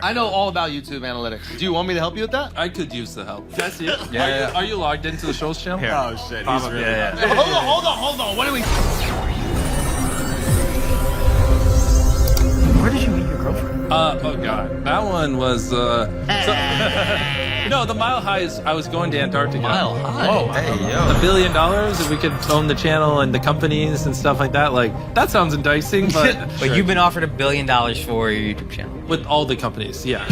I know all about YouTube analytics. Do you want me to help you with that? I could use the help. Jesse, Yeah. are you logged into the Shoals channel? Here. Oh shit, he's really Hold on. What do we? Where did you meet your girlfriend? Oh god, that one was no, the Mile High is I was going to Antarctica. Mile High. Oh, hey, yo. $1 billion, and we could own the channel and the companies and stuff like that. Like that sounds enticing, but But you've been offered $1 billion for your YouTube channel. with all the companies, yeah.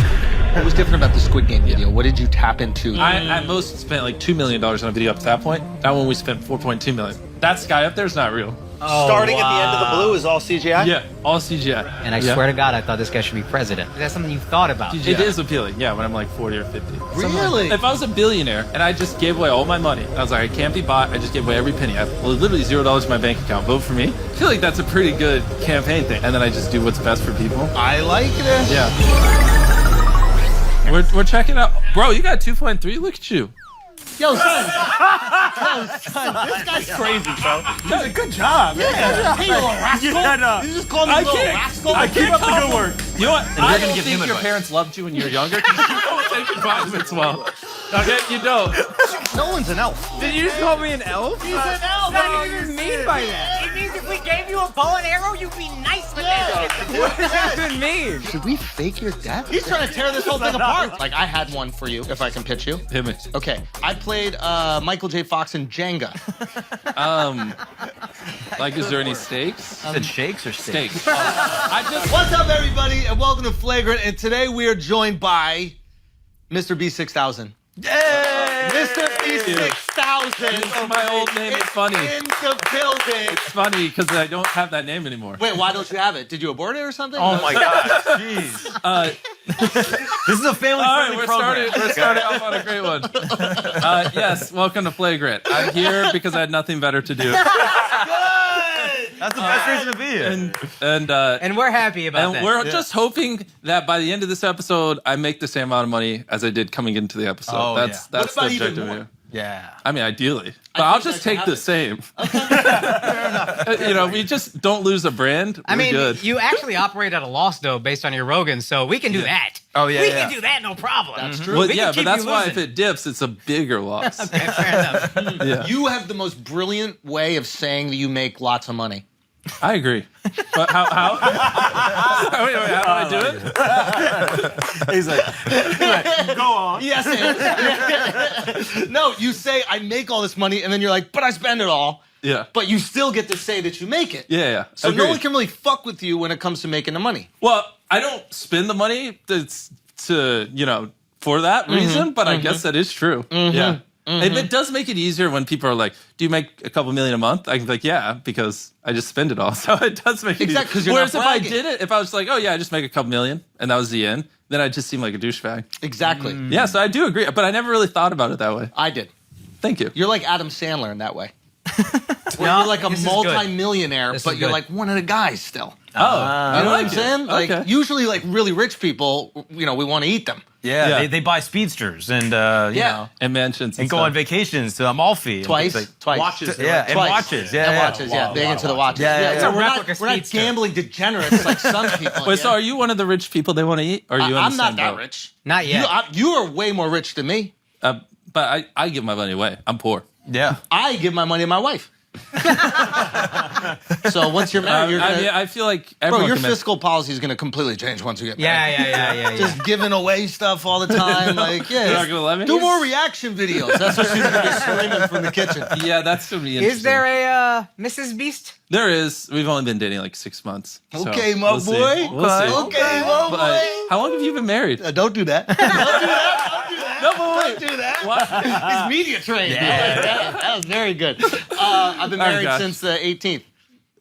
What was different about the Squid Game video? What did you tap into? I at most spent like $2 million on a video up to that point. That one we spent 4.2 million. That sky up there is not real. Starting at the end of the blue is all CGI? Yeah, all CGI. And I Yeah. swear to God, I thought this guy should be president. Is that something you thought about? It is appealing, yeah, when I'm like 40 or 50. Really? If I was a billionaire and I just gave away all my money, I was like, I can't be bought, I just gave away every penny. I have literally $0 in my bank account. Vote for me. I feel like that's a pretty good campaign thing. And then I just do what's best for people. I like this. Yeah. We're checking out. Bro, you got 2.3? Look at you. Yo, son. This guy's crazy, bro. That's a good job. Yeah. Hey, little rascal. You just called me a little rascal? I keep up the good work. You know what? I gonna don't give think him your advice. parents loved you when you were younger because you don't take advisements well. Okay, you don't. No one's an elf. Did you just call me an elf? He's an elf. What do you mean by that? It means if we gave you a bow and arrow, you'd be nice with it. What does that even mean? Should we fake your death? He's trying to tear this whole thing apart. Like, I had one for you, if I can pitch you. Hit me. Okay, I played Michael J. Fox in Jenga. Like, is there any stakes? Said shakes or steaks? Stakes. I just. What's up, everybody, and welcome to Flagrant. And today we are joined by MrBeast 6000. Yay! MrBeast 6000. My old name is funny. In the building. It's funny because I don't have that name anymore. Wait, why don't you have it? Did you abort it or something? Oh my god, jeez. This is a All right, family-friendly we're program. starting off on a great one. Yes, welcome to Flagrant. I'm here because I had nothing better to do. That's the best reason to be here. And we're happy about that. And we're just hoping that by the end of this episode, I make the same amount of money as I did coming into the episode. Oh, that's What the about even objective more? here. Yeah. I mean, ideally. But I'll think just that take can the same. You know, we just don't lose a brand. I mean, good. you actually operate at a loss, though, based on your Rogan, so we can do that. Oh, yeah, We yeah. can do that, no problem. That's true. Well, We yeah, can but keep that's you why if losing. it dips, it's a bigger loss. Okay, fair enough. Yeah, You have the most brilliant way of saying that you make lots of money. I agree. But how? Wait, how do I do it? He's like, go on. Yes, and no, you say, I make all this money, and then you're like, but I spend it all. Yeah. But you still get to say that you make it. Yeah. So no Agreed. one can really fuck with you when it comes to making the money. Well, I don't spend the money to for that reason, but I guess that is true. Yeah. And it does make it easier when people are like, do you make a couple million a month? I can be like, yeah, because I just spend it all. So it does make it Exactly, 'cause easier. you're Whereas not if I bragging. did it, if I was like, oh yeah, I just make a couple million, and that was the end, then I'd just seem like a douchebag. Exactly. Yeah, so I do agree, but I never really thought about it that way. I did. Thank you. You're like Adam Sandler in that way. Where No, you're like a this is good. multi-millionaire, This but is you're good. like one of the guys still. Oh, I You know what like I'm it. saying? Like Okay. usually, like really rich people, we want to eat them. Yeah, Yeah. They buy speedsters and, you Yeah. know, And mansions and go on vacations to Amalfi. Twice. Watches. Yeah, and Twice. watches. Yeah, And yeah. watches, yeah. Big into the watches. Yeah. So It's a we're replica not speedster. gambling degenerates like some people. Wait, yeah? so are you one of the rich people they want to eat? Or are you in I'm the not same that boat? rich. Not yet. You are way more rich than me. But I give my money away. I'm poor. Yeah. I give my money to my wife. So once you're married, you're gonna, I feel like bro, everyone your can make- fiscal policy is going to completely change once you get married. Yeah. Just giving away stuff all the time, like You're not gonna let me? do more reaction videos. That's what she's gonna be screaming from the kitchen. Yeah, that's gonna be interesting. Is there a Mrs. Beast? There is. We've only been dating like 6 months. so Okay, my we'll see. boy. We'll see. Okay, my But boy. how long have you been married? Don't do that. Don't do that. Don't do that. No, but Don't do that. What? He's media trained. Yeah, that was very good. I've been Oh, married gosh. since the 18th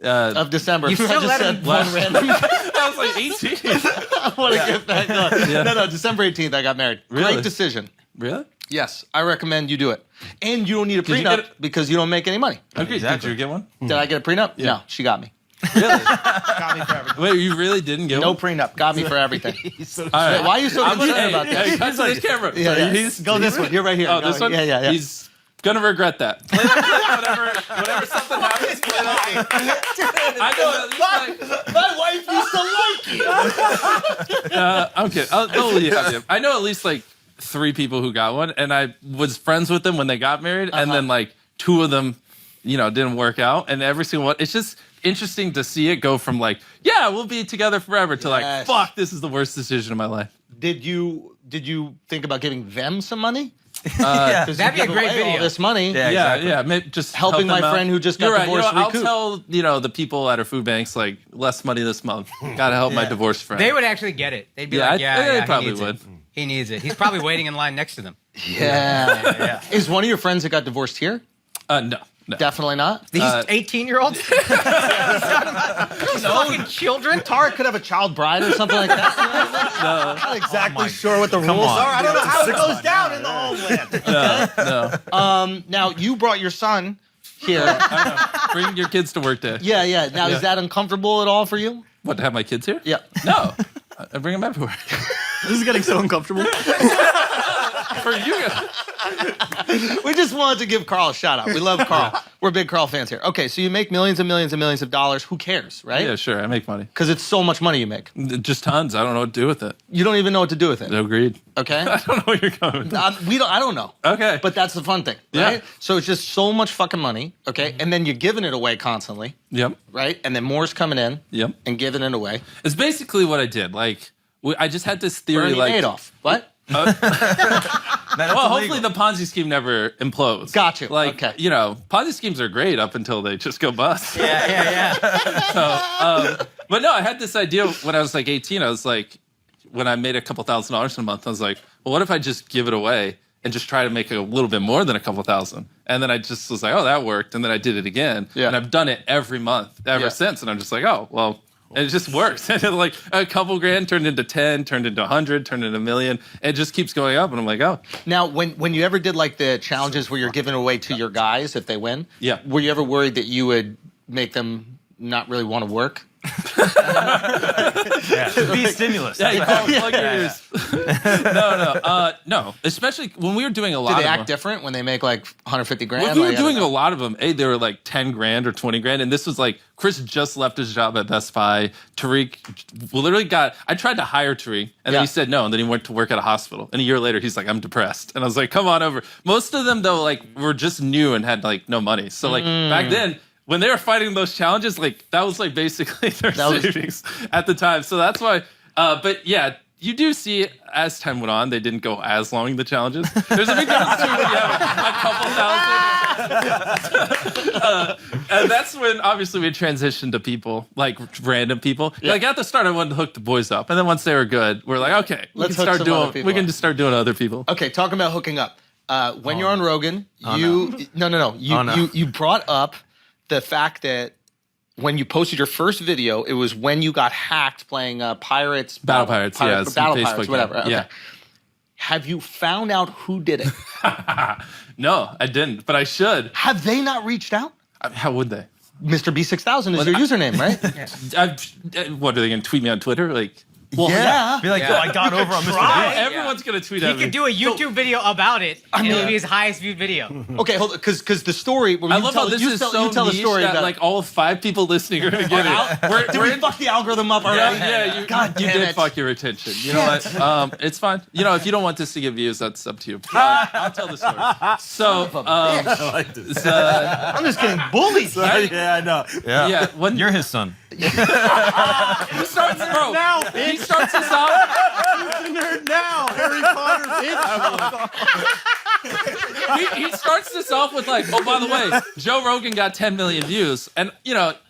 Uh, of December. You still I just let said him- one random. I was like 18. I want to get that going. Yeah. No, December 18th, I got married. Really? Great decision. Really? Yes, I recommend you do it. And you don't need a Did you prenup get it? because you don't make any money. Okay. Exactly. Did you get one? Did I get a prenup? No, she got me. Really? Got me for everything. Wait, you really didn't get No one? prenup. Got me for everything. All right. Why are you so I'm concerned hey, about hey, this? cut to this camera. Yeah, yeah. He's Go this one. You're right here. Oh, Go- this one? Yeah. He's Gonna regret that. Play that clip whenever something happens. Play that. I know at least My wife used to like you. I'm kidding. I'll leave it. I know at least like 3 people who got one, and I was friends with them when they got married, and then like 2 of them, didn't work out, and every single one. It's just interesting to see it go from like, yeah, we'll be together forever to like, fuck, this is the worst decision of my life. Did you think about giving them some money? That'd be a great video. All this money. Yeah. Maybe just Helping help them my out. friend who just got You're right. divorced I'll recoup. tell the people at our food banks like less money this month. Got to help my divorced friend. They would actually get it. They'd be Yeah, like, they he probably needs would. It. He needs it. He's probably waiting in line next to them. Yeah. Is one of your friends that got divorced here? No. Definitely not. These 18-year-olds? These fucking children? Tara could have a child bride or something like that. I'm not exactly sure what the rules are. I don't know how it goes down in the homeland. No. Now, you brought your son here. I know. Bring your kids to work day. Yeah. Now, is that uncomfortable at all for you? What, to have my kids here? Yeah. No. I bring them everywhere. This is getting so uncomfortable. For you guys. We just wanted to give Carl a shout out. We love Carl. We're big Carl fans here. Okay, so you make millions and millions and millions of dollars. Who cares, right? Yeah, sure. I make money. Because it's so much money you make. Just tons. I don't know what to do with it. You don't even know what to do with it. Agreed. Okay? I don't know where you're going. I don't know. Okay. But that's the fun thing, Yeah. right? So it's just so much fucking money, okay? And then you're giving it away constantly, Yep. right? And then more's coming in Yep. and giving it away. It's basically what I did. Like, I just had this theory. Bernie Like, Madoff. What? well, hopefully the Ponzi scheme never implodes. Got you. Like, Okay. Ponzi schemes are great up until they just go bust. Yeah. But no, I had this idea when I was like 18. I was like, when I made a couple $1,000s in a month, I was like, well, what if I just give it away and just try to make a little bit more than a couple thousand? And then I just was like, oh, that worked. And then I did it again. Yeah. And I've done it every month ever since. And I'm just like, oh, well. And it just works. And like a couple grand turned into 10, turned into 100, turned into a million. It just keeps going up. And I'm like, oh. Now, when you ever did like the challenges where you're giving away to your guys if they win, Yeah. were you ever worried that you would make them not really want to work? Be stimulus. Yeah, plug your ears. No. Especially when we were doing a lot Do of they them. act different when they make like 150 grand? When we were Like, I doing don't a know. lot of them, they were like 10 grand or 20 grand. And this was like, Chris just left his job at Best Buy. Tariq literally I tried to hire Tariq, and then he said no. And then he went to work at a hospital. And a year later, he's like, I'm depressed. And I was like, come on over. Most of them, though, like, were just new and had like no money. So like back then, when they were fighting those challenges, like that was like basically their savings at the time. So that's why. But yeah, you do see as time went on, they didn't go as long, the challenges. There's a big difference between when you have a couple thousand. And that's when obviously we transitioned to people, like random people. Yeah. Like at the start, I wanted to hook the boys up. And then once they were good, we're like, okay, Let's hook some other people we can up. just start doing other people. Okay, talking about hooking up. When you're on Rogan, you brought up the fact that when you posted your first video, it was when you got hacked playing Pirates. Battle Pirates, yeah. it's Battle Facebook Pirates, game. whatever. Okay. Yeah. Have you found out who did it? No, I didn't, but I should. Have they not reached out? How would they? MrBeast's6000 is your username, right? What are they going to tweet me on Twitter? Like, Well, yeah. Be like, yo, I got over on Mr. try. Beast. everyone's going to tweet He at me. could do a YouTube video about it, and it'll be his highest viewed video. Okay, hold on, because the story. Where I you love tell, how this you is tell, so you tell the niche story that about like all 5 people listening are going to get it. Did we fuck the algorithm up already? Yeah, you damn did it. fuck your attention. You know what? It's fine. If you don't want this to get views, that's up to you. I'll tell the story. So, I like this. I'm just getting bullied. Yeah, I know. yeah, when You're his son. he starts, bro, he starts this off. Now, Harry Potter, He starts this off with like, oh, by the way, Joe Rogan got 10 million views. And,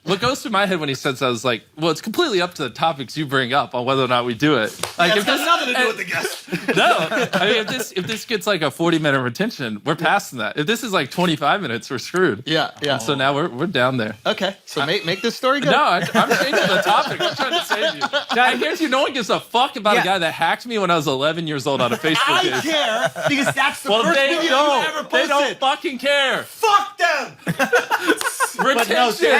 what goes through my head when he says that is like, well, it's completely up to the topics you bring up on whether or not we do it. Like, if this nothing to do with the guest. No, I mean, if this gets like a 40-minute retention, we're passing that. If this is like 25 minutes, we're screwed. Yeah. So now we're down there. Okay, so make this story good. No, I'm changing the topic. I'm trying to save you. I guarantee you, no one gives a fuck about a guy that hacked me when I was 11 years old on a Facebook I page. care because that's the Well, first they video you don't. ever They posted. don't fucking care. Fuck them. Retention.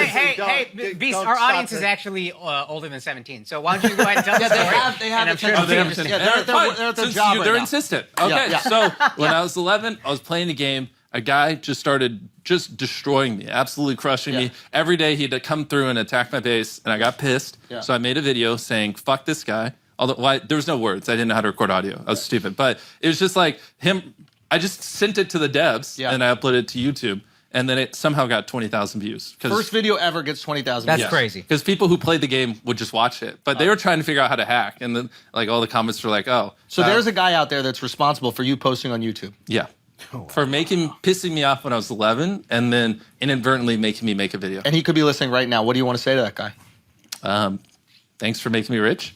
Hey, Beast, our audience is actually older than 17. So why don't you go ahead and tell the story? they have and I'm a sure chance. they'll be Yeah, interested. they're at their Since job right they're now. insistent. Okay, Yeah. so when I was 11, I was playing a game. A guy just started destroying me, absolutely crushing me. Every day he'd come through and attack my base, and I got pissed. Yeah. So I made a video saying, fuck this guy. Although there was no words. I didn't know how to record audio. I was stupid. But it was just like him. I just sent it to the devs, and I uploaded it to YouTube. And then it somehow got 20,000 views. First video ever gets 20,000 That's views. crazy. Because people who played the game would just watch it. But they were trying to figure out how to hack. And then like all the comments were like, oh. So there's a guy out there that's responsible for you posting on YouTube. Yeah. For pissing me off when I was 11 and then inadvertently making me make a video. And he could be listening right now. What do you want to say to that guy? Thanks for making me rich.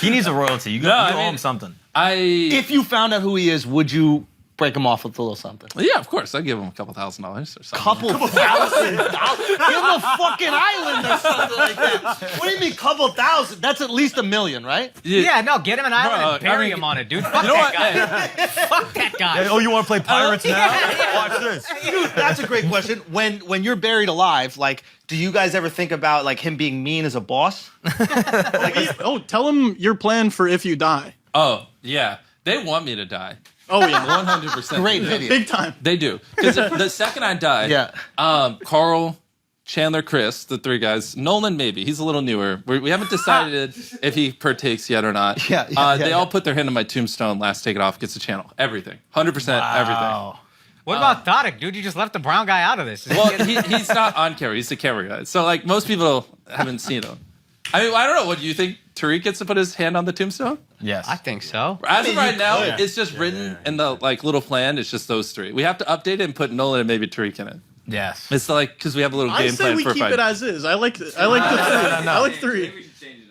He needs a royalty. You owe him something. If you found out who he is, would you break him off with a little something? Yeah, of course. I'd give him a couple $1,000 or something. Couple $1,000? Give him a fucking island or something like that. What do you mean, couple thousand? That's at least $1 million, right? Yeah, no, get him an island and Bro, bury him on it, dude. Fuck that guy. Fuck that guy. Oh, you want to play pirates now? Watch this. Dude, that's a great question. When you're buried alive, like, do you guys ever think about like him being mean as a boss? Tell him your plan for if you die. Oh, yeah. They want me to die. Oh yeah, 100%. Great video. big time. They do. Because the second I die, Carl, Chandler, Chris, the three guys, Nolan maybe, he's a little newer. We haven't decided if he partakes yet or not. They all put their hand on my tombstone, last take it off, gets a channel. Everything. 100% everything. What about Tadic, dude? You just left the brown guy out of this. Well, he's not on camera. He's the camera guy. So, like, most people haven't seen him. I mean, I don't know. What do you think? Tariq gets to put his hand on the tombstone? Yes. I think so. As of right now, it's just written in the like little plan. It's just those three. We have to update it and put Nolan and maybe Tariq in it. Yes. It's like because we have a little I game say plan we for keep it as is. I like the three. I like three.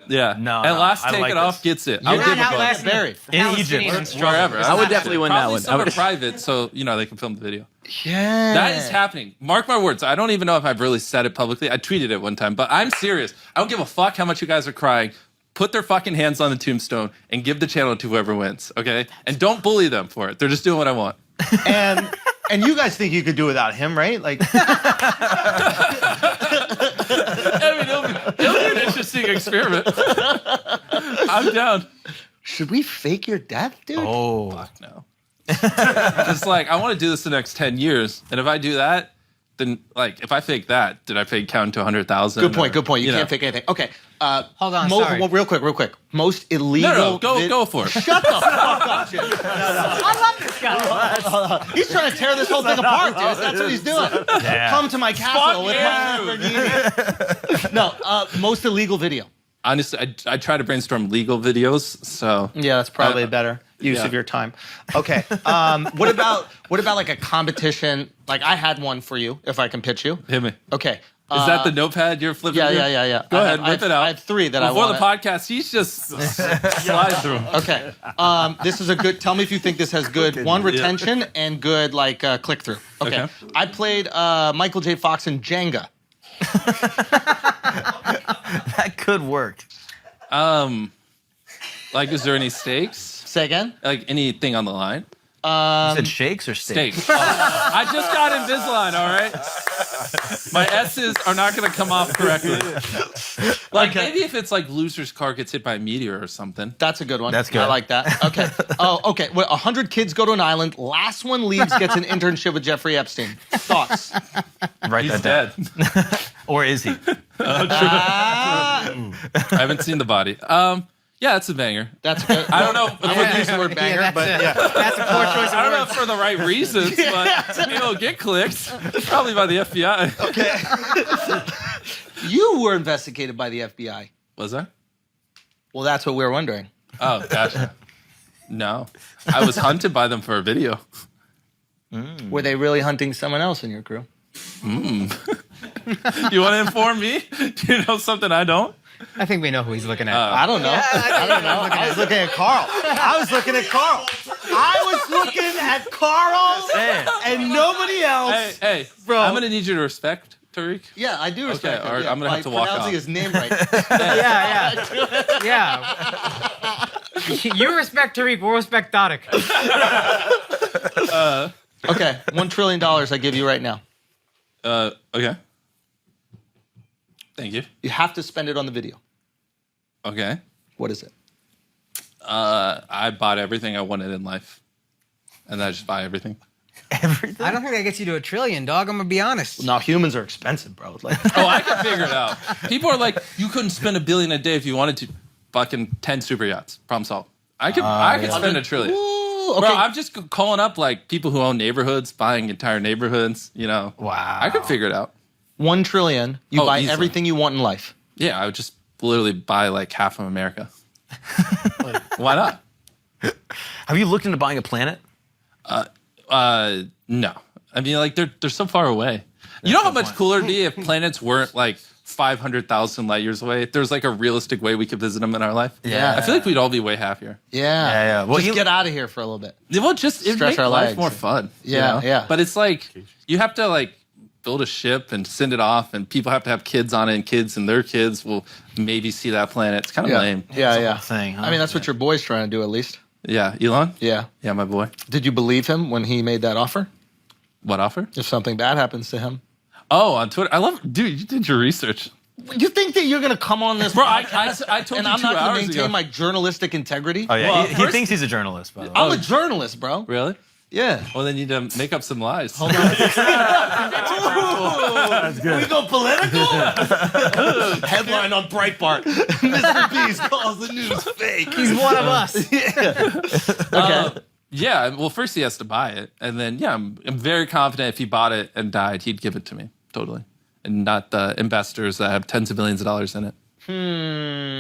Yeah. No, and last I take like it off this. gets it. You're I'll give not a outlasting buried. In Egypt. wherever. I would definitely win that Probably one. somewhere private, so they can film the video. Yeah. That is happening. Mark my words. I don't even know if I've really said it publicly. I tweeted it one time, but I'm serious. I don't give a fuck how much you guys are crying. Put their fucking hands on the tombstone and give the channel to whoever wins, okay? And don't bully them for it. They're just doing what I want. And you guys think you could do without him, right? Like, I mean, it'll be an interesting experiment. I'm down. Should we fake your death, dude? Oh. Fuck no. It's like, I want to do this the next 10 years. And if I do that, then, like, if I fake that, did I fake count to 100,000? Good point. You can't fake anything. Okay. Hold on, sorry. Real quick. Most illegal... Go for it. Shut the fuck up, dude. I love this guy. He's trying to tear this whole thing apart, dude. That's what he's doing. Yeah. Come to my castle with my Lamborghini. No, most illegal video. Honestly, I try to brainstorm legal videos, so... Yeah, that's probably a better use of your time. Okay. What about like a competition? Like I had one for you, if I can pitch you. Hit me. Okay. Is that the notepad you're flipping through? Yeah. Go ahead, rip it out. I have three that Before I want. the podcast, he's just slide through them. Okay. This is a good. Tell me if you think this has good retention and good like click through. Okay. I played Michael J. Fox in Jenga. That could work. Like, is there any stakes? Say again. Like anything on the line? You said shakes or steaks? Stakes. I just got Invisalign, all right? My S's are not going to come off correctly. Like, maybe if it's like loser's car gets hit by a meteor or something. That's a good one. That's good. I like that. Okay. Okay. 100 kids go to an island. Last one leaves gets an internship with Jeffrey Epstein. Thoughts? Write He's that down. dead. Or is he? I haven't seen the body. Yeah, that's a banger. That's good. I don't know. I wouldn't use the word banger, but yeah. That's a poor choice I of don't know words. if for the right reasons, but it'll get clicked. Probably by the FBI. You were investigated by the FBI. Was I? Well, that's what we were wondering. Oh, gotcha. No. I was hunted by them for a video. Were they really hunting someone else in your crew? You want to inform me? Do you know something I don't? I think we know who he's looking at. I don't know. I was looking at Carl. I was looking at Carl and nobody else. Hey, Bro. I'm going to need you to respect Tariq. Yeah, I do respect Okay, him. all right, Yeah, I'm gonna have by to walk pronouncing off. his name right. Yeah. You respect Tariq, we'll respect Tadic. Okay, $1 trillion I give you right now. Okay. Thank you. You have to spend it on the video. Okay. What is it? I bought everything I wanted in life. and then I just buy everything. Everything. I don't think that gets you to $1 trillion, dog. I'm gonna be honest. No, humans are expensive, bro. Like, Oh, I can figure it out. People are like, you couldn't spend $1 billion a day if you wanted to. Fucking 10 super yachts. Problem solved. I could spend $1 trillion. ooh, okay. Bro, I'm just calling up like people who own neighborhoods, buying entire neighborhoods. You know, Wow. I could figure it out. 1 trillion. You Oh, buy easily. everything you want in life. Yeah, I would just literally buy like half of America. Why not? Have you looked into buying a planet? No. I mean, like they're so far away. You know how much cooler it'd be if planets weren't like 500,000 light years away? If there's like a realistic way we could visit them in our life. Yeah. I feel like we'd all be way happier. Yeah. Well, Just get out of here for a little bit. Well, just it'd Stretch make our life legs. more fun. you Yeah, know? yeah. But it's like you have to like build a ship and send it off, and people have to have kids on it, and kids and their kids will maybe see that planet. It's kind of Yeah. lame. Yeah. thing, huh? I mean, that's what your boy's trying to do, at least. Yeah, Elon. Yeah. Yeah, my boy. Did you believe him when he made that offer? What offer? If something bad happens to him, Oh, on Twitter. I love, dude. You did your research, you think that you're gonna come on this bro. I told and you I'm 2 not gonna hours maintain ago. my journalistic integrity? Oh yeah, Well, he first- thinks he's a journalist, by the way. I'm a journalist, bro. Really? Yeah. Well, then you need to make up some lies. We go political. Headline on Breitbart: MrBeast calls the news fake. He's one of us. Okay. Yeah. Well, first he has to buy it, and then I'm very confident if he bought it and died, he'd give it to me totally, and not the investors that have tens of millions of dollars in it.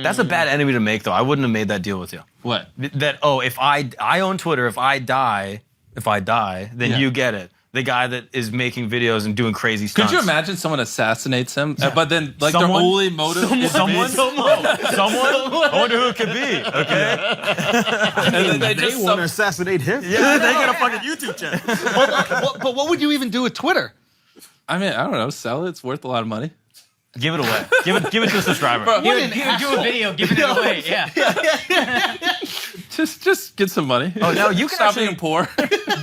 That's a bad enemy to make, though. I wouldn't have made that deal with you. What? That if I own Twitter, if I die, then Yeah. you get it. The guy that is making videos and doing crazy stunts. Could you imagine someone assassinates him, but then like Someone- their only motive is Someone? someone, I wonder who it could be. Okay. and then they just want to assassinate him. Yeah, they got a fucking YouTube channel. But what would you even do with Twitter? I mean, I don't know, sell it. It's worth a lot of money. Give it away. Give it to a subscriber. Bro, He would do a video giving it away. Yeah. just get some money. Oh no, you can Stop actually being poor.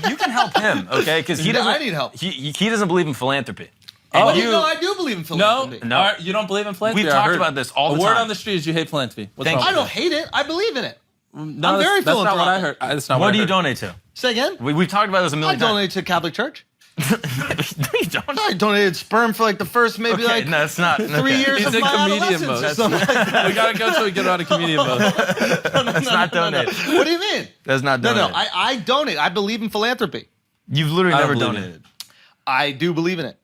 you can help him, okay? Because he doesn't. I need help. He doesn't believe in philanthropy. Oh, And No, I do believe in No, philanthropy. No. All right, you don't believe in philanthropy. We've I talked heard. about this all the A word time. on the street is you hate philanthropy. What's Thank wrong? you. I don't hate it. I believe in it. No, I'm that's- very That's not what I heard. philanthropic. That's not What what do I you heard. donate to? Say again. We've talked about this a I million times. donate to Catholic Church. No, you don't. I donated sperm for like the first maybe Okay, like no, it's not. 3 okay. years He's of in my comedian adolescence mode. or something like that. We gotta go till we get out of comedian mode. That's not donated. What do you mean? That's not No, donated. no. I donate. I believe in philanthropy. You've literally I don't never believe donated. I do believe in it.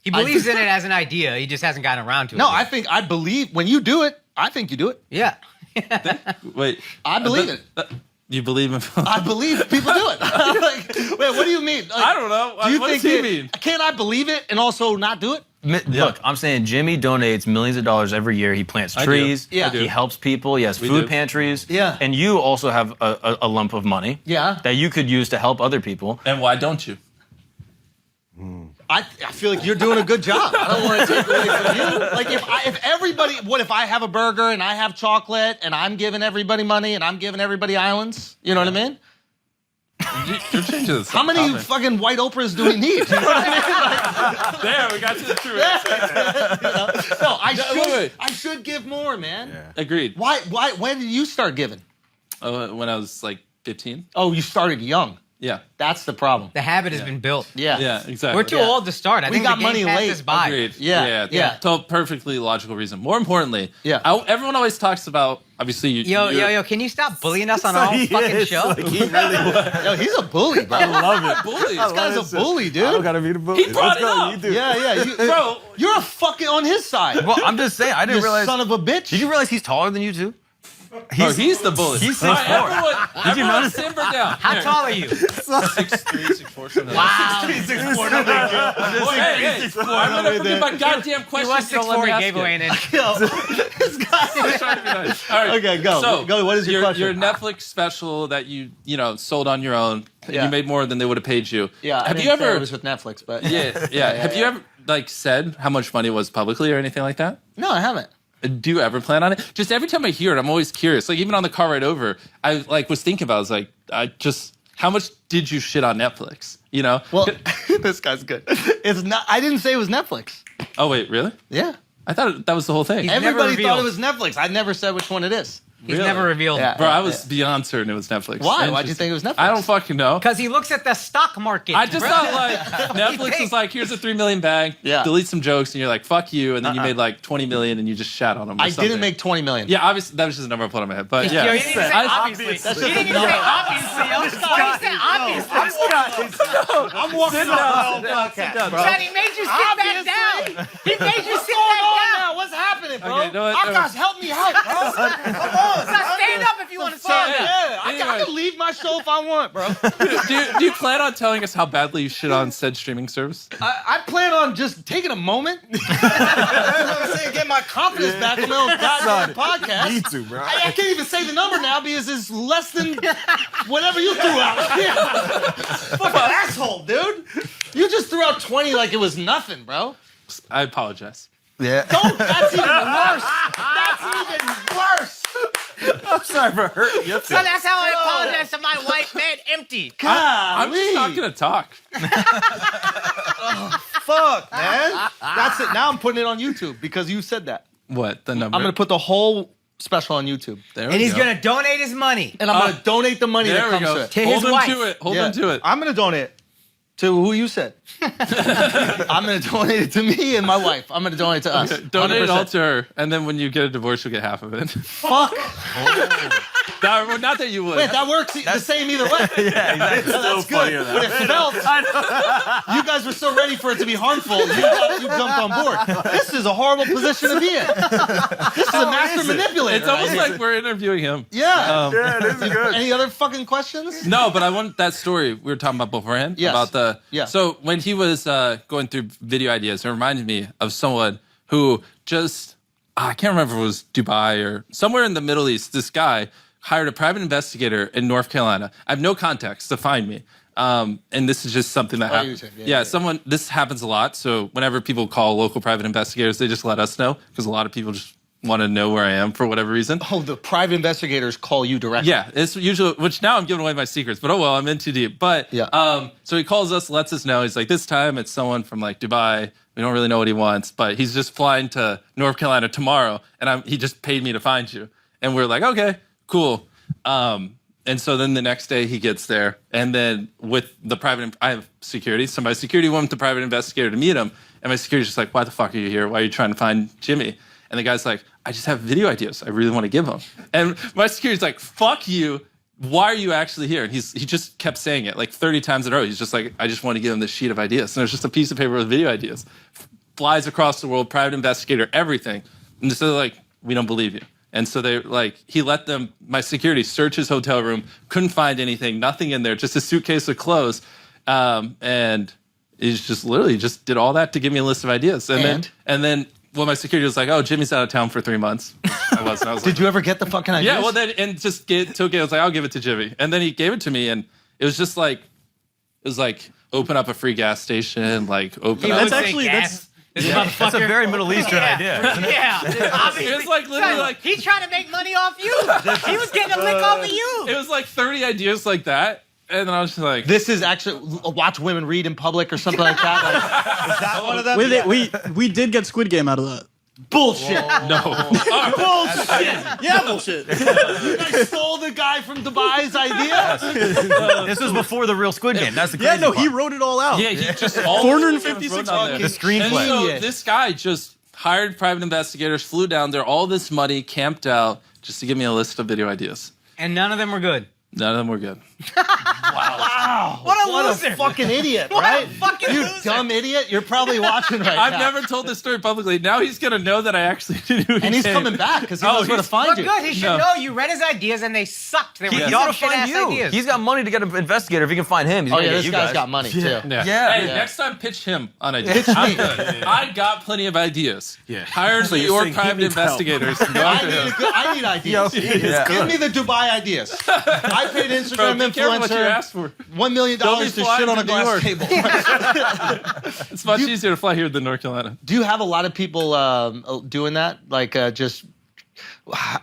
He believes in it as an idea. He just hasn't gotten around to it. No, yet. I believe when you do it. I think you do it. Yeah. Wait, I believe it. You believe in? I believe people do it. Like, wait, what do you mean? Like, I don't know. Do you What think does he that- mean? Can't I believe it and also not do it? Look, I'm saying Jimmy donates millions of dollars every year. He plants do. trees. Yeah. I do. He helps people. He has We food do. pantries. Yeah. And you also have a lump of money. Yeah. That you could use to help other people. And why don't you? I feel like you're doing a good job. I don't want to take away from you. Like if everybody, what if I have a burger and I have chocolate and I'm giving everybody money and I'm giving everybody islands? You know what I mean? You're changing this. How many fucking white Oprahs do we need? You know what I mean? There, we got to the truth. No, wait. I should give more, man. Agreed. Why? When did you start giving? When I was like 15. Oh, you started young. Yeah. That's the problem. The habit has been built. Yeah. Yeah. Exactly. We're too Yeah. old to start. I We think got the game money passed late. us by. Agreed. Yeah, yeah. So perfectly logical reason. More importantly, Yeah. Everyone always talks about obviously you. Yo, can you stop bullying us on our own fucking show? Yo, he's a bully, bro. love it. Bullies. This guy's a bully, dude. gotta be the bully. He brought it up. Yeah. Bro. You're a fucking on his side. Well, I'm just saying. I You didn't realize. son of a bitch. Did you realize he's taller than you too? He's the bully. he's All right, 6'4". everyone notice? Simmer down. How tall are you? 6'3", 6'4", something. Wow. Hey, I'm gonna forget my goddamn He question. was 6'4", he gave away an inch. All right. Okay, go. So, Go. What is your question? Your Netflix special that you sold on your own. Yeah. You made more than they would have paid you. Yeah. Have I you didn't say ever? it was with Netflix, but Yeah. Have you ever like said how much money it was publicly or anything like that? No, I haven't. Do you ever plan on it? Just every time I hear it, I'm always curious. Like even on the car ride over, I like was thinking about. I was like, how much did you shit on Netflix? You know? Well, this guy's good. It's not. I didn't say it was Netflix. Oh wait, really? Yeah. I thought that was the whole thing. He's never Everybody thought it revealed. was Netflix. I never said which one it is. He's never revealed. Yeah. Bro, I was beyond certain it was Netflix. Why? Why'd you think it was Netflix? I don't fucking know. Because he looks at the stock market. I just thought like Netflix was like, here's a $3 million bag. Yeah. Delete some jokes, and you're like, fuck you, and then you made like 20 million, and you just shat on them. Or I something. didn't make 20 million. Yeah, obviously that was just a number I put on my head, but yeah. Yo, you didn't even say obviously. You didn't even say obviously. Yo. Why you say obviously? I'm walking out. Son, he made you sit back down. He made you sit back down. What's happening, bro? Okay, you know what? Akash, help me out, bro. Come on. Son, stand up if you want to stand up. Yeah, I Anyway. can leave my show if I want, bro. Do you plan on telling us how badly you shit on said streaming service? I plan on just taking a moment. I'm saying, get my confidence back on my own goddamn podcast. Me too, bro. I can't even say the number now because it's less than whatever you threw out. Yeah. Fucking asshole, dude. You just threw out 20 like it was nothing, bro. I apologize. Yeah. Don't. That's even worse. That's even worse. I'm sorry for hurting you. So that's how I apologize to my wife bed empty. I'm just not gonna talk. Fuck, man. That's it. Now I'm putting it on YouTube because you said that. What the number? I'm gonna put the whole special on YouTube, There And we he's go. going to donate his money. and I'm gonna donate the money There that we comes go. to it. To Hold his him wife. to it. Hold Yeah. him to it. I'm gonna donate it to who you said. I'm gonna donate it to me and my wife. I'm gonna donate it to us. Donate it all 100%. to her, and then when you get a divorce, you'll get half of it. Fuck. Not that you would. Wait, that works the same either way. Yeah, exactly. That's good. But it felt. You guys were so ready for it to be harmful. You jumped on board. This is a horrible position to be in. This is a master manipulator. It's almost right here. like we're interviewing him. Yeah. Yeah, this is good. Any other fucking questions? No, but I want that story we were talking about beforehand. Yes. About the. Yeah. So when he was going through video ideas, it reminded me of someone who just. I can't remember if it was Dubai or somewhere in the Middle East. This guy hired a private investigator in North Carolina. I have no context to find me. And this is just something that happens. Yeah, someone. This happens a lot. So whenever people call local private investigators, they just let us know because a lot of people just want to know where I am for whatever reason. Oh, the private investigators call you directly. Yeah, it's usually, which now I'm giving away my secrets, but oh well, I'm in too deep. But Yeah. So he calls us, lets us know. He's like, this time it's someone from like Dubai. We don't really know what he wants, but he's just flying to North Carolina tomorrow, and he just paid me to find you. And we're like, okay, cool. And so then the next day he gets there, and then with the private, I have security, so my security went with the private investigator to meet him, and my security's just like, why the fuck are you here? Why are you trying to find Jimmy? And the guy's like, I just have video ideas I really want to give him. And my security's like, fuck you. Why are you actually here? And he just kept saying it like 30 times in a row. He's just like, I just want to give him this sheet of ideas. And there's just a piece of paper with video ideas. Flies across the world, private investigator, everything. And so they're like, we don't believe you. And so they like, he let them, my security, search his hotel room, couldn't find anything, nothing in there, just a suitcase of clothes. And he's just literally just did all that to give me a list of ideas. And then well, my security was like, oh, Jimmy's out of town for 3 months. I was like, Did you ever get the fucking ideas? yeah, well, then, and just took it. I was like, I'll give it to Jimmy. And then he gave it to me, and it was just like, open up a free gas station, like open He up. would That's say actually- gas. That's a very Middle Eastern idea. Yeah. It was like literally like, He's trying to make money off you. He was getting a lick off of you. it was like 30 ideas like that. And then I was just like, This is actually watch women read in public or something like that. Like, is that one of them? With it, we did get Squid Game out of that. Bullshit. no. Bullshit. Yeah, bullshit. You guys stole the guy from Dubai's idea. This was before the real Squid Game. That's the Yeah, crazy no, he part. wrote it all out. Yeah, he just all 456 the The screenplay. And so Genius. this guy just hired private investigators, flew down there, all this money, camped out, just to give me a list of video ideas. And none of them were good. None of them were good. Wow. What a What loser. a fucking idiot, What right? a fucking You loser. dumb idiot. You're probably watching right now. I've never told this story publicly. Now he's going to know that I actually did who he And he's came. coming back because he knows where to find But you. good, he should No. know you read his ideas and they sucked. They were He ought to shit find ass you. ideas. He's got money to get an investigator. If he can find him, he's Oh gonna yeah, get this you guy's guys. got money too. Yeah. Yeah. Hey, Yeah. next time pitch him on ideas. I'm good. I got plenty of ideas. Yeah. Hire So you're your saying he private needs help. investigators. to go after him. I need ideas. Yeah. Give me the Dubai ideas. I paid Bro, Instagram be careful what you influencer asked for. $1 million Don't be to flying shit on a to New glass York. table. It's much easier to fly here than North Carolina. Do you have a lot of people doing that? Like just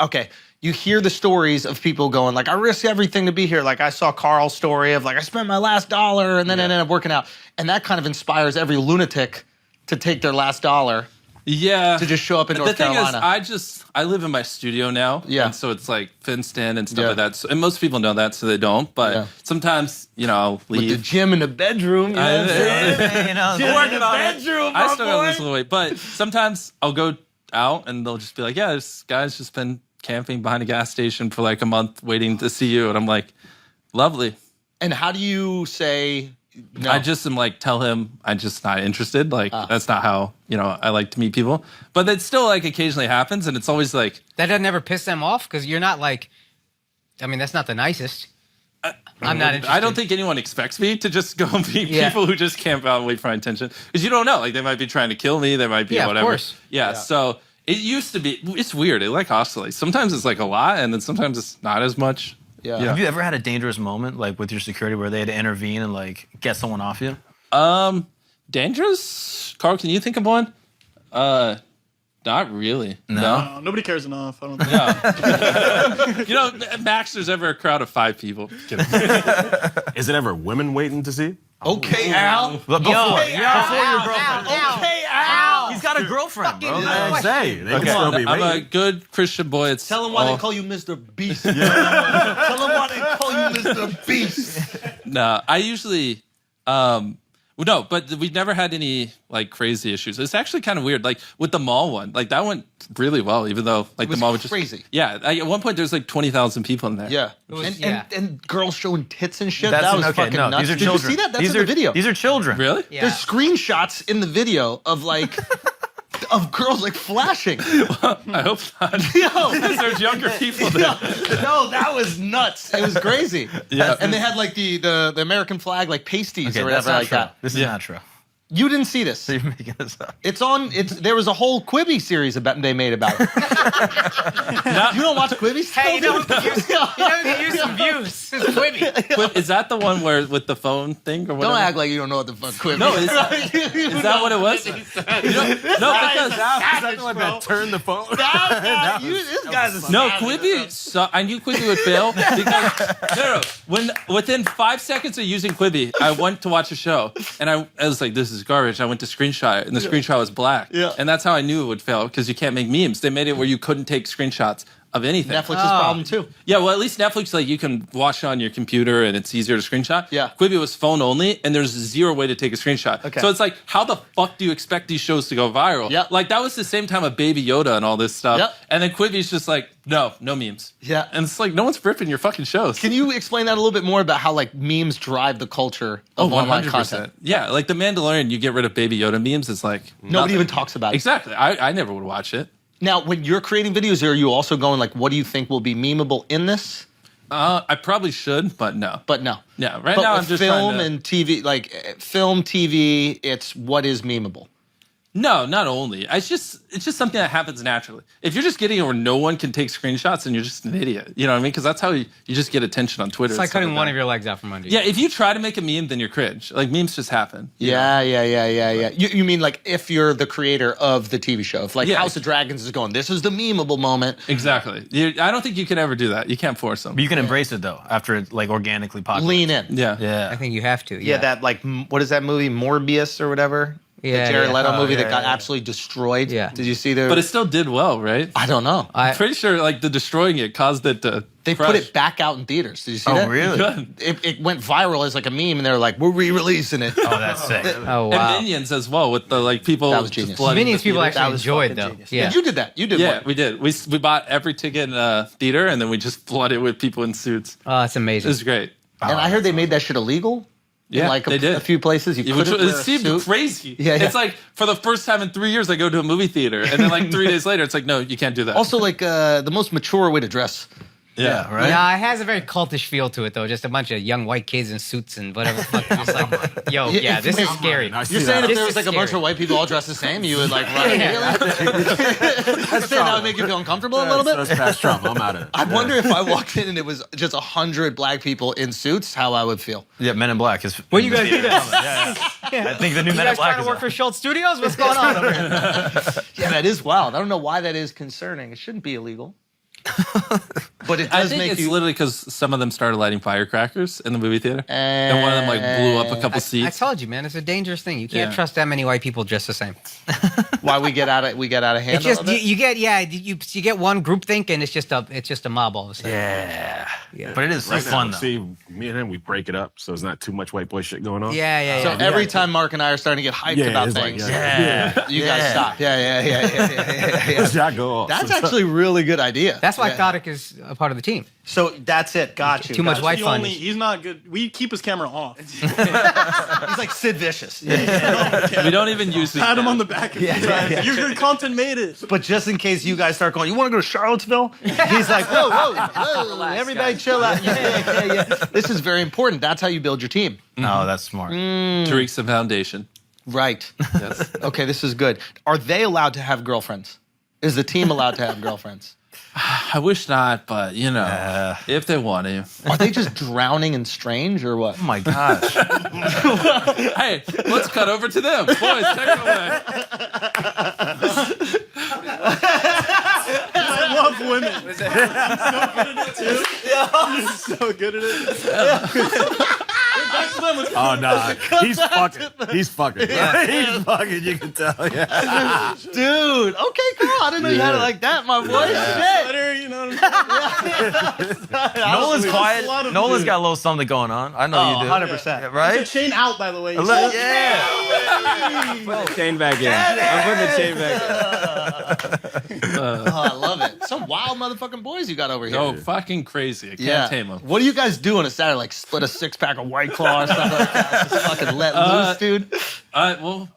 okay. You hear the stories of people going like, I risk everything to be here. Like I saw Carl's story of like, I spent my last dollar and then I ended up working out. And that kind of inspires every lunatic to take their last dollar Yeah. to just show up in North the thing Carolina? is, I live in my studio now. Yeah. And so it's like fenced in and stuff Yeah. like that. So, and most people know that, so they don't. But Yeah. sometimes, I'll With leave. the gym in the bedroom. You know what I'm saying? You know, Working on bedroom, I still gotta lose a little weight. But sometimes I'll go out and they'll just be like, yeah, this guy's just been camping behind a gas station for like a month waiting to see you. And I'm like, lovely. And how do you say no? I just am like, tell him I'm just not interested. Like, that's not how, I like to meet people. But that still like occasionally happens. And it's always like, That doesn't ever piss them off because you're not like, I mean, that's not the nicest. I'm not interested. I don't think anyone expects me to just go meet Yeah. people who just camp out and wait for my attention. Because you don't know. Like, they might be trying to kill me. They might be Yeah, of whatever. course. Yeah, so it used to be, it's weird. It like oscillates. Sometimes it's like a lot, and then sometimes it's not as much. Yeah. Have you ever had a dangerous moment like with your security where they had to intervene and like get someone off you? Dangerous? Carl, can you think of one? Not really. No. Nobody cares enough. I don't think. Max, there's ever a crowd of 5 people. Kidding. Is it ever women waiting to see? Okay, Al. But before, Okay, Al. he's got a girlfriend, bro. I say they can still be I'm a waiting. good Christian boy. It's Tell him why all- they call you Mr. Beast. Tell him why they call you Mr. Beast. No, I usually, no, but we've never had any like crazy issues. It's actually kind of weird. Like with the mall one, like that went really well, even though like was the mall was just crazy. Yeah, at one point there's like 20,000 people in there. Yeah. was- And girls showing tits and shit. That's that was okay. fucking No, nuts. these are Did children. you see that? That's these in are the video. These are children. Really? Yeah. There's screenshots in the video of like of girls like flashing. I hope not. Yo, There's younger people there. no, that was nuts. It was crazy. Yeah. And they had like the American flag like pasties Okay, or that's whatever not like true. that. This is not true. You didn't see this. You're making this up. It's on. There was a whole Quibi series they made about it. You don't watch Quibi? Hey, you know who still, could use, dude? some views? It's Quibi. Is that the one where with the phone thing or whatever? Don't act like you don't know what the fuck Quibi No, is. is that what it was? No, because Is that the one that turned the phone? This guy's a no, savage, bro. Quibi. I knew Quibi would fail because no. When within 5 seconds of using Quibi, I went to watch a show and I was like, "This is garbage." I went to screenshot it, and the screenshot was black. Yeah. And that's how I knew it would fail because you can't make memes. They made it where you couldn't take screenshots of anything. Netflix's problem too. Yeah, well, at least Netflix, like you can watch it on your computer and it's easier to screenshot. Yeah. Quibi was phone only, and there's zero way to take a screenshot. Okay. So it's like, how the fuck do you expect these shows to go viral? Yep. Like that was the same time of Baby Yoda and all this stuff. Yep. And then Quibi's just like, no memes. Yeah. And it's like, no one's ripping your fucking shows. Can you explain that a little bit more about how like memes drive the culture of online content? Yeah, like The Mandalorian, you get rid of Baby Yoda memes, it's like Nobody nothing. even talks about it. Exactly. I never would watch it. Now, when you're creating videos, are you also going like, what do you think will be memeable in this? I probably should, but no. But no. Yeah, right But now I'm with just film trying to... and TV, like film, TV, it's what is memeable. No, not only. It's just something that happens naturally. If you're just getting it where no one can take screenshots, then you're just an idiot. You know what I mean? Because that's how you just get attention on Twitter. It's like and stuff cutting one that. of your legs out from under you. Yeah, if you try to make a meme, then you're cringe. Like memes just happen. Yeah. You mean like if you're the creator of the TV show, if like Yeah. House of Dragons is going, this is the memeable moment. Exactly. I don't think you can ever do that. You can't force them. But you can embrace it though after it like organically populates. Lean in. Yeah. I Yeah. think you have to. Yeah, that like, what is that movie, Morbius or whatever? Yeah, the Jared yeah. Leto Oh, movie yeah, that got yeah. absolutely destroyed. Yeah. Did you see the? But it still did well, right? I don't know. I'm pretty sure like the destroying it caused it to They put crush. it back out in theaters. Did you see Oh that? really? Good. It went viral as like a meme, and they were like, "We're re-releasing it." Oh, that's sick. Oh wow. And Minions as well with the like people. That was just genius. flooding Minions the people theater. actually was enjoyed fucking though. genius. Yeah. You did that. You did Yeah, one. we did. We bought every ticket in theater and then we just flooded with people in suits. Oh, it's It amazing. was great. And I heard they made that shit illegal. Yeah, in like they did. a few places. You Yeah, which couldn't it wear a seemed suit. crazy. Yeah, yeah. It's like for the first time in 3 years, I go to a movie theater, and then like 3 days later, it's like, no, you can't do that. Also, like the most mature way to dress. Yeah, right? Nah, it has a very cultish feel to it though. Just a bunch of young white kids in suits and whatever. the fuck. Just like, yo, yeah, this is scary. I see You're saying that. if This there is was like a bunch scary. of white people all dressed the same, you would like run. Yeah. You're saying that would make you feel uncomfortable a little bit? That's past Trump. I'm out of it. I wonder if I walked in and it was just 100 black people in suits, how I would feel. Yeah, Men in Black is. What you guys do that? I think the new You Men in guys Black trying is to work for Schultz Studios? What's going on over here? Yeah, that is wild. I don't know why that is concerning. It shouldn't be illegal. But it I does think make it's you. literally because some of them started lighting firecrackers in the movie theater, and one of them like blew up a couple I seats. told you, man, it's a dangerous thing. You can't Yeah. trust that many white people just the same. Why we get out of hand. It's just a little bit? you get one group think and it's just a mob all of a sudden. Yeah. But it is so Right now, fun though. see, me and him, we break it up, so there's not too much white boy shit going on. Yeah. So every time Mark and I are starting to get hyped about it's like, things, you Yeah. guys stop. Yeah. Shot go off. That's actually a really good idea. That's why Yeah. Kotick is a part of the team. So that's it. Got you. Too much Got you. white fun. He's not good. We keep his camera off. He's like Sid Vicious. We don't even use the. Pat him on the back. Your good content made it. But just in case you guys start going, you want to go to Charlottesville? He's like, whoa, everybody chill out. Yeah. This is very important. That's how you build your team. No, that's smart. Tariq's the foundation. Right. Yes. Okay, this is good. Are they allowed to have girlfriends? Is the team allowed to have girlfriends? I wish not, but if they want to. Are they just drowning in strange or what? Oh my gosh. Hey, let's cut over to them. Boys, take it away. I love women. I'm so good at it too. I'm so good at it. Back to them with Oh, nah. He's fucking. He's fucking. He's fucking, you can tell. Yeah. Dude, okay, cool. I didn't know you had it like that, my boy. Shit. better, you know what I'm saying? Nolan's A lot quiet. of Nolan's dudes. got a little something going on. I know you do. 100%. Yeah, The right? chain out, by the way. You see Yeah. that? Put the chain back in. I'm putting the chain back in. Oh, I love it. Some wild motherfucking boys you got over here. Oh, fucking crazy. I can't yeah. tame them. What do you guys do on a Saturday? Like split a 6-pack of White Claw or something like that? Just fucking let loose, dude. Well,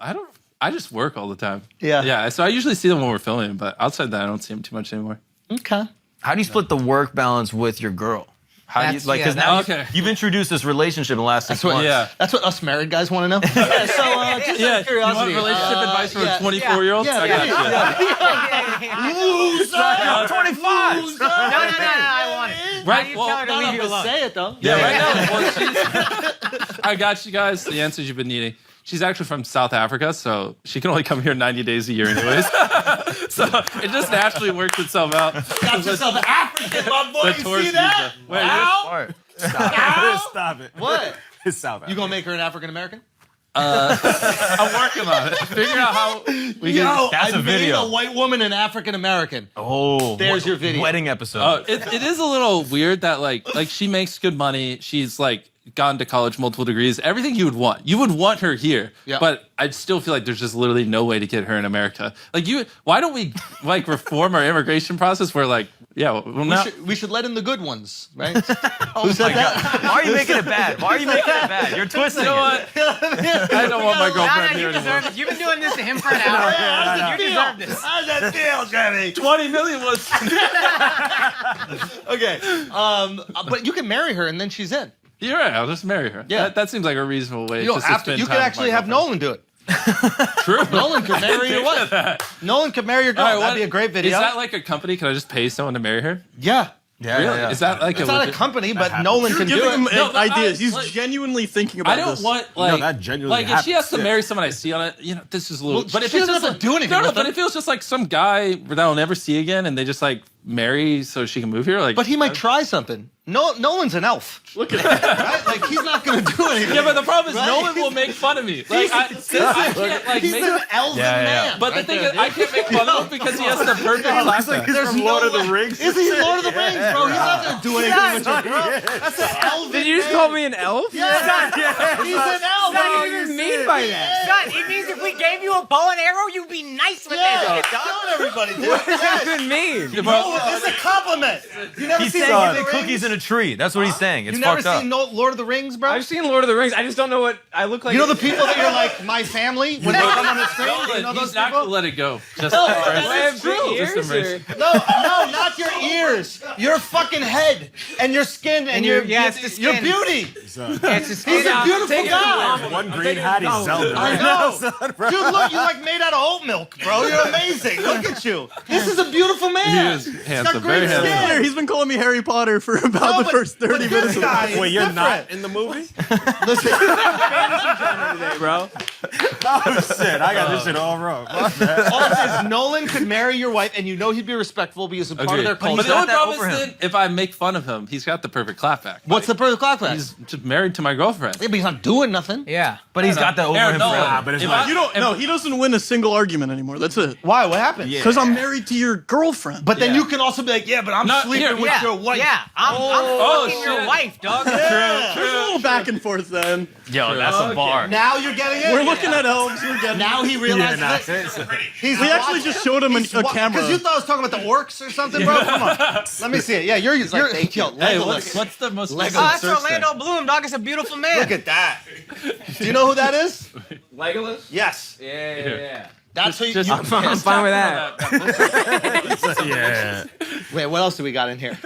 I just work all the time. Yeah. Yeah. So I usually see them when we're filming, but outside that, I don't see them too much anymore. Okay. How do you split the work balance with your girl? How do you That's- like? Because yeah, now okay. you've introduced this relationship in the last 6 what- months. Yeah. That's what us married guys want to know. Yeah, so just out of You want curiosity. relationship advice from yeah, a 24-year-old? yeah, I got yeah. 25. No, I want it. Right, You well, tell her to Not leave you enough to alone. say it though. you. Yeah, right now. Well, she's, I got you guys the answers you've been needing. She's actually from South Africa, so she can only come here 90 days a year anyways. So it just naturally works itself out. Got yourself an African, my boy. The You tourist see that? visa. Wait, Wow. Stop it. What? It's South You gonna make her an African American? I'm working on it. Figure out how we can. Yo, That's I a made video. a white woman an African American. Oh, There's your video. Wedding episode. It is a little weird that like she makes good money. She's like gone to college, multiple degrees, everything you would want. You would want her here, Yeah. but I still feel like there's just literally no way to get her in America. Like why don't we like reform our immigration process where like, yeah, well, now, We should let in the good ones, right? Who said that? Why are you making it bad? Why are you making it bad? You're twisting you know it. what? I don't want my No, girlfriend you here deserve anymore. it. You've been doing this to him for an hour. You deserve this. How's that feel, Jimmy? 20 million was. Okay, but you can marry her and then she's in. You're right. I'll just marry her. Yeah. That seems like a reasonable way. You don't just to have to. spend You time could with actually my have girlfriend. Nolan do it. True. Nolan could marry your wife. Nolan could marry your girl. All right, That'd what- be a great video. Is that like a company? Can I just pay someone to marry her? yeah. Yeah, Really? yeah, yeah. Is that like It's not a legit- company, but Nolan You're can do giving him it. No, but ideas. I- He's like- genuinely thinking about I don't this. want like that genuinely like if she has to happens, marry someone I see on it, this is a little. Well, but if she it's doesn't just have to do anything no, with but them. if it was just like some guy that I'll never see again, and they just like marry so she can move here, like. But he might try something. Nolan's an elf. Look at that. Right? Like he's not going to do anything. Yeah, but the problem is Right? no one will make fun of me. Like I can't like He's make. an elven Yeah, yeah. man. But the right thing there, is, I can't make fun of him because he has the perfect accent. There's from no Lord of the way. Rings. Is he Lord of the Rings, bro? He's not going to do anything with your girl. That's an elven Did you just man. call me an elf? He's an elf. What do you even mean by that? Son, it means if we gave you a bow and arrow, you'd be nice with Yeah, it. don't everybody do What it. does that even mean? No, this is a compliment. You never He's seen saying Lord of he the did Rings? cookies in a tree. That's what he's saying. It's You never fucked up. seen Lord of the Rings, bro? I've seen Lord of the Rings. I just don't know what I look like. You know the people that you're like, my family, when they come on the screen? You know He's those not gonna people? let it go. Just No, Do I that's have true. big ears, Just embrace or- No, not your ears. Your fucking head and your skin and your Yeah, it's the your skin. beauty. son. It's just He's a beautiful guy. One green hat, he's Zelda. I right know. now, son, bro. Dude, look, you're like made out of oat milk, bro. You're amazing. Look at you. This is a beautiful man. He is He's handsome, got very great handsome. skin. Here, he's been calling me Harry Potter for about No, the but- first 30 but this minutes of guy the is Wait, you're not different. in the movie? Listen, bro. Oh, shit. I got this shit all wrong. all it says, Nolan could marry your wife, and you know he'd be respectful because it's part of their But culture. the only that problem over is him. then if I make fun of him, he's got the perfect clapback. What's the perfect clock back? He's just married to my girlfriend. Yeah, but he's not doing nothing. Yeah. But he's got that over Aaron, him no. forever. but it's If like, You don't. No, he doesn't win a single argument anymore. That's it. Why? What happened? Because I'm married to your girlfriend. But then Yeah. you can also be like, yeah, but I'm Not sleeping here, with Yeah. your wife. Yeah. I'm fucking your shit. wife, dog. There's a little back and forth then. Yo, that's a bar. Now you're getting it. We're looking at elves. We're getting. Now he yeah, realizes nah, it. He's We actually just showed him a camera. Because you thought I was talking about the orcs or something, bro. Come on, let me see it. Yeah, you're yo, Hey, Legolas. what's the most Oh, that's Orlando Bloom, dog. It's a beautiful man. Look at that. Do you know who that is? Legolas? Yes. Yeah. That's who you. Just- I'm fine with that. yeah. Wait, what else do we got in here?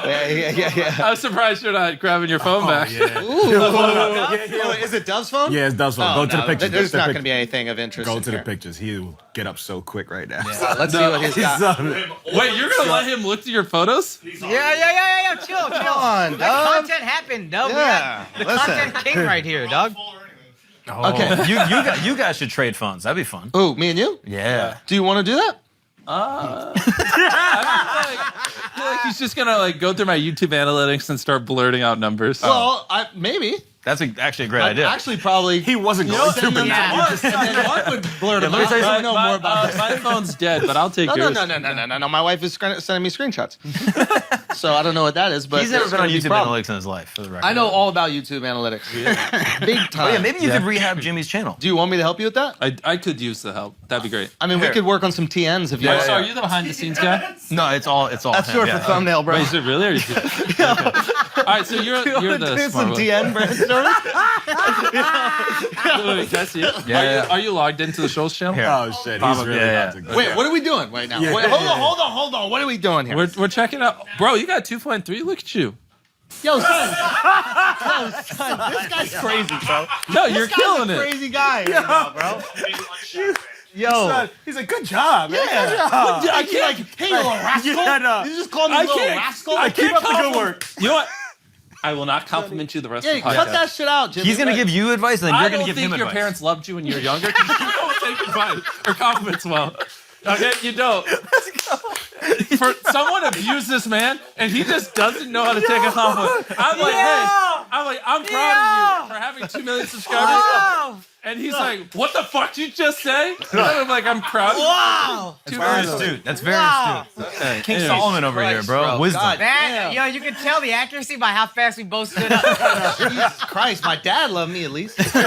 Yeah. I'm surprised you're not grabbing your phone back. Yeah. Oh, is it Dove's phone? Yeah, it's Dove's phone. Oh, Go to the no, pictures. There's Go not to going to be anything of interest. Go in to the here. pictures. He'll get up so quick right now. Let's see what he's got. Wait, you're gonna let him look through your photos? Yeah. Chill. Come on, Let dog. content happen, dog. Yeah, We got the listen. content king right here, dog. Okay. You guys should trade phones. That'd be fun. Ooh, me and you? Yeah. Do you want to do that? I feel like he's just gonna like go through my YouTube analytics and start blurting out numbers. Well, maybe. That's actually a great I'd idea. actually probably. He wasn't going to, send but them Yeah. and then Mark would blur them let me out. tell you I something. know more about this. my phone's dead, but I'll take No. yours. No. My wife is sending me screenshots. So I don't know what that is, but He's never there's been on gonna be YouTube problems. Analytics in his life, for the record. I know all about YouTube analytics. Big time. Oh, yeah, maybe you could rehab Jimmy's channel. Do you want me to help you with that? I could use the help. That'd be great. I mean, we Here. could work on some TNs if you Wait, want. so are you the behind the scenes guy? No, it's all. That's him, short yeah. for thumbnail, bro. Wait, is it really? Or are you okay. All right, so you're the do some smart one. TN brainstorming? Wait, can I see it? Yeah. Are you logged into the Shoals channel? Here. Oh, shit. He's Probably, really yeah, about to go. Wait, what are we doing right now? Yeah. Wait, hold on. What are we doing here? We're checking out. Bro, you got 2.3. Look at you. Yo, son, this guy's crazy, bro. No, you're This guy's killing a it. crazy guy right now, bro. Yo. He's like, good job, man. Yeah. Good job. I can't like, hey, little rascal. Yeah, no. You just call me I little can't- rascal? I Keep can't up the good compliment- work. You know what? I will not compliment you the rest Yeah, of the podcast. cut that shit out, Jimmy. He's gonna give you advice, and then I you're don't gonna give think him your advice. parents loved you when you were younger because you don't take advice or compliments well. Okay, you don't. For someone abused this man, and he just doesn't know how to take a compliment. I'm like, hey, I'm proud of you for having 2 million subscribers. And he's like, what the fuck did you just say? And I'm like, I'm proud of you. Wow. That's very astute. That's very astute. Hey, King anyways. Solomon over here, Christ, bro. bro. Wisdom. God. Man, yo, you can tell the accuracy by how fast we both stood up. Jesus Christ, my dad loved me at least. You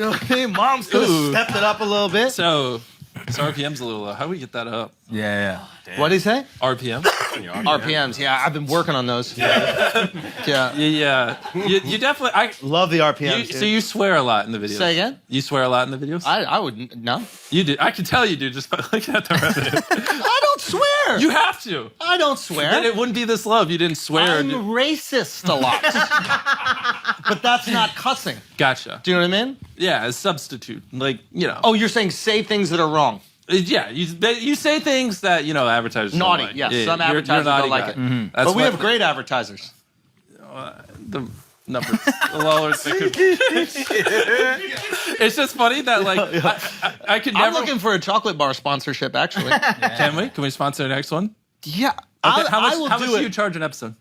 know what I mean? Mom's could have Ooh. stepped it up a little bit. So RPM's a little low. How do we get that up? Yeah. What'd he say? RPM? RPMs. Yeah, I've been working on those. Yeah. Yeah. You definitely. Love the RPMs. So you swear a lot in the videos. Say again? You swear a lot in the videos? I wouldn't. No. You do. I can tell you do just by looking at the revenue. I don't swear. You have to. I don't Then swear. it wouldn't be this low if you didn't swear. I'm racist a lot. But that's not cussing. Gotcha. Do you know what I mean? Yeah, a substitute. Like, you know. Oh, you're saying say things that are wrong. Yeah, you say things that, you know, advertisers don't Naughty, like. yes. Yeah, Some you're a advertisers naughty don't like guy. it. That's But we what- have great advertisers. the numbers. The lowers they could. It's just funny that, like, I could I'm never. looking for a chocolate bar sponsorship, actually. Can we? Can we sponsor the next one? Yeah. Okay, how much, I will how much do do it. you charge an episode?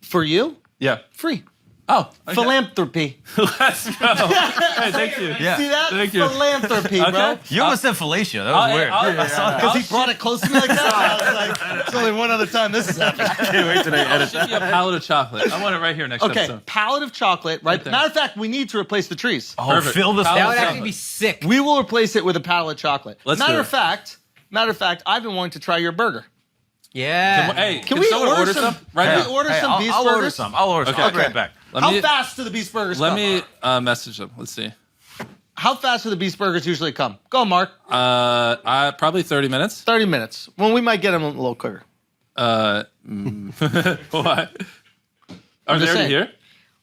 For you? Yeah. Free. Oh, okay. Philanthropy. Let's go. Hey, thank you. Yeah. See that? Thank you. Philanthropy, bro. Okay. You almost said fellatio. That was weird. Because he brought it close to me like that. I was like, it's only one other time this has happened. Can't wait till they I'll edit ship you a pallet of chocolate. I want it right here next Okay, episode. pallet of chocolate, right? there. Matter of fact, we need to replace the trees. Oh, Perfect. fill this. That That was would actually be sick. We will replace it with a pallet of chocolate. Let's matter do of it. fact, I've been wanting to try your burger. Yeah. Hey, Can can we someone order order some- some? Right Can now. we order some Beast I'll burgers? order some. I'll order some. Okay. I'll be right back. Let How me fast do the Beast burgers let come? me message them. Let's see. How fast do the Beast burgers usually come? Go, Mark. I probably 30 minutes. 30 minutes. Well, we might get them a little quicker. What? Are I'm they just already saying. here?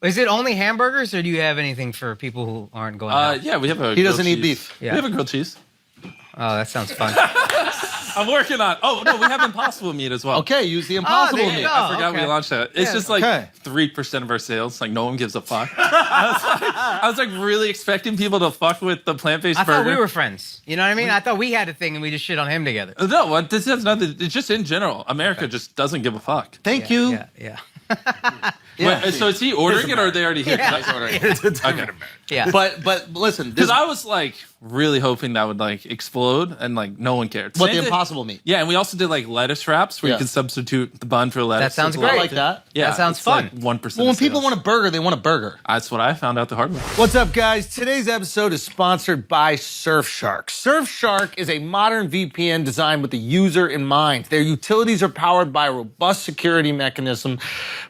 Is it only hamburgers, or do you have anything for people who aren't going out? Yeah, we have a. He doesn't grilled eat cheese. beef. Yeah. We have a grilled cheese. Oh, that sounds fun. I'm working on. Oh no, we have Impossible meat as well. Okay, use the Impossible there you meat. go. I forgot okay. we launched that. It's Yeah. just like Okay. 3% of our sales. Like no one gives a fuck. I was like really expecting people to fuck with the plant-based I burger. thought we were friends. You know what I mean? I thought we had a thing and we just shit on him together. No, what this has nothing. It's just in general. America just doesn't give a fuck. Thank you. Yeah. Wait, so is he ordering it or are they already here? Okay. Yeah. But listen, Because this, I was like really hoping that would like explode and like no one cared. what Same the thing- Impossible meat. Yeah, and we also did like lettuce wraps where Yeah. you can substitute the bun for lettuce. That sounds It's a lot. I great. like that. Yeah, That sounds it's fun. Like 1%. Well, when people want a burger, they want a burger. that's what I found out the hard way. What's up, guys? Today's episode is sponsored by Surfshark. Surfshark is a modern VPN designed with the user in mind. Their utilities are powered by a robust security mechanism,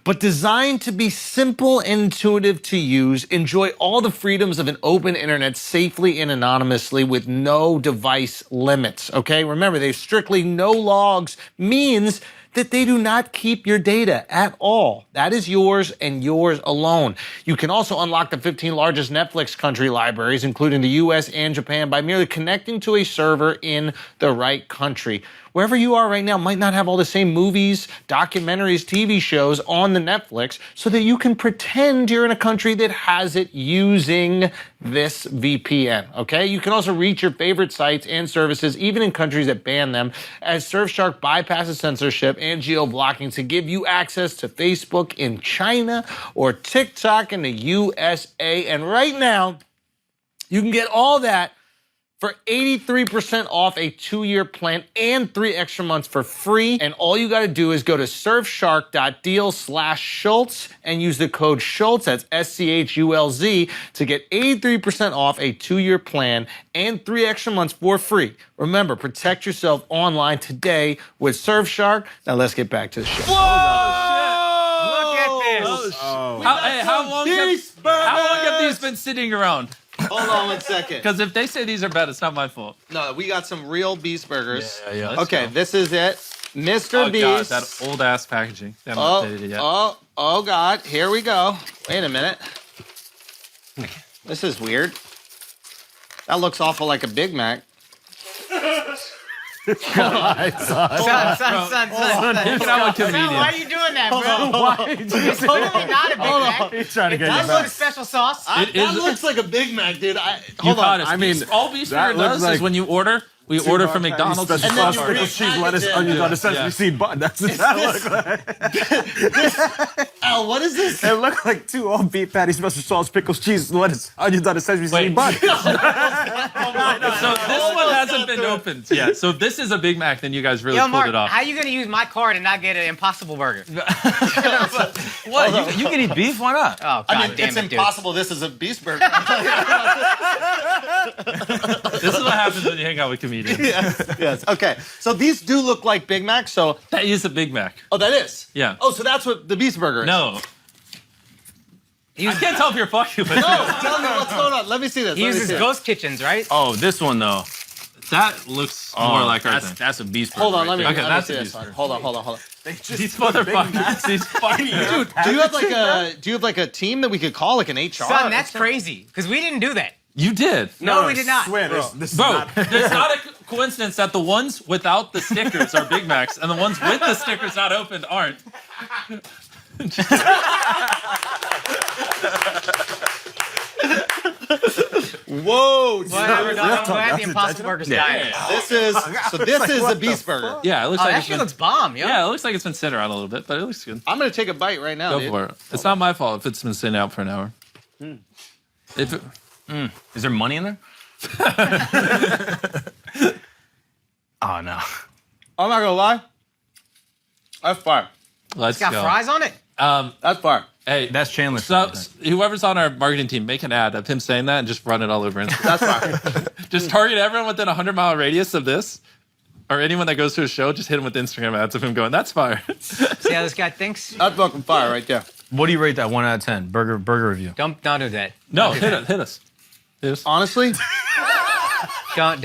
but designed to be simple and intuitive to use. Enjoy all the freedoms of an open internet safely and anonymously with no device limits, okay? Remember, they have strictly no logs, means that they do not keep your data at all. That is yours and yours alone. You can also unlock the 15 largest Netflix country libraries, including the US and Japan, by merely connecting to a server in the right country. Wherever you are right now might not have all the same movies, documentaries, TV shows on the Netflix, so that you can pretend you're in a country that has it using this VPN, okay? You can also reach your favorite sites and services, even in countries that ban them, as Surfshark bypasses censorship and geo-blocking to give you access to Facebook in China or TikTok in the USA. And right now, you can get all that for 83% off a 2-year plan and 3 extra months for free. And all you gotta do is go to surfshark.deal/Schultz and use the code Schultz, that's SCHULZ, to get 83% off a 2-year plan and 3 extra months for free. Remember, protect yourself online today with Surfshark. Now let's get back to the show. Look at this. How long have these been sitting around? Hold on 1 second. Because if they say these are bad, it's not my fault. No, we got some real Beast burgers. Yeah. Okay, this is it. Mr. Oh, God, Beast. that old ass packaging. They haven't updated it yet. Oh, God. Here we go. Wait a minute. This is weird. That looks awful like a Big Mac. Son. Hanging out with comedians. Why are you doing that, bro? It's totally not a Big Mac. He's trying to get That's you with a back. special sauce. It is. looks like a Big Mac, dude. You Hold caught on. us. I mean, all Beast that Burger looks does like is when you order, we order from McDonald's. Special And then sauce, you pickle, repackage cheese, lettuce, it. onions on a sesame Yeah. seed bun. That's what that look like. Al, what is this? It looked like 2 all beef patties, special sauce, pickles, cheese, lettuce, onions on a sesame Wait. seed bun. So this one hasn't been opened yet. So this is a Big Mac. Then you guys really Yo, pulled Mark, it off. how you gonna use my card and not get an Impossible Burger? What? You can eat beef? Why not? Oh, God damn it's it, dude. impossible. This is a Beast burger. This is what happens when you hang out with comedians. Yes. Okay. So these do look like Big Macs. So, That is a Big Mac. oh, that is. Yeah. Oh, so that's what the Beast burger is. No. I can't tell if you're fucking with No, tell me what's going on. Let me see this. He Let me uses see it. ghost kitchens, right? Oh, this one though. That looks more like our thing. that's a beast burger. Hold on, let me. right Okay, let me that's see a this. Beast burger. Hold on. These motherfuckers. These fucking dude. Do you have like a team that we could call, like an HR? Son, that's crazy. Because we didn't do that. You did. No, we did not. Swear, this is Bro, not. it's not a coincidence that the ones without the stickers are Big Macs and the ones with the stickers not opened aren't. Whoa. dude. Whatever, dog. I'm glad the Impossible Burger's dying. This is a Beast burger. Yeah, it looks Oh, like that it's shit been, looks bomb, yo. yeah, it looks like it's been sitting around a little bit, but it looks good. I'm gonna take a bite right now, Go dude. for it. It's not my fault if it's been sitting out for an hour. If it, Is there money in there? Oh no. I'm not gonna lie. That's fire. let's It's got go. fries on it. That's fire. Hey, That's Chandler. so whoever's on our marketing team, make an ad of him saying that and just run it all over Instagram. That's fire. Just target everyone within a 100-mile radius of this, or anyone that goes to a show. Just hit him with Instagram ads of him going, "That's fire." See how this guy thinks? That's fucking fire right there. What do you rate that 1 out of 10? Burger review. Don't do that. No, hit us. Honestly, Don't.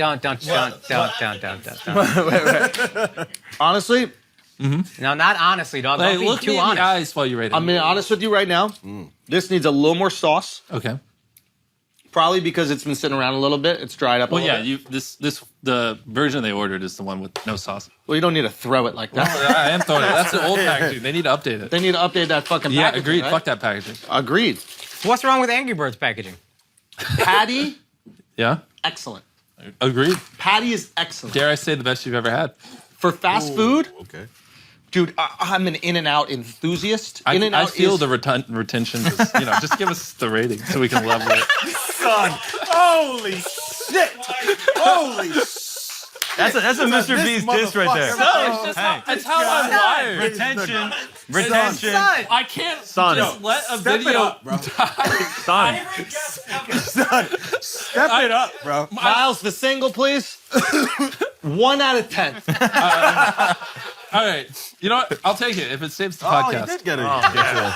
honestly, No, not honestly, dog. Hey, Don't be look me too in honest. the eyes while you rate it. I'm being honest with you right now. This needs a little more sauce. Okay. Probably because it's been sitting around a little bit. It's dried up. Well, a yeah, little bit. the version they ordered is the one with no sauce. Well, you don't need to throw it like that. I am throwing it. That's the old packaging. They need to update it. They need to update that fucking Yeah, packaging. agreed. Right? Fuck that packaging. Agreed. What's wrong with Angry Birds packaging? Patty, Yeah, excellent. agreed. Patty is excellent. Dare I say the best you've ever had? For fast food, Okay. dude, I'm an In-N-Out enthusiast. I In-N-Out feel is the retention. Just give us the rating so we can level it. Son, holy shit! Holy That's a Mr. Beast diss right there. It's how I'm wired. Retention. Son! I can't Son, just let a step video it up, bro. Son. Step it up, bro. Miles, the single, please. 1 out of 10. All right, you know what? I'll take it if it saves the Oh, you podcast. did get it.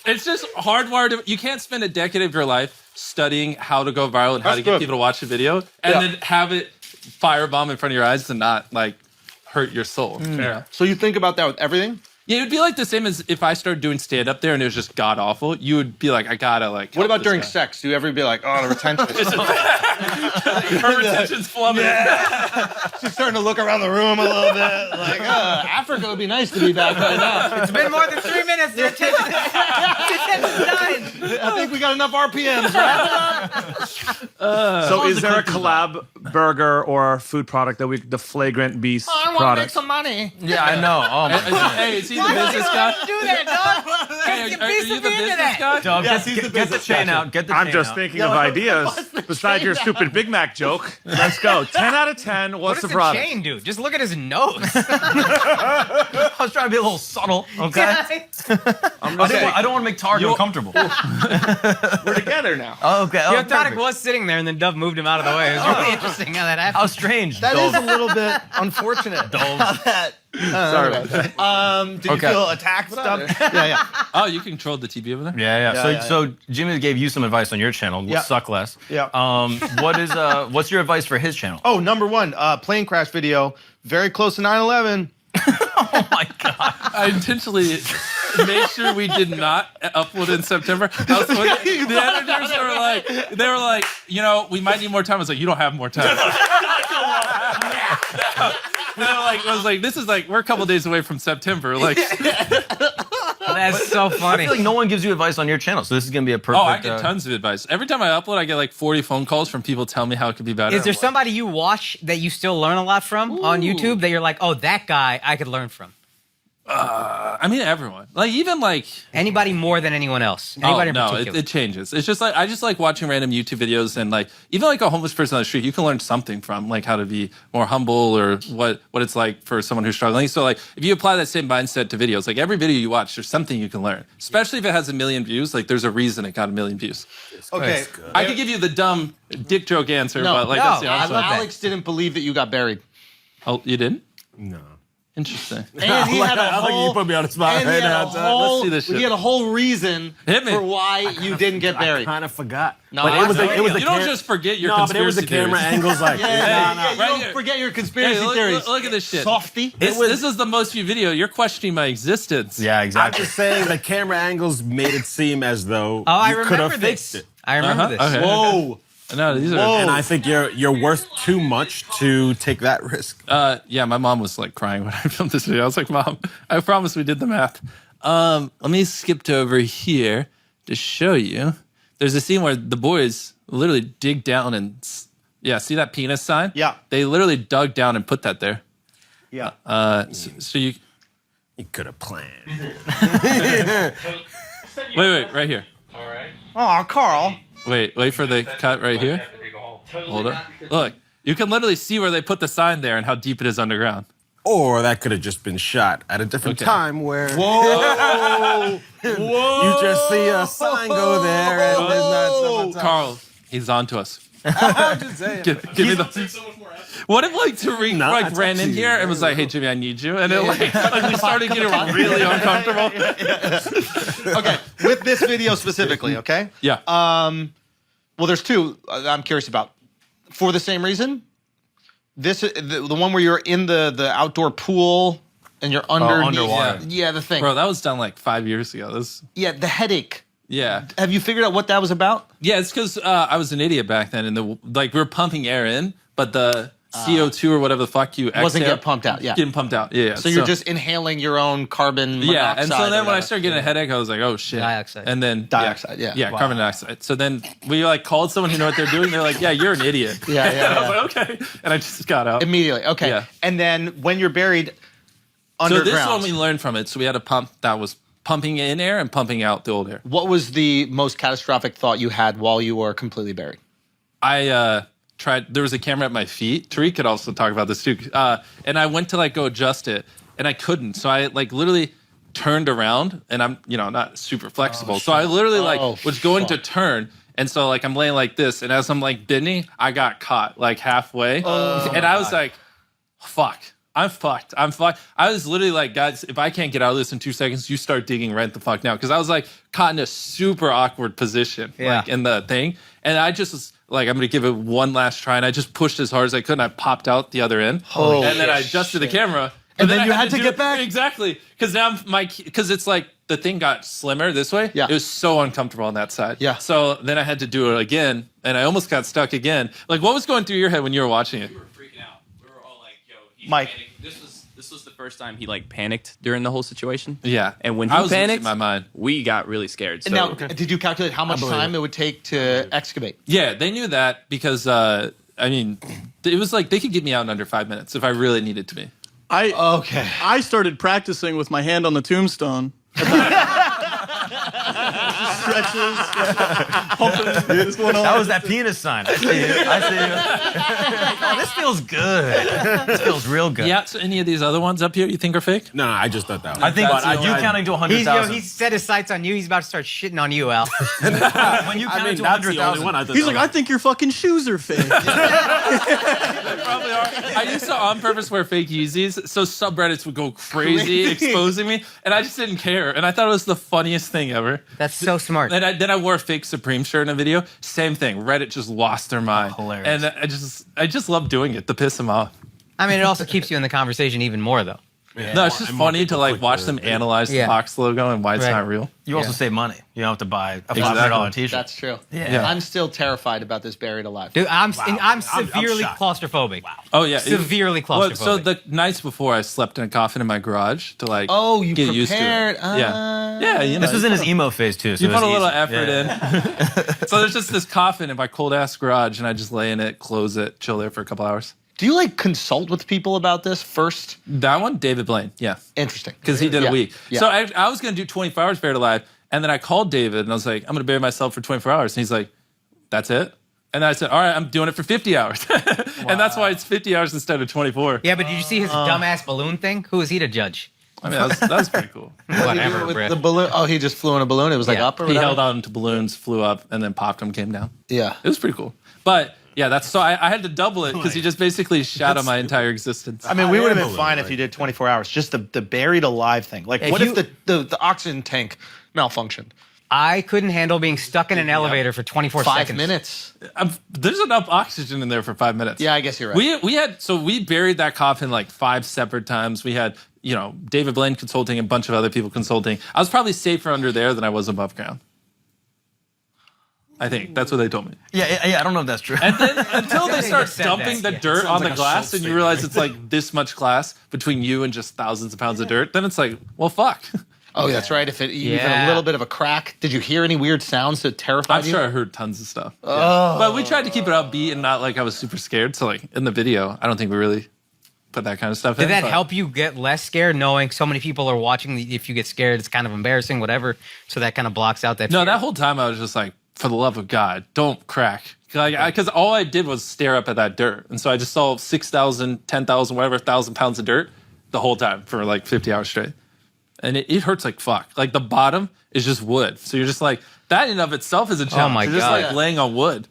It's just hardwired. You can't spend a decade of your life studying how to go viral and how That's to get good. people to watch a video, and then have it firebomb in front of your eyes and not like hurt your soul. Yeah. So you think about that with everything? Yeah, it would be like the same as if I started doing stand up there and it was just god awful. You would be like, I gotta like. What help about this during guy. sex? Do you ever be like, oh, the retention? Her retention's plummeting. She's starting to look around the room a little bit. Like, Africa would be nice to be back right now. It's been more than 3 minutes. The attention's dying. I think we got enough RPMs, right? So is there a collab burger or food product that the Flagrant Beast product? money. Yeah, I know. Oh my Hey, is he the business guy? Do that, dog. Hey, Get are Beast you to the be into business that. guy? Dog, Yes, get, he's the get the business chain guy. out. Get the I'm chain just out. thinking of ideas. Besides your stupid Big Mac joke, let's go. 10 out of 10. What What's does the the product? chain do? Just look at his nose. I was trying to be a little subtle, okay? I don't want to make Target uncomfortable. We're together now. Oh, okay. Oh, Tonic perfect. was sitting there, and then Dove moved him out of the way. It was really interesting how that happened. How strange. That Dove. is a little bit unfortunate. Sorry about that. Did you feel attacked? Yeah. Oh, you controlled the TV over there? Yeah. So Jimmy gave you some advice on your channel. Yeah. Suck less. Yeah. What's your advice for his channel? Oh, number one, plane crash video. Very close to 9/11. Oh my god. I intentionally made sure we did not upload in September. The editors were like, we might need more time. I was like, you don't have more time. I was like, this is like, we're a couple days away from September. Like, That's so funny. I feel like no one gives you advice on your channel, so this is gonna be a perfect. oh, I get tons of advice. Every time I upload, I get like 40 phone calls from people telling me how it could be better. Is there somebody you watch that you still learn a lot from on YouTube that you're like, oh, that guy I could learn from? I mean, everyone. Like, even like. Anybody more than anyone else? Anybody in no, particular? it changes. It's just like I just like watching random YouTube videos and like even like a homeless person on the street, you can learn something from like how to be more humble or what it's like for someone who's struggling. So like if you apply that same mindset to videos, like every video you watch, there's something you can learn. Especially if it has 1 million views, like there's a reason it got 1 million views. Okay. I could give you the dumb dick joke answer, No, but like no, that's the I honest love one. that. Alex didn't believe that you got buried. Oh, you didn't? No. Interesting. And he had a I think you whole. put me on the spot And he right had now. a whole. Let's see this shit. He had a whole reason Hit me. for why you didn't get I buried. kind of forgot. No, but I it was know. the, it was the You don't cam- just forget your no, but it was conspiracy the camera theories. angles. Like, Yeah, Right you don't here. forget your conspiracy Hey, theories. look at this shit. Softy. This is the most viewed video. You're questioning my existence. Yeah, I'm exactly. just saying the camera angles made it seem as though I you could remember have this. fixed it. I remember this. Okay. Whoa. No, these are. And I think you're worth too much to take that risk. Yeah, my mom was like crying when I filmed this video. I was like, Mom, I promise we did the math. Let me skip to over here to show you. There's a scene where the boys literally dig down and see that penis sign? Yeah. They literally dug down and put that there. Yeah. So you You could have planned. wait, right here. Oh, Carl. Wait for the cut right here. Hold up. Look, you can literally see where they put the sign there and how deep it is underground. Or that could have just been shot at a different Okay. time where Whoa. you just see a sign go there and there's not someone Carl, he's on to us. I'm just saying. Give me the. What if like Tariq No, like that's ran in actually here and was like, "Hey Jimmy, I need you," and then like we started getting really uncomfortable. Okay, with this video specifically, okay? Yeah. Well, there's two I'm curious about. For the same reason, This the one where you're in the outdoor pool and you're underwater. Yeah, the thing. Bro, that was done like 5 years ago. Yeah, the headache. Yeah. Have you figured out what that was about? Yeah, it's because I was an idiot back then, and we were pumping air in, but the CO2 or whatever the fuck you exhale Wasn't getting pumped out. Yeah. getting pumped out. Yeah. So you're just inhaling your own carbon monoxide. yeah, and so then or when I whatever. started getting a headache, I was like, oh shit, Dioxide. and then Dioxide, yeah. yeah, Wow. carbon dioxide. So then we like called someone who knew what they're doing. They're like, yeah, you're an idiot. Yeah, And I was like, okay, and I just got out. Immediately. Okay. Yeah. And then when you're buried So underground, this one we learned from it. So we had a pump that was pumping in air and pumping out the old air. what was the most catastrophic thought you had while you were completely buried? I tried. There was a camera at my feet. Tariq could also talk about this too. And I went to like go adjust it, and I couldn't. So I like literally turned around, and I'm not super flexible. So I literally was going to turn, and so like I'm laying like this, and as I'm like bending, I got caught like halfway, and I was like, "Fuck." I'm fucked. I was literally like, guys, if I can't get out of this in 2 seconds, you start digging right the fuck now. Because I was like caught in a super awkward position, like in the thing. And I just was like, I'm going to give it one last try. And I just pushed as hard as I could. And I popped out the other end. And then I adjusted the camera. And then you had to do get it- back? Exactly. Because now because it's like the thing got slimmer this way. Yeah. It was so uncomfortable on that side. Yeah. So then I had to do it again. And I almost got stuck again. Like, what was going through your head when you were watching it? We were freaking out. We were all like, "Yo, he's Mike. panicking." This was the first time he like panicked during the whole situation. Yeah. And when he I was losing panicked, my mind. we got really scared. So Now, did you calculate how much time it would take to excavate? Yeah, they knew that because I mean, it was like they could get me out in under 5 minutes if I really needed to be. Okay. I started practicing with my hand on the tombstone. Stretches. That was that penis sign. I see it. Oh, this feels good. This feels real good. Yeah. So any of these other ones up here you think are fake? No, I just thought that was. I think That's you counting to He's 100,000. he's set his sights on you. He's about to start shitting on you, Al. When you I counted mean, to that's the only 100,000. one I thought. He's that like, I think your fucking shoes are fake. Probably are. I used to on purpose wear fake Yeezys, so subreddits would go crazy exposing me, and I just didn't care. And I thought it was the funniest thing ever. That's so smart. And then I wore a fake Supreme shirt in a video. Same thing. Reddit just lost their mind. hilarious. And I just love doing it to piss them off. I mean, it also keeps you in the conversation even more, though. No, it's just funny to like watch them analyze the Yeah. Fox logo and why it's Right. not real. You also save money. You don't have to buy a $500 Exactly. t-shirt. That's true. Yeah. I'm still terrified about this buried alive. Dude, I'm severely shocked. claustrophobic. Oh yeah, Severely claustrophobic. So the nights before, I slept in a coffin in my garage to like You get used to prepared. it. Yeah, you know, This was in his emo phase too. So you it put a was little easy. effort Yeah. in. So there's just this coffin in my cold ass garage, and I just lay in it, close it, chill there for a couple hours. Do you like consult with people about this first? That one, David Blaine, yeah, Interesting. because he did Yeah. a week. Yeah. So I was gonna do 24 hours buried alive, and then I called David and I was like, I'm gonna bury myself for 24 hours, and he's like, that's it. And I said, all right, I'm doing it for 50 hours. And that's why it's 50 hours instead of 24. yeah, but did you see his dumbass balloon thing? Who is he to judge? I mean, that was pretty cool. Whatever, With bro. the balloon. Oh, he just flew in a balloon. It was like Yeah. up or He whatever? held on to balloons, flew up, and then popped them, came down. Yeah. It was pretty cool. But yeah, that's so I had to double it because he just basically shot on my entire existence. I mean, we would have been balloon, fine if you did 24 hours. Just the buried alive thing. Like, If what you- if the oxygen tank malfunctioned? I couldn't handle being stuck in an elevator for 24 5 seconds. minutes. There's enough oxygen in there for 5 minutes. Yeah, I guess you're right. We buried that coffin like 5 separate times. We had David Blaine consulting, a bunch of other people consulting. I was probably safer under there than I was above ground. I think that's what they told me. Yeah, I don't know if that's true. And then until they start said dumping that. the Yeah. dirt on the like a glass Schultz and you thing, realize it's like this much glass between you and just thousands of pounds of dirt, then it's like, well, fuck. Oh, that's right. If it even a Yeah. little bit of a crack, did you hear any weird sounds that terrified I'm you? sure I heard tons of stuff. Yeah. But we tried to keep it upbeat and not like I was super scared. So like in the video, I don't think we really put that kind of stuff in. Did that but- help you get less scared, knowing so many people are watching? If you get scared, it's kind of embarrassing, whatever. So that kind of blocks out that. No, fear. that whole time I was just like, for the love of God, don't crack. Because all I did was stare up at that dirt. And so I just saw 6,000, 10,000, whatever, 1,000 pounds of dirt the whole time for like 50 hours straight. And it hurts like fuck. Like the bottom is just wood. So you're just like, that in of itself is a challenge. my You're just God. like laying on wood.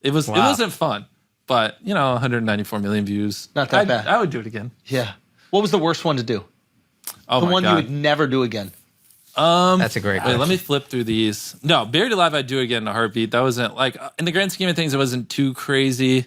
It Wow. wasn't fun. But, 194 million views. Not that bad. I would do it again. Yeah. What was the worst one to do? Oh The my one God. you would never do again. That's a great Wait, question. let me flip through these. No, Buried Alive, I'd do again in a heartbeat. That wasn't like, in the grand scheme of things, it wasn't too crazy.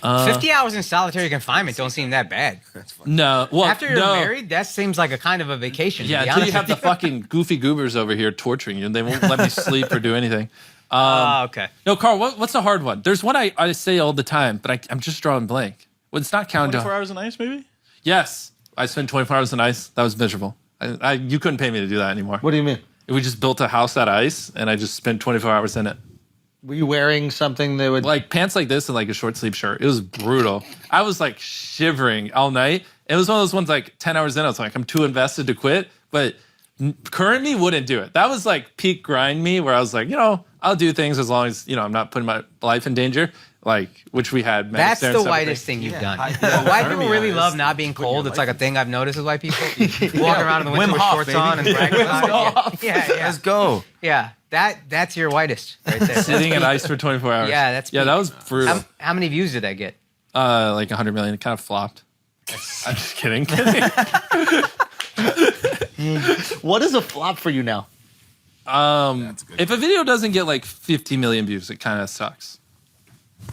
50 hours in solitary confinement don't seem that bad. No. Well, After you're no. married, that seems like a kind of a vacation. Yeah, to be until you honest have the fucking goofy goobers over here torturing you, and they won't let me sleep or do anything. Okay. No, Carl, what's the hard one? There's one I say all the time, but I'm just drawing blank. Well, it's not countdown. 24 hours on ice, maybe? Yes, I spent 24 hours on ice. That was miserable. You couldn't pay me to do that anymore. What do you mean? We just built a house out of ice, and I just spent 24 hours in it. Were you wearing something that would Like pants like this and like a short sleeve shirt. It was brutal. I was like shivering all night. It was one of those ones like 10 hours in, I was like, I'm too invested to quit. But current me wouldn't do it. That was like peak grind me where I was like, I'll do things as long as, I'm not putting my life in danger. Like, which we had. That's the whitest thing you've done. White people really love not being cold. It's like a thing I've noticed with white people. Walking around in the winter with shorts on and bragging about it. Yeah. Let's go. Yeah, that's your whitest right there. Sitting in ice for 24 hours. Yeah, that's that was brutal. How many views did that get? Like 100 million. It kind of flopped. I'm just kidding. What is a flop for you now? If a video doesn't get like 50 million views, it kind of sucks.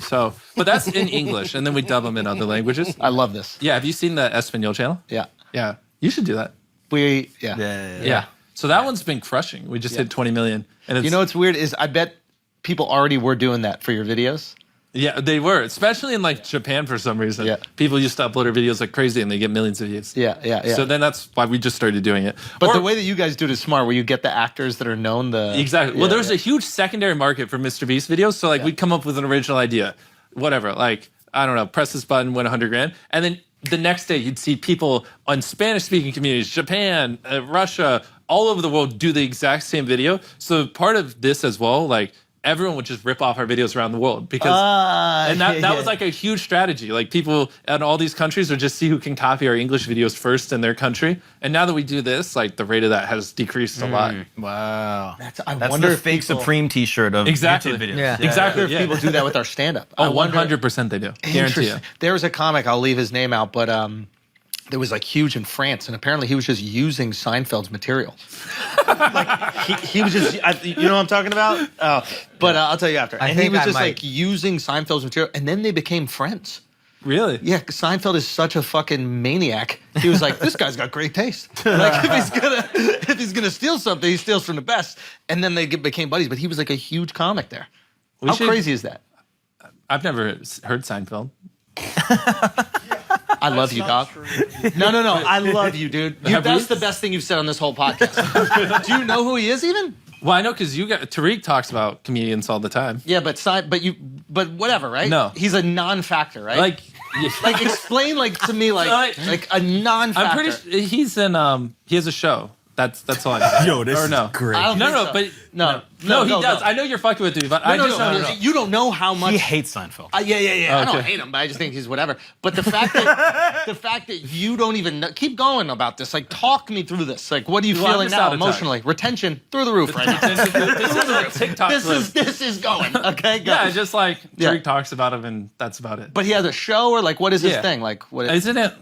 So, but that's in English, and then we dub them in other languages. I love this. Yeah, have you seen the Espanol channel? Yeah. Yeah, you should do that. Yeah. So that one's been crushing. We just hit 20 million. And it's, what's weird is I bet people already were doing that for your videos. Yeah, they were, especially in like Japan for some reason. Yeah. People used to upload their videos like crazy and they get millions of views. Yeah. So then that's why we just started doing it. But the way that you guys do it is smart, where you get the actors that are known. Exactly. Well, there's a huge secondary market for MrBeast videos. So like we'd come up with an original idea, whatever. Like, I don't know, press this button, win 100 grand. And then the next day you'd see people on Spanish speaking communities, Japan, Russia, all over the world do the exact same video. So part of this as well, like, everyone would just rip off our videos around the world because that was like a huge strategy. Like people in all these countries would just see who can copy our English videos first in their country. And now that we do this, like the rate of that has decreased a lot. Wow. I That's wonder the if fake people- Supreme t-shirt of Exactly. YouTube videos. Yeah. Exactly. If people do that with our stand-up. Oh, I wonder- 100% they do. Guarantee you. Interesting. There was a comic, I'll leave his name out, but that was like huge in France, and apparently he was just using Seinfeld's material. he was just, you know what I'm talking about? But I'll tell you after. And he was just like using Seinfeld's material, and then they became friends. Really? Yeah, 'cause Seinfeld is such a fucking maniac. He was like, this guy's got great taste. Like if he's gonna steal something, he steals from the best. And then they became buddies. But he was like a huge comic there. How crazy is that? I've never heard Seinfeld. I love you, dog. No. I love you, dude. That's the best thing you've said on this whole podcast. Do you know who he is even? Well, I know because Tariq talks about comedians all the time. Yeah, but whatever, right? No. He's a non-factor, right? Like explain to me like a non-factor. I'm pretty sure he's in he has a show. That's all I know. Yo, this is great. I don't think so. But No, he does. I know you're fucking with me, but I just don't know. You don't know how much He hates Seinfeld. Yeah. I don't hate him, but I just think he's whatever. But the fact that you don't even know, keep going about this. Like, talk me through this. Like, what are you feeling now emotionally? Retention through the roof right now. This is a TikTok clip. This is going. Okay, go. Yeah, just like Tariq talks about him, and that's about it. But he has a show, or like, what is his thing? Like, what? Isn't it?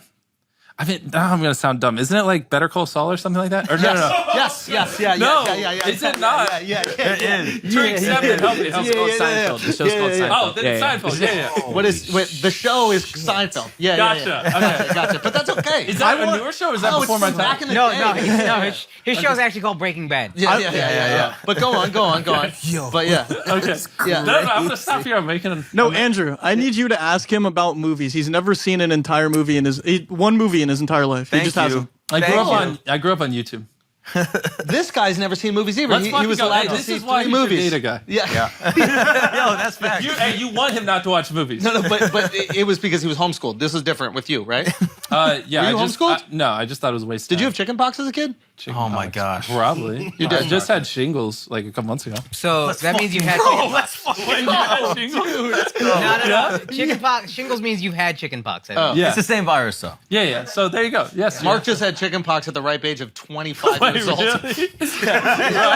I mean, now I'm gonna sound dumb. Isn't it like Better Call Saul or something like that? Or no. Yes. No, is it not? Yeah. It is. Tariq Seven, help me. It's called Seinfeld. The show's called Seinfeld. Oh, then it's Seinfeld. Yeah. The show is Seinfeld. Yeah. Gotcha. Gotcha. But that's okay. Is that a newer show or is that before my time? Back in the No, day. his show's actually called Breaking Bad. Yeah. But go on. Yo. But yeah. Okay. Yeah. No, I'm gonna stop here. I'm making. No, Andrew, I need you to ask him about movies. He's never seen an entire movie one movie in his entire life. He just hasn't. I grew up on YouTube. This guy's never seen movies either. Let's He fucking was go. allowed Hey, to this see is why 3 you should movies. date a guy. Yeah. Yo, that's fact. You want him not to watch movies. No, but it was because he was homeschooled. This is different with you, right? Yeah. Were you homeschooled? No, I just thought it was a waste. Did you have chicken pox as a kid? Oh my gosh. Probably. You did. I just had shingles like a couple months ago. So that means you had no. Chicken pox. Shingles means you've had chicken pox. I think. Yeah. It's the same virus, though. Yeah. So there you go. Yes. Mark just had chicken pox at the ripe age of 25 years old. I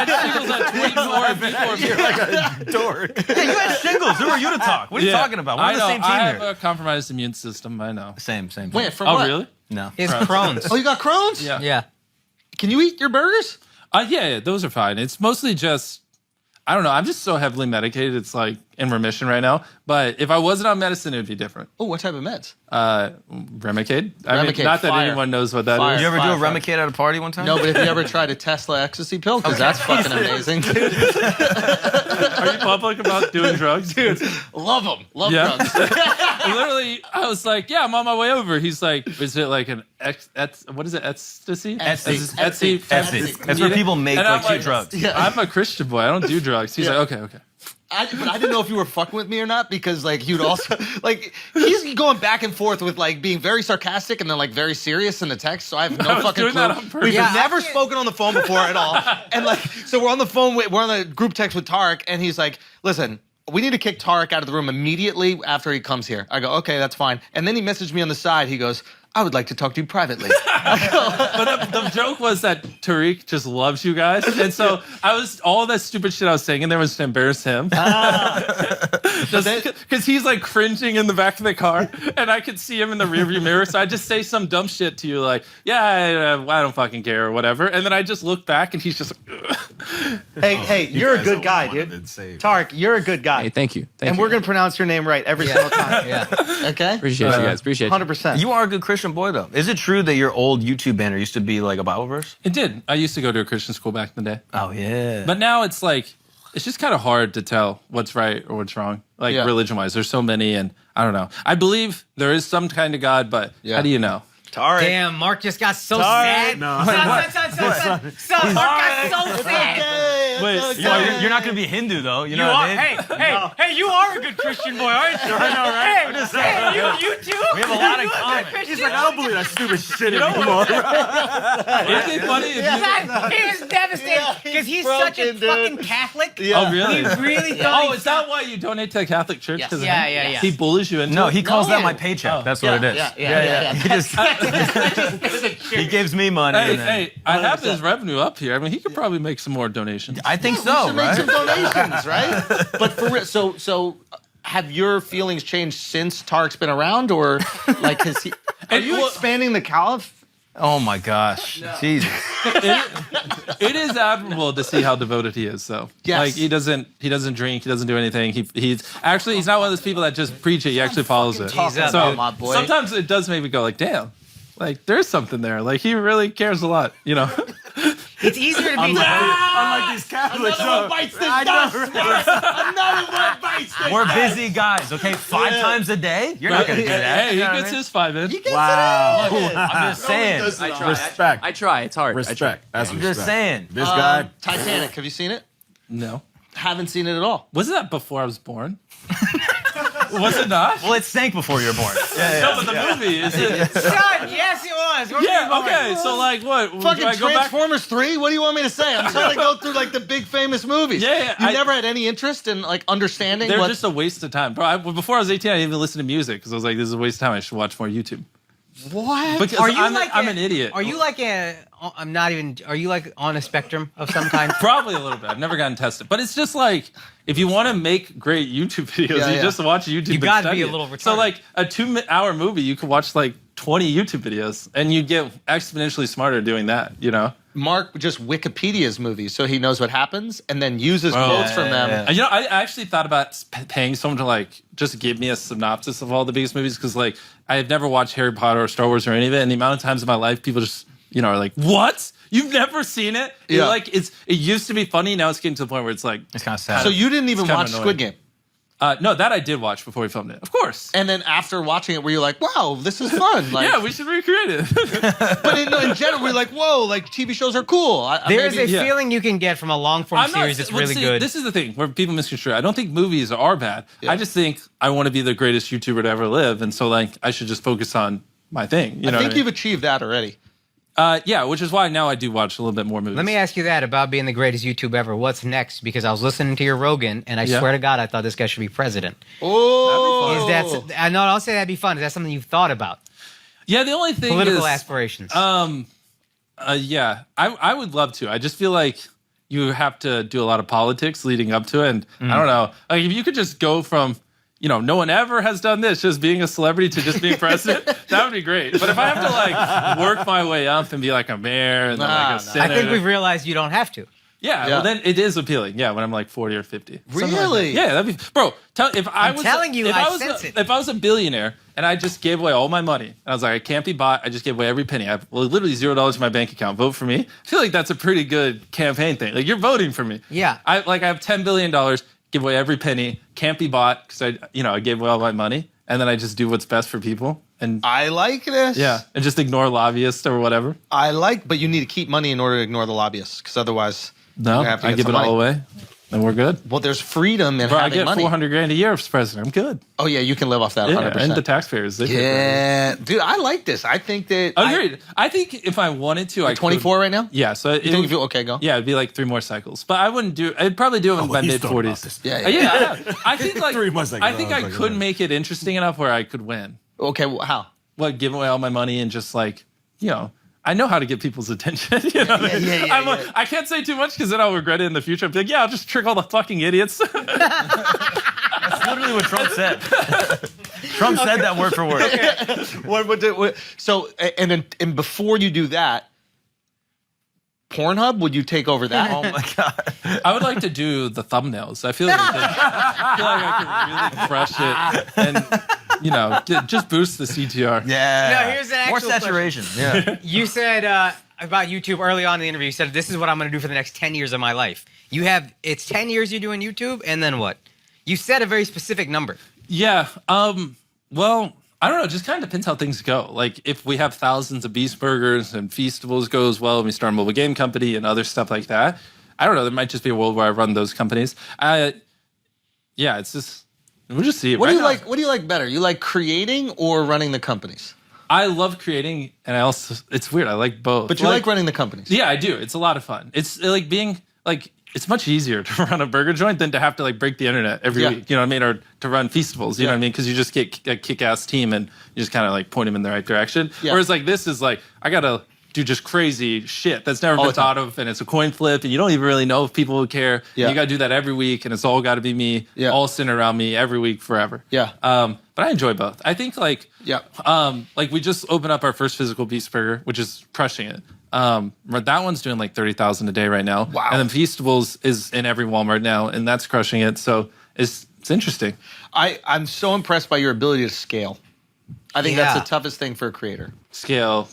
had shingles at 24 before. You're like a dork. Yeah, you had shingles. Who are you to talk? What are you talking about? We're on the same team I have here. a compromised immune system. I know. Same. Wait, from Oh, what? really? No. It's Crohn's. Oh, you got Crohn's? Yeah. Yeah. Can you eat your burgers? Yeah, those are fine. It's mostly just I don't know. I'm just so heavily medicated. It's like in remission right now. But if I wasn't on medicine, it would be different. Oh, what type of meds? Remicade. I mean, Remicade, not that fire. anyone knows what that Fire. is. Did you ever do a Fire. Remicade at a party one time? No, but have you ever tried a Tesla ecstasy pill? Because that's fucking amazing, dude. Are you public about doing drugs? Dude, love them. Love Yeah. drugs. Literally, I was like, yeah, I'm on my way over. He's like, is it like an what is it? Ecstasy? Etsy. Etsy. That's where people make And like I'm cheap drugs. Yeah. I'm a Christian boy. I don't do drugs. He's like, okay. But I didn't know if you were fucking with me or not because like you'd also like he's going back and forth with like being very sarcastic and then like very serious in the text. So I have no was fucking doing that clue. on purpose. We've Yeah, never spoken on the phone before at all. And like so we're on the phone. We're on the group text with Tarek, and he's like, "Listen, we need to kick Tarek out of the room immediately after he comes here." I go, "Okay, that's fine." And then he messaged me on the side. He goes, "I would like to talk to you privately." But the joke was that Tariq just loves you guys, and so all that stupid shit I was saying in there was to embarrass him. Because he's like cringing in the back of the car, and I could see him in the rearview mirror. So I just say some dumb shit to you, like, "Yeah, I don't fucking care," or whatever. And then I just look back, and he's just like, Hey, you're a good guy, dude. Tarek, you're a good guy. Hey, thank you. Thank And you. we're going to pronounce your name right every single time. Yeah. Okay. Appreciate you guys. Appreciate you. 100%. You are a good Christian boy, though. Is it true that your old YouTube banner used to be like a Bible verse? It did. I used to go to a Christian school back in the day, Oh, yeah. but now it's like it's just kind of hard to tell what's right or what's wrong, like Yeah. religion-wise. There's so many, and I don't know. I believe there is some kind of God, but how do you know? Tarek. Damn, Mark just got so sad. No. Son, Mark got so sad. Wait, you're not going to be Hindu, though. You know You what are, I mean? hey, you are a good Christian boy, aren't you? I know, right? Hey, you too? We have a lot in You a good common. Christian He's like, I don't believe that stupid shit anymore. Isn't it funny? If you- Son, he was devastated because he's such a broken, dude. fucking Catholic. Oh, really? He really thought Oh, is that why you donate to the Catholic Church? Yes. 'Cause of Yeah, him? yeah, yeah. He bullies you into No, it? he calls that No. my paycheck. That's what it is. Yeah. He just he gives me money. Hey, and then- hey, I have his revenue up here. I mean, he could probably make some more donations. I think We so, should make right? some donations, right? But for real, so have your feelings changed since Tarek's been around, or like has he? Are you expanding the caliph? Oh my gosh, Jesus! It is admirable to see how devoted he is, though. Yes. Like he doesn't drink, he doesn't do anything. He's not one of those people that just preach it. He actually follows it. Talking up, about my boy. Sometimes it does make me go like, damn, like there's something there. Like he really cares a lot, you know. It's easier to be Unlike these Catholics. Another one bites the dust. Another one bites the We're busy guys, okay? 5 times a day? You're not gonna do that. Hey, he You know what gets I mean? his 5 in. Wow. I'm just saying. I try. Respect. I try. It's hard. I try. Respect. That's I'm respect. just saying. This guy. Titanic. Have you seen it? No, Haven't seen it at all. wasn't that before I was born? Was it not? Well, it sank before you were born. No, but the movie is it? Son, yes, it was. Where were you Yeah. going? Okay. So like, what? do Fucking I go back? Transformers 3? What do you want me to say? I'm trying to go through like the big famous movies. Yeah, You I- never had any interest in like understanding They're what just a waste of time, bro. Before I was 18, I didn't even listen to music because I was like, "This is a waste of time. I should watch more YouTube." what? Because Are you I'm an idiot. Are you like I'm not even. Are you like on a spectrum of some kind? Probably a little bit. I've never gotten tested, but it's just like if you want to make great YouTube videos, Yeah, you yeah. just watch YouTube. You gotta gotta be a little So retarded. like a 2-hour movie, you could watch like 20 YouTube videos, and you get exponentially smarter doing that. You know. Mark just Wikipedia's movies so he knows what happens and then uses quotes from them. And, you know, I actually thought about paying someone to like just give me a synopsis of all the biggest movies because like I have never watched Harry Potter or Star Wars or any of it, and the amount of times in my life people just are like, "What? You've never seen it?" Yeah. Like it used to be funny, now it's getting to the point where it's like It's kind of sad. So you didn't even It's kinda watch annoying. Squid Game. no, that I did watch before we filmed it, of course. And then after watching it, were you like, wow, this is fun? Like, Yeah, we should recreate it. but in general, we're like, whoa, like TV shows are cool. There's a yeah. feeling you can get from a long form series that's well, really see, good. This is the thing where people misconstrue. I don't think movies are bad. Yeah. I just think I want to be the greatest YouTuber to ever live, and so like I should just focus on my thing. You know I think what I mean? you've achieved that already. Yeah, which is why now I do watch a little bit more movies. Let me ask you that about being the greatest YouTube ever. What's next? Because I was listening to your Rogan, and I swear to God, I thought this guy should be president. Oh, Is that? I know. I'll say that'd be fun. Is that something you've thought about? Yeah, the only thing Political is aspirations. yeah, I would love to. I just feel like you have to do a lot of politics leading up to it, and I don't know. Like if you could just go from no one ever has done this, just being a celebrity to just being president, that would be great. But if I have to like work my way up and be like a mayor and then like a senator, I think we've realized you don't have to. Yeah, well then it is appealing. Yeah, when I'm like 40 or 50. Really? Yeah, that'd be bro. If I was telling you, I sense it. If I was a billionaire and I just gave away all my money, and I was like, I can't be bought. I just gave away every penny. I have literally $0 in my bank account. Vote for me. I feel like that's a pretty good campaign thing. Like you're voting for me. Yeah. I have $10 billion. Give away every penny. Can't be bought because I gave away all my money, and then I just do what's best for people. And I like this. Yeah, and just ignore lobbyists or whatever. But you need to keep money in order to ignore the lobbyists, because otherwise, no, I give it all away, and we're good. Well, there's freedom in Bro, having money. I get $400,000 a year as president. I'm good. Oh yeah, you can live off that 100%. And the taxpayers. Yeah, dude, I like this. I think that. Agreed. I think if I wanted to, I 24 right now. Yeah, so you think if you okay, go. Yeah, it'd be like 3 more cycles, but I wouldn't do. I'd probably do it in my mid 40s. Yeah. I think like 3 more cycles. I think I could make it interesting enough where I could win. Okay, well, how? Well, give away all my money and just like I know how to get people's attention. I can't say too much because then I'll regret it in the future. I'll be like, I'll just trick all the fucking idiots. That's literally what Trump said. Trump said that word for word. Okay. So, and before you do that, Pornhub, would you take over that? Oh my God. I would like to do the thumbnails. I feel like I could really crush it and, just boost the CTR. Yeah. No, here's an actual more saturation. Yeah. You said about YouTube early on in the interview, you said, this is what I'm going to do for the next 10 years of my life. It's 10 years you're doing YouTube, and then what? You said a very specific number. Yeah. Well, I don't know. It just kind of depends how things go. Like, if we have thousands of Beast Burgers and Feastables go as well, and we start a mobile game company and other stuff like that, I don't know. There might just be a world where I run those companies. It's just, we'll just see. What do you like better? You like creating or running the companies? I love creating, and it's weird. I like both. But you like running the companies? Yeah, I do. It's a lot of fun. It's like being like, it's much easier to run a burger joint than to have to like break the internet every week, you know what I mean? Or to run Feastables, you know what I mean? Because you just get a kick-ass team and you just kind of like point them in the right direction. Yeah. Whereas like this is like, I got to do just crazy shit that's never been thought of, and it's a coin flip, and you don't even really know if people will care. Yeah. You got to do that every week, and it's all got to be me, all centered around me every week forever. Yeah. But I enjoy both. I think like, like we just opened up our first physical Beast Burger, which is crushing it. That one's doing like 30,000 a day right now. Wow. And then Feastables is in every Walmart now, and that's crushing it. So it's interesting. I'm so impressed by your ability to scale. I think that's the toughest thing for a creator. Scale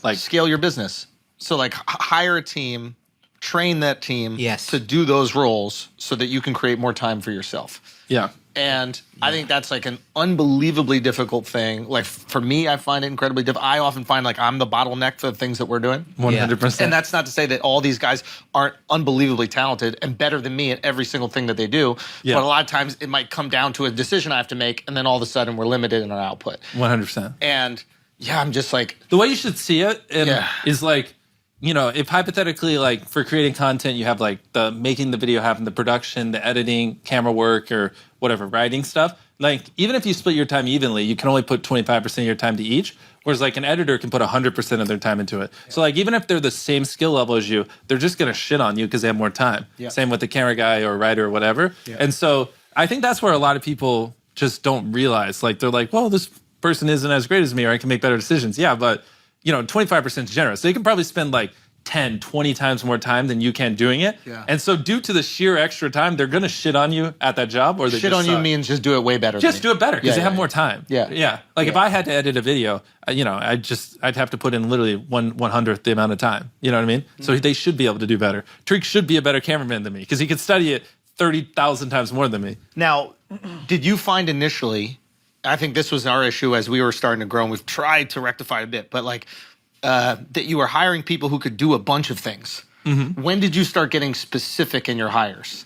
your business. So like hire a team, train that team to do those roles so that you can create more time for yourself. Yeah. And I think that's like an unbelievably difficult thing. Like for me, I find it incredibly difficult. I often find like I'm the bottleneck for the things that we're doing. 100%. And that's not to say that all these guys aren't unbelievably talented and better than me at every single thing that they do. Yeah. But a lot of times it might come down to a decision I have to make, and then all of a sudden we're limited in our output. 100%. And I'm just like... The way you should see it is like, if hypothetically, like for creating content, you have like the making the video happen, the production, the editing, camera work, or whatever, writing stuff. Like even if you split your time evenly, you can only put 25% of your time to each. Whereas like an editor can put 100% of their time into it. So like even if they're the same skill level as you, they're just going to shit on you because they have more time. Yeah. Same with the camera guy or writer or whatever. Yeah. And so I think that's where a lot of people just don't realize. Like they're like, well, this person isn't as great as me, or I can make better decisions. Yeah, but 25% is generous. So you can probably spend like 10, 20 times more time than you can doing it. Yeah. And so due to the sheer extra time, they're going to shit on you at that job. Or they shit on you means just do it way better. Just do it better because they have more time. Yeah. Yeah. Like if I had to edit a video, I'd have to put in literally 1/100th the amount of time. You know what I mean? Mm-hmm. So they should be able to do better. Tariq should be a better cameraman than me because he could study it 30,000 times more than me. Now, did you find initially, I think this was our issue as we were starting to grow, and we've tried to rectify a bit, but like, that you were hiring people who could do a bunch of things. Mm-hmm. When did you start getting specific in your hires?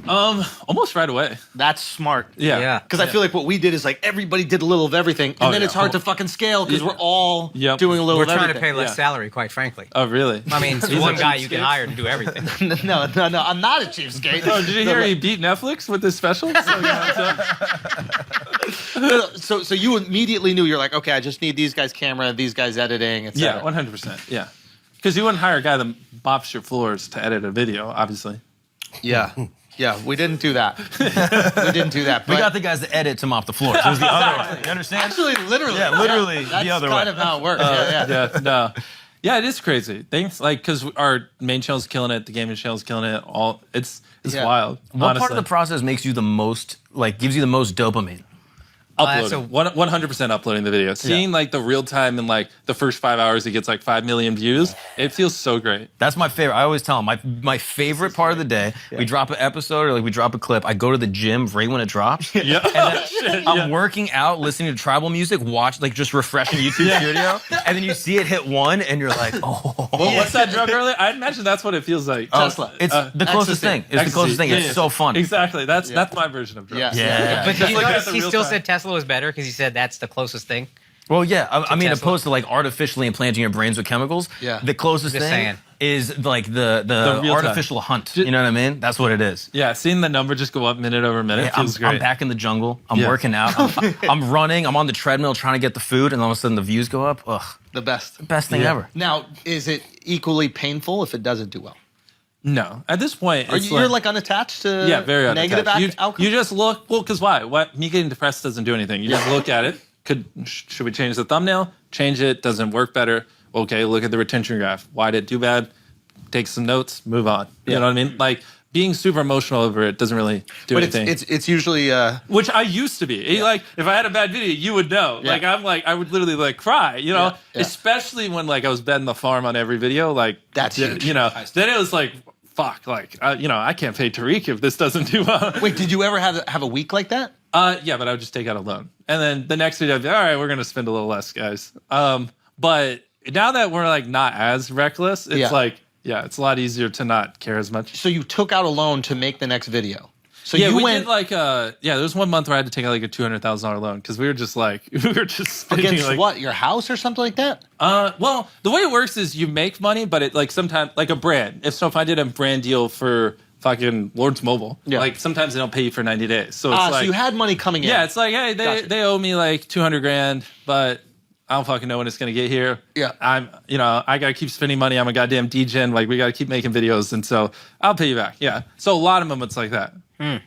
Almost right away. That's smart. Yeah. Because I feel like what we did is like everybody did a little of everything, and then it's hard to fucking scale because we're all doing a little of everything. We're trying to pay less salary, quite frankly. Oh, really? I mean, it's one guy you can hire to do everything. No, I'm not a cheapskate. Oh, did you hear he beat Netflix with his special? So you immediately knew, you're like, okay, I just need these guys' camera, these guys editing, etc. Yeah, 100%. Yeah. Because you wouldn't hire a guy that mops your floors to edit a video, obviously. Yeah. Yeah, we didn't do that. But we got the guys that edit to mop the floor. So it was the other way. You understand? Actually, literally. Yeah, literally that's the other kind way. of how it works. No. Yeah, it is crazy. Thanks, like, because our main channel's killing it, the gaming channel's killing it. It's wild. What part of the process makes you the most, like, gives you the most dopamine? Uploading. 100% uploading the video. Seeing like the real time in like the first 5 hours, it gets like 5 million views. It feels so great. That's my favorite. I always tell them my favorite part of the day. We drop an episode or like we drop a clip. I go to the gym right when it drops. Yeah. And I'm working out, listening to tribal music, just refreshing YouTube Studio, and then you see it hit 1, and you're like, oh. Well, what's that drug earlier? I imagine that's what it feels like. Tesla. It's the closest thing. It's the closest thing. It's so fun. Exactly. That's my version of drugs. Yeah. But did you Like, notice that's he the still real said Tesla was better because he said that's the closest thing? Well, yeah. I mean, Tesla. opposed to like artificially implanting your brains with chemicals, the closest Just thing saying. is like the real time. artificial hunt. You know what I mean? That's what it is. Yeah, seeing the number just go up minute over minute feels great. I'm back in the jungle. I'm working out. I'm running. I'm on the treadmill trying to get the food, and all of a sudden the views go up. Ugh, The best. best thing ever. Now, is it equally painful if it doesn't do well? No, at this point, You're like unattached to very negative unattached. outcomes? You just look, because why? Me getting depressed doesn't do anything. You just look at it. Should we change the thumbnail? Change it. Doesn't work better. Okay, look at the retention graph. Why did it do bad? Take some notes. Move on. You know what I mean? Like being super emotional over it doesn't really do anything. It's usually which I used to be. Like if I had a bad video, you would know. Yeah. Like I would literally like cry. You know, especially when like I was betting the farm on every video. Like That's huge. You know, then it was like. Fuck, like, I can't pay Tariq if this doesn't do well. Wait, did you ever have a week like that? Yeah, but I would just take out a loan. And then the next video, I'd be, all right, we're going to spend a little less, guys. But now that we're, like, not as reckless, it's it's a lot easier to not care as much. So you took out a loan to make the next video. So yeah, you we went did like there was 1 month where I had to take out like a $200,000 loan because we were just spending, against like, what? Your house or something like that? Well, the way it works is you make money, but it like sometimes like a brand. If I did a brand deal for fucking Lord's Mobile, like sometimes they don't pay you for 90 days. So it's so you had money coming in. Yeah, it's like hey, they owe me like $200,000, but I don't fucking know when it's gonna get here. Yeah, I gotta keep spending money. I'm a goddamn degen. Like we gotta keep making videos, and so I'll pay you back. Yeah. So a lot of moments like that. I'm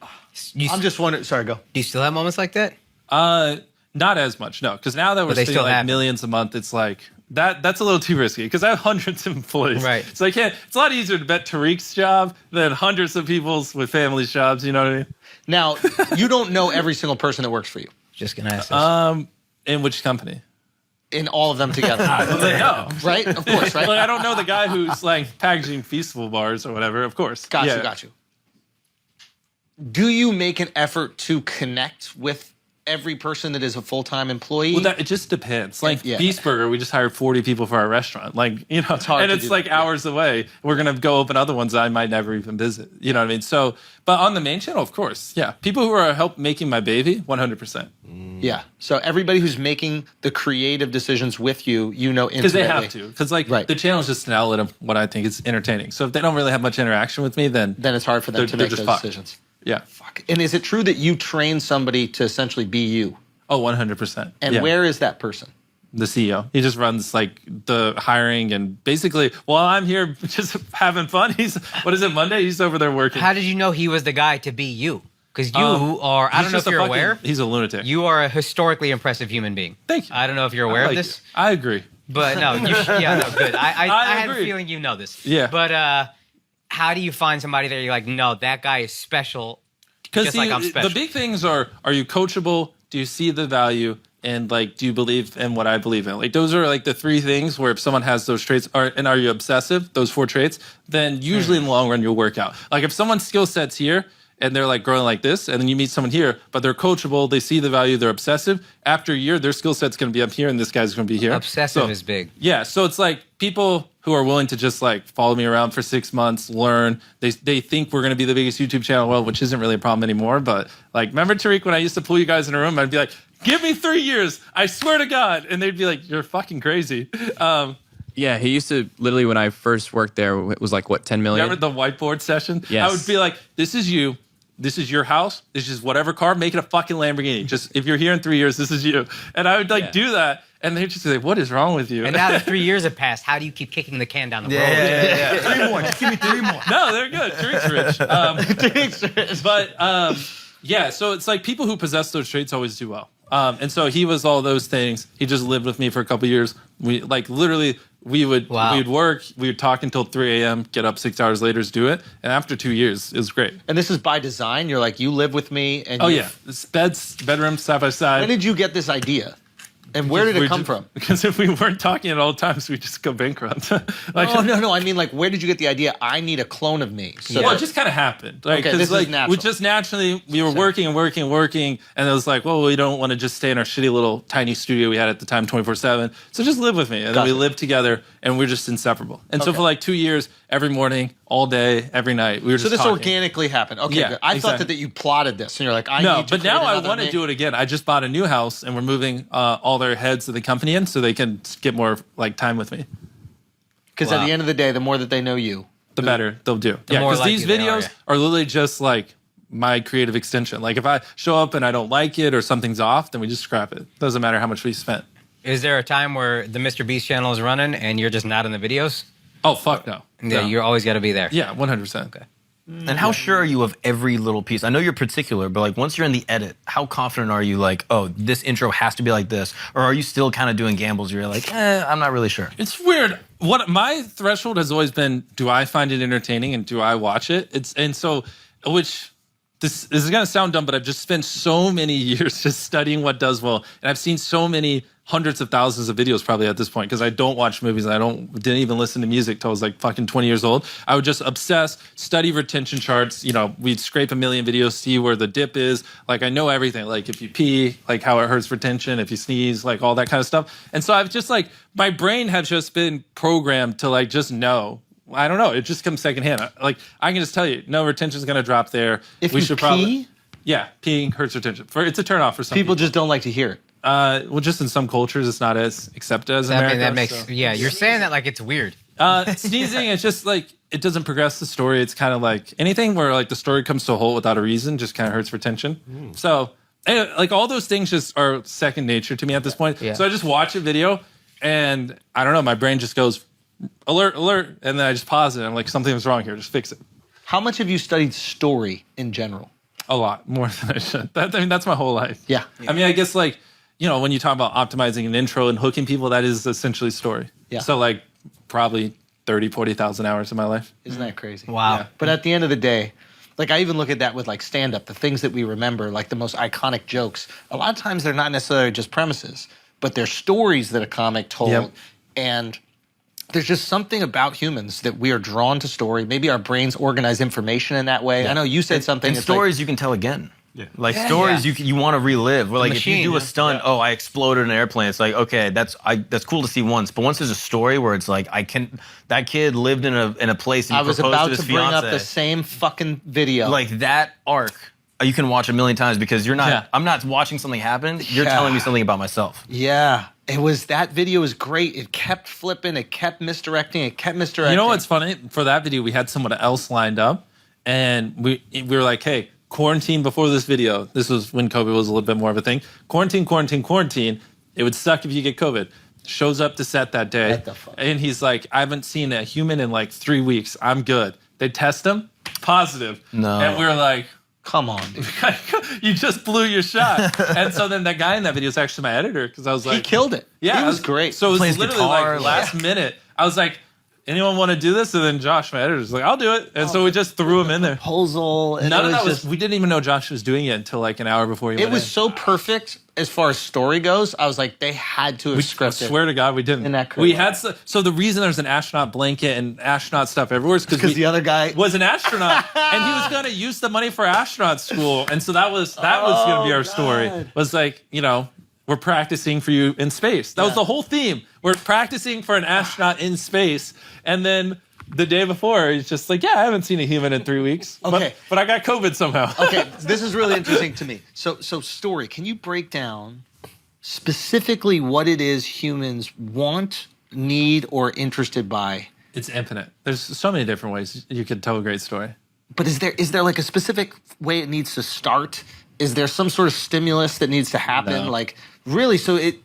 just wondering. Sorry, go. Do you still have moments like that? Not as much, no. Because now that we're spending like millions a month, it's like that's a little too risky. Because I have hundreds of employees, right? So I can't. It's a lot easier to bet Tariq's job than hundreds of people's with families' jobs. You know what I mean? Now you don't know every single person that works for you. Just gonna ask this. In which company? In all of them together. No. Right? Of course, right? Like, I don't know the guy who's like packaging Feastable bars or whatever. Of course. Got you. Do you make an effort to connect with every person that is a full-time employee? Well, it just depends. Like Beast Burger, we just hired 40 people for our restaurant. Like, it's hard and it's like hours away. We're going to go open other ones that I might never even visit. You know what I mean? So, but on the main channel, of course, people who are help making my baby, 100%. Yeah. So everybody who's making the creative decisions with you, intimately. Because they have to. Because the channel is just an outlet of what I think is entertaining. So if they don't really have much interaction with me, then it's hard for them to make those decisions. Yeah. Fuck. And is it true that you train somebody to essentially be you? Oh, 100%. And where is that person? The CEO. He just runs like the hiring and basically while I'm here just having fun, what is it, Monday? He's over there working. How did you know he was the guy to be you? Because you are, I don't know if you're aware. He's a lunatic. You are a historically impressive human being. Thank you. I don't know if you're aware of this. I agree. But no, good. I have a feeling you know this. Yeah. But how do you find somebody that you're like, no, that guy is special, just like I'm special? The big things are you coachable? Do you see the value? And like, do you believe in what I believe in? Like, those are like the three things where if someone has those traits, and are you obsessive, those 4 traits, then usually in the long run, you'll work out. Like if someone's skill set's here, and they're like growing like this, and then you meet someone here, but they're coachable, they see the value, they're obsessive. After a year, their skill set's going to be up here, and this guy's going to be here. Obsessive is big. Yeah, so it's like people who are willing to just like follow me around for 6 months, learn. They think we're going to be the biggest YouTube channel, well, which isn't really a problem anymore. But like, remember Tariq when I used to pull you guys in a room? I'd be like, give me 3 years, I swear to God, and they'd be like, you're fucking crazy. Yeah, he used to literally when I first worked there, it was like what 10 million. Remember the whiteboard session? Yes. I would be like, this is you. This is your house. This is whatever car. Make it a fucking Lamborghini. Just if you're here in 3 years, this is you. And I would do that, and they'd just say, "What is wrong with you?" And now that 3 years have passed, how do you keep kicking the can down the road? Yeah. 3 more. Just give me 3 more. No, they're good. Tariq's rich. But so it's like people who possess those traits always do well. And so he was all those things. He just lived with me for a couple years. We like literally we would work, we would talk until 3 a.m., get up 6 hours later to do it. And after 2 years, it was great. And this is by design. You're like, you live with me. And It's bedroom side by side. When did you get this idea? And where did it come from? Because if we weren't talking at all times, we'd just go bankrupt. No. I mean, like, where did you get the idea? I need a clone of me. So Well, it just kind of happened. Like, Okay, this is like natural. we just naturally we were working, and it was like, well, we don't want to just stay in our shitty little tiny studio we had at the time, 24/7. So just live with me, and then we lived together, and we're just inseparable. And so for like 2 years, every morning, all day, every night, we were just. So this talking. organically happened. Okay, Yeah, good. I thought that you plotted this, and you're like, I need to. But now create I another want to me. do it again. I just bought a new house, and we're moving all their heads of the company in, so they can get more like time with me. Because at the end of the day, the more that they know you, the better they'll do. The more because like these you they videos are, are literally just like my creative extension. Like if I show up and I don't like it or something's off, then we just scrap it. Doesn't matter how much we spent. Is there a time where the MrBeast channel is running and you're just not in the videos? Oh fuck no. Yeah, No. you always got to be there. Yeah, 100%. Okay. And how sure are you of every little piece? I know you're particular, but like once you're in the edit, how confident are you? Like, oh, this intro has to be like this, or are you still kind of doing gambles? You're like, I'm not really sure. It's weird. What my threshold has always been: do I find it entertaining and do I watch it? This is gonna sound dumb, but I've just spent so many years just studying what does well, and I've seen so many hundreds of thousands of videos probably at this point because I don't watch movies and didn't even listen to music till I was like fucking 20 years old. I would just obsess, study retention charts. You know, we'd scrape a million videos, see where the dip is. Like I know everything. Like if you pee, like how it hurts retention. If you sneeze, like all that kind of stuff. And so I've just like my brain has just been programmed to like just know. I don't know. It just comes secondhand. Like I can just tell you, no, retention's gonna drop there. If we you should pee, probably peeing hurts retention. It's a turnoff for some people just don't like to hear it. Well, just in some cultures, it's not as accepted as I America. mean, that makes you're saying that like it's weird. Sneezing, it's just like it doesn't progress the story. It's kind of like anything where like the story comes to a halt without a reason, just kind of hurts retention. So, like all those things just are second nature to me at this point. Yeah. So I just watch a video, and I don't know, my brain just goes alert, alert, and then I just pause it. I'm like, something was wrong here. Just fix it. How much have you studied story in general? A lot more than I should. That's my whole life. Yeah. I mean, I guess like, you know, when you talk about optimizing an intro and hooking people, that is essentially story. Yeah. So like probably 30, 40,000 hours of my life. Isn't that crazy? Wow. Yeah. But at the end of the day, like I even look at that with like stand-up, the things that we remember, like the most iconic jokes. A lot of times they're not necessarily just premises, but they're stories that a comic told. Yep. And there's just something about humans that we are drawn to story. Maybe our brains organize information in that way. Yeah. I know you said something. And it's stories like, you can tell again. Yeah. Like stories you want to relive. Where like Machine, if you do a stunt, oh, I exploded an airplane. It's like, okay, that's cool to see once. But once there's a story where it's like that kid lived in a place and I he was proposed about to his to bring fiance. up the same fucking video. Like that arc, you can watch a million times because you're not. Yeah. I'm not watching something happen. You're Yeah. telling me something about myself. Yeah. That video was great. It kept flipping. It kept misdirecting. You know what's funny? For that video, we had someone else lined up, and we were like, hey, quarantine before this video. This was when COVID was a little bit more of a thing. Quarantine. It would suck if you get COVID. Shows up to set that day, What the fuck? and he's like, I haven't seen a human in like 3 weeks. I'm good. They test him, positive. No. And we're like, Come on, dude. you just blew your shot. And so then that guy in that video is actually my editor because I was like, He killed it. yeah, He was great. So it was Plays literally guitar, like last minute. I was like, anyone want to do this? And then Josh, my editor, was like, I'll do it. And so we just threw him in there. Proposal. And None it of that just- was. We didn't even know Josh was doing it until like an hour before he It went was in. so perfect as far as story goes. I was like, they had to have I scripted. swear to God, we didn't. Isn't that We crazy? had so the reason there's an astronaut blanket and astronaut stuff everywhere is because the other guy was an astronaut and he was going to use the money for astronaut school, and so that was going to be our story. Was like, you know, we're practicing for you in space. That was the whole theme. We're practicing for an astronaut in space, and then the day before, he's just like, yeah, I haven't seen a human in 3 weeks. Okay. But I got COVID somehow. Okay, this is really interesting to me. So story. Can you break down specifically what it is humans want, need, or interested by? It's infinite. There's so many different ways you could tell a great story. But is there like a specific way it needs to start? Is there some sort of stimulus that needs to happen? No. Like really? So it.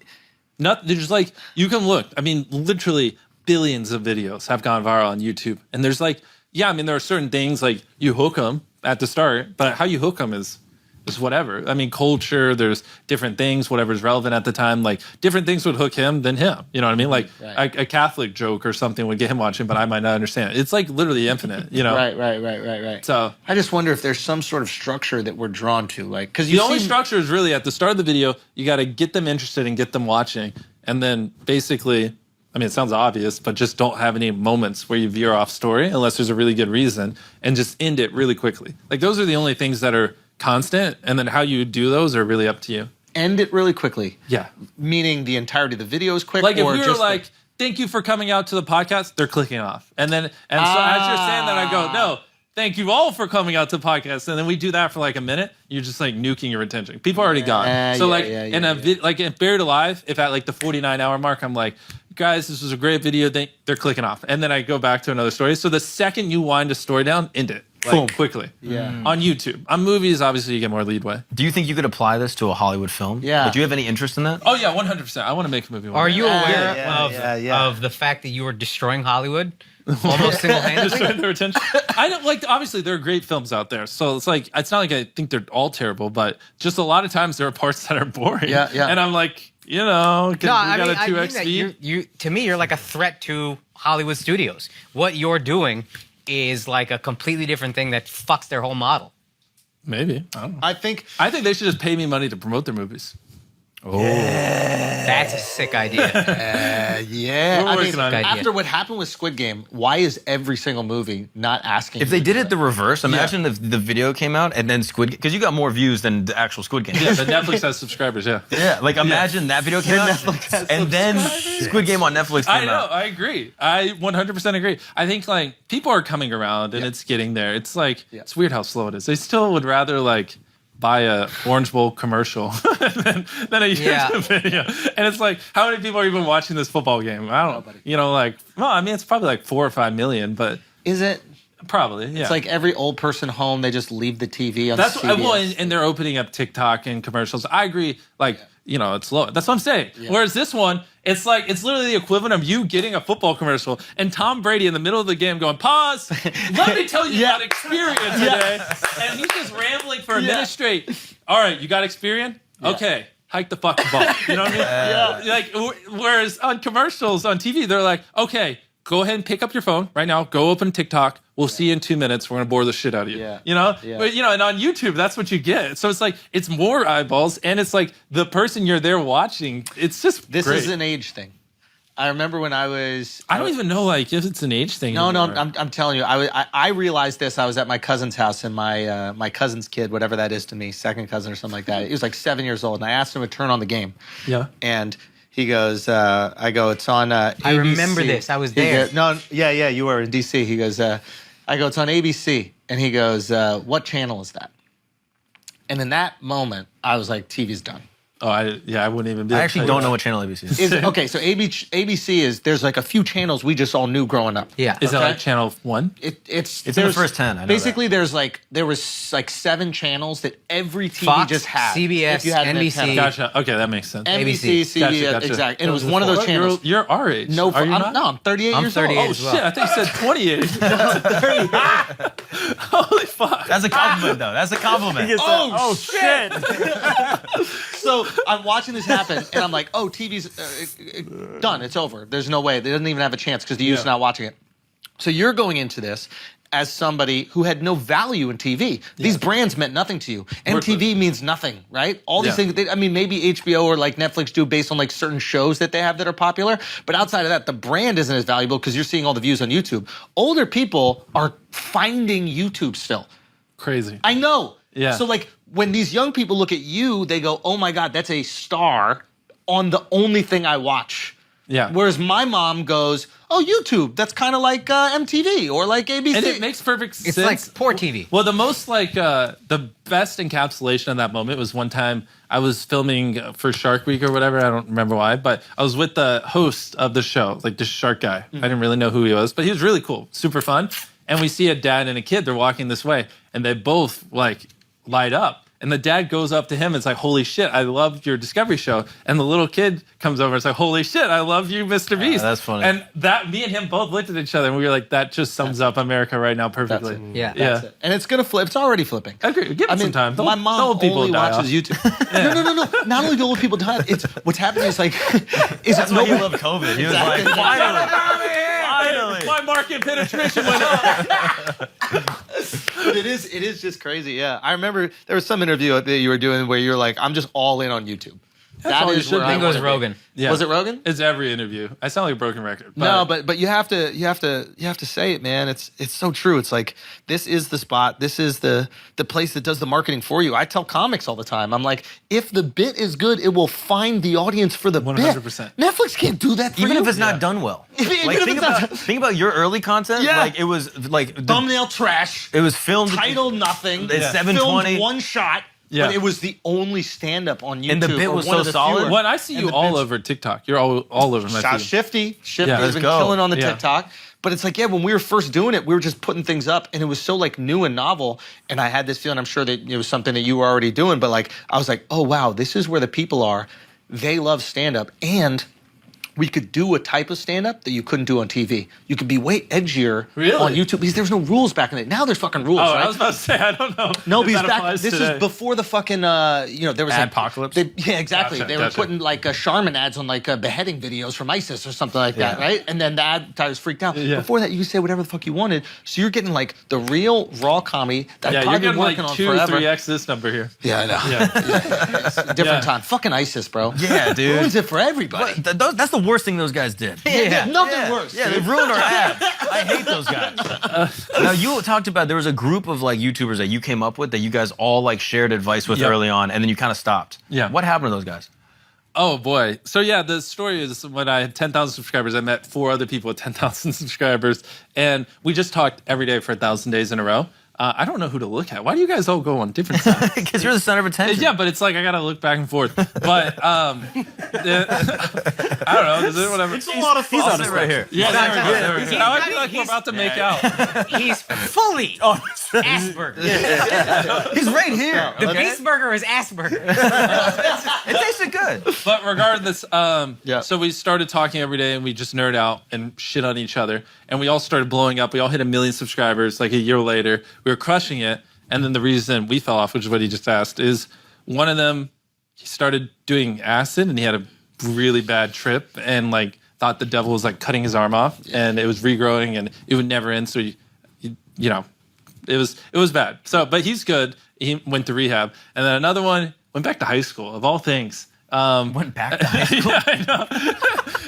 There's like, you can look. I mean, literally billions of videos have gone viral on YouTube, and there's like, yeah, I mean, there are certain things like you hook them at the start, but how you hook them is there's whatever. I mean, culture, there's different things, whatever's relevant at the time. Like, different things would hook him than him. You know what I mean? Like, a Catholic joke or something would get him watching, but I might not understand it. It's like literally infinite, you know? Right. So I just wonder if there's some sort of structure that we're drawn to, like, because the only structure is really at the start of the video, you got to get them interested and get them watching. And then basically, I mean, it sounds obvious, but just don't have any moments where you veer off story unless there's a really good reason, and just end it really quickly. Like, those are the only things that are constant, and then how you do those are really up to you. End it really quickly. Yeah. Meaning the entirety of the video is quick. Like, if or we were just like, thank you for coming out to the podcast, they're clicking off. And so as you're saying that, I go, no, thank you all for coming out to the podcast. And then we do that for like a minute. You're just like nuking your attention. People are already gone. So like in Buried Alive, if at like the 49-hour mark, I'm like, guys, this was a great video. They're clicking off. And then I go back to another story. So the second you wind a story down, end it. Like, boom, quickly. Yeah. On YouTube. On movies, obviously, you get more leadway. Do you think you could apply this to a Hollywood film? Yeah. Like, do you have any interest in that? Oh, yeah, 100%. I want to make a movie. Are you aware of the fact that you are destroying Hollywood almost single-handedly? Destroying their attention. I don't like. Obviously, there are great films out there, so it's like it's not like I think they're all terrible, but just a lot of times there are parts that are boring. Yeah. And I'm like, you know, we got a 2x speed. You to me, you're like a threat to Hollywood studios. What you're doing is like a completely different thing that fucks their whole model. Maybe. I don't know. I think they should just pay me money to promote their movies. Oh, that's a sick idea. yeah. We're working on it. After what happened with Squid Game, why is every single movie not asking? If they did it the reverse, imagine if the video came out and then Squid Game, because you got more views than the actual Squid Game. Yeah, but Netflix has subscribers. Yeah. Yeah, like imagine that video came out and then Squid Game on Netflix came out. I agree. I 100% agree. I think like people are coming around and it's getting there. It's like it's weird how slow it is. They still would rather like buy a Orange Bowl commercial than a YouTube video. And it's like, how many people are even watching this football game? I don't know. You know, like, well, I mean, it's probably like 4 or 5 million, but is it? Probably, yeah. It's like every old person home, they just leave the TV on CBS. Well, and they're opening up TikTok and commercials. I agree, like, you know, it's low. That's what I'm saying. Yeah. Whereas this one, it's like, it's literally the equivalent of you getting a football commercial and Tom Brady in the middle of the game going, pause, let me tell you about Experian today. And he's just rambling for a minute straight. All right, you got Experian? Okay. Hike the fucking ball. You know what I mean? Like, whereas on commercials on TV, they're like, okay, go ahead and pick up your phone right now. Go open TikTok. We'll see you in 2 minutes. We're going to bore the shit out of you. Yeah. You know? Yeah. But, you know, and on YouTube, that's what you get. So it's like, it's more eyeballs, and it's like the person you're there watching. It's just This great. is an age thing. I remember when I don't even know, like, if it's an age thing. No, anymore. I'm telling you. I realized this. I was at my cousin's house, and my cousin's kid, whatever that is to me, second cousin or something like that. He was like 7 years old, and I asked him to turn on the game. Yeah. And he goes, I go, it's on ABC. I remember this. I was there. You were in DC. He goes, I go, it's on ABC. And he goes, what channel is that? And in that moment, I was like, TV's done. Oh, I wouldn't even be. I actually don't know what channel ABC is. Okay, so ABC is, there's like a few channels we just all knew growing up. Yeah. Is that like channel 1? It's in the first 10. I know basically, there was like 7 channels that every TV Fox, just had. CBS, if you had an NBC. antenna. Gotcha. Okay, that makes sense. NBC, CBS, Gotcha. exactly. And it was one of those channels. You're our age. No, Are you not? I'm 38 I'm years 38 old. Oh, as well. shit. I think you said 28. Holy fuck. That's a compliment, though. That's a compliment. Oh, shit. So I'm watching this happen, and I'm like, oh, TV's done. It's over. There's no way. They doesn't even have a chance because the youth's not watching it. So you're going into this as somebody who had no value in TV. These brands meant nothing to you. MTV means nothing, right? All these things, maybe HBO or like Netflix do based on like certain shows that they have that are popular. But outside of that, the brand isn't as valuable because you're seeing all the views on YouTube. Older people are finding YouTube still. Crazy. I know. Yeah. So like when these young people look at you, they go, oh my God, that's a star on the only thing I watch. Yeah. Whereas my mom goes, oh, YouTube, that's kind of like MTV or like ABC. And it makes perfect sense. It's like poor TV. Well, the most like the best encapsulation of that moment was one time I was filming for Shark Week or whatever. I don't remember why, but I was with the host of the show, like the shark guy. I didn't really know who he was, but he was really cool, super fun. And we see a dad and a kid. They're walking this way, and they both like light up. And the dad goes up to him and it's like, holy shit, I loved your Discovery show. And the little kid comes over and it's like, holy shit, I love you, Mr. Beast. That's funny. And me and him both looked at each other and we were like, that just sums up America right now perfectly. Yeah. That's it. And it's gonna flip. It's already flipping. Okay, give it some time. My mom old people only die watches off. YouTube. No. Not only do old people die, it's what's happening is like, That's why he loved COVID. He was like, finally. My market penetration went up. but it is just crazy. Yeah, I remember there was some interview that you were doing where you're like, I'm just all in on YouTube. That all you is should where be. I I think it was wanna be. Rogan. Yeah. Was it Rogan? It's every interview. I sound like a broken record. No, but you have to say it, man. It's so true. It's like this is the spot. This is the place that does the marketing for you. I tell comics all the time. I'm like, if the bit is good, it will find the audience for the 100%. bit. Netflix can't do that for Even you. if it's not done well. Even Like, if think about your early content. Yeah. Like, it was like thumbnail trash, it was filmed. title nothing, It's 720. filmed one shot. Yeah. But it was the only stand-up on YouTube. And the bit or was one so of the solid. fewer. when I see And you the all bits- over TikTok, you're all over my Shot feed. Shifty Yeah, has let's been go. killing on the Yeah. TikTok. But it's like, yeah, when we were first doing it, we were just putting things up, and it was so like new and novel. And I had this feeling, I'm sure that it was something that you were already doing, but like I was like, oh wow, this is where the people are. They love stand-up, and we could do a type of stand-up that you couldn't do on TV. You could be way edgier Really? on YouTube because there was no rules back in the day. Now there's fucking rules, Oh, right? I was about to say, I don't know. No, if because that back, applies this today. is before the fucking, there was Adpocalypse? Yeah, exactly. Gotcha, they were gotcha. putting like Charmin ads on like beheading videos from ISIS or something like that, Yeah. right? And then the advertisers freaked out. Yeah. Before that, you could say whatever the fuck you wanted. So you're getting like the real raw comedy that Yeah, I've you're probably been getting like working on 2, forever. 3x this number here. Yeah, I know. Yeah. It's a different Yeah. time. Fucking ISIS, bro. Yeah, dude. Ruins it for everybody. That's the worst thing those guys did. Yeah, nothing worse. Yeah, dude. they've ruined our abs. I hate those guys. Now, you talked about there was a group of like YouTubers that you came up with that you guys all like shared advice with Yep. early on, and then you kind of stopped. Yeah. What happened to those guys? Oh boy. So yeah, the story is when I had 10,000 subscribers, I met 4 other people with 10,000 subscribers, and we just talked every day for 1,000 days in a row. I don't know who to look at. Why do you guys all go on different sides? Because you're the center of attention. Yeah, but it's like I gotta look back and forth. But I don't know. Is it whatever? It's a lot of fun. He's on it right here. Yeah, there we go. There we go. He's Now I got- feel like we're he's- about to make out. He's fully Asperger. He's right here. The Beast Burger is Asperger. It tasted good. But regardless, Yeah. so we started talking every day and we just nerd out and shit on each other. And we all started blowing up. We all hit 1 million subscribers like a year later. We were crushing it. And then the reason we fell off, which is what he just asked, is one of them, he started doing acid and he had a really bad trip and like thought the devil was like cutting his arm off and it was regrowing and it would never end. So, you know, it was bad. So, but he's good. He went to rehab. And then another one went back to high school, of all things. Went back to high school. Yeah, I know.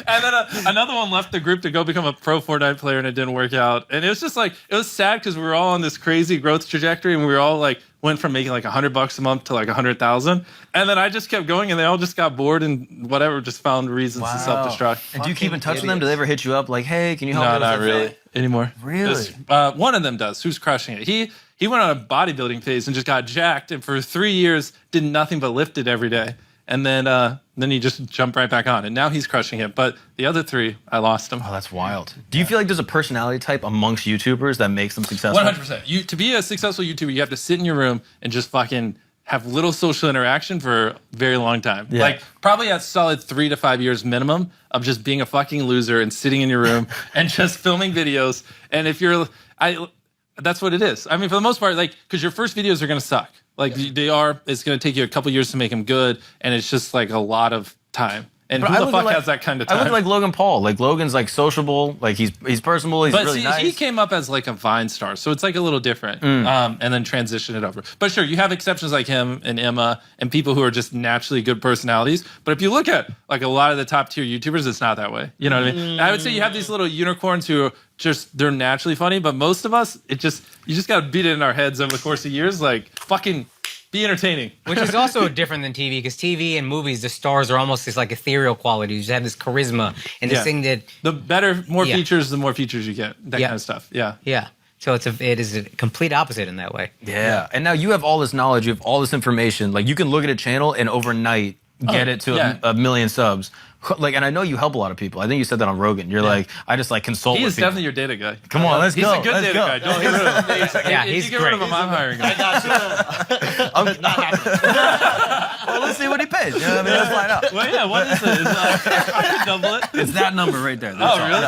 And then another one left the group to go become a pro Fortnite player, and it didn't work out. And it was just like, it was sad because we were all on this crazy growth trajectory, and we were all like, went from making like $100 a month to like 100,000. And then I just kept going, and they all just got bored and whatever, just found reasons to self-destruct. And do you keep in touch with them? Do they ever hit you up like, hey, can you help No, me? not really anymore. Really? Just, one of them does. Who's crushing it? He went on a bodybuilding phase and just got jacked, and for 3 years did nothing but lifted every day. And then he just jumped right back on, and now he's crushing it. But the other 3, I lost them. Oh, that's wild. Do you feel like there's a personality type amongst YouTubers that makes them successful? 100%. To be a successful YouTuber, you have to sit in your room and just fucking have little social interaction for a very long time. Yeah. Like probably a solid 3 to 5 years minimum of just being a fucking loser and sitting in your room and just filming videos. And if that's what it is. I mean, for the most part, like, because your first videos are going to suck. Like they are, it's going to take you a couple years to make them good. And it's just like a lot of time. And But who I the look fuck at, like- has that kind of I time? look like Logan Paul. Like Logan's like sociable, like he's personable, he's But really see, nice. he came up as like a Vine star, so it's like a little different. And then transition it over. But sure, you have exceptions like him and Emma and people who are just naturally good personalities. But if you look at like a lot of the top tier YouTubers, it's not that way. You know what I mean? I would say you have these little unicorns who are just, they're naturally funny, but most of us, you just got to beat it in our heads over the course of years. Like fucking be entertaining. Which is also different than TV, because TV and movies, the stars are almost this like ethereal quality. You just have this charisma and this Yeah. thing that, The better, more Yeah. features, the more features you get. That Yeah. kind of stuff. Yeah. yeah. So it is a complete opposite in that way. Yeah. And now you have all this knowledge, you have all this information. Like you can look at a channel and overnight get it to yeah. a million subs. like, and I know you help a lot of people. I think you said that on Rogan. You're like, I just like consult He with is people. definitely your data guy. Come on, let's He's go. a good let's data go. guy. Don't get rid of him. Yeah, If he's you get rid of great. him, I'm hiring him. I got you. Well, let's see what he pays. You know what I mean? Let's find out. Well, yeah, what is it? I can double it. It's that number right there. That's Oh, all. really?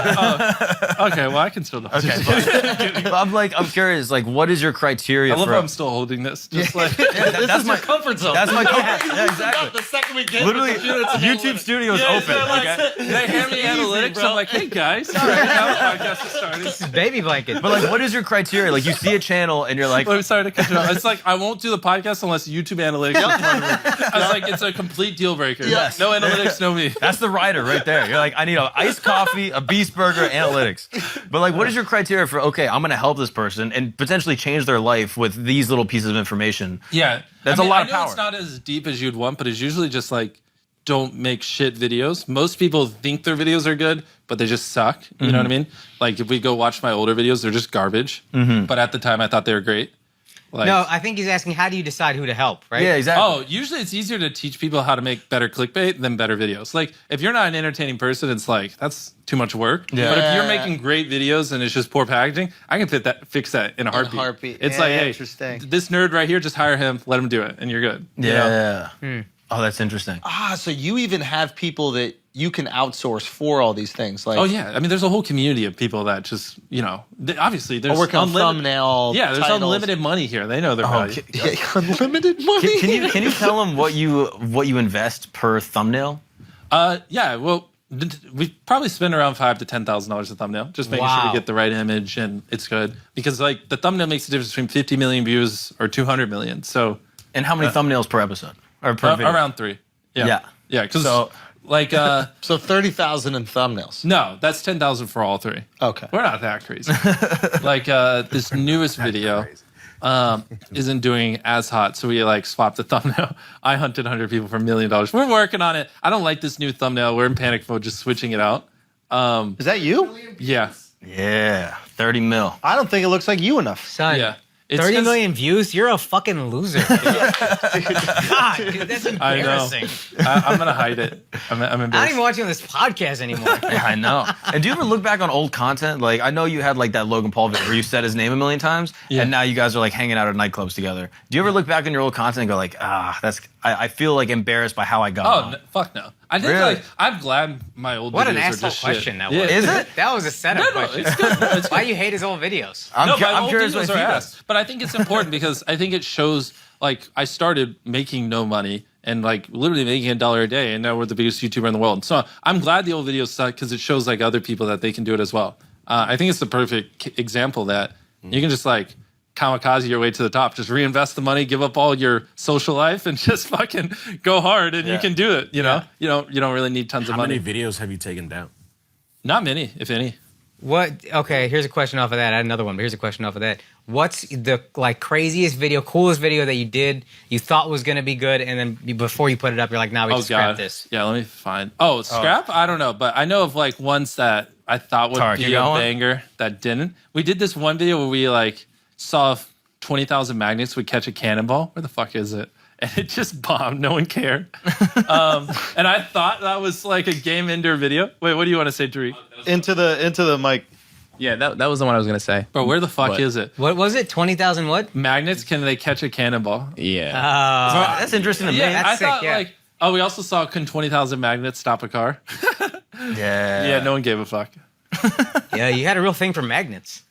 Oh. Okay, well, I can still double it. But I'm curious. Like, what is your criteria I love for? how I'm still holding this. Just like, that's my comfort zone. That's my comfort. Yeah, exactly. The second we get Literally, the computer, it's YouTube Studio is Yeah, open. so, like, Okay. they hand me analytics. I'm like, hey, guys. All right, now the podcast is starting. Baby blanket. But like, what is your criteria? Like, you see a channel and you're like, I'm sorry to cut you off. It's like, I won't do the podcast unless YouTube analytics is part of it. I was like, it's a complete deal breaker. Yes. No analytics, no me. that's the writer right there. You're like, I need an iced coffee, a Beast Burger, analytics. But like, what is your criteria for? Okay, I'm gonna help this person and potentially change their life with these little pieces of information. Yeah. That's a lot of I know power. it's not as deep as you'd want, but it's usually just like, don't make shit videos. Most people think their videos are good, but they just suck. You know what I mean? Like, if we go watch my older videos, they're just garbage. But at the time, I thought they were great. Like, No, I think he's asking, how do you decide who to help, right? Yeah, exactly. Oh, usually it's easier to teach people how to make better clickbait than better videos. Like, if you're not an entertaining person, it's like, that's too much work. Yeah. But if you're making great videos and it's just poor packaging, I can fix that in a heartbeat. It's Yeah, like, hey, interesting. this nerd right here, just hire him, let him do it, and you're good. You know? Yeah. Oh, that's interesting. So you even have people that you can outsource for all these things. Like, Oh yeah, I mean, there's a whole community of people that just, obviously there's working on thumbnail. Yeah, there's titles. unlimited money here. They know their value. Yeah, unlimited money. Can you tell them what you invest per thumbnail? Yeah, well, we probably spend around $5,000 to $10,000 a thumbnail, just making sure Wow. we get the right image and it's good. Because like the thumbnail makes the difference between 50 million views or 200 million. So And how many thumbnails per episode or per video? around 3. Yeah. Yeah, because So- like So 30,000 in thumbnails. no, that's 10,000 for all 3. Okay. We're not that crazy. Like this newest video isn't doing as hot, so we like swapped the thumbnail. I hunted 100 people for $1 million. We're working on it. I don't like this new thumbnail. We're in panic mode, just switching it out. Is that you? Yeah, Yeah, 30 mil. I don't think it looks like you enough. Son, yeah. It's 30 'cause- million views? You're a fucking loser. Dude. God, dude, that's I know. embarrassing. I'm gonna hide it. I'm I don't embarrassed. even watch you on this podcast anymore. Yeah, I know. And do you ever look back on old content? Like, I know you had like that Logan Paul video where you said his name a million times, Yeah. and now you guys are like hanging out at nightclubs together. Do you ever look back on your old content and go like, I feel like embarrassed by how I got Oh on? fuck no! I think Really? like I'm glad my old What videos an are asshole just question shit. that Yeah. was. Is it? That was a setup No, question. it's good. It's Why you hate his old videos? I'm, no, cu- my I'm old curious videos what are you ass. But I think it's important because I think it shows like I started making no money and like literally making $1 a day, and now we're the biggest YouTuber in the world. So I'm glad the old videos suck because it shows like other people that they can do it as well. I think it's the perfect example that you can just like kamikaze your way to the top. Just reinvest the money, give up all your social life, and just fucking go hard, and you can do it. You know, you don't really need tons of How money. many videos have you taken down? Not many, if any. What? Okay, here's a question off of that. I had another one, but here's a question off of that. What's the like craziest video, coolest video that you did, you thought was gonna be good, and then before you put it up, you're like, nah, we just scrap this. Yeah, let me find. Oh, scrap? I don't know, but I know of like ones that I thought would Tarek, be you a got one? banger that didn't. We did this one video where we like saw if 20,000 magnets would catch a cannonball. Where the fuck is it? And it just bombed. No one cared. And I thought that was like a game ender video. Wait, what do you want to say, Tariq? Into the mic. Yeah, that was the one I was gonna say. Bro, where the fuck What? is it? What was it? 20,000 what? Magnets, can they catch a cannonball? Yeah. That's interesting to me. Yeah, that's I sick, thought yeah. like, oh, we also saw can 20,000 magnets stop a car? Yeah, no one gave a fuck. Yeah, you had a real thing for magnets.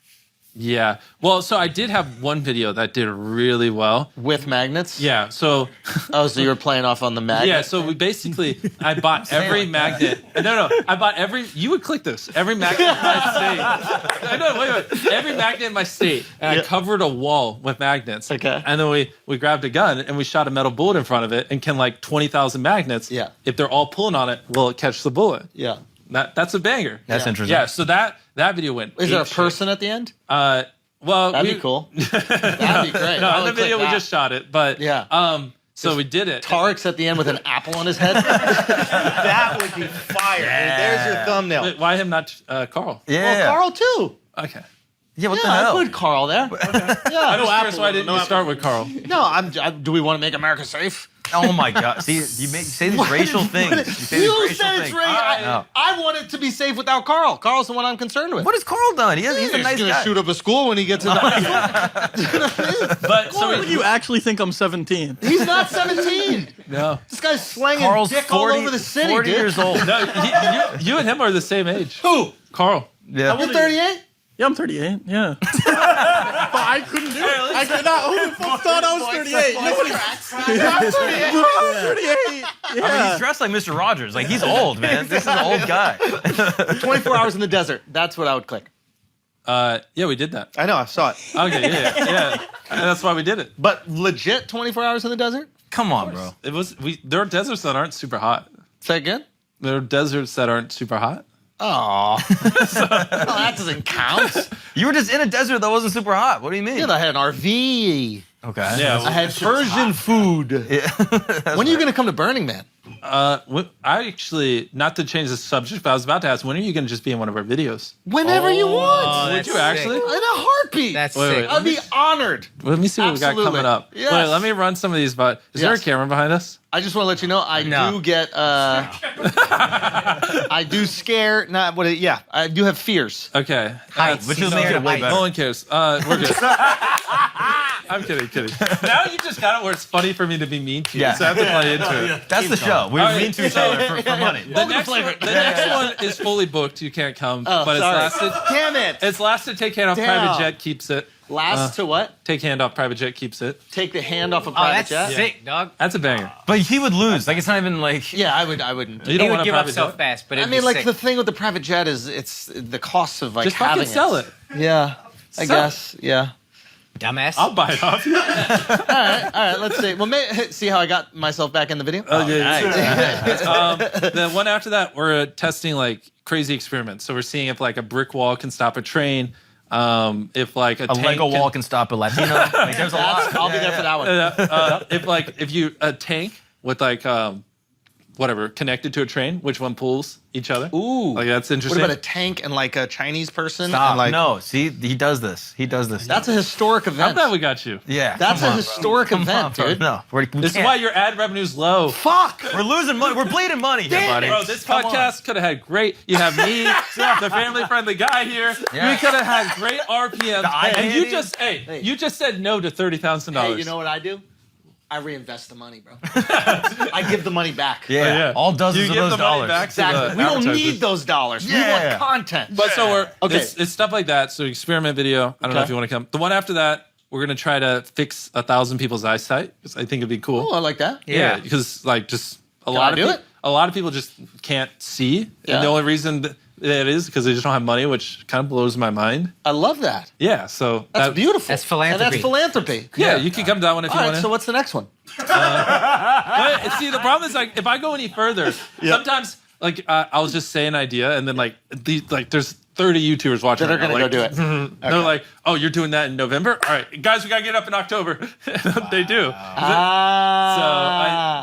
Yeah. Well, so I did have one video that did really well. With magnets? Yeah. So Oh, so you were playing off on the magnet? yeah. So we basically, I bought every magnet. No. I bought every. You would click this. Every magnet in my state. I know. Wait. Every magnet in my state, and I covered a wall with magnets. Okay. And then we grabbed a gun and we shot a metal bullet in front of it, and can like 20,000 magnets. Yeah. If they're all pulling on it, will it catch the bullet? Yeah. That's a banger. That's interesting. Yeah. So that video went. Is there a ape shit. person at the end? Well, That'd be cool. That'd be great. No, I in the would click video we that. just shot it, but Yeah. so we did it. Tarek's at the end with an apple on his head. That would be fire. Dude. There's your thumbnail. Wait, why him not Carl? Yeah. Well, Carl too. Okay. Yeah, what Yeah, the I hell? put Carl there. Yeah. I was curious why didn't you start with Carl? No, do we want to make America safe? Oh my God! See, you say these racial things. You say these You racial said it's things. racial. I want it to be safe without Carl. Carl's the one I'm concerned with. What has Carl done? He's a nice gonna guy. shoot up a school when he gets in the But so you actually think I'm 17? He's not 17. no, This guy's slanging Carl's dick 40, all over the city, 40 dude. years old. no, you and him are the same age. Who? Carl. Yeah. You're 38? Yeah, I'm 38. Yeah. But I couldn't do it. I could not. Who the fuck thought I was 38? I'm 38. I mean, Yeah. he's dressed like Mr. Rogers. Like, he's old, man. This is an old guy. 24 hours in the desert. That's what I would click. Yeah, we did that. I know, I saw it. Okay, yeah. And that's why we did it. But legit 24 hours in the desert? Come on, bro. There are deserts that aren't super hot. Say again? There are deserts that aren't super hot. Oh. That doesn't count. You were just in a desert that wasn't super hot. What do you mean? Yeah, I had an RV. Okay. Yeah, I had Persian food. When are you going to come to Burning Man? I actually, not to change the subject, but I was about to ask, when are you going to just be in one of our videos? Whenever you want. Would you actually? In a heartbeat. That's Wait, sick. wait. I'd be honored. Let me see what we got Absolutely. coming up. Yes. Wait, let me run some of these. But is there a Yes. camera behind us? I just want to let you know I do get I do scare I do have fears. Okay. Heights. Which He's is making scared it of way heights. better. No one cares. We're good. I'm kidding. Now you just got it where it's funny for me to be mean to you, Yeah. so I have to play into it. That's the show. We're All right. mean to each other for money. The next one is fully booked. You can't come. Oh, but sorry. it's lasted. Damn it. It's lasted. Take hand off Damn. private jet keeps it. Last to what? Take hand off private jet keeps it. Take the hand off a Oh, private that's jet? sick, dog. That's a banger. But he would lose. Like, it's not even like... Yeah, I wouldn't. You He don't would want a give up private so jet. fast, but I it'd mean, be like sick. the thing with the private jet is it's the cost of like Just having fucking sell it. Yeah, I Sell it. guess. Yeah. Dumbass. I'll buy it off you. All right. Let's see. Well, see how I got myself back in the video. Oh, yeah. The one after that, we're testing like crazy experiments. So we're seeing if like a brick wall can stop a train. If like a tank Lego wall can stop a Latino. Like, there's a lot. I'll be there for that one. if you a tank with like whatever connected to a train, which one pulls each other? Ooh, like that's What interesting. about a tank and like a Chinese person? Stop. And, like, No, see, he does this. That's a historic I'm event. glad we got you. Yeah. That's come a on, historic bro. event, Come on, dude. bro. No, we This is can't. why your ad revenue's low. Fuck. We're losing money. We're bleeding money here, buddy. Bro, this podcast could have had great. You have me, the family-friendly guy here. Yeah. We could have had great RPM. eye And you candy. just, you just said no to $30,000. Hey, you know what I do? I reinvest the money, bro. I give the money back. Yeah. yeah. All dozens You of give those the money dollars. back to Exactly. the We don't advertisers. need those dollars. Yeah. We want content. But so we're Okay. it's stuff like that. So experiment video. I don't know Okay. if you want to come. The one after that, we're gonna try to fix 1,000 people's eyesight because I think it'd be cool. Oh, I like that. Yeah, because like just a Can lot I of do people, it? a lot of people just can't see, Yeah. and the only reason that it is because they just don't have money, which kind of blows my mind. I love that. Yeah, so That's beautiful. That's And philanthropy. that's philanthropy. Yeah, you can come to that one if All you right, want to. so what's the next one? But see, the problem is like if I go any further, sometimes like I'll just say an idea and then like there's 30 YouTubers watching That are right going now, to go do it. They're like, oh, you're doing that in November? All right, guys, we got to get up in October. They do. So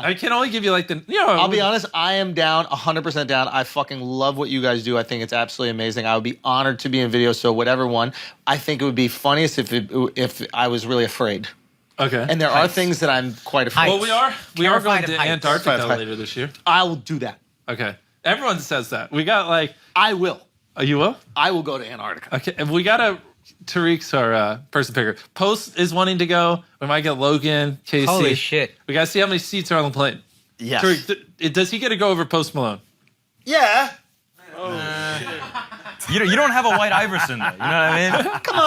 I can only give you like the, I'll be honest, I am down, 100% down. I fucking love what you guys do. I think it's absolutely amazing. I would be honored to be in video, so whatever one. I think it would be funniest if I was really afraid. Okay. And there are things that I'm quite afraid Well, we are Terrified going of to heights. Antarctica Terrified. later this year. I will do that. Okay. Everyone says that. We got like, I will. you will? I will go to Antarctica. Okay. And we got Tariq's our person picker. Post is wanting to go. We might get Logan, Casey. Holy shit. We got to see how many seats are on the plane. Yes. Tariq, does he get to go over Post Malone? Yeah. You don't have a White Iverson, though. You know what I mean? Come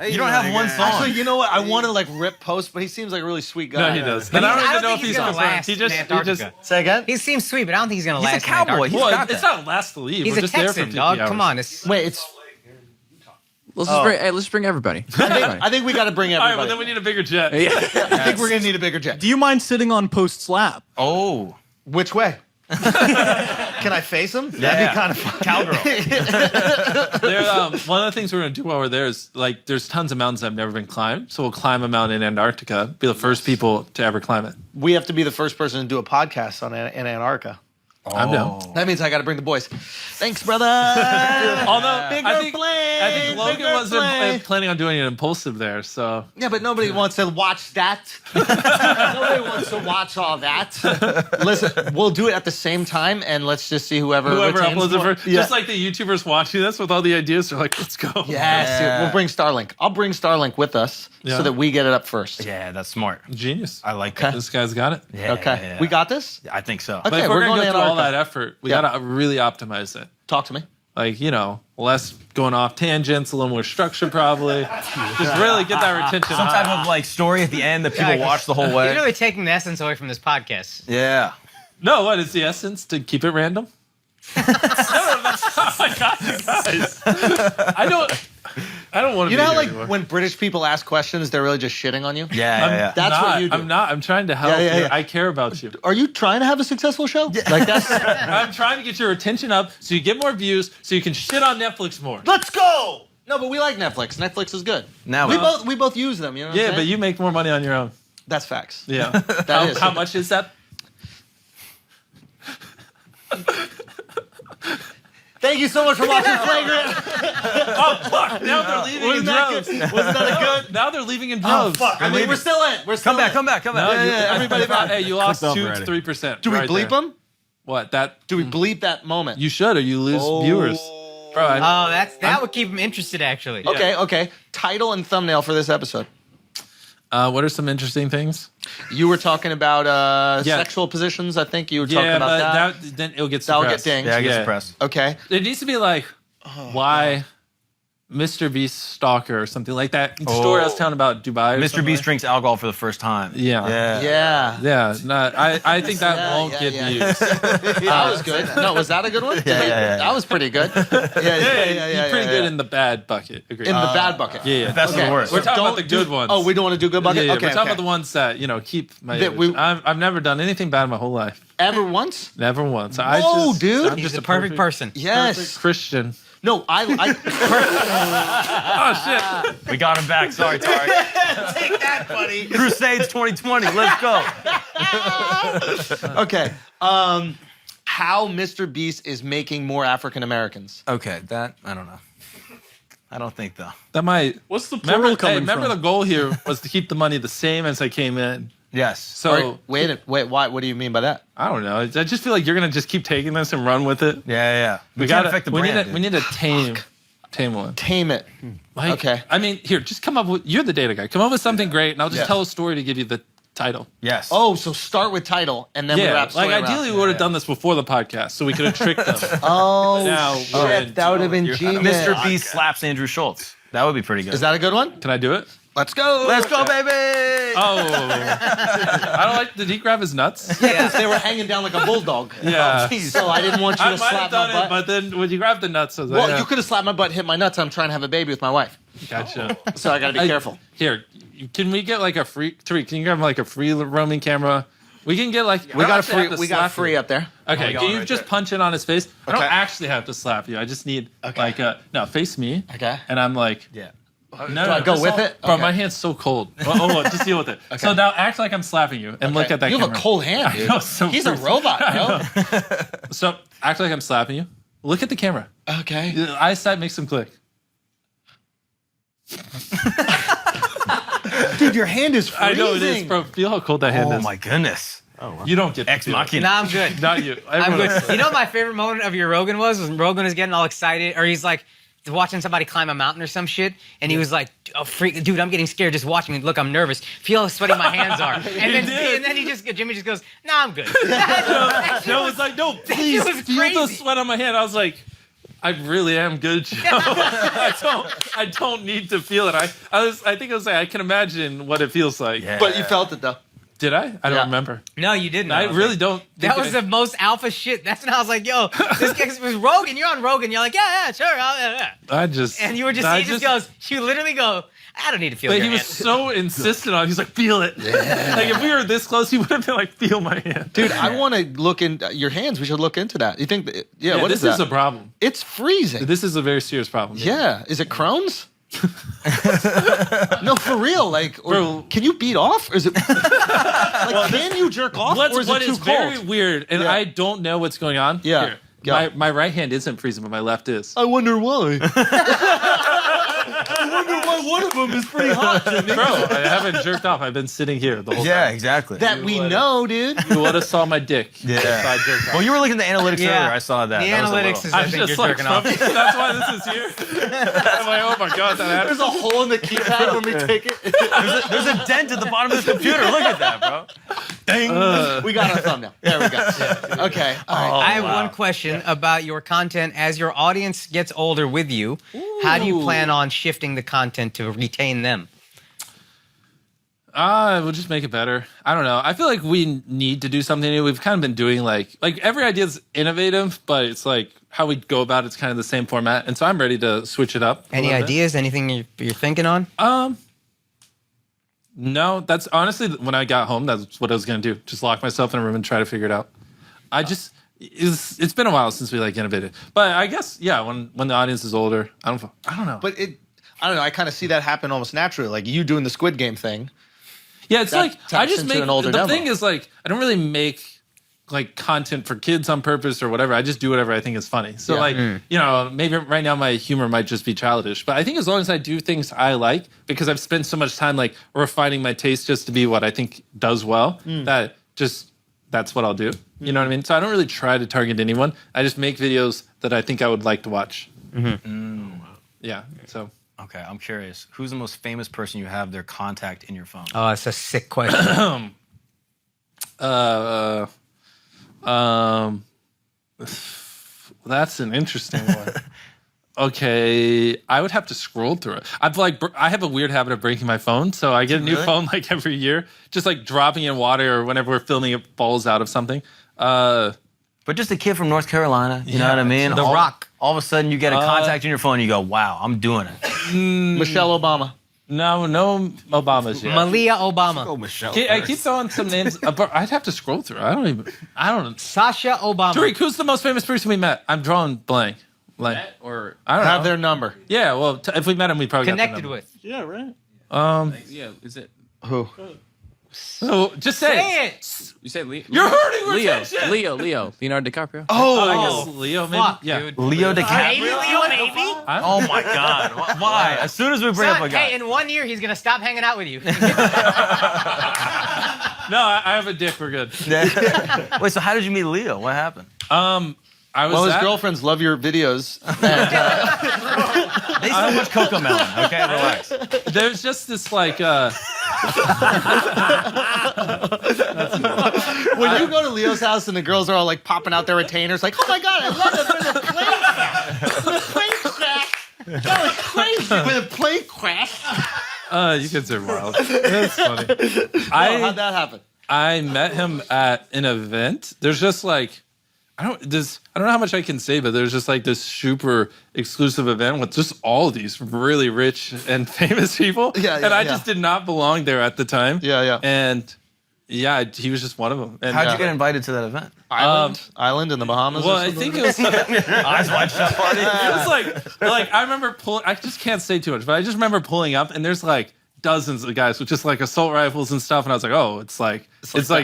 on. You don't have one song. Actually, you know what? I want to like rip Post, but he seems like a really sweet guy. No, he does. But And I he's- don't I even don't know if think he's he's gonna confirmed. last He in just Antarctica. Say again? He seems sweet, but I don't think he's gonna He's a last. in cowboy. Antarctica. He's well, got it's that. not last to leave. He's We're a just there for Texan, 50 dog. hours. Come on. It's, Wait, it's. Let's just bring everybody. I think we got to bring All right, everybody. well, then we need a bigger jet. I think we're gonna need a bigger jet. Do you mind sitting on Post's lap? Oh. Which way? Can I face him? That'd be kind of fun. Cowgirl. One of the things we're going to do while we're there is, like, there's tons of mountains that have never been climbed. So we'll climb a mountain in Antarctica, be the first people to ever climb it. We have to be the first person to do a podcast in Antarctica. I'm down. That means I got to bring the boys. Thanks, brother. Although Bigger I think plane, Logan bigger wasn't plane. planning on doing it impulsive there, so Yeah, but nobody wants to watch that. Nobody wants to watch all that. Listen, we'll do it at the same time, and let's just see whoever retains uploads it more. first. Just like the YouTubers watching this with all the ideas, they're like, let's go. Yes, dude, we'll bring Starlink. I'll bring Starlink with us so that we get it up first. Yeah, that's smart. Genius. I like that. This guy's got it. Yeah, Okay, yeah. we got this. I think so. Okay, But if we're going gonna to go through all Antarctica. that effort, we gotta really optimize it. Talk to me. Like, less going off tangents, a little more structure probably. Just really get that retention. Some type of like story at the end that people watch the whole way. He's really taking the essence away from this podcast. Yeah. No, what is the essence to keep it random? No, that's oh my God, you guys. I don't want to. You be know how here like anymore. when British people ask questions, they're really just shitting on you? Yeah. That's what you do. I'm not. I'm trying to help Yeah. you. I care about you. Are you trying to have a successful show? Like that's. I'm trying to get your attention up so you get more views, so you can shit on Netflix more. Let's go. No, but we like Netflix. Netflix is good. Now we both use them. You know. What I'm Yeah, saying? but you make more money on your own. That's facts. Yeah. That is. How much is that? Thank you so much for watching Flagrant. Oh fuck! Now they're leaving in droves. Wasn't that a good? Now they're leaving in Oh droves. fuck! I mean, we're still in. We're still Come back. No, Yeah, everybody back. Hey, you lost off 2 already. to 3%. Do we right bleep there. them? What? That? Do we bleep that moment? You should, or you lose viewers. Bro, Oh, that would keep him interested, actually. Okay. Title and thumbnail for this episode. what are some interesting things? You were talking about Yeah. sexual positions. I think you were talking Yeah, about but that. then it'll get That'll suppressed. get dinged. Yeah, I get Yeah. suppressed. Okay. It needs to be like, why MrBeast's stalker or something like that story I was telling about Dubai. or Mr. something Beast like- drinks alcohol for the first time. Yeah. Yeah. Yeah, I think that Yeah, won't yeah, get yeah. views. That was good. No, was that a good one? Yeah. That was pretty good. Yeah, You're pretty good in the bad bucket. Agreed. in the bad bucket. yeah. That's Okay. the worst. We're talking about Don't the good do- ones. Oh, we don't want to do good bucket? Yeah, Okay. we're talking okay. about the ones that keep my. That image. we- I've never done anything bad in my whole life. Ever once? Never once. Whoa, dude. I'm He's just the perfect person. Yes. perfect Christian. No, I Oh shit! We got him back. Sorry, Tarek. take that, buddy. Crusades 2020. Let's go. Okay. How Mr. Beast is making more African Americans. Okay, that I don't know. I don't think though. That might. What's the plural coming remember from? the goal here was to keep the money the same as I came in. Yes. So Wait, why? What do you mean by that? I don't know. I just feel like you're gonna just keep taking this and run with it. Yeah. We can't gotta affect the we brand. need we need a tame one. Tame it. Like, Okay. I mean, here, just come up with. You're the data guy. Come up with something great, and I'll just tell a story to give you the title. Yes. Oh, so start with title and then we Yeah, wrap story like around. ideally we would have done this before the podcast, so we could have tricked them. Oh, Now we're in. shit. That would have been genius. Mr. Beast slaps Andrew Schultz. That would be pretty good. Is that a good one? Can I do it? Let's go. Let's go, baby! Oh, I don't like. Did he grab his nuts? Yes, they were hanging down like a bulldog. Yeah. So I didn't want you I to might slap have done my it, butt. but then when you grab the nuts, I was like, Well, yeah. you could have slapped my butt, hit my nuts. I'm trying to have a baby with my wife, Gotcha. so I got to be careful. Here, can we get like a free? Tariq, can you grab like a free roaming camera? We can get like. We I don't got a actually have free. to We got slap free you. up there. Okay, can you just punch it on his face? I don't Okay. actually have to slap you. I just need like no, face me. Okay. And I'm like, Yeah. no, Do I go just with don't- it? Bro, Okay. my hand's so cold. Oh, just deal with it. So now act like I'm slapping you and look at that You have camera. a cold hand, dude. I know, so He's a crazy. robot, I bro. know. So act like I'm slapping you. Look at the camera. Okay. The eyesight makes them click. Dude, your hand is freezing. I know it is, bro. Feel how cold that hand Oh is. my goodness. You don't get to Ex feel it. machina. Nah, I'm good. Not you. I'm Everyone good. else. You know what my favorite moment of your Rogan was when Rogan was getting all excited, or he's like watching somebody climb a mountain or some shit, and he was like, "Oh freak, dude, I'm getting scared just watching. Look, I'm nervous. Feel how sweaty my hands are." And then Jimmy just goes, "Nah, I'm good." No, it's like, no, please was feel the crazy. sweat on my hand. I was like, I really am good, Joe. I don't need to feel it. I think I was like, I can imagine what it feels like. Yeah. But you felt it though. Did I? I don't remember. No, you didn't. I really don't. That was the most alpha shit. That's when I was like, "Yo, this guy was Rogan. You're on Rogan. You're like, yeah, sure, yeah." I just. And you were just, I he just goes, you literally go, "I don't need to feel But your he was hand." so insistent on it. He's like, feel it. Like, if we were this close, he would have been like, feel my hand. Dude, I want to look in your hands. We should look into that. You think? That, yeah. What this is that? a problem. It's freezing. This is a very serious problem. Yeah. Is it Crohn's? No, for real. Like, can you beat off? Or is it like, can you jerk off? Or is it too is cold? very weird, and I don't know what's going on. Yeah. Here. Yeah. My right hand isn't freezing, but my left is. I wonder why. I wonder why one of them is pretty hot. Bro, I haven't jerked off. I've been sitting here the whole time. Yeah, exactly. That we know, dude. You would have saw my dick. Yeah. if I jerked off. Well, you were looking at the analytics Yeah. earlier. I saw that. The That was a analytics little- is, I I'm think just you're like, jerking off. that's why this is here. I'm like, oh my god, that happened. There's a hole in the keypad when we take it. There's a dent at the bottom of this computer. Look at that, bro. Dang. We got our thumbnail. There we go. Okay. All right. I have one question about your content. As your audience gets older with you, how do you plan on shifting the content to retain them? We'll just make it better. I don't know. I feel like we need to do something new. We've kind of been doing like every idea is innovative, but it's like how we go about it's kind of the same format. And so I'm ready to switch it up. Any ideas? Anything you're thinking on? No, that's honestly when I got home, that's what I was gonna do. Just lock myself in a room and try to figure it out. It's been a while since we like innovated. But I guess when the audience is older, I don't know. But I don't know. I kind of see that happen almost naturally. Like you doing the Squid Game thing. Yeah, it's That like I taps just into make an older the demo. thing is like I don't really make like content for kids on purpose or whatever. I just do whatever I think is funny. So Yeah. maybe right now my humor might just be childish, but I think as long as I do things I like, because I've spent so much time like refining my taste just to be what I think does well, that's what I'll do. You know what I mean? So I don't really try to target anyone. I just make videos that I think I would like to watch. Yeah. So. Okay, I'm curious. Who's the most famous person you have their contact in your phone? Oh, that's a sick question. That's an interesting one. Okay, I would have to scroll through it. I have a weird habit of breaking my phone, so I get a new phone like every year, just like dropping in water or whenever we're filming, it falls out of something. But just a kid from North Carolina, you know what I mean? The Rock. All of a sudden, you get a contact in your phone, and you go, "Wow, I'm doing it." Michelle Obama. No Obama's yet. Malia Obama. Oh, Michelle. I keep throwing some names, but I'd have to scroll through. I don't know. Sasha Obama. Tariq, who's the most famous person we met? I'm drawing blank. Like, Or I don't Have know. their number. Yeah, well, if we met him, we probably Connected got with. Yeah, right. yeah, is it? Who? So just say Say it. You say Leo? You're hurting Leo. retention. Leonardo DiCaprio. I guess Leo, maybe. Fuck, Yeah. dude. Leo Maybe, DiCaprio. Leo, maybe. Oh my God! Why? As soon as we bring up a Son, guy, hey, in 1 year, he's going to stop hanging out with you. No, I have a dick. We're good. wait. So how did you meet Leo? What happened? I was Well, his at- girlfriends love your videos. They so much cocoa melon. Okay, relax. There's just this like. When you go to Leo's house and the girls are all like popping out their retainers, like, oh my God, I love it. There's a plane crash. The plane crash. That was crazy. With a plane crash. You kids are wild. That's funny. How'd that happen? I met him at an event. There's just like. I don't know how much I can say, but there's just like this super exclusive event with just all these really rich and famous people. Yeah, and I just did not belong there at the time. Yeah. And yeah, he was just one of them. And How'd you get invited to that event? Island in the Bahamas? well, or I something? think it was. Eyes wide shut party. It was like I remember pulling. I just can't say too much, but I just remember pulling up, and there's like dozens of guys with just like assault rifles and stuff, and I was like, oh, it's like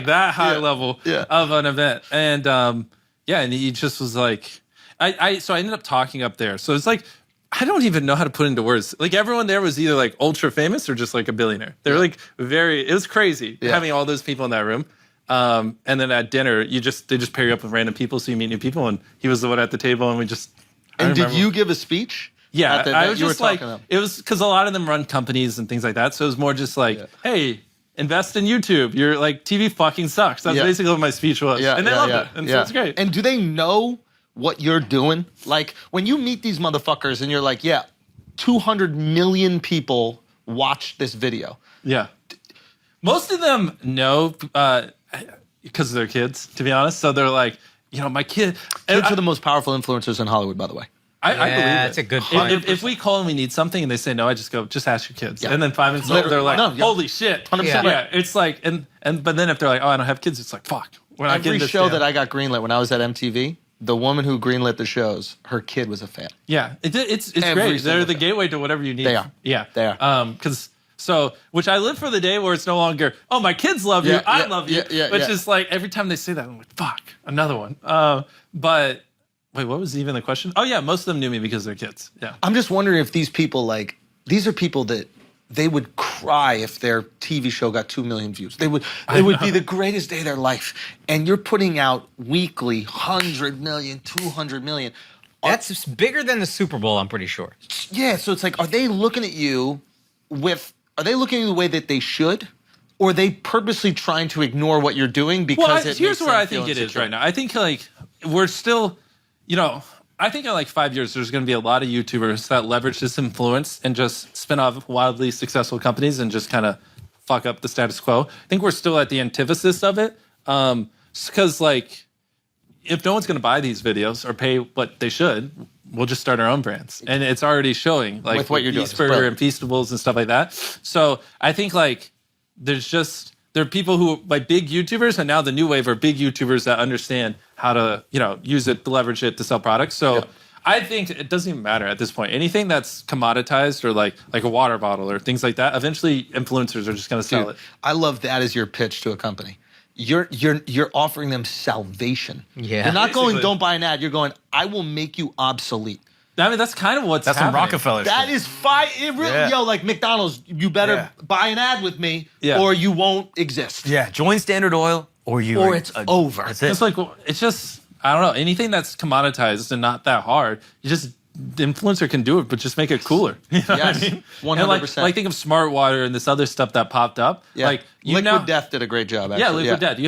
that high level of an event, and and he just was like, so I ended up talking up there. So it's like, I don't even know how to put into words. Like everyone there was either like ultra famous or just like a billionaire. They were like it was crazy having all those people in that room. And then at dinner, they just pair you up with random people, so you meet new people. And he was the one at the table, and we just. And did you give a speech? Yeah, at the I event was you were just like, talking about? it was because a lot of them run companies and things like that. So it was more just like, hey, invest in YouTube. Your like TV fucking sucks. That's basically what my speech was. And they loved it. And so it's great. And do they know what you're doing? Like when you meet these motherfuckers and you're like, 200 million people watched this video. Yeah. Most of them know because they're kids, to be honest. So they're like, my kid. Kids are the most powerful influencers in Hollywood, by the way. I believe it. That's a good point. If we call and we need something and they say no, I just go, just ask your kids. And then 5 minutes later, they're like, holy shit. 100% Yeah, it's like, but then if they're like, oh, I don't have kids, it's like, fuck. We're not Every getting this show down. that I got greenlit when I was at MTV, the woman who greenlit the shows, her kid was a fan. Yeah, it's Every great. They're single the thing. gateway to whatever you need. They are. Yeah, They are. Which I live for the day where it's no longer, oh, my kids love you, I love you. Which is like every time they say that, I'm like, fuck, another one. But wait, what was even the question? Oh yeah, most of them knew me because they're kids. Yeah. I'm just wondering if these people these are people that they would cry if their TV show got 2 million views. It would be the greatest day of their life. And you're putting out weekly 100 million, 200 million. That's bigger than the Super Bowl, I'm pretty sure. Yeah, so it's like, are they looking at you the way that they should? Or are they purposely trying to ignore what you're doing because here's where I think it is right now. I think like we're still, I think in like 5 years, there's going to be a lot of YouTubers that leverage this influence and just spin off wildly successful companies and just kind of fuck up the status quo. I think we're still at the antithesis of it. Because like, if no one's going to buy these videos or pay what they should, we'll just start our own brands. And it's already showing like with what you're doing. Burger and Feastables and stuff like that. So I think like there are people who like big YouTubers, and now the new wave are big YouTubers that understand how to, use it, to leverage it to sell products. So I think it doesn't even matter at this point. Anything that's commoditized or like a water bottle or things like that, eventually influencers are just going to sell it. I love that as your pitch to a company. You're offering them salvation. Yeah. You're not Basically. going, don't buy an ad. You're going, I will make you obsolete. I mean, that's kind of what's That's happening. some Rockefeller That shit. is fine. It really, Yeah. like McDonald's, you better buy an ad with me or you won't exist. Yeah, join Standard Oil or it's over. That's it. It's like, it's just, I don't know, anything that's commoditized and not that hard, the influencer can do it, but just make it cooler. You know Yes, what I mean? 100%. And like think of Smart Water and this other stuff that popped up. Yeah. Like Liquid Death did a great job, actually. Yeah, Liquid Death.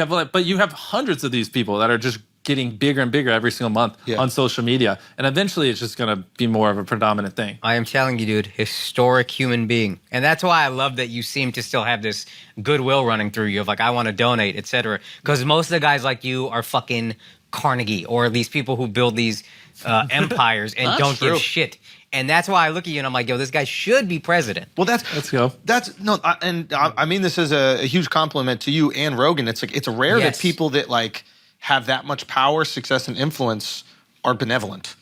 You have hundreds of these people that are just getting bigger and bigger every single month on social media. And eventually it's just going to be more of a predominant thing. I am telling you, dude, historic human being. And that's why I love that you seem to still have this goodwill running through you of like, I want to donate, etc. Because most of the guys like you are fucking Carnegie, or these people who build these empires and don't give shit. And that's why I look at you and I'm like, yo, this guy should be president. Well, let's go. I mean this as a huge compliment to you and Rogan. It's like, it's rare that people that like have that much power, success, and influence are benevolent.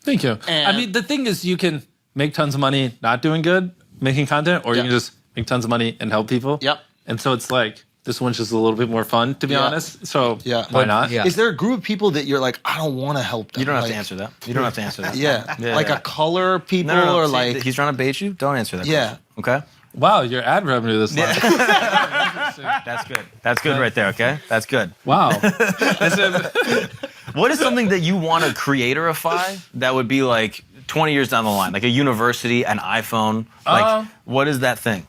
Thank you. I mean, the thing is, you can make tons of money not doing good, making content, or you can just make tons of money and help people. Yep. And so it's like, this one's just a little bit more fun, to be honest. So why not? Is there a group of people that you're like, I don't want to help them? You don't have to answer that. You don't have to answer that. A color people No, or see, like he's trying to bait you. Don't answer that. question. Okay. Wow, your ad revenue this month. That's good. That's good right there. Okay. That's good. Wow. What is something that you want to creatorify that would be like 20 years down the line, like a university, an iPhone? Like, what is that thing?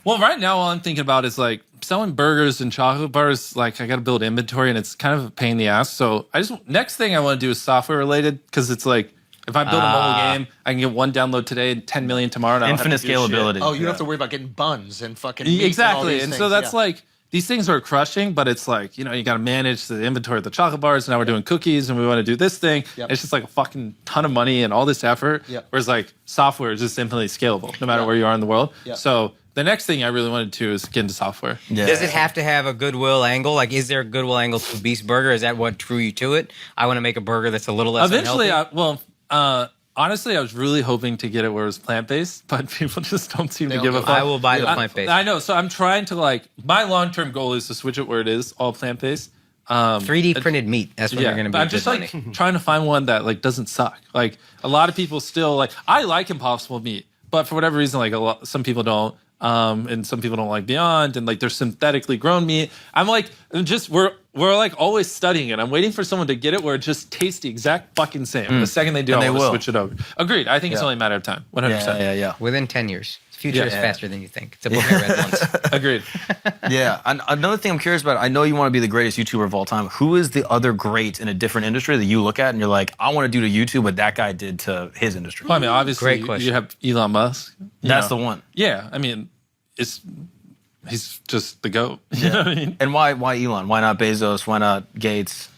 Well, right now, all I'm thinking about is like selling burgers and chocolate bars. Like, I got to build inventory, and it's kind of a pain in the ass. So, next thing I want to do is software related, because it's like, if I build a mobile game, I can get one download today and 10 million tomorrow. And Infinite scalability. Oh, you don't have to worry about getting buns and fucking meat exactly. And, so that's like, these things are crushing, but it's like, you got to manage the inventory of the chocolate bars. And now we're doing cookies, and we want to do this thing. It's just like a fucking ton of money and all this effort. Whereas like software is just infinitely scalable, no matter where you are in the world. So the next thing I really wanted to do is get into software. Does it have to have a goodwill angle? Like, is there a goodwill angle to Beast Burger? Is that what drew you to it? I want to make a burger that's a little less Eventually, unhealthy? Honestly, I was really hoping to get it where it was plant-based, but people just don't seem to give a fuck. I will buy the plant-based. I know, so I'm trying to my long-term goal is to switch it where it is all plant-based. 3D printed meat. That's what you're going to be. I'm just like trying to find one that like doesn't suck. Like a lot of people still like, I like Impossible meat, but for whatever reason, like some people don't. And some people don't like Beyond, and like they're synthetically grown meat. I'm like, we're like always studying it. I'm waiting for someone to get it where it just tastes the exact fucking same. The second they do, I want to switch it over. Agreed. I think it's only a matter of time. 100%. Yeah. Within 10 years. The future is faster than you think. It's a book I read once. Agreed. Yeah. And another thing I'm curious about, I know you want to be the greatest YouTuber of all time. Who is the other great in a different industry that you look at and you're like, I want to do to YouTube what that guy did to his industry? Well, I mean, obviously, Great question. you have Elon Musk. That's the one. Yeah. I mean, he's just the GOAT. You know what I mean? And why Elon? Why not Bezos? Why not Gates?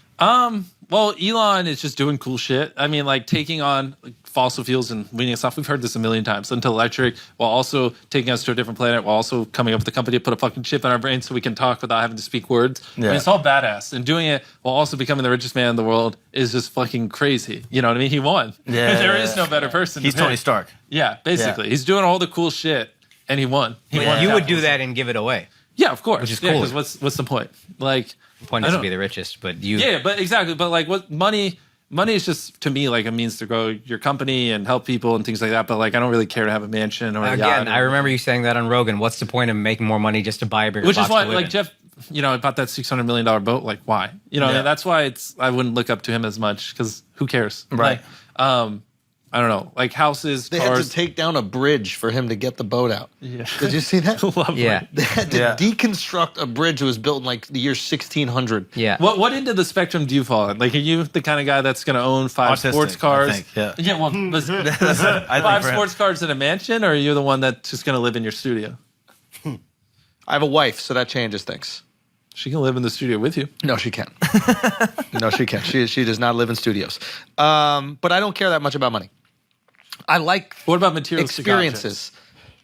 Well, Elon is just doing cool shit. I mean, like taking on fossil fuels and weaning us off. We've heard this a million times. Into electric, while also taking us to a different planet, while also coming up with a company to put a fucking chip in our brain so we can talk without having to speak words. I mean, it's all badass. And doing it while also becoming the richest man in the world is just fucking crazy. You know what I mean? He won. Yeah. There is no better person. He's Tony Stark. Yeah, basically. He's doing all the cool shit and he won. He won. You would do that and give it away. Yeah, of course. Which is cool. Because what's the point? Like, The point is to be the richest, but you. Yeah, but exactly. But like, what money is just to me like a means to grow your company and help people and things like that. But like, I don't really care to have a mansion or a yacht. Again, I remember you saying that on Rogan. What's the point of making more money just to buy a bigger Which box is why, to live like in? Jeff, bought that $600 million boat. Like, why? And that's why I wouldn't look up to him as much because who cares? Right. Like, I don't know, like houses, They cars. had to take down a bridge for him to get the boat out. Yeah. Did you see that? Yeah. They had to deconstruct a bridge that was built in like the year 1600. Yeah. What end of the spectrum do you fall in? Like, are you the kind of guy that's going to own 5 Autistic, sports I cars? think, yeah. Yeah. Well, I 5 think sports cars in a mansion, or are you the one that's just going to live in your studio? I have a wife, so that changes things. She can live in the studio with you. No, she can't. No, she can't. She does not live in studios. But I don't care that much about money. I like What about materialistic experiences.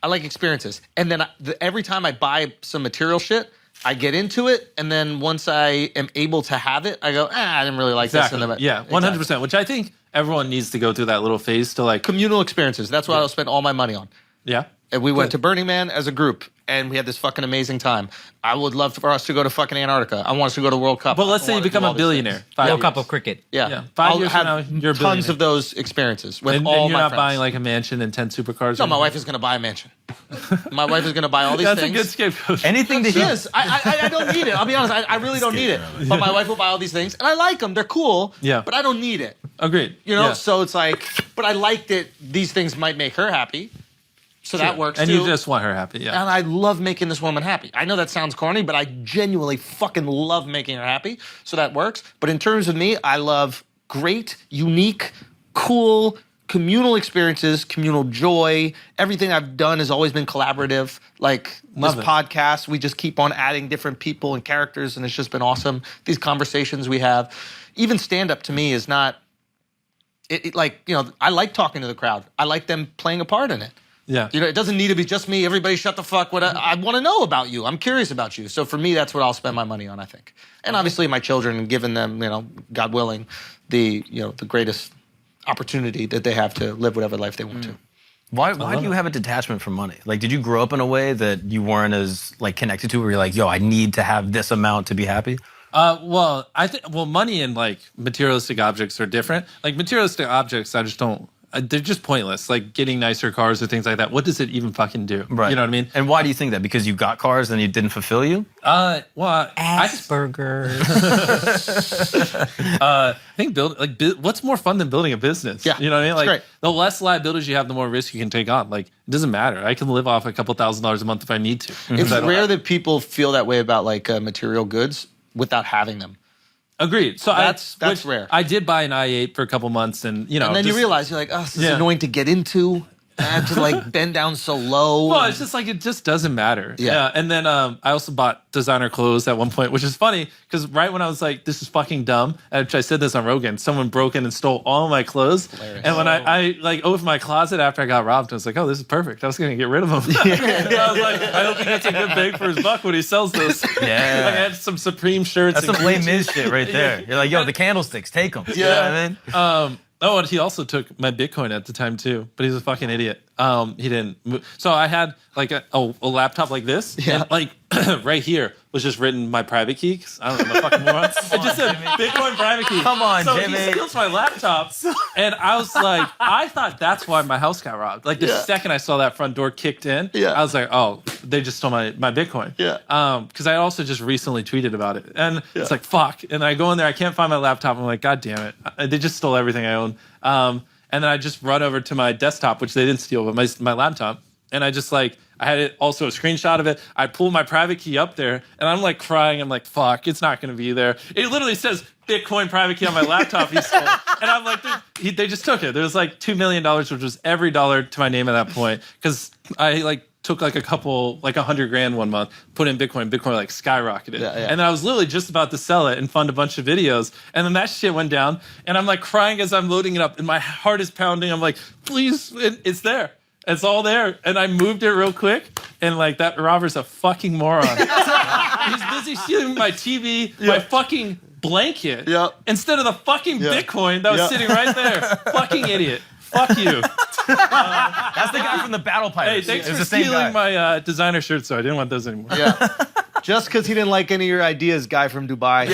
I like experiences. And then every time I buy some material shit, I get into it. And then once I am able to have it, I go, I didn't really like Exactly. this. And then, Yeah, 100%. Which I think everyone needs to go through that little phase to like. Communal experiences. That's what I'll spend all my money on. Yeah. And we went to Burning Man as a group, and we had this fucking amazing time. I would love for us to go to fucking Antarctica. I want us to go to World Cup. But let's I say you wanna do become all a these billionaire. things. 5 World years. Cup of cricket. Yeah. Yeah. 5 I'll years from have now, you're a tons billionaire. of those experiences with And all you're my not friends. buying like a mansion and 10 supercars. No, my wife is going to buy a mansion. My wife is going to buy all these That's things. a good scapegoat. Anything that She is. I don't need it. I'll be honest. I really don't need it. But my wife will buy all these things, and I like them. They're cool. Yeah. But I don't need it. Agreed. You know. Yeah. So it's like, but I like that these things might make her happy. So that works And too. you just want her happy. Yeah. And I love making this woman happy. I know that sounds corny, but I genuinely fucking love making her happy. So that works. But in terms of me, I love great, unique, cool, communal experiences, communal joy. Everything I've done has always been collaborative. Like Love this it. podcast, we just keep on adding different people and characters, and it's just been awesome. These conversations we have. Even stand-up to me is not, I like talking to the crowd. I like them playing a part in it. Yeah. It doesn't need to be just me. Everybody shut the fuck. I want to know about you. I'm curious about you. So for me, that's what I'll spend my money on, I think. And obviously my children, and giving them, God willing, the greatest opportunity that they have to live whatever life they want to. Why do you have a detachment from money? Like, did you grow up in a way that you weren't as like connected to, where you're like, yo, I need to have this amount to be happy? Well, I think money and like materialistic objects are different. Like materialistic objects, I just don't. They're just pointless. Like getting nicer cars or things like that. What does it even fucking do? Right. You know what I mean? And why do you think that? Because you got cars and it didn't fulfill you? Well, Asperger's. I think what's more fun than building a business? Yeah, You know what I mean? it's Like great. the less liabilities you have, the more risk you can take on. Like it doesn't matter. I can live off a couple $1,000s a month if I need to. It's rare that people feel that way about like material goods without having them. Agreed. So That's which rare. I did buy an i8 for a couple months, and And then you just- realize you're like, oh, this is Yeah. annoying to get into. I have to like bend down so low. Well, it's just like it just doesn't matter. Yeah. And then I also bought designer clothes at one point, which is funny because right when I was like, "This is fucking dumb," and I said this on Rogan, someone broke in and stole all my clothes. Hilarious. And when I like opened my closet after I got robbed, I was like, "Oh, this is perfect. I was gonna get rid of them." I was like, "I don't think that's a good bang for his buck when he sells this." Yeah. Like, I had some Supreme shirts. That's and some lame Miz shit right there. You're like, yo, the candlesticks, take them. You know what I mean? Oh, and he also took my Bitcoin at the time too, but he's a fucking idiot. He didn't move. So I had like a laptop like this, and like right here was just written my private key. 'Cause I don't know, I'm a fucking moron. It just said Bitcoin private key. Come on, so Jimmy. he steals my laptop, and I was like, I thought that's why my house got robbed. Like the second I saw that front door kicked in, I was like, oh, they just stole my Bitcoin. Yeah. Because I also just recently tweeted about it, and it's like fuck. And I go in there, I can't find my laptop. I'm like, god damn it, they just stole everything I own. And then I just run over to my desktop, which they didn't steal, but my laptop. And I just like, I had it also a screenshot of it. I pulled my private key up there and I'm like crying. I'm like, fuck, it's not going to be there. It literally says Bitcoin private key on my laptop. He stole. And I'm like, they just took it. There was like $2 million, which was every dollar to my name at that point. Because I like took like $100,000 one month, put in Bitcoin. Bitcoin like skyrocketed. And then I was literally just about to sell it and fund a bunch of videos. And then that shit went down. And I'm like crying as I'm loading it up. And my heart is pounding. I'm like, please, it's there. It's all there. And I moved it real quick. And like that robber's a fucking moron. He's busy stealing my TV, my fucking blanket, instead of the fucking Bitcoin that was sitting right there. Fucking idiot. Fuck you. That's the guy from the Battle Pirates. Hey, thanks for stealing my designer shirts, so I didn't want those anymore. Yeah. Just because he didn't like any of your ideas, guy from Dubai.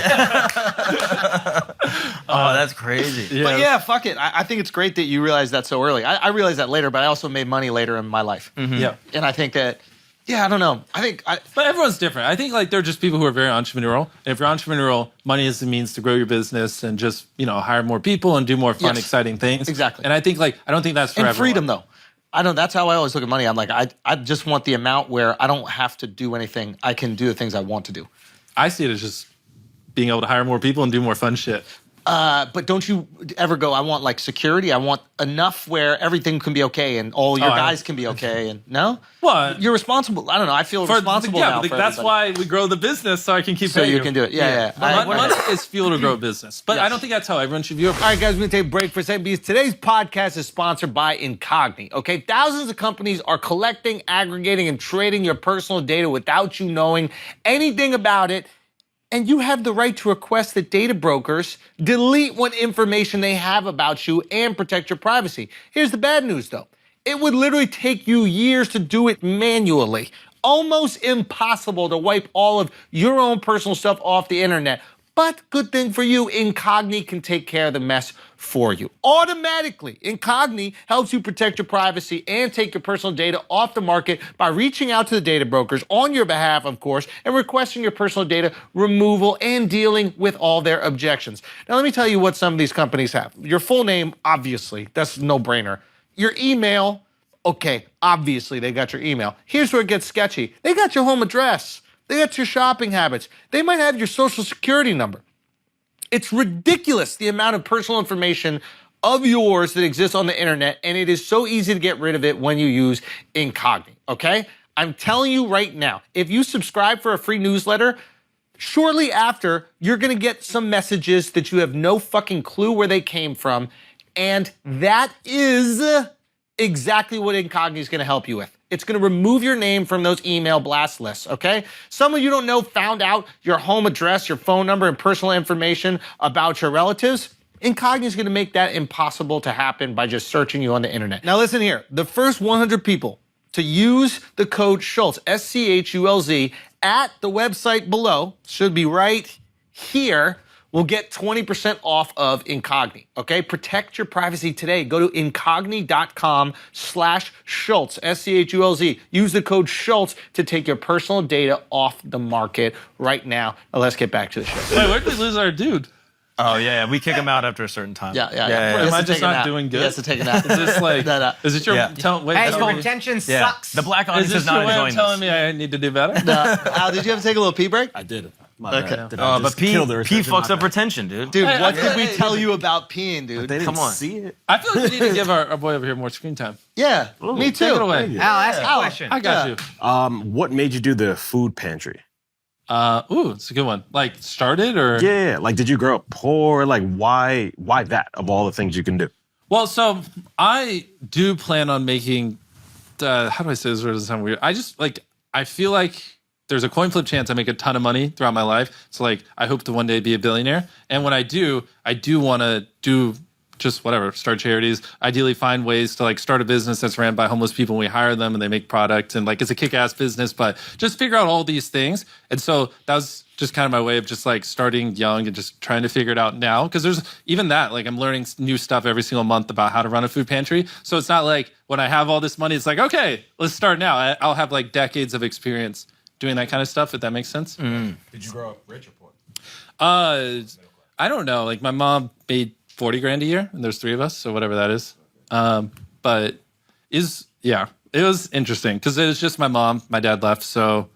Oh, that's crazy. Yeah. But yeah, fuck it. I think it's great that you realized that so early. I realized that later, but I also made money later in my life. Yeah. And I think that, I don't know. But everyone's different. I think like they're just people who are very entrepreneurial. And if you're entrepreneurial, money is the means to grow your business and just, hire more people and do more fun, exciting things. Exactly. And I think I don't think that's for everyone. Freedom though. That's how I always look at money. I'm like, I just want the amount where I don't have to do anything. I can do the things I want to do. I see it as just being able to hire more people and do more fun shit. But don't you ever go, I want like security. I want enough where everything can be okay and all your guys can be okay. And no? Well, you're responsible. I don't know. I feel responsible now. Yeah, that's why we grow the business so I can keep so paying you can do it. Yeah. Money is fuel to grow a business. But I don't think that's how everyone should view it. All right, guys, we're going to take a break for a second because today's podcast is sponsored by Incogni. Okay, thousands of companies are collecting, aggregating, and trading your personal data without you knowing anything about it. And you have the right to request that data brokers delete what information they have about you and protect your privacy. Here's the bad news, though. It would literally take you years to do it manually. Almost impossible to wipe all of your own personal stuff off the internet. But good thing for you, Incogni can take care of the mess for you. Automatically, Incogni helps you protect your privacy and take your personal data off the market by reaching out to the data brokers on your behalf, of course, and requesting your personal data removal and dealing with all their objections. Now, let me tell you what some of these companies have. Your full name, obviously, that's a no-brainer. Your email, okay, obviously they got your email. Here's where it gets sketchy. They got your home address. They got your shopping habits. They might have your social security number. It's ridiculous the amount of personal information of yours that exists on the internet, and it is so easy to get rid of it when you use Incogni, okay? I'm telling you right now, if you subscribe for a free newsletter, shortly after, you're gonna get some messages that you have no fucking clue where they came from, and that is exactly what Incogni is gonna help you with. It's going to remove your name from those email blast lists, okay? Someone you don't know found out your home address, your phone number, and personal information about your relatives. Incogni is going to make that impossible to happen by just searching you on the internet. Now listen here. The first 100 people to use the code Schultz, SCHULZ, at the website below, should be right here, will get 20% off of Incogni, okay? Protect your privacy today. Go to incogni.com/Schultz, SCHULZ. Use the code Schultz to take your personal data off the market right now. Now let's get back to the show. Wait, where did we lose our dude? Oh, yeah, we kick him out after a certain time. Yeah. Am I just not doing good? He has to take a nap. Is this like, is it your, Yeah. wait, Hey, that's your what- retention sucks. The black is audience this is not your way of enjoying telling this. me I need to do better? Al, did you have to take a little pee break? I did. Okay. But P fucks up retention, dude. Dude, what Hey, did we hey, tell you about peeing, dude? They didn't Come on. see it. I feel like we need to give our boy over here more screen time. Yeah, me too. Take it away. Al, ask a question. I got you. What made you do the food pantry? It's a good one. Like started or? Yeah, like did you grow up poor? Like why that of all the things you can do? Well, so I do plan on making, how do I say this word? Doesn't sound weird. I feel like there's a coin flip chance I make a ton of money throughout my life. So like, I hope to one day be a billionaire. And when I do want to do just whatever, start charities, ideally find ways to like start a business that's ran by homeless people and we hire them and they make product and like it's a kick-ass business, but just figure out all these things. And so that was just kind of my way of just like starting young and just trying to figure it out now. Cause there's even that, like I'm learning new stuff every single month about how to run a food pantry. So it's not like when I have all this money, it's like, okay, let's start now. I'll have like decades of experience doing that kind of stuff, if that makes sense. Did you grow up rich or poor? I don't know. Like my mom made 40 grand a year and there's 3 of us. So whatever that is. But it was interesting because it was just my mom, my dad left. So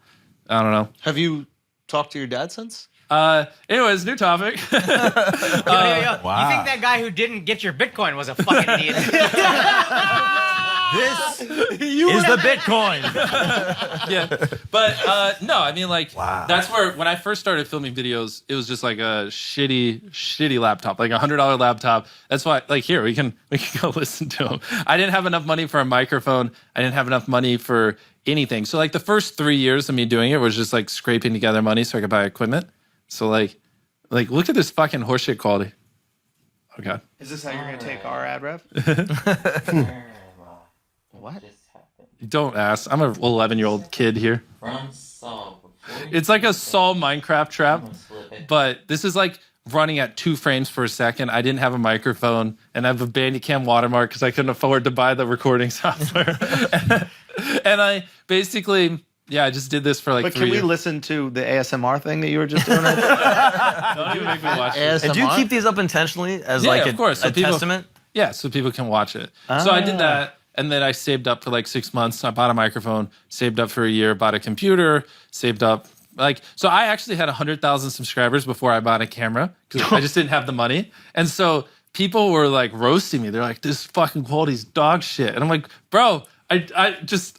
I don't know. Have you talked to your dad since? Anyways, new topic. Yo. Wow. You think that guy who didn't get your Bitcoin was a fucking idiot? This is the Bitcoin. Yeah, but no, I mean, like, that's where when I first started filming videos, it was just like a shitty laptop, like $100 laptop. That's why, like, here we can go listen to them. I didn't have enough money for a microphone. I didn't have enough money for anything. So like the first 3 years of me doing it was just like scraping together money so I could buy equipment. So like look at this fucking horseshit quality. Oh god. Is this how you're gonna take our ad rev? What? Don't ask. I'm an 11-year-old kid here. It's like a Saw Minecraft trap, but this is like running at 2 frames per second. I didn't have a microphone, and I have a Bandicam watermark because I couldn't afford to buy the recording software. And I basically, I just did this for like 3 years. But can we listen to the ASMR thing that you were just doing? Don't even make me watch it. And do you keep these up intentionally as like of course. So a testament? Yeah, so people can watch it. So I did that. And then I saved up for like 6 months. I bought a microphone, saved up for a year, bought a computer, saved up. So I actually had 100,000 subscribers before I bought a camera because I just didn't have the money. And so people were like roasting me. They're like, this fucking quality's dog shit. And I'm like, bro, I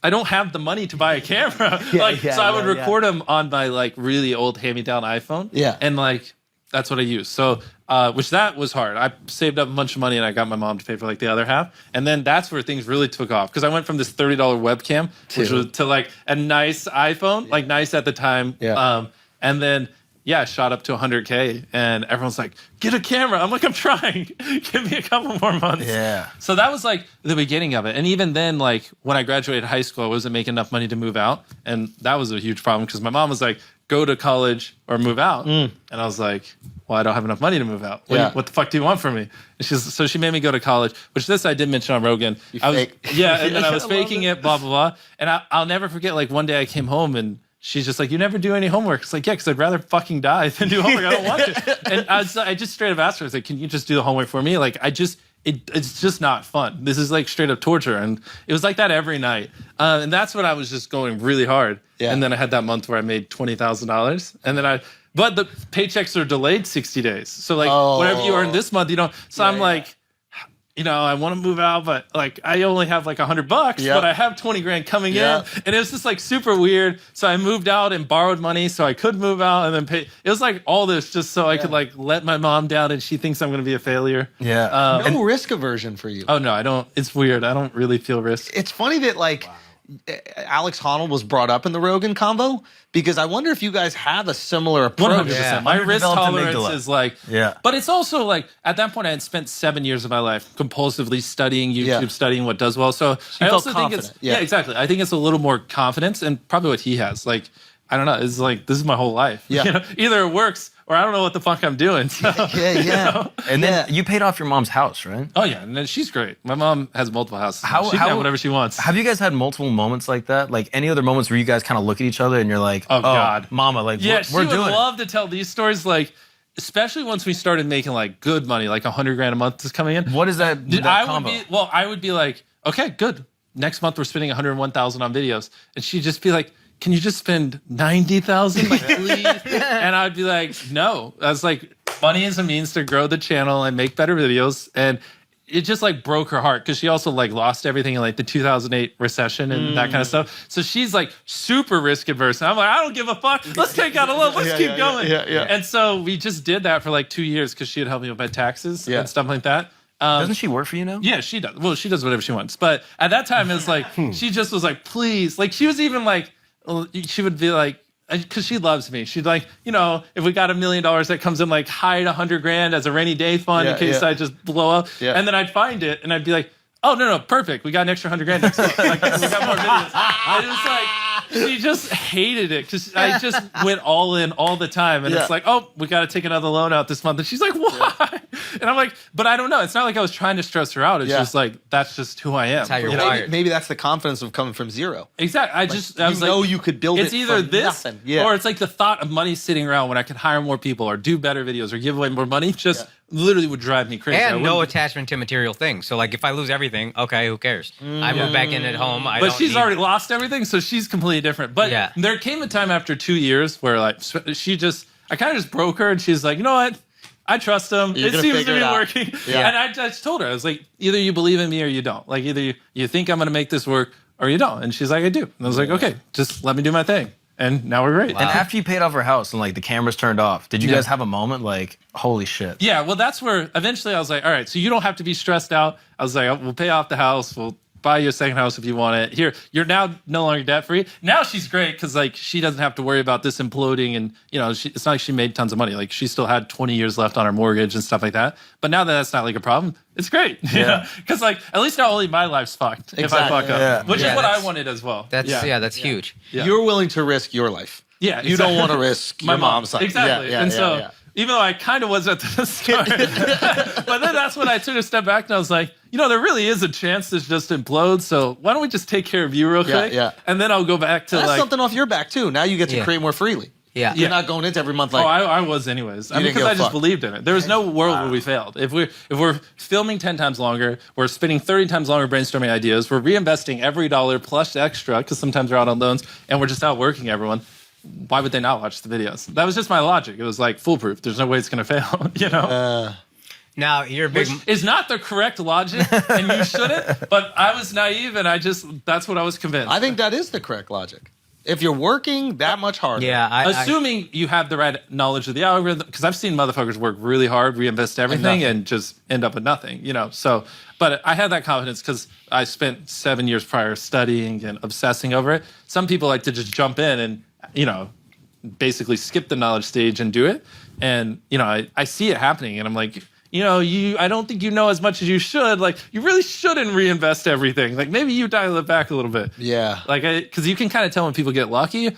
don't have the money to buy a camera. So I would record them on my like really old hand-me-down iPhone. Yeah. And like, that's what I use. So, which that was hard. I saved up a bunch of money and I got my mom to pay for like the other half. And then that's where things really took off because I went from this $30 webcam, which was to like a nice iPhone, like nice at the time. Yeah. And then, I shot up to 100K and everyone's like, get a camera. I'm like, I'm trying. Give me a couple more months. Yeah. So that was like the beginning of it. And even then, like when I graduated high school, I wasn't making enough money to move out. And that was a huge problem because my mom was like, go to college or move out. And I was like, well, I don't have enough money to move out. What the fuck do you want from me? And so she made me go to college, which this I did mention on Rogan. And then I was faking it, blah, blah, blah. And I'll never forget, like one day I came home and she's just like, you never do any homework. It's like, yeah, because I'd rather fucking die than do homework. I don't want to. And I just straight up asked her, I was like, can you just do the homework for me? Like, it's just not fun. This is like straight up torture. And it was like that every night. And that's when I was just going really hard. Yeah. And then I had that month where I made $20,000. And then but the paychecks are delayed 60 days. So like whatever you earn this month, So I'm like, I want to move out, but like I only have like $100, but I have 20 grand coming in. And it was just like super weird. So I moved out and borrowed money so I could move out and then pay. It was like all this just so I could like let my mom down and she thinks I'm going to be a failure. Yeah. No risk aversion for you. Oh no, I don't. It's weird. I don't really feel risk. It's funny that like Alex Honnold was brought up in the Rogan convo because I wonder if you guys have a similar approach. 100%. My risk tolerance is like, but it's also like at that point I had spent 7 years of my life compulsively studying YouTube, studying what does well. So I also think it's, exactly. I think it's a little more confidence and probably what he has. Like, I don't know. It's like, this is my whole life. Yeah. Either it works or I don't know what the fuck I'm doing. So, And then you paid off your mom's house, right? Oh yeah, and then she's great. My mom has multiple houses. She can have whatever she wants. Have you guys had multiple moments like that? Like any other moments where you guys kind of look at each other and you're like, oh God, mama, like we're doing it. She would love to tell these stories, like especially once we started making like good money, like $100 grand a month is coming in. What is that combo? I would be like, okay, good. Next month we're spending $101,000 on videos, and she'd just be like, can you just spend $90,000, like, please? And I'd be like, no. I was like, money is a means to grow the channel and make better videos. And it just like broke her heart because she also like lost everything in like the 2008 recession and that kind of stuff. So she's like super risk adverse. And I'm like, I don't give a fuck. Let's take out a loan. Let's keep going. And so we just did that for like 2 years because she would help me with my taxes and stuff like that. Doesn't she work for you now? Yeah, she does. Well, she does whatever she wants. But at that time, it was like, she just was like, please. Like she was even like, she would be like, because she loves me. She'd like, if we got $1 million that comes in, like hide $100 grand as a rainy day fund in case I just blow up. Yeah. And then I'd find it and I'd be like, oh no, perfect. We got an extra $100 grand next month. Like, we got more videos. And it was like, she just hated it because I just went all in all the time. And it's like, oh, we got to take another loan out this month. And she's like, why? And I'm like, but I don't know. It's not like I was trying to stress her out. It's just like, that's just who I am. That's how you're wired. Maybe that's the confidence of coming from zero. Exactly. I was like, you could build it. It's either from this nothing. or it's like the thought of money sitting around when I could hire more people or do better videos or give away more money just literally would drive me crazy. And no attachment to material things. So like if I lose everything, okay, who cares? I move back in at home. But she's already lost everything, so she's completely different. But there came a time after 2 years where like I kind of just broke her and she's like, you know what? I trust him. You're It gonna seems to figure be it out. working. Yeah. And I just told her, I was like, either you believe in me or you don't. Like, either you think I'm going to make this work or you don't. And she's like, I do. And I was like, okay, just let me do my thing. And now we're great. And after you paid off her house and like the cameras turned off, did you guys have a moment like, holy shit? Yeah, well, that's where eventually I was like, all right, so you don't have to be stressed out. I was like, we'll pay off the house. We'll buy you a second house if you want it. Here, you're now no longer debt free. Now she's great because like she doesn't have to worry about this imploding, and you know, it's not like she made tons of money. Like she still had 20 years left on her mortgage and stuff like that. But now that that's not like a problem, it's great. Yeah, because like at least now only my life's fucked if I fuck up, which is what I wanted as well. That's that's huge. Yeah. You're willing to risk your life. Yeah, You don't want to risk your mom's life. Exactly. Yeah, and yeah, so yeah. even though I kind of was at the start, but then that's when I took a step back and I was like, you know, there really is a chance this just implodes. So why don't we just take care of you real quick? Yeah. And then I'll go back to That's like something off your back too. Now you get to create more freely. Yeah. You're not going into every month like. I was anyways. I mean, didn't because give a I just fuck. believed in it. There was no world where we failed. If we're filming 10 times longer, we're spending 30 times longer brainstorming ideas, we're reinvesting every dollar plus extra because sometimes we're out on loans, and we're just outworking everyone. Why would they not watch the videos? That was just my logic. It was like foolproof. There's no way it's going to fail. You know. Now you're a big. Which is not the correct logic, and you shouldn't. But I was naive, and that's what I was convinced. I think that is the correct logic. If you're working that much harder, assuming you have the right knowledge of the algorithm, because I've seen motherfuckers work really hard, reinvest everything, and just end up with nothing. You know, so. But I had that confidence because I spent 7 years prior studying and obsessing over it. Some people like to just jump in and, you know, basically skip the knowledge stage and do it. And, you know, I see it happening and I'm like, you know, I don't think you know as much as you should. Like, you really shouldn't reinvest everything. Like, maybe you dial it back a little bit. Yeah. Like, because you can kind of tell when people get lucky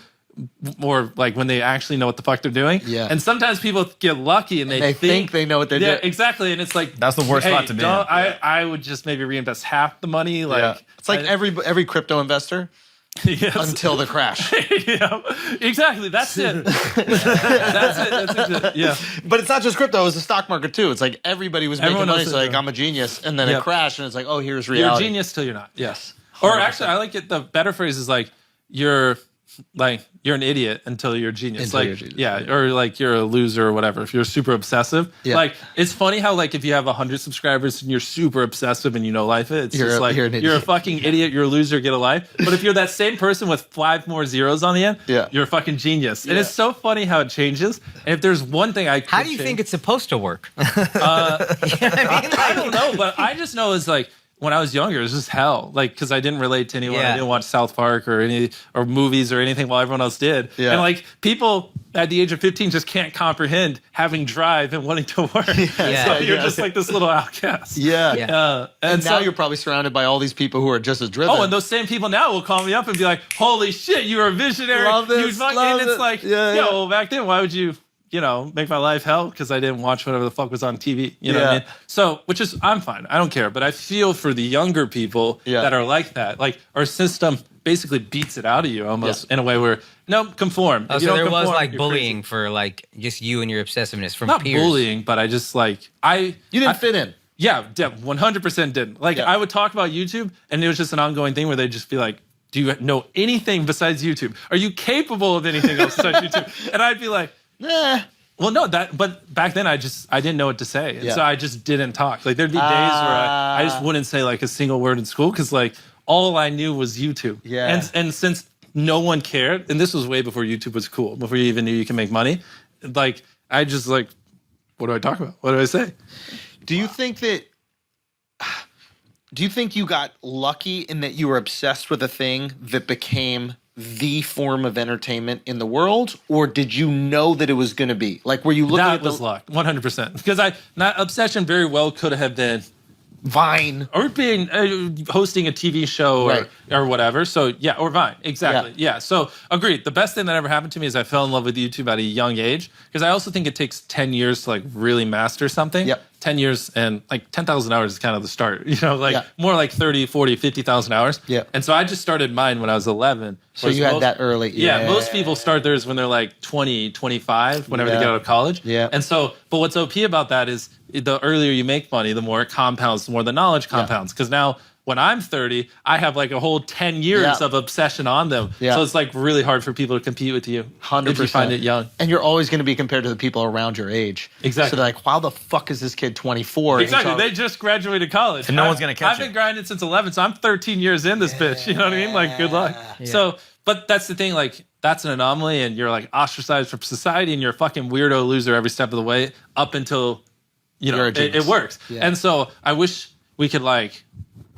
or like when they actually know what the fuck they're doing. Yeah. And sometimes people get lucky and they think they know what they're doing. Yeah, exactly. And it's like, that's the worst spot to be in. I would just maybe reinvest half the money. Like, it's like every crypto investor. Yes. Until the crash. Yeah, exactly. That's it. That's it. Yeah. But it's not just crypto. It's the stock market too. It's like everybody was making money. It's like, doing. I'm a genius. And then it crashed and it's like, oh, here's You're reality. a genius till you're not. Yes. Or actually, I like it. The better phrase is like, you're an idiot until you're a genius. Until like, you're a genius. yeah, or like you're a loser or whatever. If you're super obsessive, like it's funny how like if you have 100 subscribers and you're super obsessive and you know life, it's just like you're a fucking idiot, you're a loser, get a life. But if you're that same person with 5 more zeros on the end, you're a fucking genius. And it's so funny how it changes. And if there's one thing how do you think it's supposed to work? I don't know, but I just know it's like. When I was younger, it was just hell. Like, because I didn't relate to anyone. I didn't watch South Park or movies or anything while everyone else did. Yeah. And like people at the age of 15 just can't comprehend having drive and wanting to work. So you're just like this little outcast. And now you're probably surrounded by all these people who are just as driven. Oh, and those same people now will call me up and be like, "Holy shit, you're a visionary." Love this, and it's like, well, back then, why would you? You know, make my life hell because I didn't watch whatever the fuck was on TV. You know what I mean? So, I'm fine. I don't care. But I feel for the younger people that are like that. Like, our system basically beats it out of you almost in a way where, no, conform. Oh, so there was like bullying for like just you and your obsessiveness from not peers. bullying, but I just like, You didn't fit in. Yeah, 100% didn't. Like, I would talk about YouTube and it was just an ongoing thing where they'd just be like, do you know anything besides YouTube? Are you capable of anything else besides YouTube? And I'd be like, nah. Well, no, but back then I didn't know what to say. And so I just didn't talk. Like there'd be days where I just wouldn't say like a single word in school because like all I knew was YouTube. Yeah. And since no one cared, and this was way before YouTube was cool, before you even knew you can make money, like I just like, what do I talk about? What do I say? Do you think you got lucky in that you were obsessed with a thing that became the form of entertainment in the world, or did you know that it was going to be? Like, were you looking at that was luck, 100%. Because obsession very well could have been Vine or being hosting a TV show or whatever. So yeah, or Vine, exactly. Yeah. So agreed. The best thing that ever happened to me is I fell in love with YouTube at a young age because I also think it takes 10 years to like really master something. Yep. 10 years and like 10,000 hours is kind of the start, you know, like more like 30, 40, 50,000 hours. Yeah. And so I just started mine when I was 11. So you had that early. Yeah. Most people start theirs when they're like 20, 25, whenever they get out of college. Yeah. And so, but what's OP about that is the earlier you make money, the more it compounds, the more the knowledge compounds. Because now when I'm 30, I have like a whole 10 years of obsession on them. Yeah. So it's like really hard for people to compete with you 100%. if you find it young. And you're always going to be compared to the people around your age. Exactly. So they're like, how the fuck is this kid 24? Exactly. They just graduated college. And no one's going to catch I've been grinding since 11, so I'm 13 years in this bitch. You know what I mean? Like, good luck. So, but that's the thing, like, that's an anomaly, and you're like ostracized from society, and you're a fucking weirdo loser every step of the way up until, you know, it works. Yeah. And so I wish we could, like,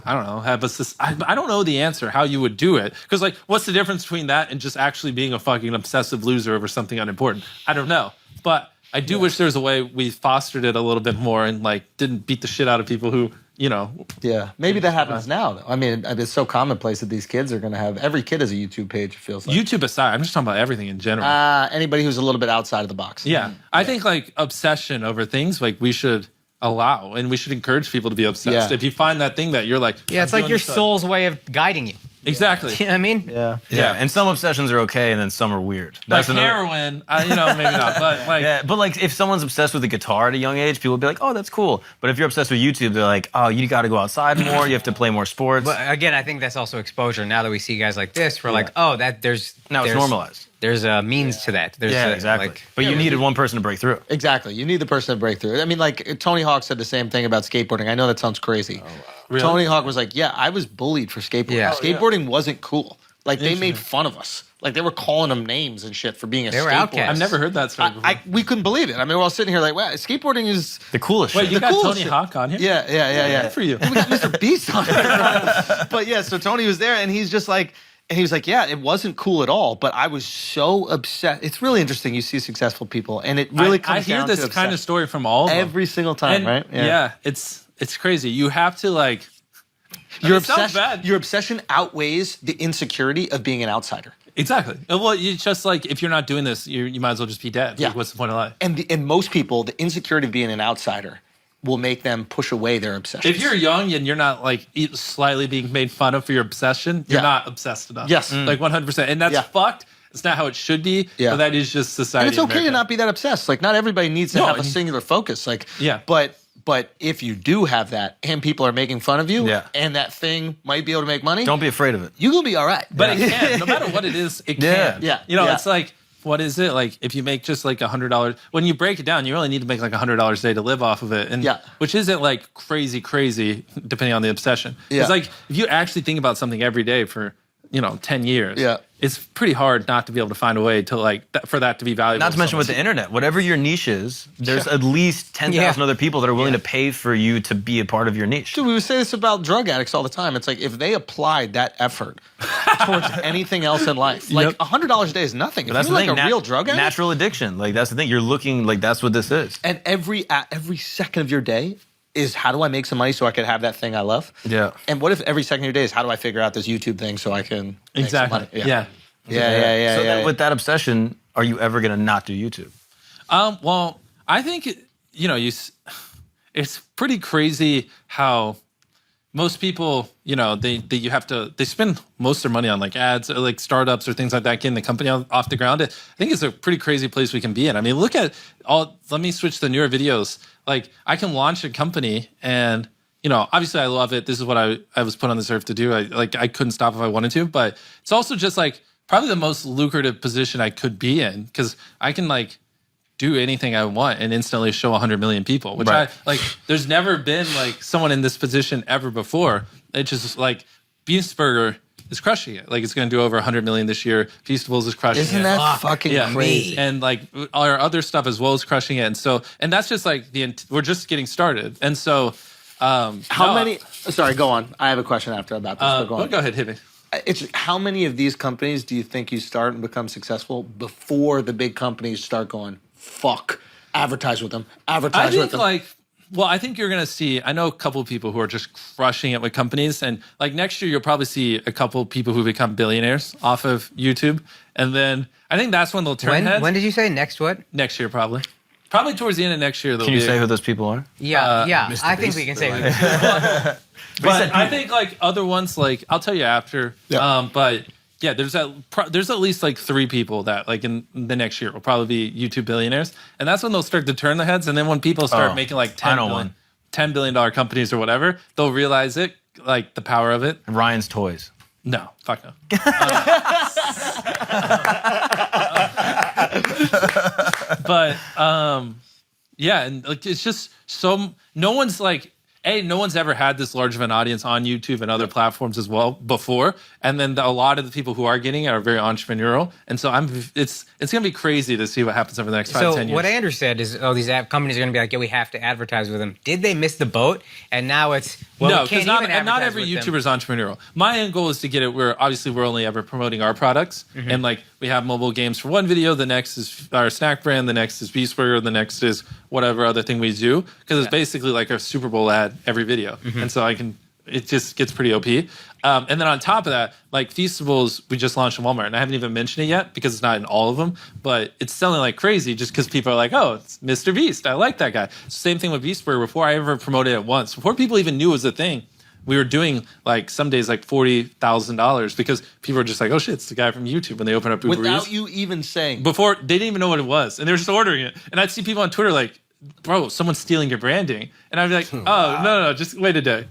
I don't know, have I don't know the answer, how you would do it. Because, like, what's the difference between that and just actually being a fucking obsessive loser over something unimportant? I don't know. But I do wish there was a way we fostered it a little bit more and, like, didn't beat the shit out of people who, you know. Yeah. Maybe that happens now, though. I mean, it's so commonplace that these kids are going to have, every kid has a YouTube page, it feels like. YouTube aside, I'm just talking about everything in general. Anybody who's a little bit outside of the box. Yeah. I think, like, obsession over things, like, we should allow, and we should encourage people to be obsessed. Yeah. If you find that thing that you're like, Yeah, it's like your soul's way of guiding you. Exactly. You know what I mean? Yeah, and some obsessions are okay, and then some are weird. That's like heroin, you know, maybe not, but like, but like if someone's obsessed with the guitar at a young age, people would be like, "Oh, that's cool." But if you're obsessed with YouTube, they're like, "Oh, you got to go outside more. You have to play more sports." But again, I think that's also exposure. Now that we see guys like this, we're like, oh, there's it's normalized. There's a means to that. There's exactly. Like, but you needed one person to break through. Exactly. You need the person to break through. I mean, like, Tony Hawk said the same thing about skateboarding. I know that sounds crazy. Really? Tony Hawk was like, yeah, I was bullied for skateboarding. Yeah. Skateboarding wasn't cool. Like, they made fun of us. Like, they were calling them names and shit for being a skateboarder. They were outcasts. I've never heard that story before. We couldn't believe it. I mean, we're all sitting here like, wow, skateboarding is the coolest shit. Wait, you the got coolest Tony shit. Hawk on here? Yeah. Good for you. We got MrBeast on here. But yeah, so Tony was there, and he's just like, and he was like, yeah, it wasn't cool at all, but I was so obsessed. It's really interesting. You see successful people, and it really comes I hear down this to kind of story from all of them. every single time, And, right? Yeah, it's crazy. You have to, like, Your it sounds obsession, bad. your obsession outweighs the insecurity of being an outsider. Exactly. Well, you just like, if you're not doing this, you might as well just be dead. Yeah. Like, what's the point of life? And most people, the insecurity of being an outsider will make them push away their obsessions. If you're young and you're not like slightly being made fun of for your obsession, you're not obsessed enough. Yes. Like 100%. And that's fucked. It's not how it should be. Yeah. But that is just society. and it's okay in to America. not be that obsessed. Like, not everybody needs to have a singular focus. Like, but if you do have that, and people are making fun of you, and that thing might be able to make money, Don't be afraid of it. you gonna be all right. But it can. No matter what it is, it Yeah. can. Yeah. You know, Yeah. it's like, what is it? Like, if you make just like $100, when you break it down, you only need to make like $100 a day to live off of it. And which isn't like crazy, depending on the obsession. Yeah. It's like, if you actually think about something every day for, 10 years, it's pretty hard not to be able to find a way to like, for that to be valuable. Not to mention with the internet, whatever your niche is, there's at least 10,000 other people that are willing to pay for you to be a part of your niche. Dude, we would say this about drug addicts all the time. It's like, if they applied that effort towards anything else in life, like $100 a day is nothing. If That's you're the like thing. a real drug addict, Natural addiction. Like, that's the thing. You're looking like that's what this is. and every second of your day is, how do I make some money so I can have that thing I love? Yeah. And what if every second of your day is, how do I figure out this YouTube thing so I can make some money? Yeah. So then with that obsession, are you ever going to not do YouTube? Well, I think, it's pretty crazy how most people, they spend most of their money on like ads, or like startups or things like that, getting the company off the ground. I think it's a pretty crazy place we can be in. I mean, look at let me switch to newer videos. Like, I can launch a company and, obviously I love it. This is what I was put on this earth to do. I couldn't stop if I wanted to, but it's also just like probably the most lucrative position I could be in, because I can like do anything I want and instantly show 100 million people, which there's never been like someone in this position ever before. It's just like Beast Burger is crushing it. Like, it's going to do over 100 million this year. Feastables is crushing it. Isn't that fucking crazy? And like our other stuff as well is crushing it. And so, and that's just like we're just getting started. And so, how many? Sorry, go on. I have a question after about this. But go on. Go ahead, hit me. It's how many of these companies do you think you start and become successful before the big companies start going, fuck, advertise with them, advertise with them? I think you're going to see, I know a couple of people who are just crushing it with companies. And like next year, you'll probably see a couple of people who become billionaires off of YouTube. And then I think that's when they'll turn heads. When did you say next what? Next year, probably. Probably towards the end of next year. Can you say who those people are? Yeah. I think we can say who. But I think like other ones, like I'll tell you after. Yeah. But yeah, there's at least like 3 people that like in the next year will probably be YouTube billionaires, and that's when they'll start to turn their heads. And then when people start making like $10 billion companies or whatever, they'll realize it like the power of it. And Ryan's toys. No, fuck no. But yeah, and like it's just so no one's like no one's ever had this large of an audience on YouTube and other platforms as well before. And then a lot of the people who are getting it are very entrepreneurial. And so it's gonna be crazy to see what happens over the next 5-10 years. So what Andrew said is, these app companies are gonna be like, yeah, we have to advertise with them. Did they miss the boat? And now it's no, we can't because not every YouTuber is entrepreneurial. My end goal is to get it where obviously we're only ever promoting our products, and like we have mobile games for one video, the next is our snack brand, the next is Beast Burger, the next is whatever other thing we do, because it's basically like a Super Bowl ad every video, and so it just gets pretty OP. And then on top of that, like Feastables, we just launched in Walmart, and I haven't even mentioned it yet because it's not in all of them, but it's selling like crazy just because people are like, oh, it's Mr. Beast. I like that guy. Same thing with Beast Burger. Before I ever promoted it once, before people even knew it was a thing, we were doing like some days like $40,000 because people were just like, oh shit, it's the guy from YouTube when they open up Uber Without Eats. you even saying. Before, they didn't even know what it was, and they were just ordering it. And I'd see people on Twitter like, bro, someone's stealing your branding. And I'd be like, oh, no, just wait a day.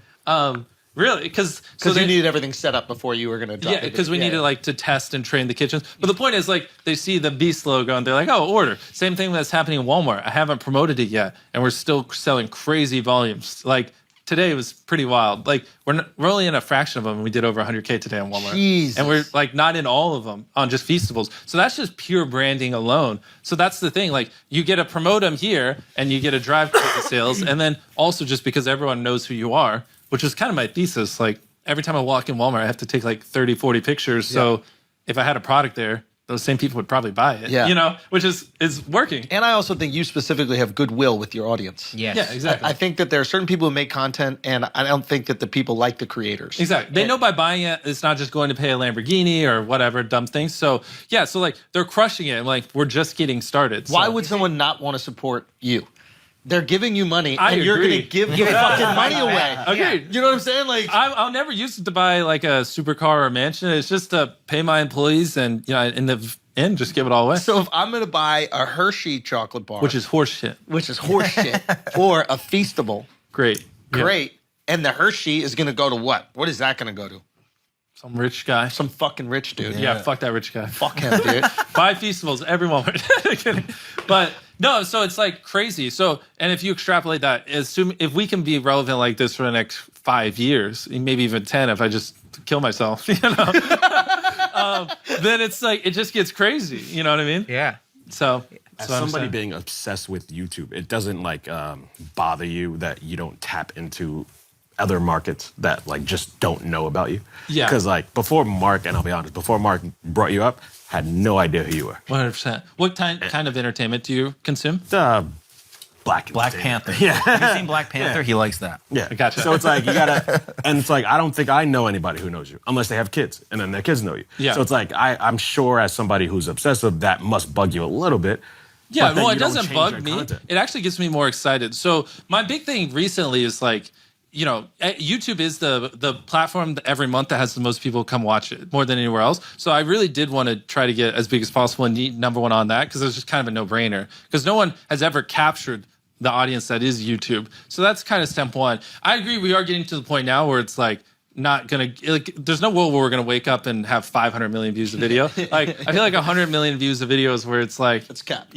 Really? Because you needed everything set up before you were going to drop it. Yeah, because we needed like to test and train the kitchens. But the point is like they see the Beast logo and they're like, oh, order. Same thing that's happening in Walmart. I haven't promoted it yet, and we're still selling crazy volumes. Like today was pretty wild. Like we're only in a fraction of them, and we did over 100K today on Walmart. Jesus. And we're like not in all of them on just Feastables. So that's just pure branding alone. So that's the thing. Like you get to promote them here, and you get to drive crazy sales, and then also just because everyone knows who you are, which was kind of my thesis. Like every time I walk in Walmart, I have to take like 30, 40 pictures. So if I had a product there, those same people would probably buy it. Yeah. You know, which is working. And I also think you specifically have goodwill with your audience. Yes. Yeah, exactly. I think that there are certain people who make content, and I don't think that the people like the creators. Exactly. They know by buying it, it's not just going to pay a Lamborghini or whatever dumb things. So yeah, so like they're crushing it. Like we're just getting started. Why So. would someone not want to support you? They're giving you money, I and you're going to agree. give the fucking money away. Agreed. You know what I'm saying? Like, I'll never use it to buy like a supercar or a mansion. It's just to pay my employees and in the end just give it all away. so if I'm going to buy a Hershey chocolate bar, Which is horse shit. which is horse shit, or a Feastable, Great. Yeah. great, and the Hershey is going to go to what? What is that going to go to? Some rich guy. Some fucking rich dude. Yeah, fuck that rich guy. Fuck him, dude. Buy Feastables every moment. Kidding. But no, so it's like crazy. So, and if you extrapolate that, assume if we can be relevant like this for the next 5 years, maybe even 10, if I just kill myself, then it's like it just gets crazy. You know what I mean? Yeah. So, As so somebody being obsessed with YouTube, it doesn't like bother you that you don't tap into other markets that like just don't know about you. Yeah. Because like before Mark, and I'll be honest, before Mark brought you up, had no idea who you were. 100%. What kind of entertainment do you consume? Black Panther. Yeah. Have you seen Black Panther? He likes that. Yeah. I gotcha. So it's like you gotta, and it's like I don't think I know anybody who knows you unless they have kids, and then their kids know you. Yeah. So it's like I'm sure as somebody who's obsessive, that must bug you a little bit. Yeah, but then well, you it don't doesn't change bug your me. content. It actually gets me more excited. So my big thing recently is like, YouTube is the platform that every month that has the most people come watch it more than anywhere else. So I really did want to try to get as big as possible and be number one on that because it was just kind of a no-brainer because no one has ever captured the audience that is YouTube. So that's kind of step one. I agree. We are getting to the point now where it's like, not gonna like there's no world where we're gonna wake up and have 500 million views a video. Like I feel like 100 million views of videos where it's like It's cap.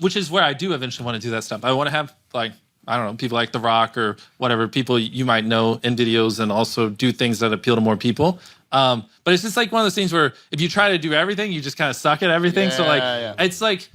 which is where I do eventually want to do that stuff. I want to have like I don't know, people like The Rock or whatever, people you might know in videos and also do things that appeal to more people. But it's just like one of those things where if you try to do everything, you just kind of suck at everything. So like it's like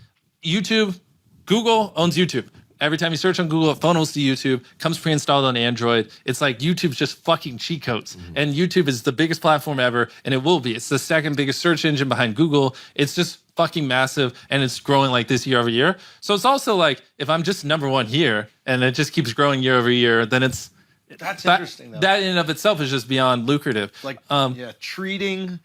YouTube, Google owns YouTube. Every time you search on Google, a phone will see YouTube, comes pre-installed on Android. It's like YouTube's just fucking cheat codes. And YouTube is the biggest platform ever, and it will be. It's the second biggest search engine behind Google. It's just fucking massive, and it's growing like this year over year. So it's also like, if I'm just number one here, and it just keeps growing year over year, then it's... That's interesting, though. That in and of itself is just beyond lucrative. Like, treating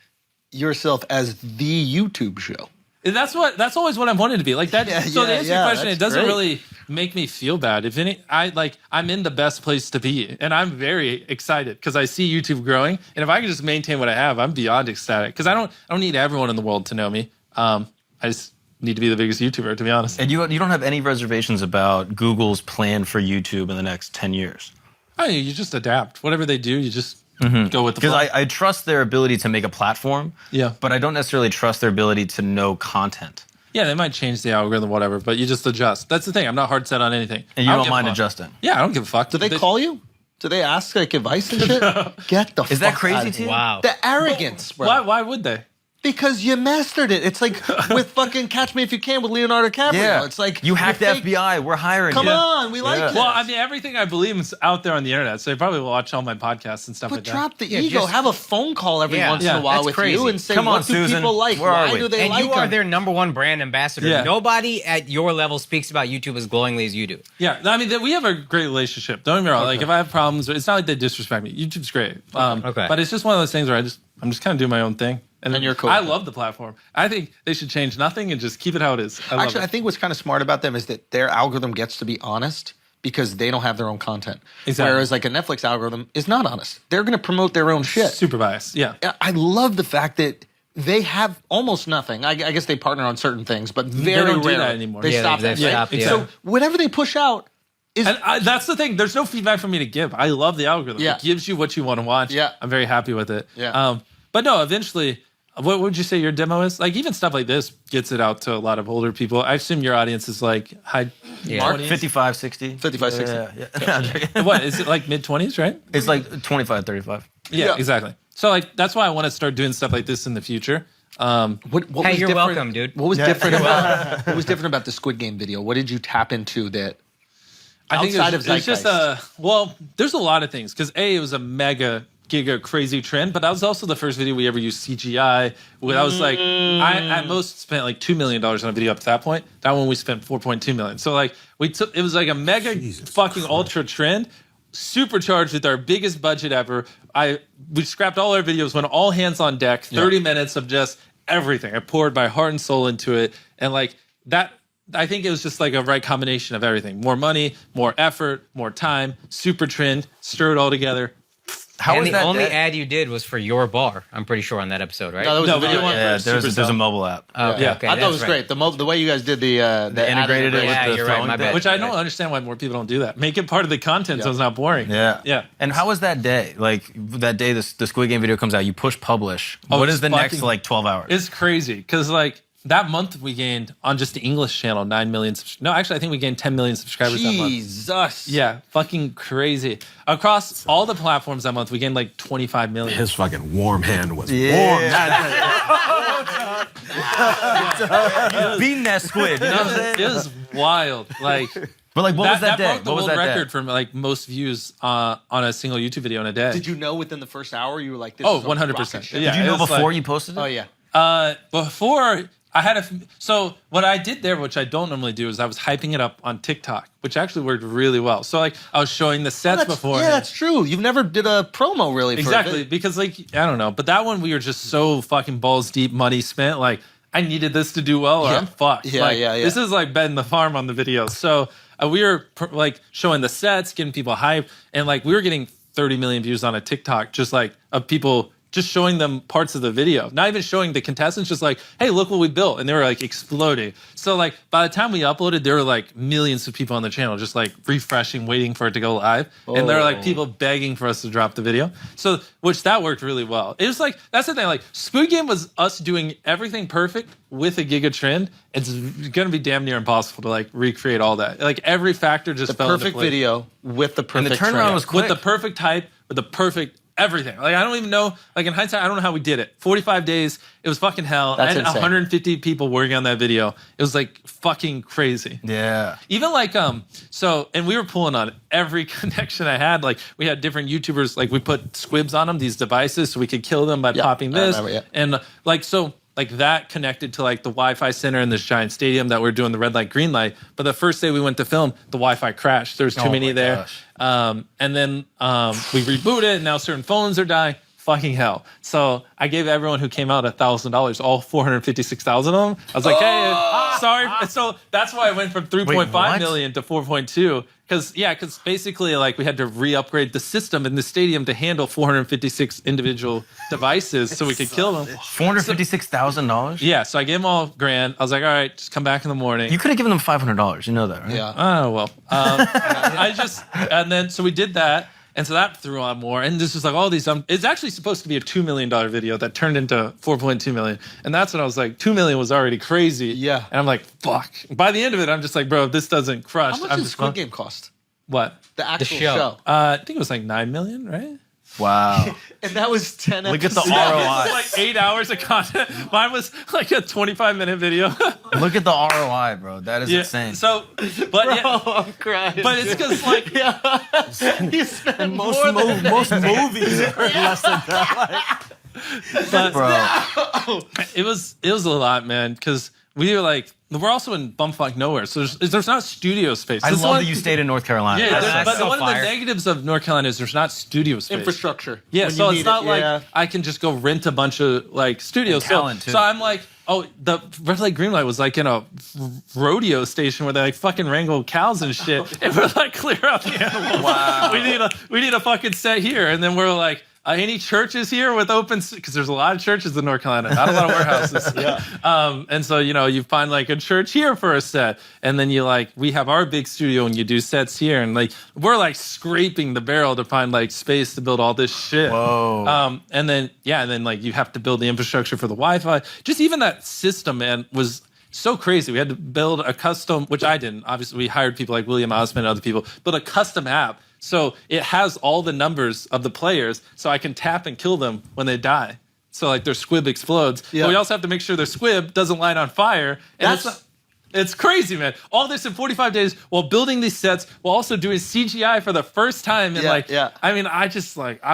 yourself as the YouTube show. And that's always what I wanted to be like that. So to answer your question, it doesn't really make me feel bad. If any, I'm in the best place to be, and I'm very excited because I see YouTube growing. And if I can just maintain what I have, I'm beyond ecstatic because I don't need everyone in the world to know me. I just need to be the biggest YouTuber, to be honest. And you don't have any reservations about Google's plan for YouTube in the next 10 years? Oh, you just adapt. Whatever they do, you just go with the Because flow. I trust their ability to make a platform. Yeah. But I don't necessarily trust their ability to know content. Yeah, they might change the algorithm, whatever, but you just adjust. That's the thing. I'm not hard set on anything. And you I don't give mind a fuck. adjusting. Yeah, I don't give a fuck. Do they call you? Do they ask like advice and shit? Get the Is that fuck crazy outta to here. you? Wow. The arrogance, bro. Why would they? Because you mastered it. It's like with fucking Catch Me If You Can with Leonardo DiCaprio. Yeah. It's like You hacked the you're fake- FBI. We're hiring Come you. on, we like Yeah. this. Well, I mean, everything I believe is out there on the internet, so they probably will watch all my podcasts and stuff But like that. drop the ego. just- Have a phone call every Yeah. once in Yeah, a while that's with crazy. you and say, Come on, what do Susan. people like? Where are Why we? do they And like you are them? their number one brand ambassador. Yeah. Nobody at your level speaks about YouTube as glowingly as you do. Yeah, I mean, we have a great relationship. Don't get me wrong. Like, if I have problems, it's not like they disrespect me. YouTube's great. Okay. But it's just one of those things where I'm just kind of doing my own thing. And you're cool I with it. love the platform. I think they should change nothing and just keep it how it is. I love Actually, I it. think what's kind of smart about them is that their algorithm gets to be honest because they don't have their own content. Exactly. Whereas like a Netflix algorithm is not honest. They're going to promote their own shit. Super biased. Yeah. I love the fact that they have almost nothing. I guess they partner on certain things, but very don't do rarely. that anymore. They Yeah, stop they've that. Right? stopped, yeah. So whatever they push out is And that's the thing. There's no feedback for me to give. I love the algorithm. Yeah. It gives you what you want to watch. Yeah. I'm very happy with it. Yeah. But no, eventually, what would you say your demo is? Like, even stuff like this gets it out to a lot of older people. I assume your audience is like high. Mark 20s? 55, 60. 55, 60. Yeah. What is it, like mid 20s, right? It's like 25, 35. Yeah, exactly. So like that's why I want to start doing stuff like this in the future. What Hey, was you're different- welcome, dude. What was different about what was different about the Squid Game video? What did you tap into that I think outside it's of just Zeitgeist? well, there's a lot of things because it was a mega giga crazy trend, but that was also the first video we ever used CGI. Where I was like, I at most spent like $2 million on a video up to that point. That one we spent 4.2 million. So like it was like a mega fucking ultra trend, supercharged with our biggest budget ever. We scrapped all our videos, went all hands on deck, 30 minutes of just everything. I poured my heart and soul into it, and like that. I think it was just like a right combination of everything. More money, more effort, more time, super trend, stir it all together. How and was the that? only ad you did was for your bar. I'm pretty sure on that episode, right? No, that was No, a but video you want- Yeah, there's Supercell. a mobile app. Oh, okay, Yeah. okay, I thought it that's was right. great. The way you guys did the integrated it with Yeah, the you're right, throwing my thing. bad. Which I don't understand why more people don't do that. Make it part of the content so it's not boring. Yeah. Yeah. And how was that day? Like that day the Squid Game video comes out, you push publish. Oh, What it's is the next fucking- like 12 hours? It's crazy because like that month we gained on just the English channel 9 million. No, actually I think we gained 10 million subscribers that month. Jesus. Yeah, fucking crazy. Across all the platforms that month, we gained like 25 million. His fucking warm hand was warm. Beating that squid. You know what I'm saying? It was wild. Like But like, what was that day? broke the What was world that record day? for like most views on a single YouTube video in a day. Did you know within the first hour you were like, this Oh, is a 100%. rocket ship? Yeah, Did you it know was before like- you posted it? Oh yeah. Before I had so what I did there, which I don't normally do, is I was hyping it up on TikTok, which actually worked really well. So like I was showing the sets before. Yeah, that's true. You've never did a promo really. Exactly, For because like I don't know, but that one we were just so fucking balls deep, money spent. Like I needed this to do well, or Yeah. I'm fucked. Yeah, like, yeah. This is like betting the farm on the video. So we were like showing the sets, getting people hype, and like we were getting 30 million views on a TikTok, just like of people. Just showing them parts of the video, not even showing the contestants, just like, hey, look what we built. And they were like exploding. So like by the time we uploaded, there were like millions of people on the channel, just like refreshing, waiting for it to go live. And there were like people begging for us to drop the video. So, which that worked really well. It was like, that's the thing, like Squid Game was us doing everything perfect with a giga trend. It's going to be damn near impossible to like recreate all that. Like every factor just the fell into perfect place. video with the And perfect the turnaround trend. was quick. With the perfect hype, with the perfect everything. Like I don't even know. Like in hindsight, I don't know how we did it. 45 days. It was fucking hell. That's I had insane. 150 people working on that video. It was like fucking crazy. Yeah. Even like so, and we were pulling on every connection I had. Like we had different YouTubers. Like we put squibs on them, these devices, so we could kill them by popping I this. remember, yeah. And like so. Like that connected to like the Wi-Fi center in this giant stadium that we're doing the red light, green light. But the first day we went to film, the Wi-Fi crashed. There was too many my there. gosh. And then we rebooted, and now certain phones are dying. Fucking hell. So I gave everyone who came out $1,000, all 456,000 of them. I was like, hey, sorry. And so that's why I went from 3.5 what? million to 4.2. Because basically, like, we had to re-upgrade the system in the stadium to handle 456 individual devices so we could kill them. $456,000? Yeah, so I gave them all grand. I was like, all right, just come back in the morning. You could have given them $500. You know that, right? Yeah. Oh, well. And then, so we did that. And so that threw on more. And this was like all these. It's actually supposed to be a $2 million video that turned into 4.2 million. And that's when I was like, 2 million was already crazy. Yeah. And I'm like, fuck. By the end of it, I'm just like, bro, if this doesn't crush. How much did Squid Game cost? What? The actual show. show. I think it was like 9 million, right? Wow. And that was 10 Look at the episodes. ROI. Like 8 hours of content. Mine was like a 25-minute video. Look at the ROI, bro. That is insane. So, but I'm crying. but it's because like You spent most movies are less than that. but bro. it was a lot, man. Because we were like, we're also in bumfuck nowhere, so there's not studio space. I That's love one- that you stayed in North Carolina. Yeah, That's but so one of the fire. negatives of North Carolina is there's not studio space. infrastructure. Yeah, when so you it's need not it. like Yeah. I can just go rent a bunch of like studios. And talent, too. So I'm like, oh, the Red Light Green Light was like in a rodeo station where they like fucking wrangle cows and shit, and we're like, clear out the animals. Wow. we need a fucking set here, and then we're like. Any churches here with open, because there's a lot of churches in North Carolina, not a lot of warehouses. And so, you find like a church here for a set. And then we have our big studio and you do sets here. And like, we're like scraping the barrel to find like space to build all this shit. Whoa. And then like you have to build the infrastructure for the Wi-Fi. Just even that system, man, was so crazy. We had to build a custom, which I didn't. Obviously, we hired people like William Osman and other people, build a custom app. So it has all the numbers of the players, so I can tap and kill them when they die. So like their squib explodes. Yeah. But we also have to make sure their squib doesn't light on fire. And it's crazy, man. All this in 45 days while building these sets, while also doing CGI for the first time. And I mean, I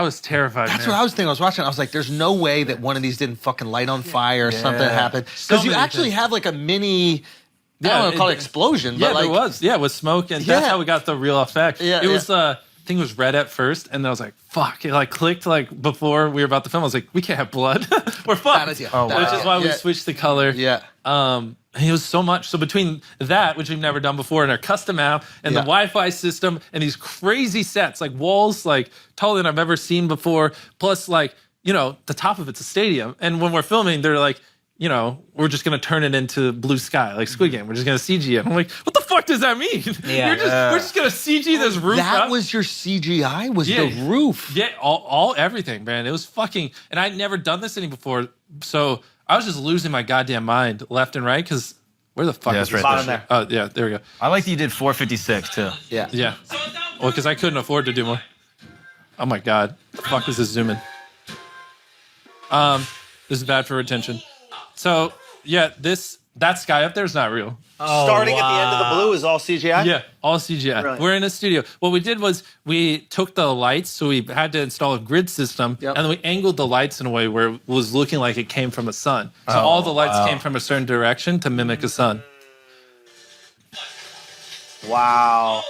was terrified. That's man. what I was thinking. I was watching. I was like, "There's no way that one of these didn't fucking light on fire or something happened." Because you many actually have like a mini. I Yeah, don't want to call it explosion, Yeah, but like there was. Yeah, with smoke, and that's Yeah. how we got the real effect. Yeah, it was. I think it was red at first, and then I was like, "Fuck!" It like clicked like before we were about to film. I was like, "We can't have blood. We're fucked." That is- yeah, Oh, that Which is- is why we yeah. switched the color. Yeah. And it was so much. So between that, which we've never done before, and our custom app, and the Wi-Fi system, and these crazy sets, like walls, like taller than I've ever seen before, plus like the top of it's a stadium, and when we're filming, they're like. We're just gonna turn it into blue sky, like Squid Game. We're just gonna CG it. I'm like, what the fuck does that mean? Yeah. We're just gonna CG this roof. That up? was your CGI. Was the roof? Yeah, all everything, man. It was fucking, and I'd never done this any before, so I was just losing my goddamn mind left and right. Because where the fuck Yeah, is it's this? right Bottom there. there. Oh yeah, there we go. I like that you did 456 too. Yeah. Yeah. Well, because I couldn't afford to do more. Oh my god, the fuck is this zooming? This is bad for retention. So yeah, that sky up there is not real. Starting at the end of the blue is all CGI? Yeah, all CGI. Brilliant. We're in a studio. What we did was we took the lights, so we had to install a grid system, and then we angled the lights in a way where it was looking like it came from a sun. So all the lights came from a certain direction to mimic a sun. Wow.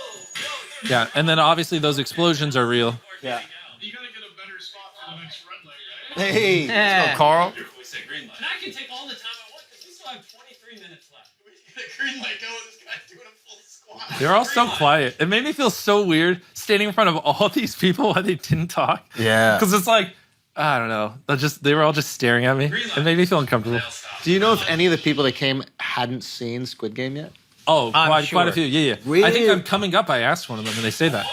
Yeah, and then obviously those explosions are real. Yeah. You gotta get a better spot for the next red light, right? Hey. Yeah. Carl? And I can take all the time I want because we still have 23 minutes left. We get a green light going. This guy's doing a full squat. They're all so quiet. It made me feel so weird standing in front of all these people while they didn't talk. Yeah. Because it's like, I don't know. They were all just staring at me. It made me feel uncomfortable. Do you know if any of the people that came hadn't seen Squid Game yet? Oh, I'm quite a sure. few. Yeah. Really? I think I'm coming up. I asked one of them, and they say that.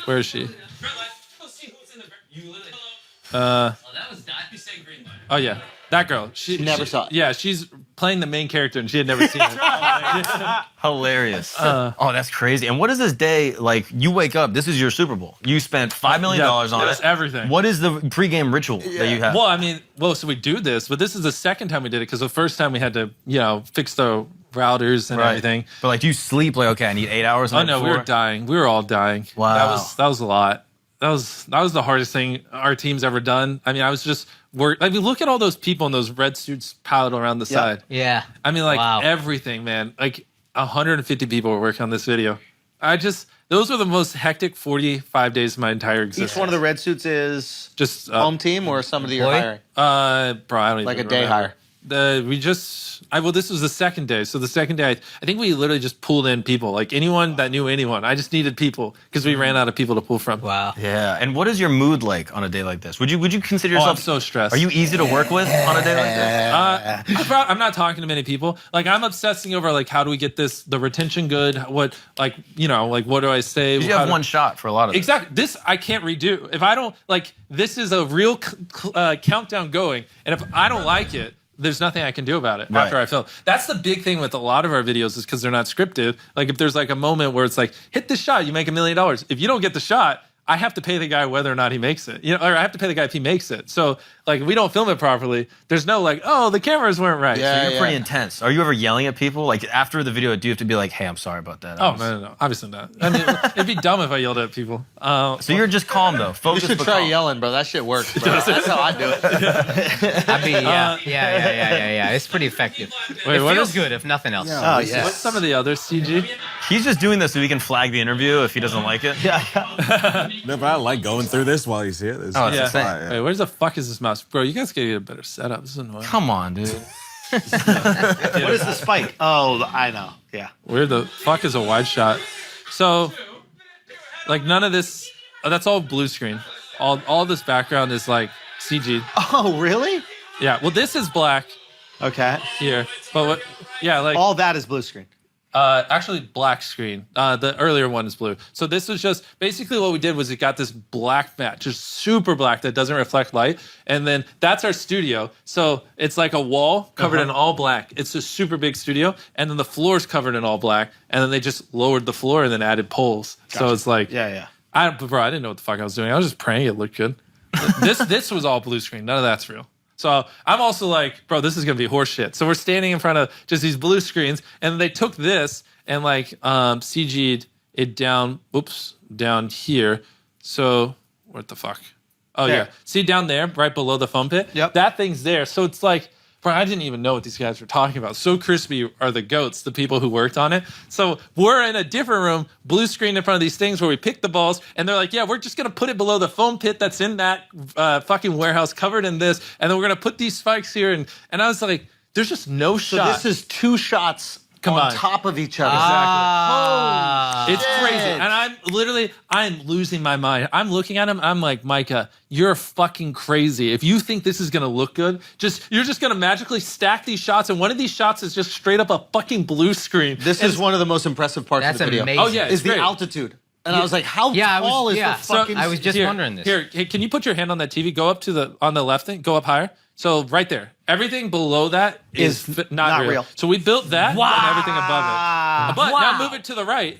Where is she? Red light. Go see who's in the. You literally. Oh, that was that. You say green light. Oh yeah, that girl. She never saw it. Yeah, she's playing the main character, and she had never seen it. Hilarious. Oh, that's crazy. And what is this day like? You wake up. This is your Super Bowl. You spent $5 million on That's it. everything. What is the pregame ritual that you have? Well, I mean, so we do this, but this is the second time we did it because the first time we had to, fix the routers and everything. But like, do you sleep like, okay, I need 8 hours? Oh no, we were dying. We were all dying. Wow. That was a lot. That was the hardest thing our team's ever done. I mean, I was just worried. I mean, look at all those people in those red suits piled around the side. Yeah. I mean, like Wow. everything, man. Like 150 people were working on this video. Those were the most hectic 45 days of my entire existence. Each one of the red suits is just home team or somebody you're Boy? hiring? Bro, I don't even Like a day remember. hire. This was the second day. So the second day, I think we literally just pulled in people, like anyone that knew anyone. I just needed people because we ran out of people to pull from. Wow. Yeah. And what is your mood like on a day like this? Would you consider yourself? I'm so stressed. Are you easy to work with on a day like this? I'm not talking to many people. Like I'm obsessing over like how do we get the retention good? What what do I say? You have one shot for a lot of exactly. This I can't redo. If I don't this is a real countdown going, and if I don't like it, there's nothing I can do about it after I film. That's the big thing with a lot of our videos is because they're not scripted. Like if there's like a moment where it's like, hit this shot, you make $1 million. If you don't get the shot, I have to pay the guy whether or not he makes it. Or I have to pay the guy if he makes it. So like if we don't film it properly, there's no like, oh, the cameras weren't right. Yeah, so you're pretty intense. Are you ever yelling at people? Like after the video, do you have to be like, hey, I'm sorry about that? No. Obviously not. I mean, it'd be dumb if I yelled at people. So you're just calm though. Focus. You should try yelling, bro. That shit works, bro. That's how I do it. Yeah. It's pretty effective. Wait, it feels good if nothing else. Oh, yeah. What's some of the other CG? He's just doing this so he can flag the interview if he doesn't like it. No, but I like going through this while he's here. It's insane. Wait, where the fuck is this mouse? Bro, you guys gotta get a better setup. This is annoying. Come on, dude. What is the spike? Oh, I know. Yeah. Where the fuck is a wide shot? So, like none of this, that's all blue screen. All this background is like CG. Oh, really? Yeah, well this is black. Okay. Here. But what, yeah, like. All that is blue screen. Actually, black screen. The earlier one is blue. So this was just basically what we did was it got this black mat, just super black that doesn't reflect light, and then that's our studio. So it's like a wall covered in all black. It's a super big studio, and then the floor's covered in all black, and then they just lowered the floor and then added poles. Gotcha. So it's like, yeah. I didn't know what the fuck I was doing. I was just praying it looked good. This was all blue screen. None of that's real. So I'm also like, bro, this is gonna be horse shit. So we're standing in front of just these blue screens, and they took this and like CG'd it down here. So what the fuck? Oh there. yeah, see down there, right below the foam pit. Yep. That thing's there. So it's like, bro, I didn't even know what these guys were talking about. So Crispy are the goats, the people who worked on it. So we're in a different room, blue screen in front of these things where we pick the balls, and they're like, yeah, we're just gonna put it below the foam pit that's in that fucking warehouse covered in this, and then we're gonna put these spikes here, and I was like, there's just no shot. So this is two shots on top of each other. Exactly. It's crazy. And I'm losing my mind. I'm looking at him. I'm like, Micah, you're fucking crazy. If you think this is going to look good, you're just going to magically stack these shots. And one of these shots is just straight up a fucking blue screen. This is one of the most impressive parts of the video. Amazing. Oh, yeah. Is the altitude. And I was like, how tall is the fucking... I was just wondering this. Here, hey, can you put your hand on that TV? Go up on the left thing. Go up higher. So right there. Everything below that is not real. So we built that and everything above it. But now move it to the right.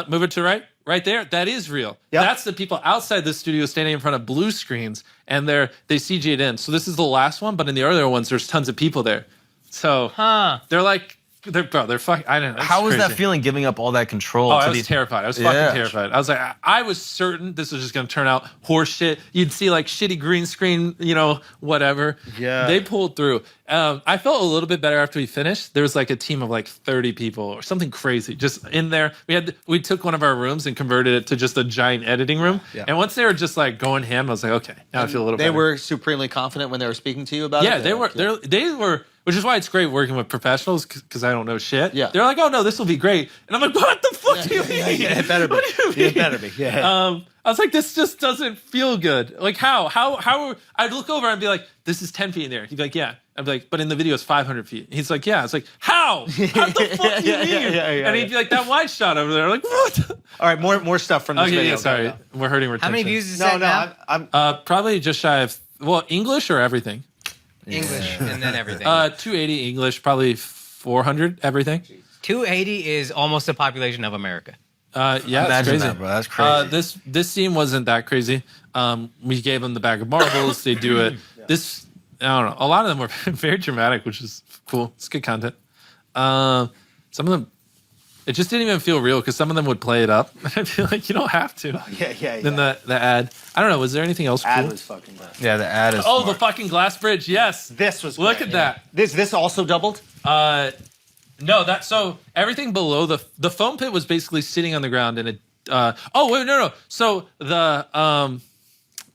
Move it to the right. Right there. That is real. Yep. That's the people outside the studio standing in front of blue screens, and they CG it in. So this is the last one, but in the earlier ones, there's tons of people there. So they're like... They're fucking. I don't know. How was that feeling giving up all that control? I was terrified. I was fucking terrified. I was like, I was certain this was just going to turn out horse shit. You'd see like shitty green screen, whatever. Yeah. They pulled through. I felt a little bit better after we finished. There was like a team of like 30 people or something crazy just in there. We took one of our rooms and converted it to just a giant editing room. Yeah. And once they were just like going ham, I was like, okay, now I feel a little better. They were supremely confident when they were speaking to you about it? Yeah, they were. Which is why it's great working with professionals because I don't know shit. Yeah. They're like, oh no, this will be great. And I'm like, what the fuck do you mean? Yeah, it better be. It better be. Yeah. I was like, this just doesn't feel good. Like how I'd look over and be like, this is 10 feet in there. He'd be like, yeah. I'd be like, but in the video it's 500 feet. He's like, yeah. It's like, how? How the fuck do you mean? And he'd be like, that wide shot over there. I'm like, what? All right, more stuff from this video. Yeah, sorry. We're hurting retention. How many views is that now? I'm probably just shy of, English or everything? English and then everything. 280 English, probably 400 everything. 280 is almost the population of America. Yeah, that's crazy. That, bro. That's crazy. This scene wasn't that crazy. We gave them the bag of marbles. They do it. This, I don't know. A lot of them were very dramatic, which is cool. It's good content. Some of them, it just didn't even feel real because some of them would play it up. And I feel like you don't have to. Yeah. Then the ad. I don't know. Was there anything else cool? Ad was fucking bad. Yeah, the ad is. Oh, the fucking glass bridge. Yes. This was. Look at that. This also doubled. No, so everything below the foam pit was basically sitting on the ground, and it. Oh wait, no. So the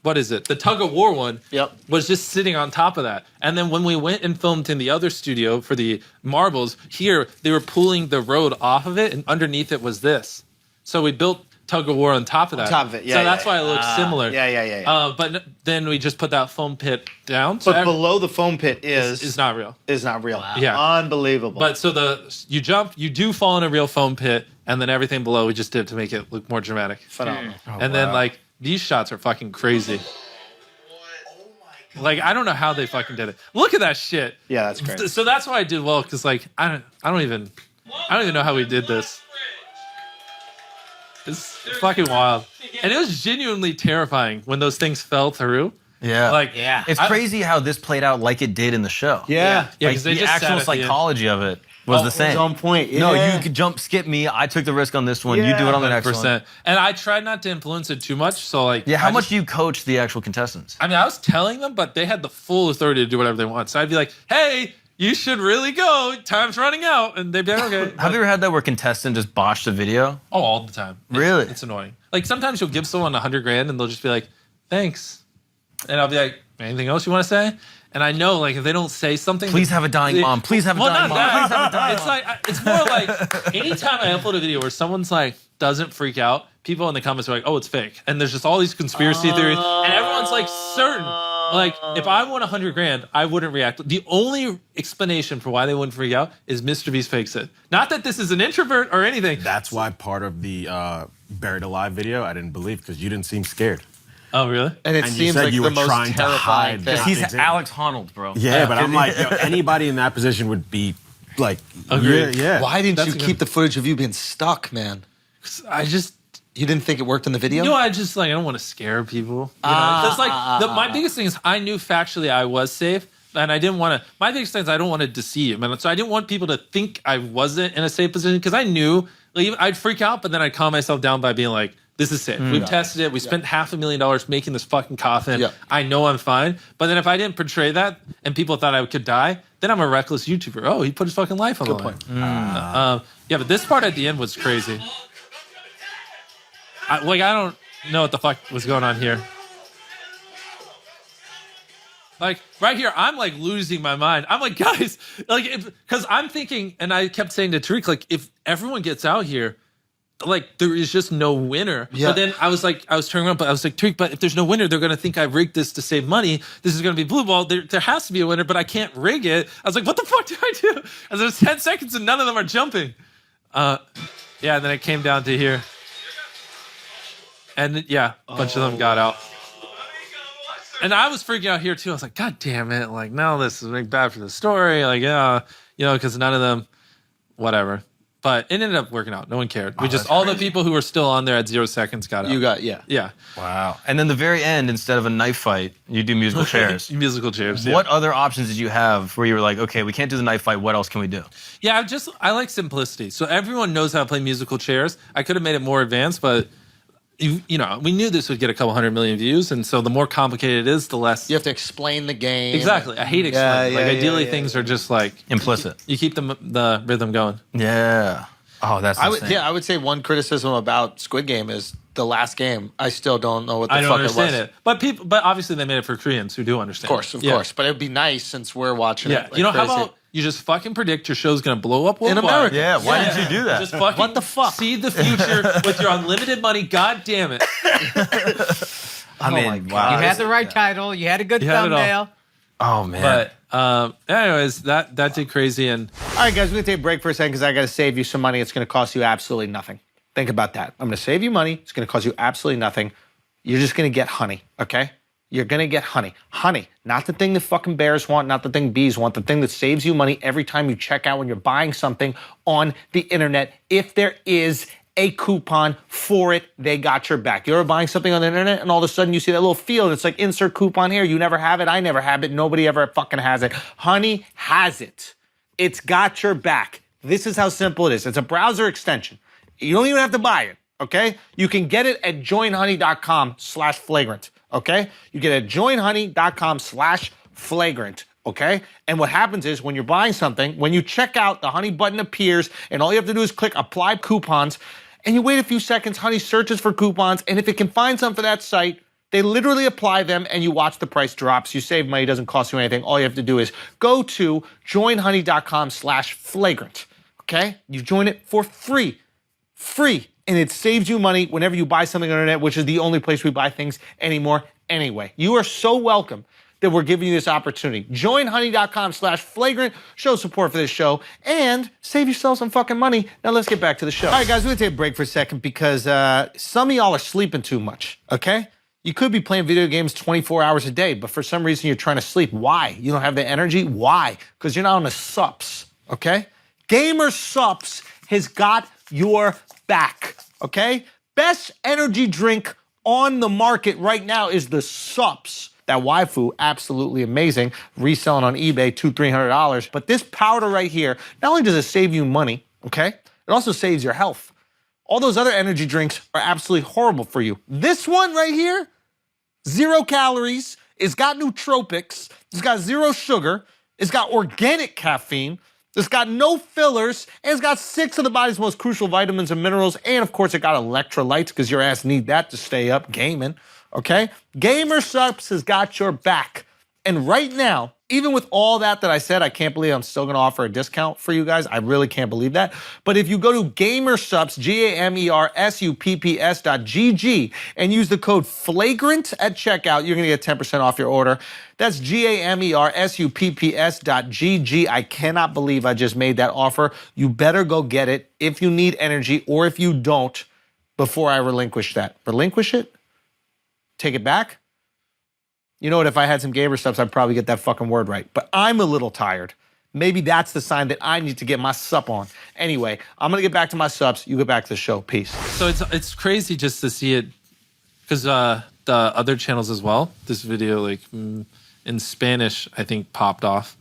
what is it? The tug of war one was just sitting on top of that. And then when we went and filmed in the other studio for the marbles, here they were pulling the road off of it, and underneath it was this. So we built tug of war on top of that. On top of it, yeah. So that's why it looks similar. Yeah. But then we just put that foam pit down. But below the foam pit is not real. Is not real. Wow. Yeah. Unbelievable. But so you jump, you do fall in a real foam pit, and then everything below we just did to make it look more dramatic. Phenomenal. And then like these shots are fucking crazy. Like I don't know how they fucking did it. Look at that shit. Yeah, that's great. So that's why I did well, because like I don't even know how we did this. It's fucking wild. And it was genuinely terrifying when those things fell through. Yeah. Like, It's crazy how this played out like it did in the show. Yeah, Like, because they the just actual sat at the end. psychology of it was the same. It was on point. No, Yeah. you could jump, skip me. I took the risk on this one. You do it on the next one. And I tried not to influence it too much. So like, Yeah, how much do you coach the actual contestants? I mean, I was telling them, but they had the full authority to do whatever they want. So I'd be like, hey, you should really go. Time's running out. And they'd be like, okay. Have you ever had that where contestant just botched a video? Oh, all the time. Really? It's annoying. Like sometimes you'll give someone $100,000 and they'll just be like, thanks. And I'll be like, anything else you want to say? And I know, like, if they don't say something, Please have a dying mom. Please have a dying mom. Please have a dying It's like it's more like anytime I upload a video where someone's like doesn't freak out, people in the comments are like, "Oh, it's fake," and there's just all these conspiracy theories, and everyone's like certain. Like, if I won $100,000, I wouldn't react. The only explanation for why they wouldn't freak out is MrBeast fakes it. Not that this is an introvert or anything. That's why part of the Buried Alive video I didn't believe, because you didn't seem scared. Oh, really? And it seems like the most terrifying thing. He's Alex Honnold, bro. Yeah, but I'm like, yo, anybody in that position would be like, Agreed. yeah. Why didn't That's you a good- keep the footage of you being stuck, man? I just. You didn't think it worked in the video? No, I just like I don't want to scare people. Because my biggest thing is I knew factually I was safe, and I didn't want to. My biggest thing is I don't want to deceive, and so I didn't want people to think I wasn't in a safe position, because I knew like, I'd freak out, but then I'd calm myself down by being like, "This is safe. We've tested it. We spent $500,000 making this fucking coffin. Yeah. I know I'm fine." But then if I didn't portray that and people thought I could die, then I'm a reckless YouTuber. Oh, he put his fucking life on the line. Yeah, but this part at the end was crazy. I don't know what the fuck was going on here. Like, right here, I'm like losing my mind. I'm like, guys, like, because I'm thinking, and I kept saying to Tariq, like, if everyone gets out here, like, there is just no winner. Yeah. But then I was turning around, but I was like, Tariq, but if there's no winner, they're going to think I rigged this to save money. This is going to be blue ball. There has to be a winner, but I can't rig it. I was like, what the fuck did I do? And there's 10 seconds and none of them are jumping. Yeah, and then it came down to here. And yeah, a bunch of them got out. And I was freaking out here too. I was like, God damn it. Like, no, this is like bad for the story. Like, yeah, because none of them, whatever. But it ended up working out. No one cared. We just, all the people who were still on there at 0 seconds got out. You got, yeah. Yeah. Wow. And then the very end, instead of a knife fight, you do musical chairs. Musical chairs. What other options did you have where you were like, okay, we can't do the knife fight. What else can we do? Yeah, I like simplicity. So everyone knows how to play musical chairs. I could have made it more advanced, but we knew this would get a couple 100 million views, and so the more complicated it is, the less You have to explain the game. Exactly. I hate explaining. Ideally, yeah, things are just like Implicit. You keep the rhythm going. Yeah. Oh, that's insane. I would say one criticism about Squid Game is the last game. I still don't know what the I don't fuck understand it was. But obviously they made it for Koreans who do understand. Of course. But it'd be nice since we're watching Yeah. it. Like How crazy. about you just fucking predict your show's gonna blow up in worldwide? America? Yeah, why did you do that? Just fucking What the fuck? See the future with your unlimited money. God damn it. I mean, wow. You had the right title. You had a good You had it all. thumbnail. Oh, man. But anyways, that did crazy. And All right, guys, we're going to take a break for a second because I got to save you some money. It's going to cost you absolutely nothing. Think about that. I'm going to save you money. It's going to cost you absolutely nothing. You're just going to get honey, okay? You're going to get honey. Honey, not the thing that fucking bears want, not the thing bees want, the thing that saves you money every time you check out when you're buying something on the internet. If there is a coupon for it, they got your back. You're buying something on the internet and all of a sudden you see that little field. It's like insert coupon here. You never have it. I never have it. Nobody ever fucking has it. Honey has it. It's got your back. This is how simple it is. It's a browser extension. You don't even have to buy it, okay? You can get it at joinhoney.com/flagrant, okay? You get it at joinhoney.com/flagrant, okay? And what happens is when you're buying something, when you check out, the Honey button appears, and all you have to do is click apply coupons, and you wait a few seconds, Honey searches for coupons, and if it can find some for that site, They literally apply them and you watch the price drops. You save money, doesn't cost you anything. All you have to do is go to joinhoney.com/flagrant. Okay? You join it for free. Free. And it saves you money whenever you buy something on the internet, which is the only place we buy things anymore anyway. You are so welcome that we're giving you this opportunity. Joinhoney.com/flagrant. Show support for this show and save yourself some fucking money. Now let's get back to the show. All right, guys, we're gonna take a break for a second because some of y'all are sleeping too much, okay? You could be playing video games 24 hours a day, but for some reason you're trying to sleep. Why? You don't have the energy? Why? Because you're not on the sups, okay? Gamer Sups has got your back, okay? Best energy drink on the market right now is the Sups. That waifu, absolutely amazing. Reselling on eBay, $200-300. But this powder right here, not only does it save you money, okay? It also saves your health. All those other energy drinks are absolutely horrible for you. This one right here, 0 calories. It's got nootropics. It's got 0 sugar. It's got organic caffeine. It's got no fillers, and it's got 6 of the body's most crucial vitamins and minerals, and of course it got electrolytes because your ass need that to stay up gaming, okay? Gamer Sups has got your back. And right now, even with all that I said, I can't believe I'm still gonna offer a discount for you guys. I really can't believe that. But if you go to GamerSups, GamerSupps.gg, and use the code FLAGRANT at checkout, you're gonna get 10% off your order. That's GamerSupps.gg. I cannot believe I just made that offer. You better go get it if you need energy or if you don't before I relinquish that. Relinquish it? Take it back? You know what, if I had some Gamer Sups, I'd probably get that fucking word right. But I'm a little tired. Maybe that's the sign that I need to get my sup on. Anyway, I'm gonna get back to my subs. You get back to the show. Peace. So it's crazy just to see it, because the other channels as well, this video like in Spanish, I think popped off.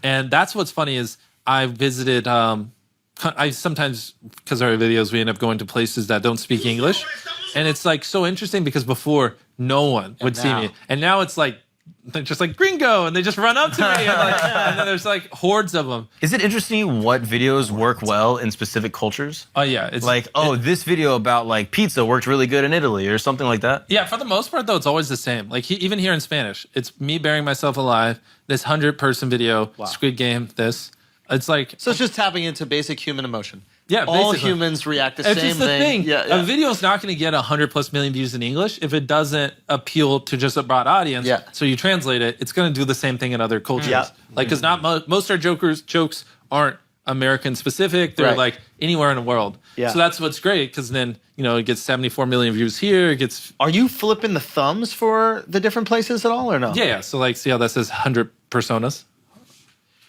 And that's what's funny is I visited, I sometimes, because of our videos, we end up going to places that don't speak English. And it's like so interesting because before no one would see me. And now it's like, they're just like gringo and they just run up to me and then there's like hordes of them. Is it interesting what videos work well in specific cultures? Oh yeah. It's like, this video about like pizza worked really good in Italy or something like that? Yeah, for the most part though, it's always the same. Like even here in Spanish, it's me burying myself alive, this 100-person video, Squid Game, this. It's like... So it's just tapping into basic human emotion. Yeah, all basically. humans react the same thing. It's just the thing. Yeah. A video's not going to get 100+ million views in English if it doesn't appeal to just a broad audience. Yeah. So you translate it, it's going to do the same thing in other cultures. Yeah. Like, because not most of our jokes aren't American specific. They're like anywhere in the world. Yeah. So that's what's great because then it gets 74 million views here. It gets. Are you flipping the thumbs for the different places at all or no? Yeah. So like, see how that says 100 personas.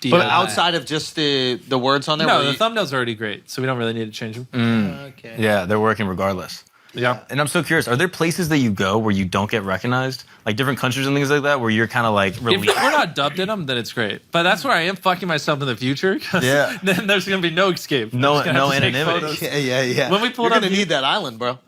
But outside of just the words on there? No, the thumbnails are already great, so we don't really need to change them. Okay. Yeah, they're working regardless. Yeah. And I'm so curious, are there places that you go where you don't get recognized? Like different countries and things like that where you're kind of like relieved? If we're not dubbed in them, then it's great. But that's where I am fucking myself in the future. Yeah. Then there's going to be no escape. No anonymity. Yeah. When we pulled You're going to need that island, bro.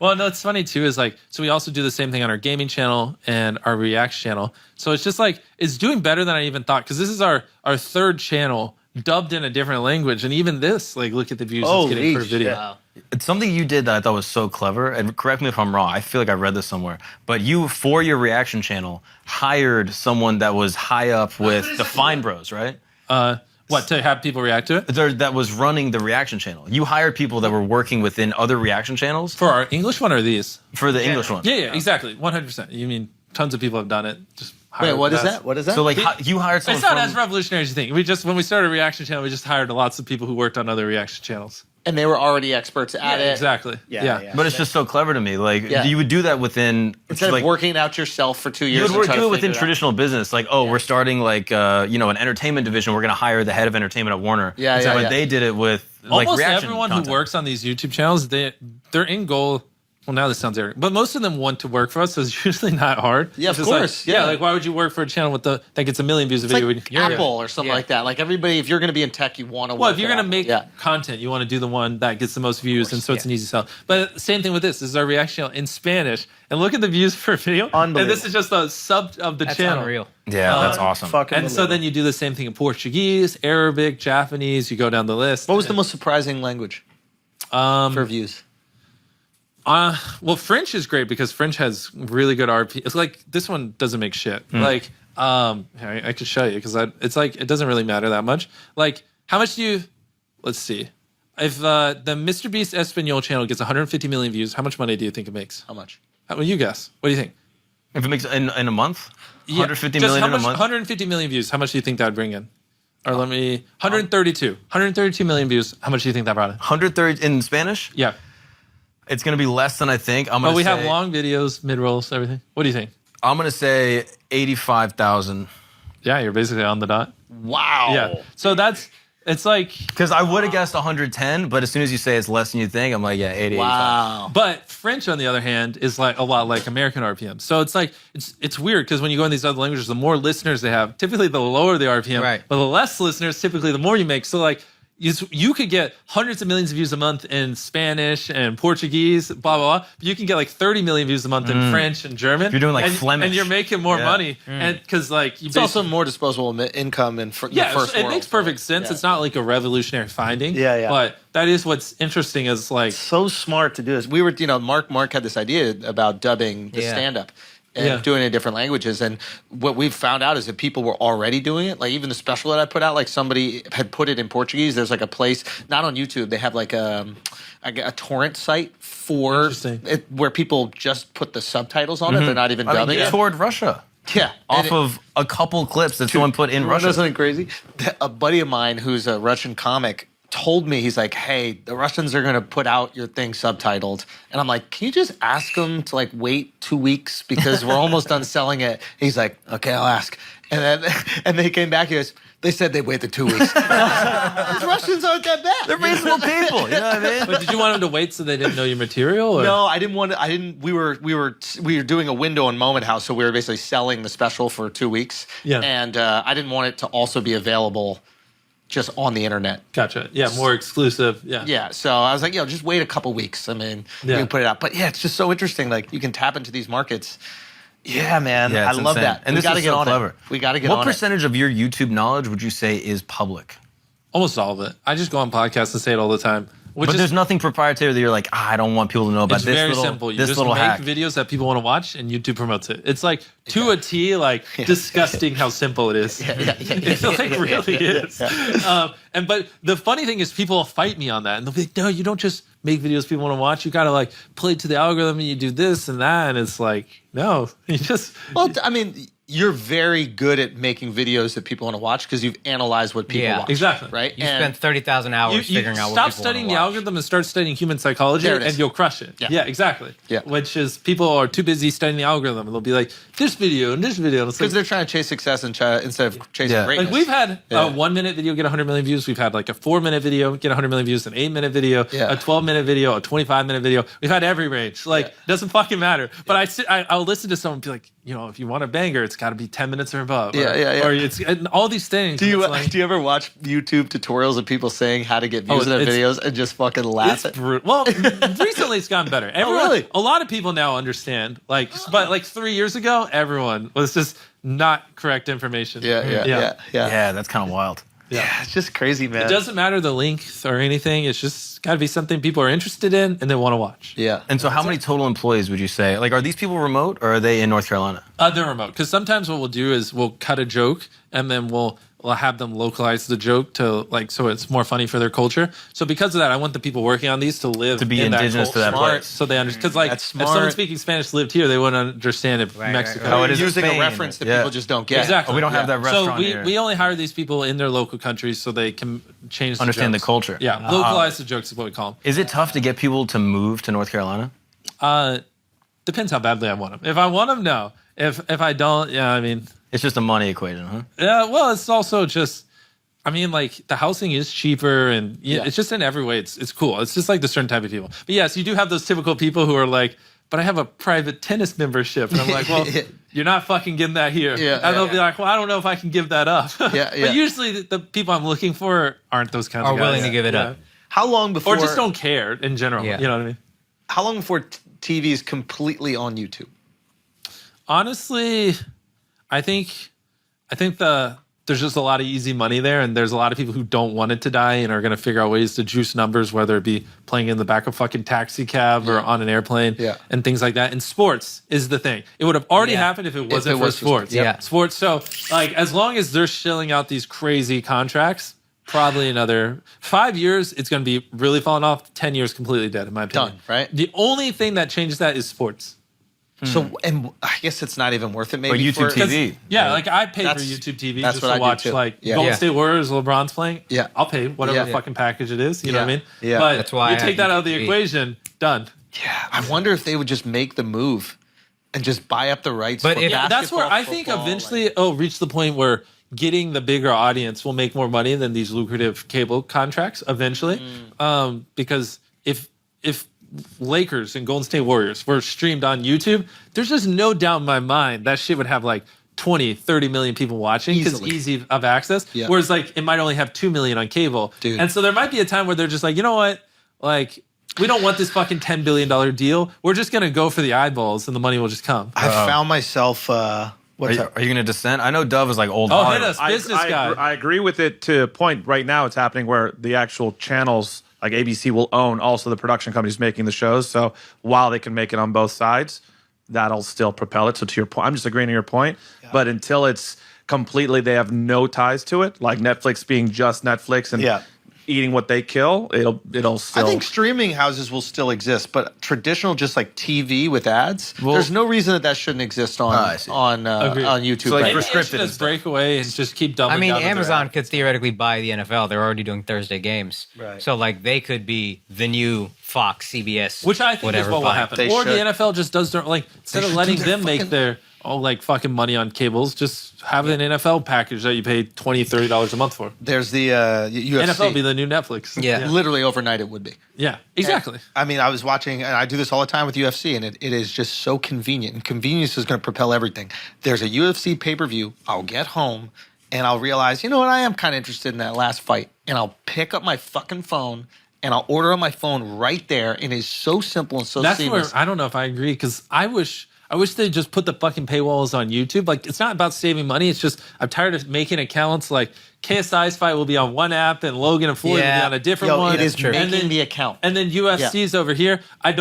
Well, no, it's funny too is like, so we also do the same thing on our gaming channel and our React channel. So it's just like, it's doing better than I even thought. Because this is our third channel dubbed in a different language. And even this, like, look at the views it's getting per video. Wow. It's something you did that I thought was so clever, and correct me if I'm wrong, I feel like I read this somewhere, but you, for your reaction channel, hired someone that was high up with the Fine Bros, right? What, to have people react to it? That was running the reaction channel. You hired people that were working within other reaction channels? For our English one or these? For the English one. Yeah, exactly, 100%. You mean tons of people have done it. Just wait, what is that? What is that? So like, you hired someone It's not as revolutionary as you think. When we started a reaction channel, we just hired lots of people who worked on other reaction channels. And they were already experts at it. Exactly. Yeah. But it's just so clever to me. Like, you would do that within... Instead of working out yourself for 2 years. You would do it within traditional business. Like, we're starting like, an entertainment division. We're going to hire the head of entertainment at Warner. But they did it with like almost reaction everyone content. who works on these YouTube channels, their end goal... Well, now this sounds arrogant, but most of them want to work for us, so it's usually not hard. Yeah, of course. Like, like why would you work for a channel that gets 1 million views a video? Like Apple or something like that. Like everybody, if you're going to be in tech, you want to work. Well, if you're going to make content, you want to do the one that gets the most views, and so it's an easy sell. But same thing with this. This is our reaction channel in Spanish, and look at the views per video. Unbelievable. And this is just a sub of the channel. That's unreal. Yeah, that's awesome. And so then you do the same thing in Portuguese, Arabic, Japanese. You go down the list. What was the most surprising language for views? Well, French is great because French has really good RP. It's like this one doesn't make shit. Like, I could show you because it's like it doesn't really matter that much. Like, how much do you? Let's see. If the MrBeast Espanol channel gets 150 million views, how much money do you think it makes? How much? Well, you guess. What do you think? If it makes in a month, Yeah. 150 Just million how in much, a month. 150 million views. How much do you think that would bring in? Or 132 million views. How much do you think that brought in? 130 in Spanish. Yeah. It's gonna be less than I think. But we have long videos, mid rolls, everything. What do you think? I'm gonna say 85,000. Yeah, you're basically on the dot. Wow. Yeah. So it's like because I would have guessed 110, but as soon as you say it's less than you think, I'm like, yeah, 80. Wow. 85. But French, on the other hand, is like a lot like American RPM. So it's like it's weird because when you go in these other languages, the more listeners they have, typically the lower the RPM. Right. But the less listeners, typically the more you make. So like you could get hundreds of millions of views a month in Spanish and Portuguese, blah blah blah. But you can get like 30 million views a month in French and German. You're doing like and, Flemish, and you're making more money. And because like it's also more disposable income in the first it world. makes perfect sense. Yeah. It's not like a revolutionary finding. Yeah. But that is what's interesting is like so smart to do this. We were, Mark had this idea about dubbing the stand-up and doing it in different languages. And what we've found out is that people were already doing it. Like even the special that I put out, like somebody had put it in Portuguese. There's like a place, not on YouTube, they have like a torrent site for it, where people just put the subtitles on it. They're not even dubbing it. Toured Russia. Yeah. Off of a couple clips that someone put in Russia. Something crazy? A buddy of mine who's a Russian comic told me, he's like, hey, the Russians are going to put out your thing subtitled. And I'm like, can you just ask them to like wait 2 weeks because we're almost done selling it? He's like, okay, I'll ask. And then they came back, he goes, they said they'd wait the 2 weeks. These Russians aren't that bad. They're reasonable people, you know what I mean? But did you want them to wait so they didn't know your material? Or? No, I didn't want to. I didn't. We were doing a window on Moment House, so we were basically selling the special for 2 weeks. Yeah. And I didn't want it to also be available just on the internet. Gotcha. Yeah, more exclusive. Yeah. Yeah. So I was like, just wait a couple weeks. I mean, you can put it out. But yeah, it's just so interesting. Like you can tap into these markets. Yeah, man. Yeah, I love insane. that. And we this got to is get so on clever. it. We got to get on What percentage of your YouTube knowledge would you say is public? Almost all of it. I just go on podcasts and say it all the time. But there's nothing proprietary that you're like, I don't want people to know about it's this very little, simple. You this just little make hack. videos that people want to watch, and YouTube promotes it. It's like to a T, like disgusting how simple it is. It like really is. But the funny thing is, people will fight me on that, and they'll be like, "No, you don't just make videos people want to watch. You got to like play to the algorithm, and you do this and that." And it's like, no, you just. Well, I mean, you're very good at making videos that people want to watch because you've analyzed what people watch. Exactly. Right? You spent 30,000 hours figuring out what people Stop studying the want to watch. algorithm and start studying human psychology, There it and is. you'll crush it. Yeah. Exactly. Yeah. Which is people are too busy studying the algorithm, and they'll be like, this video and this video. And it's Because like, they're trying to chase success instead of chasing greatness. like we've had a 1 minute video get 100 million views. We've had like a 4 minute video get 100 million views, an 8 minute video, a 12 minute video, a 25 minute video. We've had every range. Like it doesn't fucking matter. But I'll listen to someone and be like, if you want a banger, it's got to be 10 minutes or above. Or it's and all these things. Do you like, do you ever watch YouTube tutorials of people saying how to get views in their videos and just fucking laugh at? Well, recently it's gotten better. Really? A lot of people now understand. But like 3 years ago, everyone was just not correct information. Yeah. Yeah, that's kind of wild. Yeah, it's just crazy, man. It doesn't matter the link or anything. It's just got to be something people are interested in and they want to watch. Yeah. And so how many total employees would you say? Like, are these people remote or are they in North Carolina? They're remote. Because sometimes what we'll do is we'll cut a joke and then we'll have them localize the joke to so it's more funny for their culture. So because of that, I want the people working on these to live To be in indigenous that to that place. So they understand. Because That's if smart. someone speaking Spanish lived here, they wouldn't understand if Mexico. Oh, it is using Spain. a reference that Yeah. people just don't get. Exactly. Oh, we don't have that restaurant So here. we only hire these people in their local countries so they can change the Understand jokes. the culture. Yeah, localize the jokes is what we call them. Is it tough to get people to move to North Carolina? Depends how badly I want them. If I want them, no. If I don't, I mean. It's just a money equation, huh? Yeah, well, it's also just, I mean, like the housing is cheaper and it's just in every way. It's cool. It's just like the certain type of people. But yes, you do have those typical people who are like, but I have a private tennis membership. And I'm like, well, you're not fucking getting that here. And they'll be like, well, I don't know if I can give that up. But usually the people I'm looking for aren't those kinds of guys. Are willing to give it up. How long before? Or just don't care in general. Yeah. You know what I mean? How long before TV is completely on YouTube? Honestly, I think the there's just a lot of easy money there, and there's a lot of people who don't want it to die and are going to figure out ways to juice numbers, whether it be playing in the back of fucking taxi cab or on an airplane and things like that. And sports is the thing. It would have already happened if it wasn't for sports. Sports. So like, as long as they're shilling out these crazy contracts, probably another 5 years, it's going to be really falling off. 10 years, completely dead, in my opinion. Done, right? The only thing that changes that is sports. So, and I guess it's not even worth it. Maybe Or YouTube TV. Yeah, like I pay for YouTube TV just to watch like Golden State Warriors, LeBron's playing. Yeah, I'll pay whatever the fucking package it is. You know what I mean? Yeah, but that's why you take that out of the equation, done. Yeah, I wonder if they would just make the move and just buy up the rights. But for if- That's where basketball, I think football, eventually it'll reach the point where getting the bigger audience will make more money than these lucrative cable contracts eventually. Because if Lakers and Golden State Warriors were streamed on YouTube, there's just no doubt in my mind that shit would have like 20, 30 million people watching because it's easy of access. Yeah. Whereas like it might only have 2 million on cable. Dude. And so there might be a time where they're just like, you know what? Like, we don't want this fucking $10 billion deal. We're just going to go for the eyeballs and the money will just come. I found myself. Are you going to dissent? I know Dove is like old. Oh, hard. hit us, business guy. I agree with it to a point. Right now, it's happening where the actual channels, like ABC, will own also the production companies making the shows. So while they can make it on both sides, that'll still propel it. So to your point, I'm just agreeing to your point. But until it's completely, they have no ties to it, like Netflix being just Netflix and eating what they kill, it'll still. I think streaming houses will still exist, but traditional, just like TV with ads, there's no reason that shouldn't exist on YouTube. So like right now. just break away and just keep dumbing I mean, down Amazon could theoretically buy the NFL. They're already doing Thursday games. Right. So, like, they could be the new Fox, CBS, which I think whatever is what will buy. happen. They Or the should. NFL just does their, like, instead of should letting do their them make their like fucking money on cables, just have an NFL package that you pay $20, $30 a month for. There's the UFC. NFL will be the new Netflix. Literally overnight it would be. Yeah, exactly. And, I mean, I was watching, and I do this all the time with UFC, and it is just so convenient. And convenience is going to propel everything. There's a UFC pay-per-view. I'll get home, and I'll realize, you know what, I am kind of interested in that last fight. And I'll pick up my fucking phone, and I'll order on my phone right there. And it's so simple and so That's seamless. where I don't know if I agree, because I wish they just put the fucking paywalls on YouTube. Like, it's not about saving money. It's just I'm tired of making accounts. Like, KSI's fight will be on one app, and Logan and Floyd will be on a different one. It is and making then, the account. And then UFC's over here. I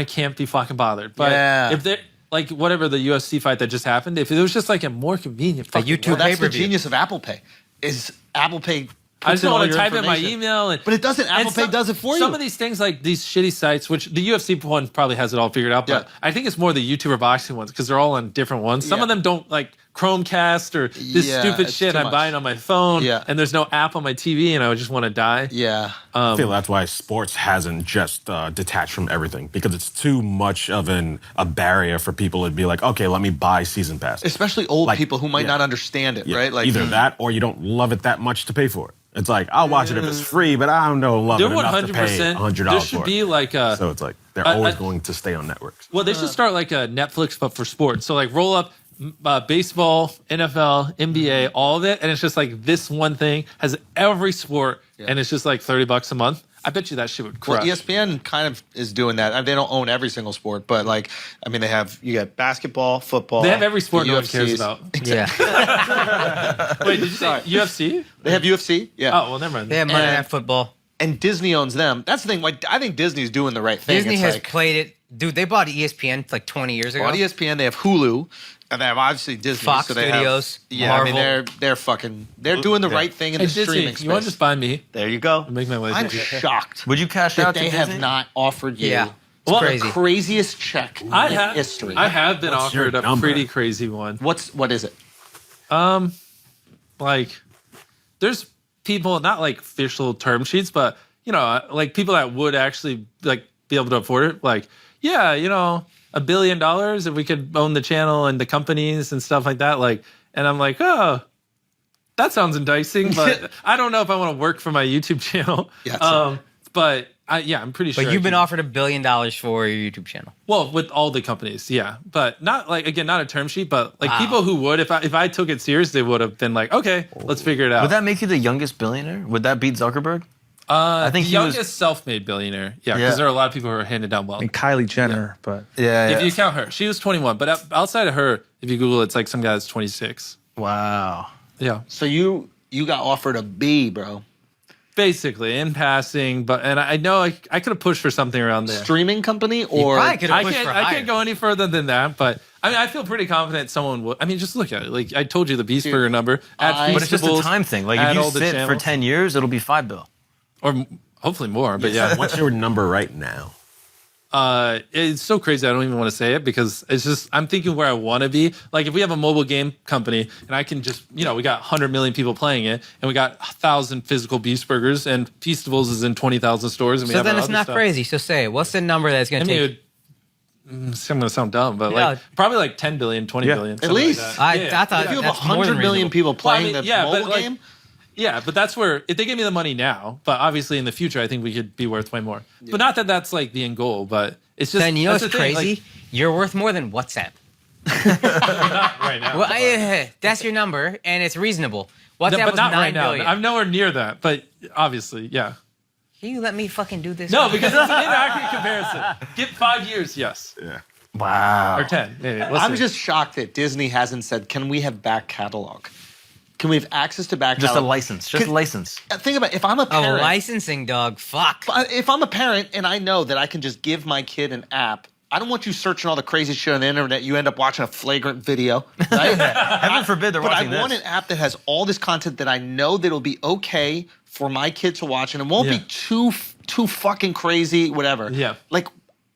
can't be fucking bothered. But if they're like whatever the UFC fight that just happened, if it was just like a more convenient fucking YouTube Well, that's the pay-per-view. genius of Apple Pay. Is Apple Pay I just puts in don't all want to your type in my information. email. But it doesn't. Apple Pay does it for you. Some of these things, like these shitty sites, which the UFC one probably has it all figured out, but I think it's more the YouTuber boxing ones because they're all on different ones. Some of them don't like Chromecast or this stupid it's shit too I'm much. buying on my phone, Yeah. and there's no app on my TV, and I would just want to die. Yeah. I feel that's why sports hasn't just detached from everything, because it's too much of a barrier for people to be like, okay, let me buy season pass. Especially old people who might not understand it, right? Like either that or you don't love it that much to pay for it. It's like, I'll watch it if it's free, but I don't know, love They're it enough to pay $100 There should for be it. like a. So it's like they're always going to stay on networks. Well, they should start like a Netflix, but for sports. So like roll up baseball, NFL, NBA, all of it, and it's just like this one thing has every sport, and it's just like $30 a month. I bet you that shit would Well, crush. ESPN kind of is doing that. I mean, they don't own every single sport, but like, I mean, you got basketball, football. They have every sport the no one cares UFCs. about. Yeah. Wait, did you say UFC? They have UFC. Yeah. Oh well, never mind. They have Monday Night Football. And Disney owns them. That's the thing. Like, I think Disney's doing the right thing. Disney It's has like, played it. Dude, they bought ESPN like 20 years ago. on ESPN, they have Hulu, and they have obviously Disney. Fox so they Studios, Have, yeah, I mean, Marvel. they're doing the right thing in Hey, the Disney, streaming space. you want to just buy me? There you go. Make my way. I'm there. shocked. Would you cash that out to they Disney? have not offered you Yeah. the crazy. craziest check in history. I have been What's your offered a number? pretty crazy one. What is it? Like, there's people, not like official term sheets, but you know, like people that would actually like be able to afford it. Like, yeah, you know, $1 billion if we could own the channel and the companies and stuff like that. Like, and I'm like, oh, that sounds enticing, but I don't know if I want to work for my YouTube channel. Yeah, but I'm pretty sure. But you've been offered $1 billion for your YouTube channel. Well, with all the companies, yeah, but not like, again, not a term sheet, but like people who would, if I took it serious, they would have been like, okay, let's figure it out. Would that make you the youngest billionaire? Would that beat Zuckerberg? I think the he was- youngest self-made billionaire. Yeah, Yeah. because there are a lot of people who are handed down wealth. And Kylie Jenner, but If you count her, she was 21, but outside of her, if you Google it, it's like some guy that's 26. Wow. Yeah. So you got offered a B, bro. Basically, in passing, and I know I could have pushed for something around there. Streaming company, or I can't go any further than that, but I mean, I feel pretty confident someone will. I mean, just look at it. Like I told you, the Beast Burger number. But it's just a time thing. Like if you sit for 10 years, it'll be $5 billion. Or hopefully more, but yeah. What's your number right now? It's so crazy. I don't even want to say it because it's just I'm thinking where I want to be. Like if we have a mobile game company and I can just we got 100 million people playing it and we got 1,000 physical Beast Burgers and Feastables is in 20,000 stores. And we so have then our it's other not stuff. crazy. So say it. What's the number that's going to take? It's going to sound dumb, but like probably like 10 billion, 20 billion. At least. Like I thought if you have that's more 100 than million reasonable. people playing Well, I mean, the mobile but, game. Yeah, but that's where if they give me the money now, but obviously in the future I think we could be worth way more. But not that that's like the end goal, but it's just Then you know that's what's the thing, crazy? like, You're worth more than WhatsApp. not right now. Well, that's your number, and it's reasonable. WhatsApp but was not 9 right now. billion. I'm nowhere near that, but obviously, yeah. Can you let me fucking do this? No, because it's an inaccurate comparison. Give 5 years, yes. Yeah. Wow. Or 10, maybe. We'll I'm see. just shocked that Disney hasn't said, "Can we have back catalog? Can we have access to back Just a catalog?" license. Just a license. Think about it, if I'm a Oh, parent. licensing, dog. Fuck. If I'm a parent and I know that I can just give my kid an app, I don't want you searching all the crazy shit on the internet. You end up watching a flagrant video, right? Heaven forbid they're watching But I want this. an app that has all this content that I know that will be okay for my kid to watch, and it won't be too fucking crazy, whatever. Yeah. Like,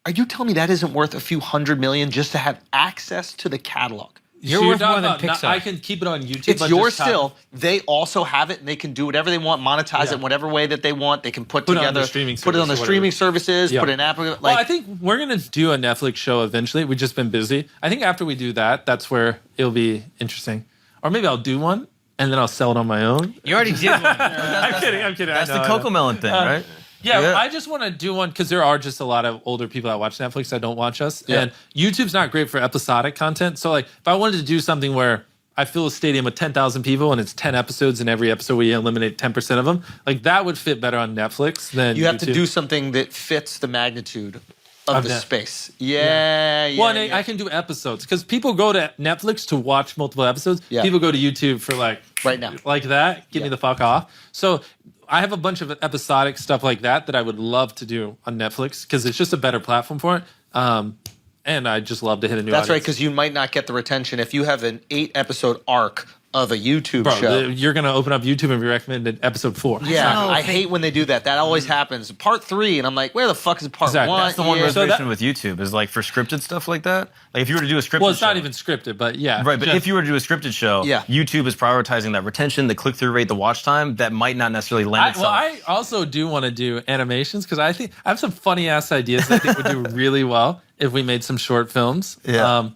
are you telling me that isn't worth a few $100 million just to have access to the catalog? You're So worth talking more than about Pixar. I can keep it on YouTube. It's but yours just have- still. They also have it, and they can do whatever they want, monetize it in whatever way that they want. They can put Put it on together, the streaming put it on the service or streaming whatever. services, Yeah. put an app. Like, Well, I think we're gonna do a Netflix show eventually. We've just been busy. I think after we do that, that's where it'll be interesting. Or maybe I'll do one and then I'll sell it on my own. You already did one. I'm kidding. That's I know, the I know. Coco Melon thing, right? Yeah, I just want to do one because there are just a lot of older people that watch Netflix that don't watch us. And YouTube's not great for episodic content. So, like, if I wanted to do something where I fill a stadium with 10,000 people and it's 10 episodes, and every episode we eliminate 10% of them, like, that would fit better on Netflix than you have to YouTube. do something that fits the magnitude of the that. space. Yeah. Well, and I can do episodes because people go to Netflix to watch multiple episodes. Yeah. People go to YouTube for like Right now. like that. Get me the fuck off. So I have a bunch of episodic stuff like that I would love to do on Netflix because it's just a better platform for it. And I just love to hit a new. That's right, audience. because you might not get the retention if you have an 8-episode arc of a YouTube Bro, show. you're gonna open up YouTube and be recommended episode 4. Yeah, I hate when they do that. That always happens. Part 3, and I'm like, where the fuck is part Exactly. 1? That's the one Yeah. reservation with YouTube is like for scripted stuff like that. Like if you were to do a scripted Well, it's show, not even scripted, but yeah. right. But if you were to do a scripted show, Yeah. YouTube is prioritizing that retention, the click through rate, the watch time. That might not necessarily lend itself. I also do want to do animations because I think I have some funny ass ideas that I think would do really well if we made some short films. Yeah.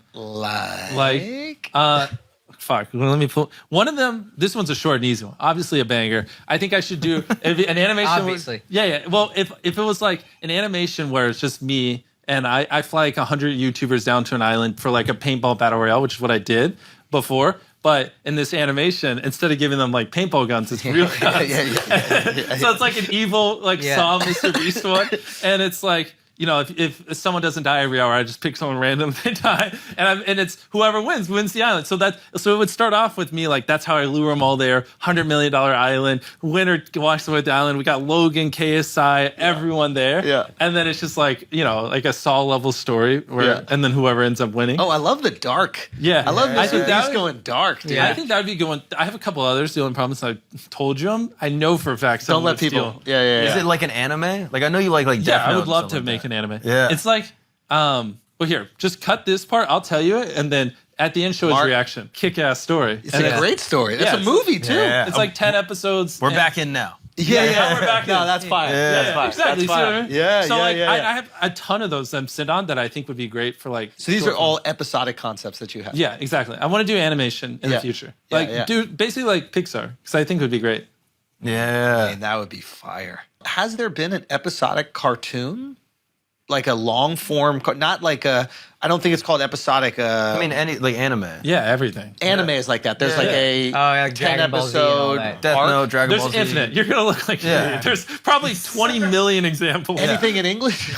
Fuck. Well, let me pull one of them. This one's a short and easy one. Obviously, a banger. I think I should do an animation. Obviously. Yeah. Well, if it was like an animation where it's just me and I fly like 100 YouTubers down to an island for like a paintball battle royale, which is what I did before. But in this animation, instead of giving them like paintball guns, it's real guns. So it's like an evil Saw MrBeast one, and it's like. You know, if someone doesn't die every hour, I just pick someone random, they die, and it's whoever wins the island. So it would start off with me like that's how I lure them all there. $100 million island, winner walks away with the island. We got Logan, KSI, everyone there, and then it's just like like a Saw level story where, and then whoever ends up winning. Oh, I love the dark. Yeah, I love I think Beast going dark, dude. I think that would be good one. I have a couple others. The only problem is I told you them. I know for a fact. Don't someone let would people. steal. Yeah. Is it like an anime? Like I know you like Yeah, Death I Note would and love stuff to like make that. an anime. Yeah. It's like, well, here, just cut this part. I'll tell you it, and then at the end, show his reaction. Kick-ass story. It's a great story. That's a movie too. Yeah. It's like 10 episodes. We're back in now. Yeah. We're back in. No, that's fine. That's fine. Exactly. That's fine. So, Yeah, so yeah, like, yeah. I have a ton of those that sit on that I think would be great for like. So these short are all films. episodic concepts that you have. Yeah, exactly. I want to do animation in the future. Like, do basically like Pixar, because I think it would be great. Yeah. Man, that would be fire. Has there been an episodic cartoon? like a long form, not like a. I don't think it's called episodic. I mean, any like anime. Yeah, everything. Anime is like that. There's like a like 10 Dragon Ball Z and all episode that. Death arc. Note, Dragon Ball There's Z. infinite. You're gonna look like an idiot. There's probably 20 million examples. Anything in English?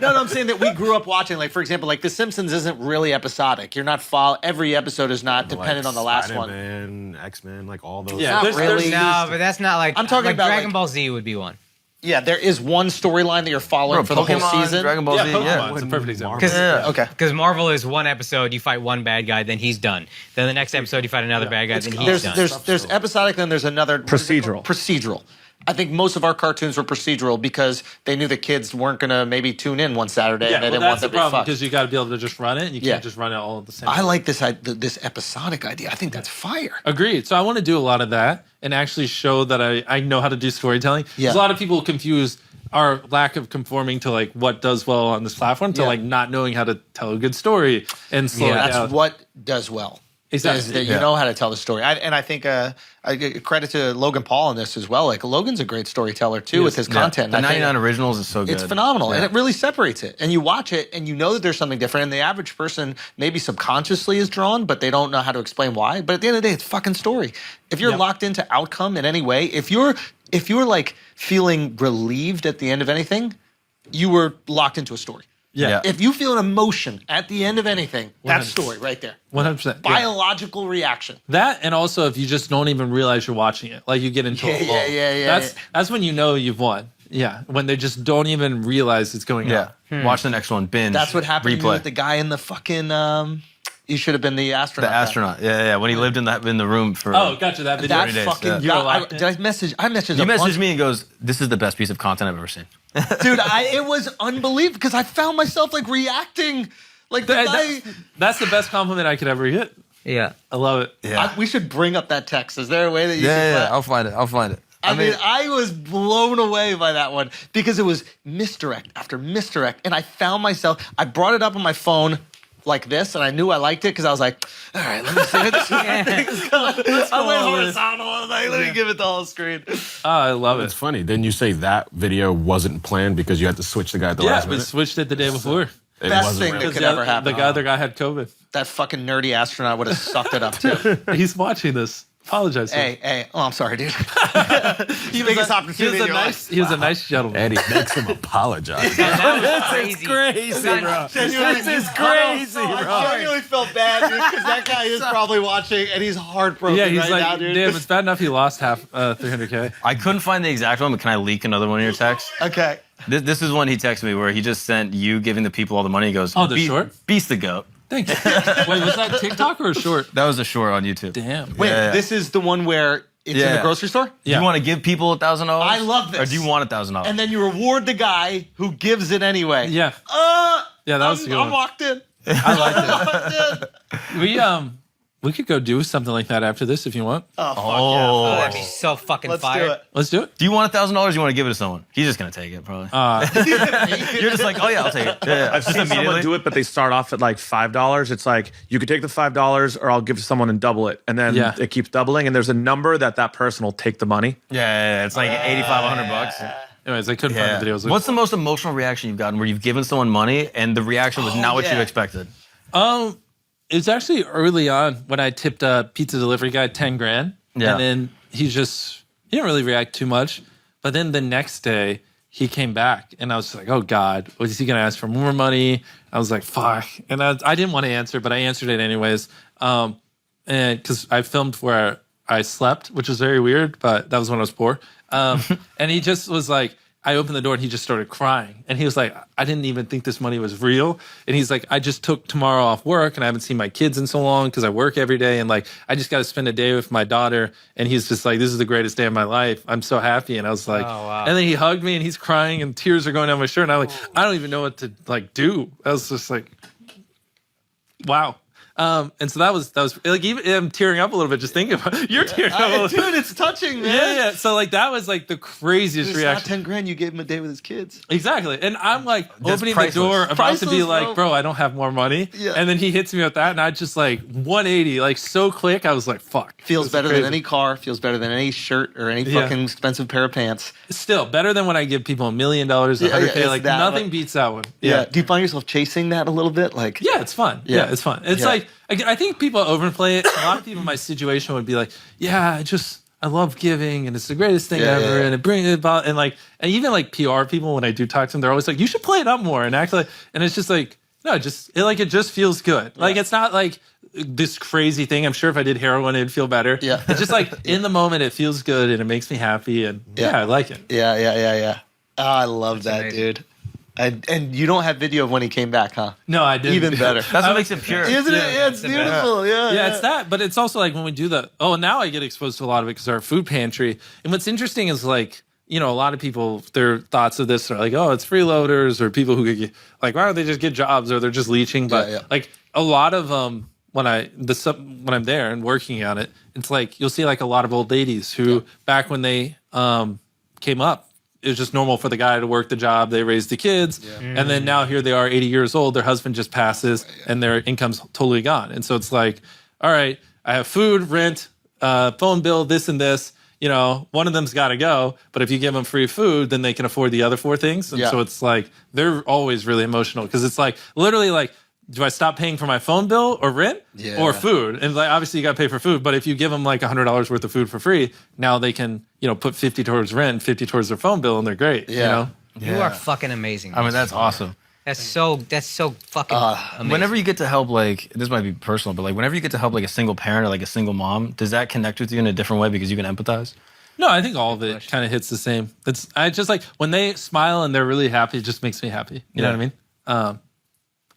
No, I'm saying that we grew up watching. Like, for example, like The Simpsons isn't really episodic. You're not every episode is not dependent on the last one. Spider-Man, X-Men, like all those. Yeah, Not really. No, but that's not like. I'm talking like about, Dragon like- Ball Z would be one. Yeah, there is one storyline that you're following for the whole Pokemon, season. Dragon Ball Yeah, Z. Pokemon's a perfect example. Okay. Because Marvel is one episode, you fight one bad guy, then he's done. Then the next episode, you fight another bad guy, then he's done. There's episodic, then there's another Procedural. Procedural. I think most of our cartoons were procedural because they knew the kids weren't gonna maybe tune in one Saturday Yeah, and they well, didn't want that's them the to be problem fucked. because you got to be able to just run it. And you Yeah. can't just run it all at the same I time. like this episodic idea. I think that's fire. Agreed. So I want to do a lot of that and actually show that I know how to do storytelling. Yeah. There's a lot of people confuse our lack of conforming to like what does well on this platform to Yeah. like not knowing how to tell a good story and slow it That's down. what does well. Exactly. Is that you know how to tell the story. I think I give credit to Logan Paul on this as well. Like Logan's a great storyteller too with his content. The I think 99 Originals is so good. It's phenomenal, and Yeah. it really separates it. And you watch it, and you know that there's something different. And the average person maybe subconsciously is drawn, but they don't know how to explain why. But at the end of the day, it's fucking story. If you're locked into outcome in any way, if you're like feeling relieved at the end of anything, you were locked into a story. Yeah. If you feel an emotion at the end of anything, that's story right there. 100%. Biological reaction. That and also if you just don't even realize you're watching it, like you get into a lull. That's when you know you've won. Yeah, when they just don't even realize it's going on. Watch the next one. Binge. That's what happened to me Replay. with the guy in the fucking. You should have been the astronaut. The astronaut. Yeah. When he lived in the room for. Oh, gotcha. That video. That 30 days, fucking. yeah. Did I message? I messaged. He a bunch- messaged me and goes, "This is the best piece of content I've ever seen." dude. It was unbelievable because I found myself like reacting, like the guy. That's the best compliment I could ever get. Yeah. I love it. Yeah. We should bring up that text. Is there a way that you? Yeah. can I'll find it. I mean, I was blown away by that one because it was misdirect after misdirect, and I found myself. I brought it up on my phone like this, and I knew I liked it because I was like, "All right, let me see what this thing's going." I went horizontal. I was like, "Let me give it the whole screen." Oh, I love It's it. funny. Didn't you say that video wasn't planned because you had to switch the guy at the last Yeah, we minute? switched it the day before. It Best wasn't thing real. that could ever happen. The other guy had COVID. That fucking nerdy astronaut would have sucked it up too. He's watching this. Apologize. to him. Hey, oh, I'm sorry, dude. He was biggest a- opportunity in your life. He was a nice gentleman. Eddie makes him apologize. Crazy. Crazy, bro. This is crazy, bro. I genuinely felt bad, dude, because that guy is probably watching and he's heartbroken Yeah, he's right like, now, dude. damn, it's bad enough he lost half 300K. I couldn't find the exact one, but can I leak another one of your texts? Okay. This is one he texted me where he just sent you giving the people all the money. He goes, Oh, the short? Beast the goat. Thank you. Wait, was that TikTok or a short? That was a short on YouTube. Damn. Wait, Yeah. this is the one where it's in Yeah. the grocery store? Do you want to give people $1,000? I love this. Or do you want $1,000? And then you reward the guy who gives it anyway. Yeah. Yeah, that was a good I'm one. locked in. I liked it. We could go do something like that after this if you want. Oh, fuck Oh, yeah. that'd be so fucking Let's fire. do it. Let's do it. Do you want $1,000? You want to give it to someone? He's just gonna take it, probably. You're just like, oh yeah, I'll take it. Yeah, I've seen someone do it, but they start off at like $5. It's like you could take the $5, or I'll give to someone and double it, and then it keeps doubling. And there's a number that person will take the money. Yeah, it's like $8,500. Anyways, I couldn't find the videos. What's the most emotional reaction you've gotten where you've given someone money and the reaction was not what you expected? It was actually early on when I tipped a pizza delivery guy 10 grand. Yeah. And then he didn't really react too much. But then the next day he came back and I was like, oh God, was he going to ask for more money? I was like, fuck. And I didn't want to answer, but I answered it anyways. And because I filmed where I slept, which was very weird, but that was when I was poor. And he just was like, I opened the door and he just started crying. And he was like, I didn't even think this money was real. And he's like, I just took tomorrow off work and I haven't seen my kids in so long because I work every day. And like, I just got to spend a day with my daughter. And he's just like, this is the greatest day of my life. I'm so happy. And I was like, and then he hugged me and he's crying and tears are going down my shirt. And I'm like, I don't even know what to like do. I was just like, wow. And so that was like, even I'm tearing up a little bit just thinking about it. You're tearing up a little Dude, it's touching, man. Yeah. So like that was like the craziest It's reaction. not $10,000 you gave him a day with his kids. Exactly. And I'm like That's opening priceless. the door about to Priceless, be like, bro. bro, I don't have more money. Yeah. And then he hits me with that, and I just like 180, like so quick. I was like, fuck. Feels This is better crazy. than any car. Feels better than any shirt or any Yeah. fucking expensive pair of pants. Still better than when I give people $1 million, 100K. it's Like that, nothing like- beats that one. Yeah. Do you find yourself chasing that a little bit? Like, Yeah, it's fun. Yeah. Yeah, it's fun. It's Yeah. like I think people overplay it. A lot of people in my situation would be like, "Yeah, I love giving, and it's the greatest thing Yeah, ever, yeah. and it brings it about." And even like PR people, when I do talk to them, they're always like, "You should play it up more and act like." And it's just like, no, it just feels good. Like it's not like this crazy thing. I'm sure if I did heroin, it'd feel better. Yeah. It's just like in the moment, it feels good and it makes me happy, and yeah I like it. Yeah. Oh, I love that, amazing. dude. And you don't have video of when he came back, huh? No, I didn't. Even better. That's what makes it pure. Isn't it? Yeah, it's beautiful. Yeah. Yeah, it's that, but it's also like when we do the. Oh, now I get exposed to a lot of it because our food pantry. And what's interesting is like, a lot of people, their thoughts of this are like, oh, it's freeloaders or people who get like, why don't they just get jobs or they're just leeching? But Yeah. like a lot of when I'm there and working on it, it's like you'll see like a lot of old ladies who back when they came up, it was just normal for the guy to work the job. They raised the kids. And then now here they are 80 years old. Their husband just passes and their income's totally gone. And so it's like, all right, I have food, rent, phone bill, this and this. One of them's got to go. But if you give them free food, then they can afford the other four things. And so it's like, they're always really emotional because it's like literally like, do I stop paying for my phone bill or rent or food? And like, obviously you got to pay for food, but if you give them like $100 worth of food for free, now they can, put 50 towards rent, 50 towards their phone bill, and they're great. You are fucking amazing. I mean, that's awesome. That's so fucking amazing. Whenever you get to help, like, this might be personal, but like, whenever you get to help like a single parent or like a single mom, does that connect with you in a different way because you can empathize? No, I think all of it kind of hits the same. I just like when they smile and they're really happy, it just makes me happy. You know what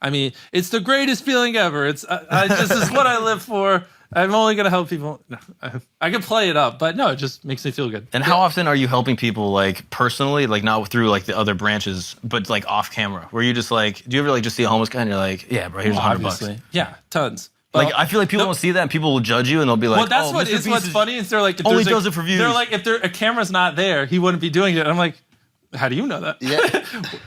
I mean? It's the greatest feeling ever. It's this is what I live for. I'm only gonna help people. No, I can play it up, but no, it just makes me feel good. And how often are you helping people like personally, like not through like the other branches, but like off camera? Where you just like, do you ever like just see a homeless guy and you're like, yeah, bro, here's $100? Yeah, tons. Like I feel like people don't see that and people will judge you and they'll be like, well, that's oh, what Mr. is Beast what's funny is they're like, if only there's does it for views. They're like, if a camera's not there, he wouldn't be doing it. And I'm like, how do you know that? Yeah.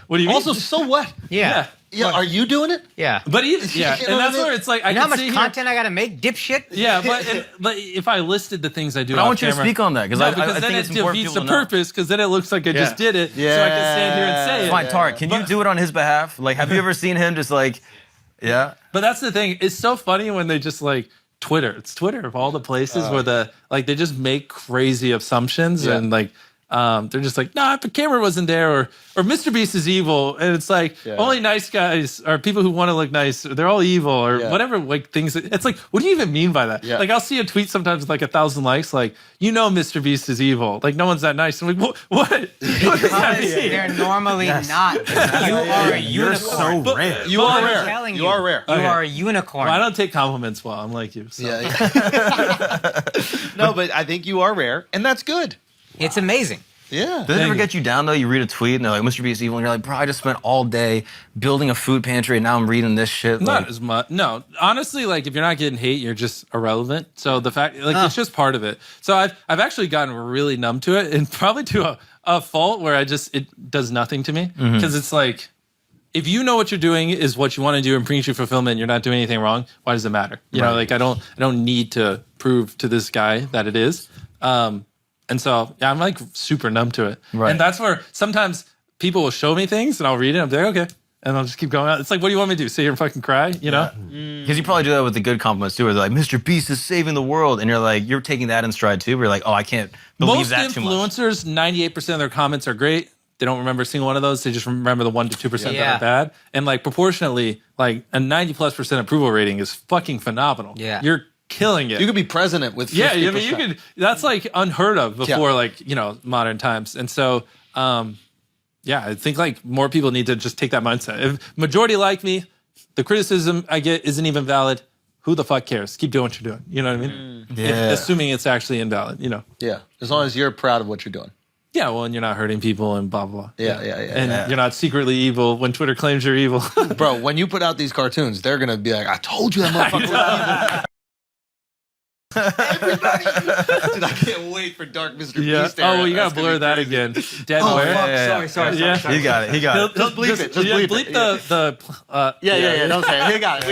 What do you mean? Also, so what? Yeah. Yeah. Are you doing it? Yeah. But even You know and what I that's mean? where it's like I You know how can much see content I gotta make, dipshit? Yeah, but if I listed the things I do, But I off want you to camera, speak on that because no, I because think then it's it important defeats for the people to know. purpose because then it looks like I just did it, so I can stand here and say it. Fine, Tarek, can you do it on his behalf? Like, have you ever seen him just like, yeah? But that's the thing. It's so funny when they just like Twitter. It's Twitter of all the places where they just make crazy assumptions and like they're just like, nah, if the camera wasn't there, or MrBeast is evil, and it's like only nice guys or people who want to look nice, they're all evil or whatever. Like things. It's like, what do you even mean by that? Yeah. Like I'll see a tweet sometimes with like 1,000 likes, like MrBeast is evil. Like no one's that nice. I'm like, what? What does that mean? They're normally not. You are a unicorn. So rare. You are I'm rare. telling You are rare. You Okay. are a unicorn. Well, I don't take compliments well. I'm like you. So. Yeah. No, but I think you are rare, and that's good. It's amazing. Yeah. Does it ever get you down though? You read a tweet and they're like, Mr. Beast evil, and you're like, bro, I just spent all day building a food pantry and now I'm reading this shit. Not Like, as much. No, honestly, like if you're not getting hate, you're just irrelevant. So the fact, like, it's just part of it. So I've actually gotten really numb to it, and probably to a fault where it does nothing to me because it's like, if you know what you're doing is what you want to do and brings you fulfillment, you're not doing anything wrong. Why does it matter? You know, like I don't need to prove to this guy that it is. And so, yeah, I'm like super numb to it. Right. And that's where sometimes people will show me things and I'll read it. I'm like, okay. And I'll just keep going out. It's like, what do you want me to do? Sit here and fucking cry? You know? because you probably do that with the good compliments too, where they're like, Mr. Beast is saving the world. And you're like, you're taking that in stride too, where you're like, oh, I can't believe Most that too much. influencers, 98% of their comments are great. They don't remember a single one of those. They just remember the 1% to 2% that are bad. And like proportionately, like a 90+% approval rating is fucking phenomenal. Yeah. You're killing it. You could be president with 50%. Yeah, I mean, you could. That's like unheard of before, like modern times. And so, yeah, I think like more people need to just take that mindset. If majority like me, the criticism I get isn't even valid. Who the fuck cares? Keep doing what you're doing. You know what I mean? Yeah. Assuming it's actually invalid. You know. Yeah. As long as you're proud of what you're doing. Yeah, well, and you're not hurting people and blah, blah. Yeah. And you're not secretly evil when Twitter claims you're evil. Bro, when you put out these cartoons, they're going to be like, I told you that motherfucker was evil. Everybody. Dude, I can't wait for Dark Mr. Beast. Oh, well, you got to blur that again. Dead where? Sorry. He got it. Just bleep it. Just bleep it. Yeah. Don't say it. We got it.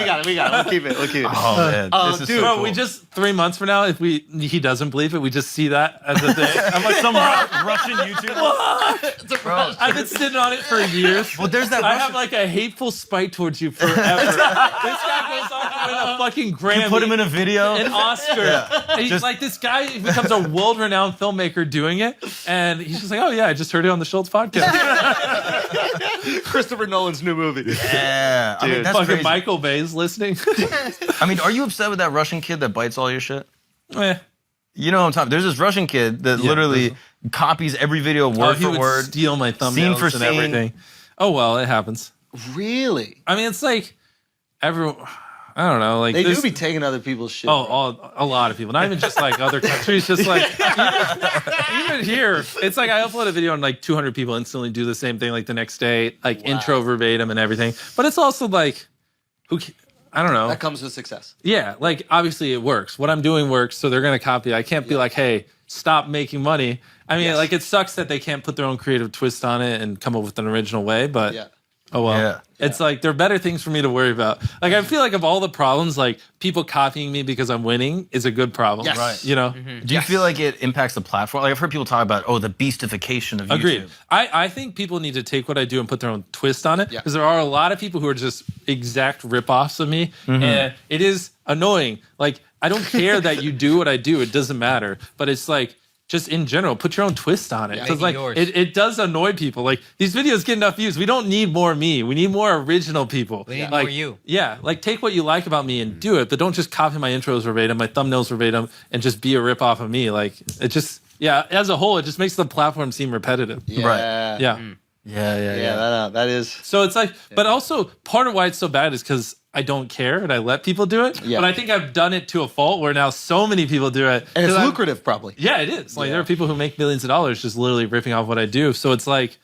We'll keep it. Oh, man. This is dude, so Bro, cool. we just 3 months from now, if he doesn't bleep it, we just see that as a thing. I'm like some Russian YouTube. Bro, I've been sitting on it for years. Well, there's that I Russian- have like a hateful spite towards you forever. This guy goes on to win a fucking Grammy. You put him in a video. An Oscar. And he's like, this guy becomes a world-renowned filmmaker doing it, and he's just like, oh yeah, I just heard it on the Schultz podcast. Christopher Nolan's new movie. Yeah. I mean, that's Fucking crazy. Michael Bay's listening. I mean, are you upset with that Russian kid that bites all your shit? Eh. You know what I'm talking. There's this Russian kid that literally copies every video word he for would word, steal my thumbnails scene for and scene. everything. Oh well, it happens. Really? I mean, it's like everyone. I don't know. Like They this, do be taking other people's shit. a lot of people. Not even just like other countries. Just like even here, it's like I upload a video and like 200 people instantly do the same thing like the next day, like intro verbatim and everything. But it's also like, I don't know. That comes with success. Yeah, like obviously it works. What I'm doing works, so they're gonna copy. I can't be like, hey, stop making money. I mean, like it sucks that they can't put their own creative twist on it and come up with an original way, but oh well. Yeah. It's like there are better things for me to worry about. Like I feel like of all the problems, like people copying me because I'm winning is a good problem. Yes. Right. You know? Do you feel like it impacts the platform? Like I've heard people talk about, the beastification of YouTube. Agreed. I think people need to take what I do and put their own twist on it because there are a lot of people who are just exact rip-offs of me, and it is annoying. Like I don't care that you do what I do; it doesn't matter. But it's like just in general, put your own twist on it. Because like it does annoy people. Like these videos get enough views. We don't need more me. We need more original people. We need like, more you. Yeah, like take what you like about me and do it, but don't just copy my intros verbatim, my thumbnails verbatim, and just be a rip off of me. Like it just as a whole, it just makes the platform seem repetitive. Yeah. Right. Yeah. Yeah. That is. So it's like, but also part of why it's so bad is because I don't care and I let people do it. Yeah. But I think I've done it to a fault where now so many people do it. And it's lucrative, probably. Yeah, it is. Like there are people who make millions of dollars just literally ripping off what I do. So it's like,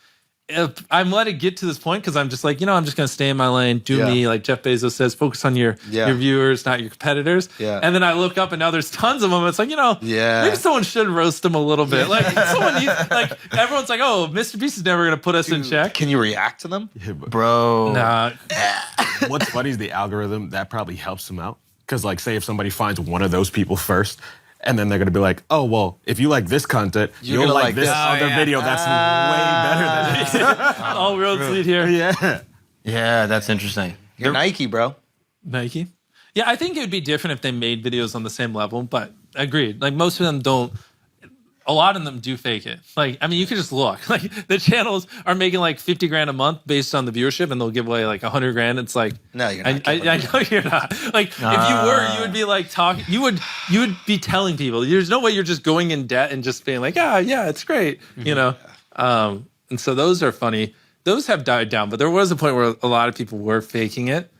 if I'm let it get to this point because I'm just like, I'm just going to stay in my lane, do me, like Jeff Bezos says, focus on your viewers, not your competitors. Yeah. And then I look up and now there's tons of them. It's like, maybe someone should roast them a little bit. Like someone needs, like everyone's like, oh, Mr. Beast is never going to put us in check. Can you react to them? Bro. Nah. What's funny is the algorithm that probably helps them out. Because like, say if somebody finds one of those people first, and then they're going to be like, oh, well, if you like this content, you'll like this other video that's way better than this. All roads lead here. Yeah. Yeah, that's interesting. You're Nike, bro. Nike? Yeah, I think it would be different if they made videos on the same level, but agreed. Like most of them don't. A lot of them do fake it. Like, I mean, you can just look. Like, the channels are making like 50 grand a month based on the viewership, and they'll give away like 100 grand. It's like, no, you're not. I know you're not. Like, if you were, you would be like talking. You would be telling people. There's no way you're just going in debt and just being like, yeah, it's great. You know. And so those are funny. Those have died down, but there was a point where a lot of people were faking it,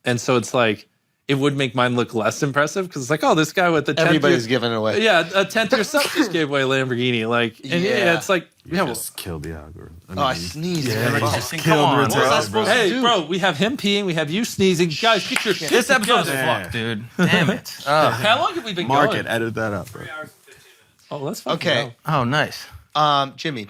and so it's like. It would make mine look less impressive because it's like, oh, this guy with the 10th everybody's giving it away. Yeah, a 10th year sub just gave away a Lamborghini. Like, and it's like, just killed the algorithm. I sneezed. Just killed What was I supposed to do? Hey, bro, we have him peeing, we have you sneezing. Guys, get your shit. This episode's together. fucked, dude. Damn it. How long have we been Mark going? it, edit that up, bro. Oh, let's fucking Okay. Oh, nice. Jimmy,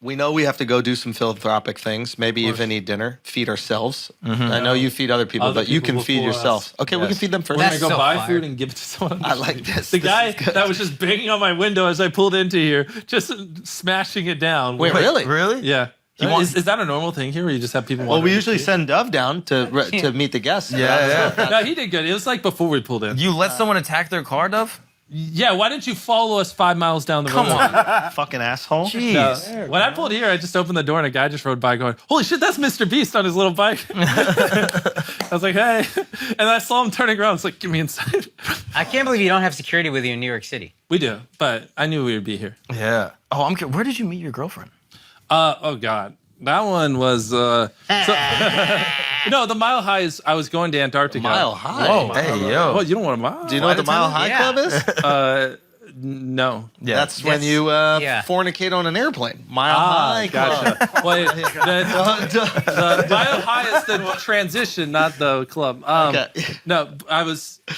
we know we have to go do some philanthropic things, maybe even eat dinner, feed ourselves. I know you feed other people, but you can feed yourself. Okay, we can feed them first. We're going to go buy food and give it to someone. I like this. The guy that was just banging on my window as I pulled into here, just smashing it down. Wait, really? Really? Yeah. Is that a normal thing here where you just have people Well, we usually send Dove down to meet the guests. Yeah. No, he did good. It was like before we pulled in. You let someone attack their car, Dove? Yeah, why didn't you follow us 5 miles down the road? Come on. Fucking asshole. Jeez. When I pulled here, I just opened the door and a guy just rode by going, holy shit, that's Mr. Beast on his little bike. I was like, hey. And I saw him turning around. It's like, get me inside. I can't believe you don't have security with you in New York City. We do, but I knew we would be here. Yeah. Oh, where did you meet your girlfriend? Oh, God. That one was... no, the Mile High is... I was going to Antarctica. Mile High? Whoa. Hey, yo. Oh, you don't want a mile? Do you know what the Mile High Club is? No. Yeah. That's when you fornicate on an airplane. Mile High Club. Gotcha. Wait, the Mile High is the transition, not the club. No,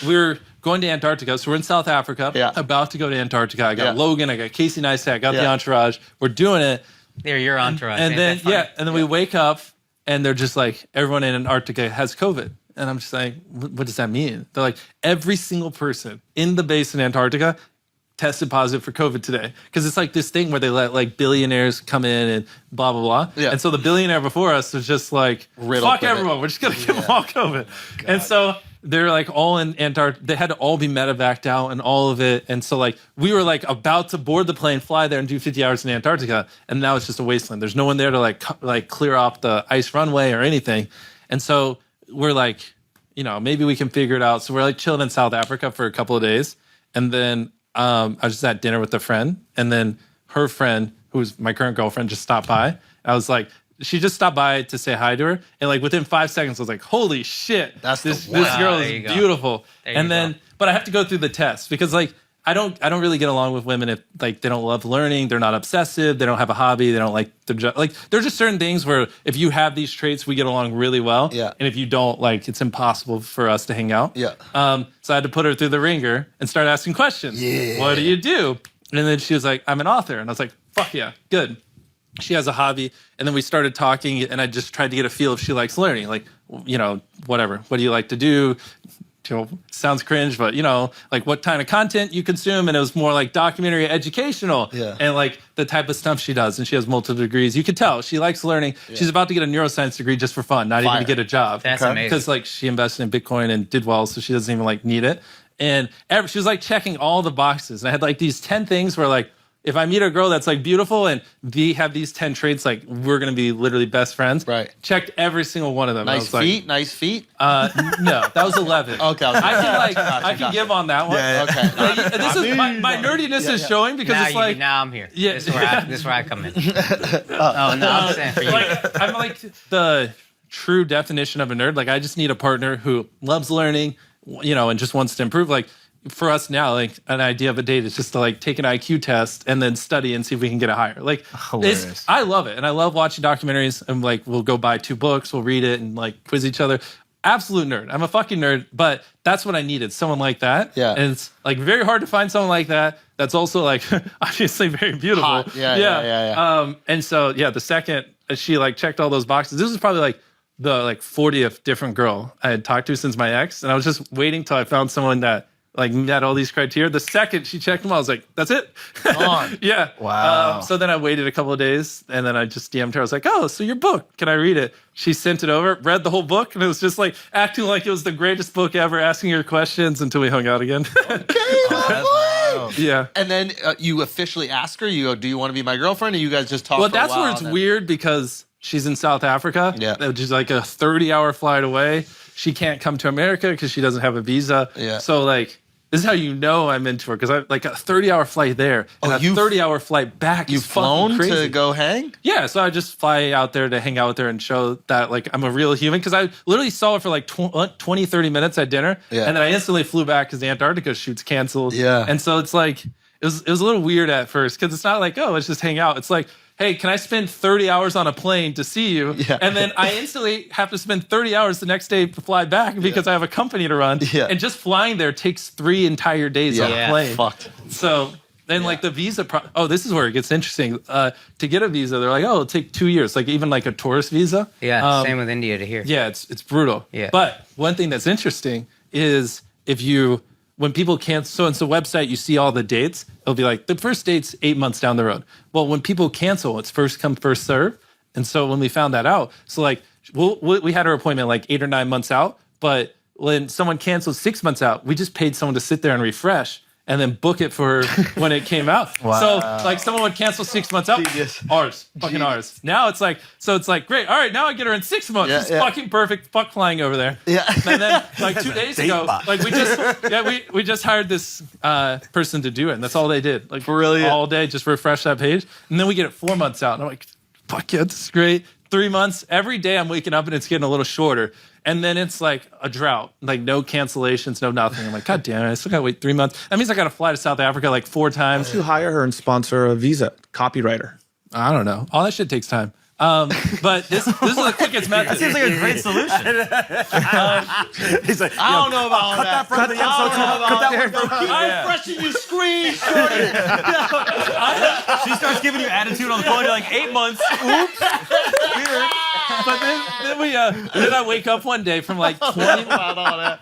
we were going to Antarctica. So we're in South Africa, about to go to Antarctica. I got Logan, I got Casey Neistat, I got the entourage. We're doing it. They're your entourage. And then, and then we wake up and they're just like, everyone in Antarctica has COVID. And I'm just like, what does that mean? They're like, every single person in the base in Antarctica tested positive for COVID today. Because it's like this thing where they let like billionaires come in and blah, blah, blah. Yeah. And so the billionaire before us was just like, fuck everyone. We're just going to give them all COVID. And so they're like all in Antarctica. They had to all be medevaced out and all of it. And so like we were like about to board the plane, fly there and do 50 hours in Antarctica. And now it's just a wasteland. There's no one there to like clear off the ice runway or anything. And so we're like, maybe we can figure it out. So we're like chilling in South Africa for a couple of days. And then I was just at dinner with a friend. And then her friend, who's my current girlfriend, just stopped by. I was like, she just stopped by to say hi to her. And like within 5 seconds, I was like, holy shit, this girl is beautiful. And then, but I have to go through the test because like, I don't really get along with women if like they don't love learning, they're not obsessive, they don't have a hobby, they don't like their job. Like there's just certain things where if you have these traits, we get along really well. Yeah. And if you don't, like it's impossible for us to hang out. Yeah. So I had to put her through the ringer and start asking questions. Yeah. What do you do? And then she was like, I'm an author. And I was like, fuck yeah, good. She has a hobby. And then we started talking and I just tried to get a feel if she likes learning. Like, whatever. What do you like to do? Sounds cringe, but like what kind of content you consume, and it was more like documentary, educational, and like the type of stuff she does. And she has multiple degrees. You could tell she likes learning. Yeah. She's about to get a neuroscience degree just for fun, not even to get a job. That's amazing. Because like she invested in Bitcoin and did well, so she doesn't even like need it. And she was like checking all the boxes. And I had like these 10 things where like, if I meet a girl that's like beautiful and they have these 10 traits, like we're gonna be literally best friends. Right. Checked every single one of them. Nice feet. Nice feet. No, that was 11. Okay. I can give on that one. Yeah. Okay. This is my nerdiness is showing because it's like now I'm here. Yeah. This is where I come in. I'm saying for you. Like, I'm like the true definition of a nerd. Like I just need a partner who loves learning, and just wants to improve. Like. For us now, like an idea of a date is just to like take an IQ test and then study and see if we can get it higher. Like, I love it, and I love watching documentaries. And like, we'll go buy 2 books, we'll read it, and like quiz each other. Absolute nerd. I'm a fucking nerd, but that's what I needed. Someone like that. Yeah. And it's like very hard to find someone like that. That's also like obviously very beautiful. Hot. Yeah. And so the second she like checked all those boxes, this was probably like the like 40th different girl I had talked to since my ex, and I was just waiting till I found someone that. Like met all these criteria. The second she checked them, I was like, "That's it." Yeah. Wow. So then I waited a couple of days, and then I just DM'd her. I was like, "Oh, so your book? Can I read it?" She sent it over, read the whole book, and it was just like acting like it was the greatest book ever, asking her questions until we hung out again. Okay. Yeah. And then you officially ask her. You go, "Do you want to be my girlfriend?" Or you guys just talk? Well, for a that's while where it's weird because she's in South Africa. Yeah. Which is like a 30-hour flight away. She can't come to America because she doesn't have a visa. Yeah. So like. This is how I'm into her, because I like a 30-hour flight there and a 30-hour flight back. You've flown crazy. To go hang? Yeah, so I just fly out there to hang out with her and show that like I'm a real human, because I literally saw her for like 20, 30 minutes at dinner, and then I instantly flew back because the Antarctica shoot's canceled. Yeah, and so it's like it was a little weird at first, because it's not like, oh, let's just hang out. It's like, hey, can I spend 30 hours on a plane to see you? Yeah. And then I instantly have to spend 30 hours the next day to fly back because I have a company to run. Yeah. And just flying there takes 3 entire days on a plane. Fucked. So then like the visa, this is where it gets interesting. To get a visa, they're like, oh, it'll take 2 years. Like even like a tourist visa. Yeah, same with India to here. Yeah, it's brutal. Yeah. But one thing that's interesting is when people cancel, so it's a website, you see all the dates, it'll be like, the first date's 8 months down the road. Well, when people cancel, it's first come, first serve. And so when we found that out, so like, we had our appointment like 8 or 9 months out, but when someone canceled 6 months out, we just paid someone to sit there and refresh and then book it for when it came out. Wow. So like someone would cancel 6 months out, ours. Now it's like, great. All right, now I get her in 6 months. It's fucking perfect. Fuck flying over there. Yeah. And then like 2 days ago, like we just hired this person to do it, and that's all they did. Like all day, just refresh that page, and then we get it 4 months out, and I'm like, fuck yeah, this is great. 3 months, every day I'm waking up and it's getting a little shorter. And then it's like a drought, like no cancellations, no nothing. I'm like, God damn it, I still gotta wait 3 months. That means I gotta fly to South Africa like 4 times. You hire her and sponsor a visa, copywriter. I don't know. All that shit takes time. But this is the quickest method. That seems like a great solution. He's like, I don't know about all that. Cut the episode. Cut that one. I'm pressing your screen, shorty. She starts giving you attitude on the phone. You're like, 8 months. Oops. Weird. But then I wake up one day from like 20.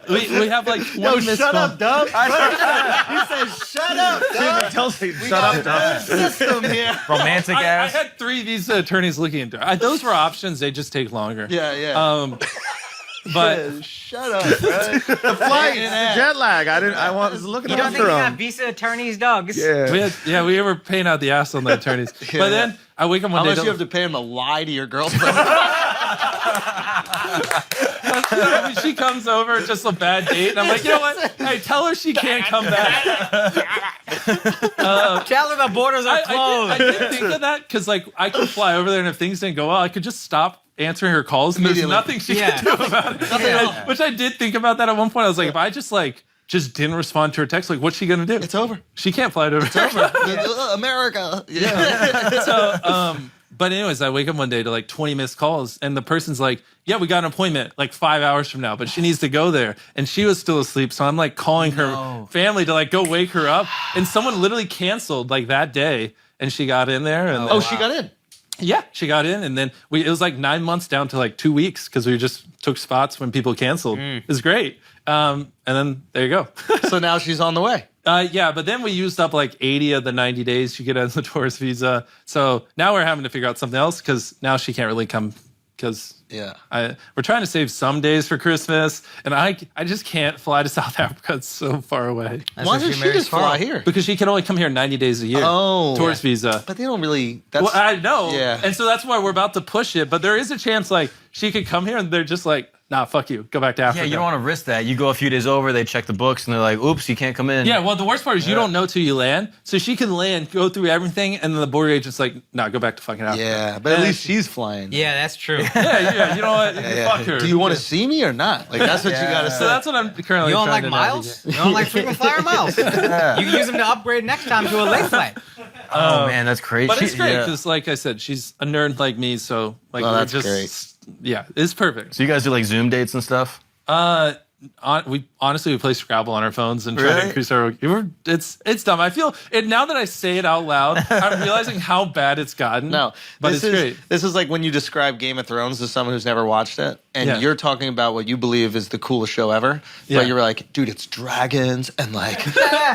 We have like 20 Yo, missed shut calls. up, Dub. He says, shut up, Dub. Tells me, shut up, Dub. System here. Romantic I ass. had 3 visa attorneys looking into it. Those were options. They just take longer. Yeah. But Shut up, bro. The flight, jet lag. I was looking You don't after think you him. got visa attorneys, dogs? Yeah. we were paying out the ass on the attorneys. But then I wake up one day. Unless you have to pay him to lie to your girlfriend. I mean, she comes over, just a bad date, and I'm like, you know what? Hey, tell her she can't come back. Tell her the borders are closed. I did think of that because, like, I could fly over there, and if things didn't go well, I could just stop answering her calls, and there's nothing she can do about it. Which I did think about that at one point. I was like, if I just didn't respond to her text, like, what's she gonna do? It's over. She can't fly over. It's over. America. So, but anyways, I wake up one day to like 20 missed calls, and the person's like, yeah, we got an appointment like 5 hours from now, but she needs to go there. And she was still asleep. So I'm like calling her family to like go wake her up. And someone literally canceled like that day, and she got in there. And She got in. Yeah, she got in. And then it was like 9 months down to like 2 weeks because we just took spots when people canceled. It was great. And then there you go. So now she's on the way. Yeah, but then we used up like 80 of the 90 days you get on the tourist visa. So now we're having to figure out something else because now she can't really come because we're trying to save some days for Christmas, and I just can't fly to South Africa. It's so far away. Why doesn't she just fly here? Because she can only come here 90 days a year. Tourist visa. But they don't really. Well, I know. Yeah. And so that's why we're about to push it. But there is a chance like she could come here and they're just like, nah, fuck you. Go back to Africa. Yeah, you don't want to risk that. You go a few days over, they check the books, and they're like, oops, you can't come in. Yeah, well, the worst part is you don't know till you land. So she can land, go through everything, and then the border agent's like, nah, go back to fucking Africa. Yeah, but at least she's flying. Yeah, that's true. Yeah, you know what? Fuck her. Do you want to see me or not? Like, that's what you got to say. So that's what I'm currently You don't trying like to miles? navigate. You don't like frequent flyer miles? You can use them to upgrade next time to a late flight. Oh, man, that's crazy. But it's great because, like I said, she's a nerd like me, so like we're that's just great. Yeah, it's perfect. So you guys do like Zoom dates and stuff? We honestly play Scrabble on our phones and try to increase our. It's dumb. I feel it now that I say it out loud. I'm realizing how bad it's gotten. No, but it's great. This is like when you describe Game of Thrones to someone who's never watched it, and you're talking about what you believe is the coolest show ever. Yeah. But you're like, dude, it's dragons and like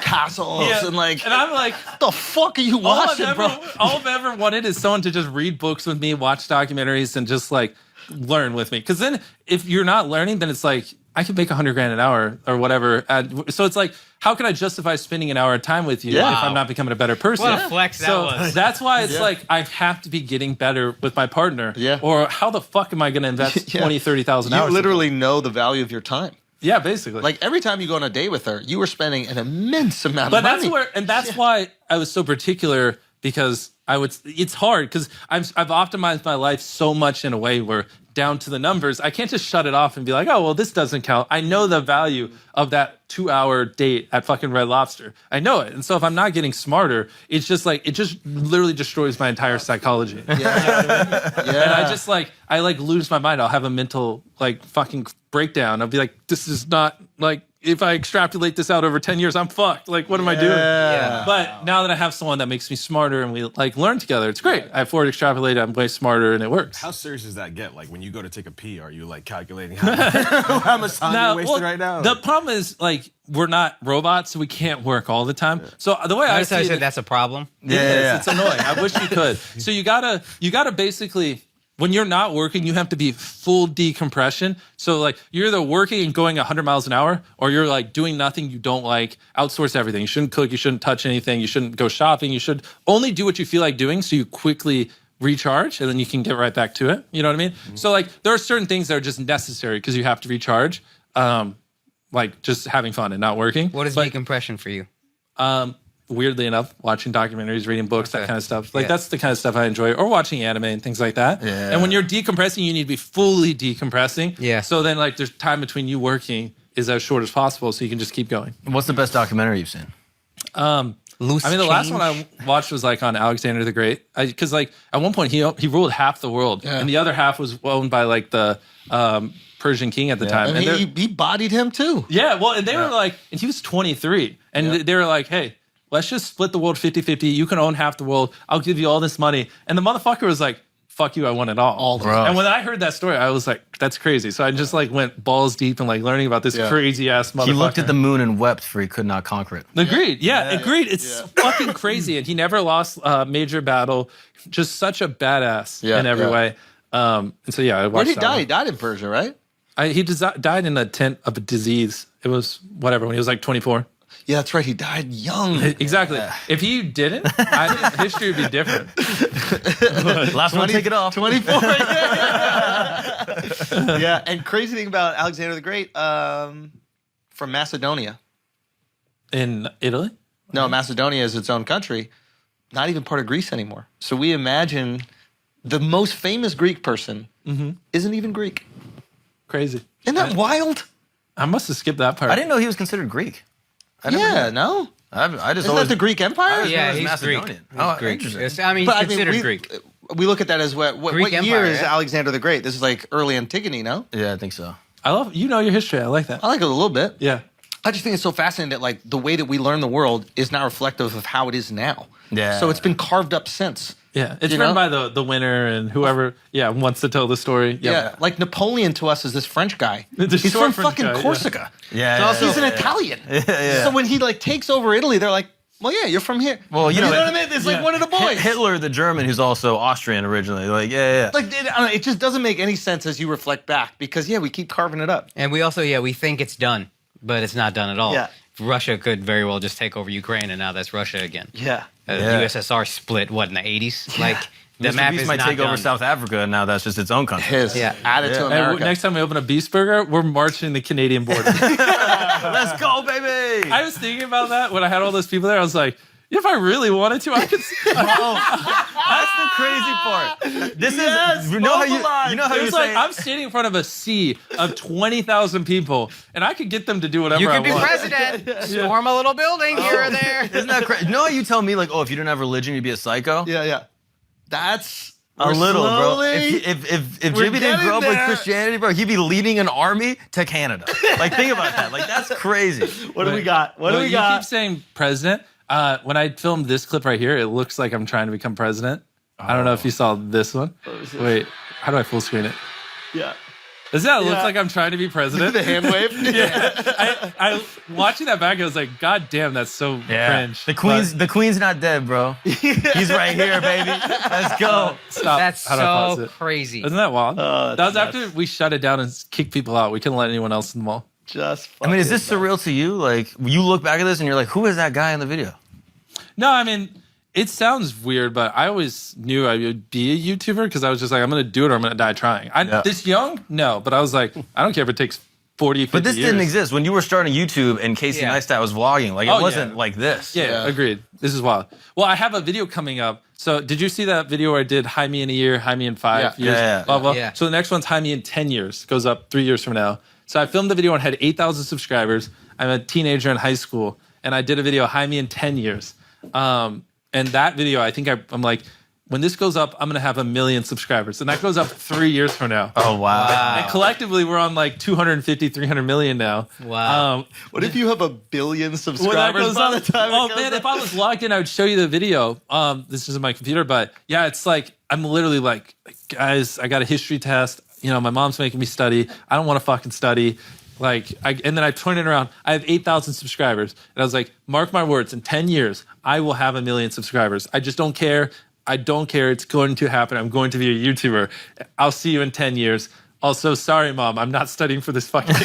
castles and like. And I'm like, what the fuck are you watching, bro? All I've ever wanted is someone to just read books with me, watch documentaries, and just like learn with me. Because then, if you're not learning, then it's like I could make $100,000 an hour or whatever. So it's like, how can I justify spending an hour of time with you if I'm not becoming a better person? What a flex that was. That's why it's like I have to be getting better with my partner. Yeah. Or how the fuck am I going to invest 20, 30,000 hours? You literally know the value of your time. Yeah, basically. Like every time you go on a date with her, you were spending an immense amount of money. That's why I was so particular because it's hard because I've optimized my life so much in a way where down to the numbers, I can't just shut it off and be like, oh, well, this doesn't count. I know the value of that 2-hour date at fucking Red Lobster. I know it. And so if I'm not getting smarter, it's just like, it just literally destroys my entire psychology. Yeah. And I lose my mind. I'll have a mental like fucking breakdown. I'll be like, this is not like, if I extrapolate this out over 10 years, I'm fucked. Like, what am I doing? Yeah. But now that I have someone that makes me smarter and we like learn together, it's great. I forward extrapolate, I'm way smarter and it works. How serious does that get? Like when you go to take a pee, are you like calculating how much time you're wasting right now? The problem is like we're not robots, so we can't work all the time. So the way I see it, that's a problem. It's annoying. I wish you could. So you gotta basically, when you're not working, you have to be full decompression. So like you're either working and going 100 miles an hour, or you're like doing nothing you don't like, outsource everything. You shouldn't cook, you shouldn't touch anything, you shouldn't go shopping, you should only do what you feel like doing so you quickly recharge and then you can get right back to it. You know what I mean? Mm-hmm. So like there are certain things that are just necessary because you have to recharge. Like just having fun and not working. What is decompression for you? weirdly enough, watching documentaries, reading books, that kind of stuff. Like that's the kind of stuff I enjoy, or watching anime and things like that. Yeah. And when you're decompressing, you need to be fully decompressing. Yeah. So then like there's time between you working is as short as possible, so you can just keep going. What's the best documentary you've seen? Loose I mean, the last change. one I watched was like on Alexander the Great, because like at one point he ruled half the world, and the other half was owned by like the Persian king at the time. And he bodied him too. Yeah, well, and they were like, and he was 23, and they were like, hey, let's just split the world 50-50. You can own half the world. I'll give you all this money. And the motherfucker was like, fuck you, I want it all. And when I heard that story, I was like, that's crazy. So I just like went balls deep and like learning about this crazy ass motherfucker. He looked at the moon and wept for he could not conquer it. Agreed. Yeah, agreed. It's fucking crazy. And he never lost a major battle. Just such a badass in every way. And so, I watched Where did he that die? one. He died in Persia, right? He died in a tent of a disease. It was whatever, when he was like 24. Yeah, that's right. He died young. Exactly. If he didn't, history would be different. Last one, take it off. 24. Yeah, and crazy thing about Alexander the Great, from Macedonia. In Italy? No, Macedonia is its own country, not even part of Greece anymore. So we imagine the most famous Greek person isn't even Greek. Crazy. Isn't that wild? I must have skipped that part. I didn't know he was considered Greek. No? I just Isn't that the Greek Empire? Yeah, he's Macedonian. Greek. Oh, Greek. interesting. I mean, he's considered Greek. We look at that as what Greek year Empire, is yeah. Alexander the Great? This is like early Antigone, no? Yeah, I think so. I love, your history. I like that. I like it a little bit. Yeah. I just think it's so fascinating that like the way that we learn the world is not reflective of how it is now. Yeah. So it's been carved up since. Yeah. It's You written know? by the winner and whoever, wants to tell the story. Yep. Yeah. Like Napoleon to us is this French guy. The He's short from French fucking guy, Corsica. Yeah. He's an Italian. So when he like takes over Italy, they're like, well, yeah, you're from here. Well, you know what I mean? It's like one of the boys. Hitler, the German, who's also Austrian originally. Like, yeah. Like, I don't know, it just doesn't make any sense as you reflect back because, we keep carving it up. And we also, we think it's done, but it's not done at all. Yeah. Russia could very well just take over Ukraine, and now that's Russia again. Yeah. The USSR split, in the 80s? Like, the Mr. map Beast is might not take over done. South Africa, and now that's just its own country. Add it to And America. next time we open a Beast Burger, we're marching the Canadian border. Let's go, baby! I was thinking about that when I had all those people there. I was like, if I really wanted to, I could. That's the crazy part. This is you know how It you was say like I'm standing in front of a sea of 20,000 people, and I could get them to do whatever You I could be want. president. Storm a little building here or there. Isn't that crazy? You know how you tell me like, oh, if you didn't have religion, you'd be a psycho. Yeah. That's A little, bro. slowly- If we're Jimmy didn't getting grow up with there. Christianity, bro, he'd be leading an army to Canada. Like, think about that. Like, that's crazy. What do we got? What do we You got? keep saying president. When I filmed this clip right here, it looks like I'm trying to become president. I don't know if you saw this one. Wait, how do I full screen it? Yeah. Does that look like I'm trying to be president? The hand wave? I watching that back, I was like, God damn, that's so cringe. The queen's not dead, bro. He's right here, baby. Let's go. Stop. That's How do I pause so it? crazy. Isn't that wild? That was after we shut it down and kicked people out. We couldn't let anyone else in the mall. Just I mean, is this surreal to you? Like, you look back at this and you're like, who is that guy in the video? No, I mean, it sounds weird, but I always knew I would be a YouTuber because I was just like, I'm going to do it or I'm going to die trying. This young? No, but I was like, I don't care if it takes 40, 50 But this years. didn't exist. When you were starting YouTube and Casey Neistat was vlogging, like, it wasn't like this. Yeah, agreed. This is wild. Well, I have a video coming up. So did you see that video where I did High Me in a year, High Me in 5 years, Yeah. blah, blah? Yeah. So the next one's High Me in 10 years. Goes up 3 years from now. So I filmed the video and had 8,000 subscribers. I'm a teenager in high school. And I did a video, High Me in 10 years. And that video, I think I'm like, when this goes up, I'm going to have 1 million subscribers. And that goes up 3 years from now. Oh, wow. And collectively, we're on like 250, 300 million now. Wow. What if you have 1 billion When that subscribers goes by up, the time oh it goes man, up? if I was logged in, I would show you the video. This isn't my computer, but yeah, it's like I'm literally like, guys, I got a history test. You know, my mom's making me study. I don't want to fucking study. Like, and then I turn it around. I have 8,000 subscribers, and I was like, mark my words, in 10 years, I will have 1 million subscribers. I just don't care. I don't care. It's going to happen. I'm going to be a YouTuber. I'll see you in 10 years. Also, sorry, Mom, I'm not studying for this fucking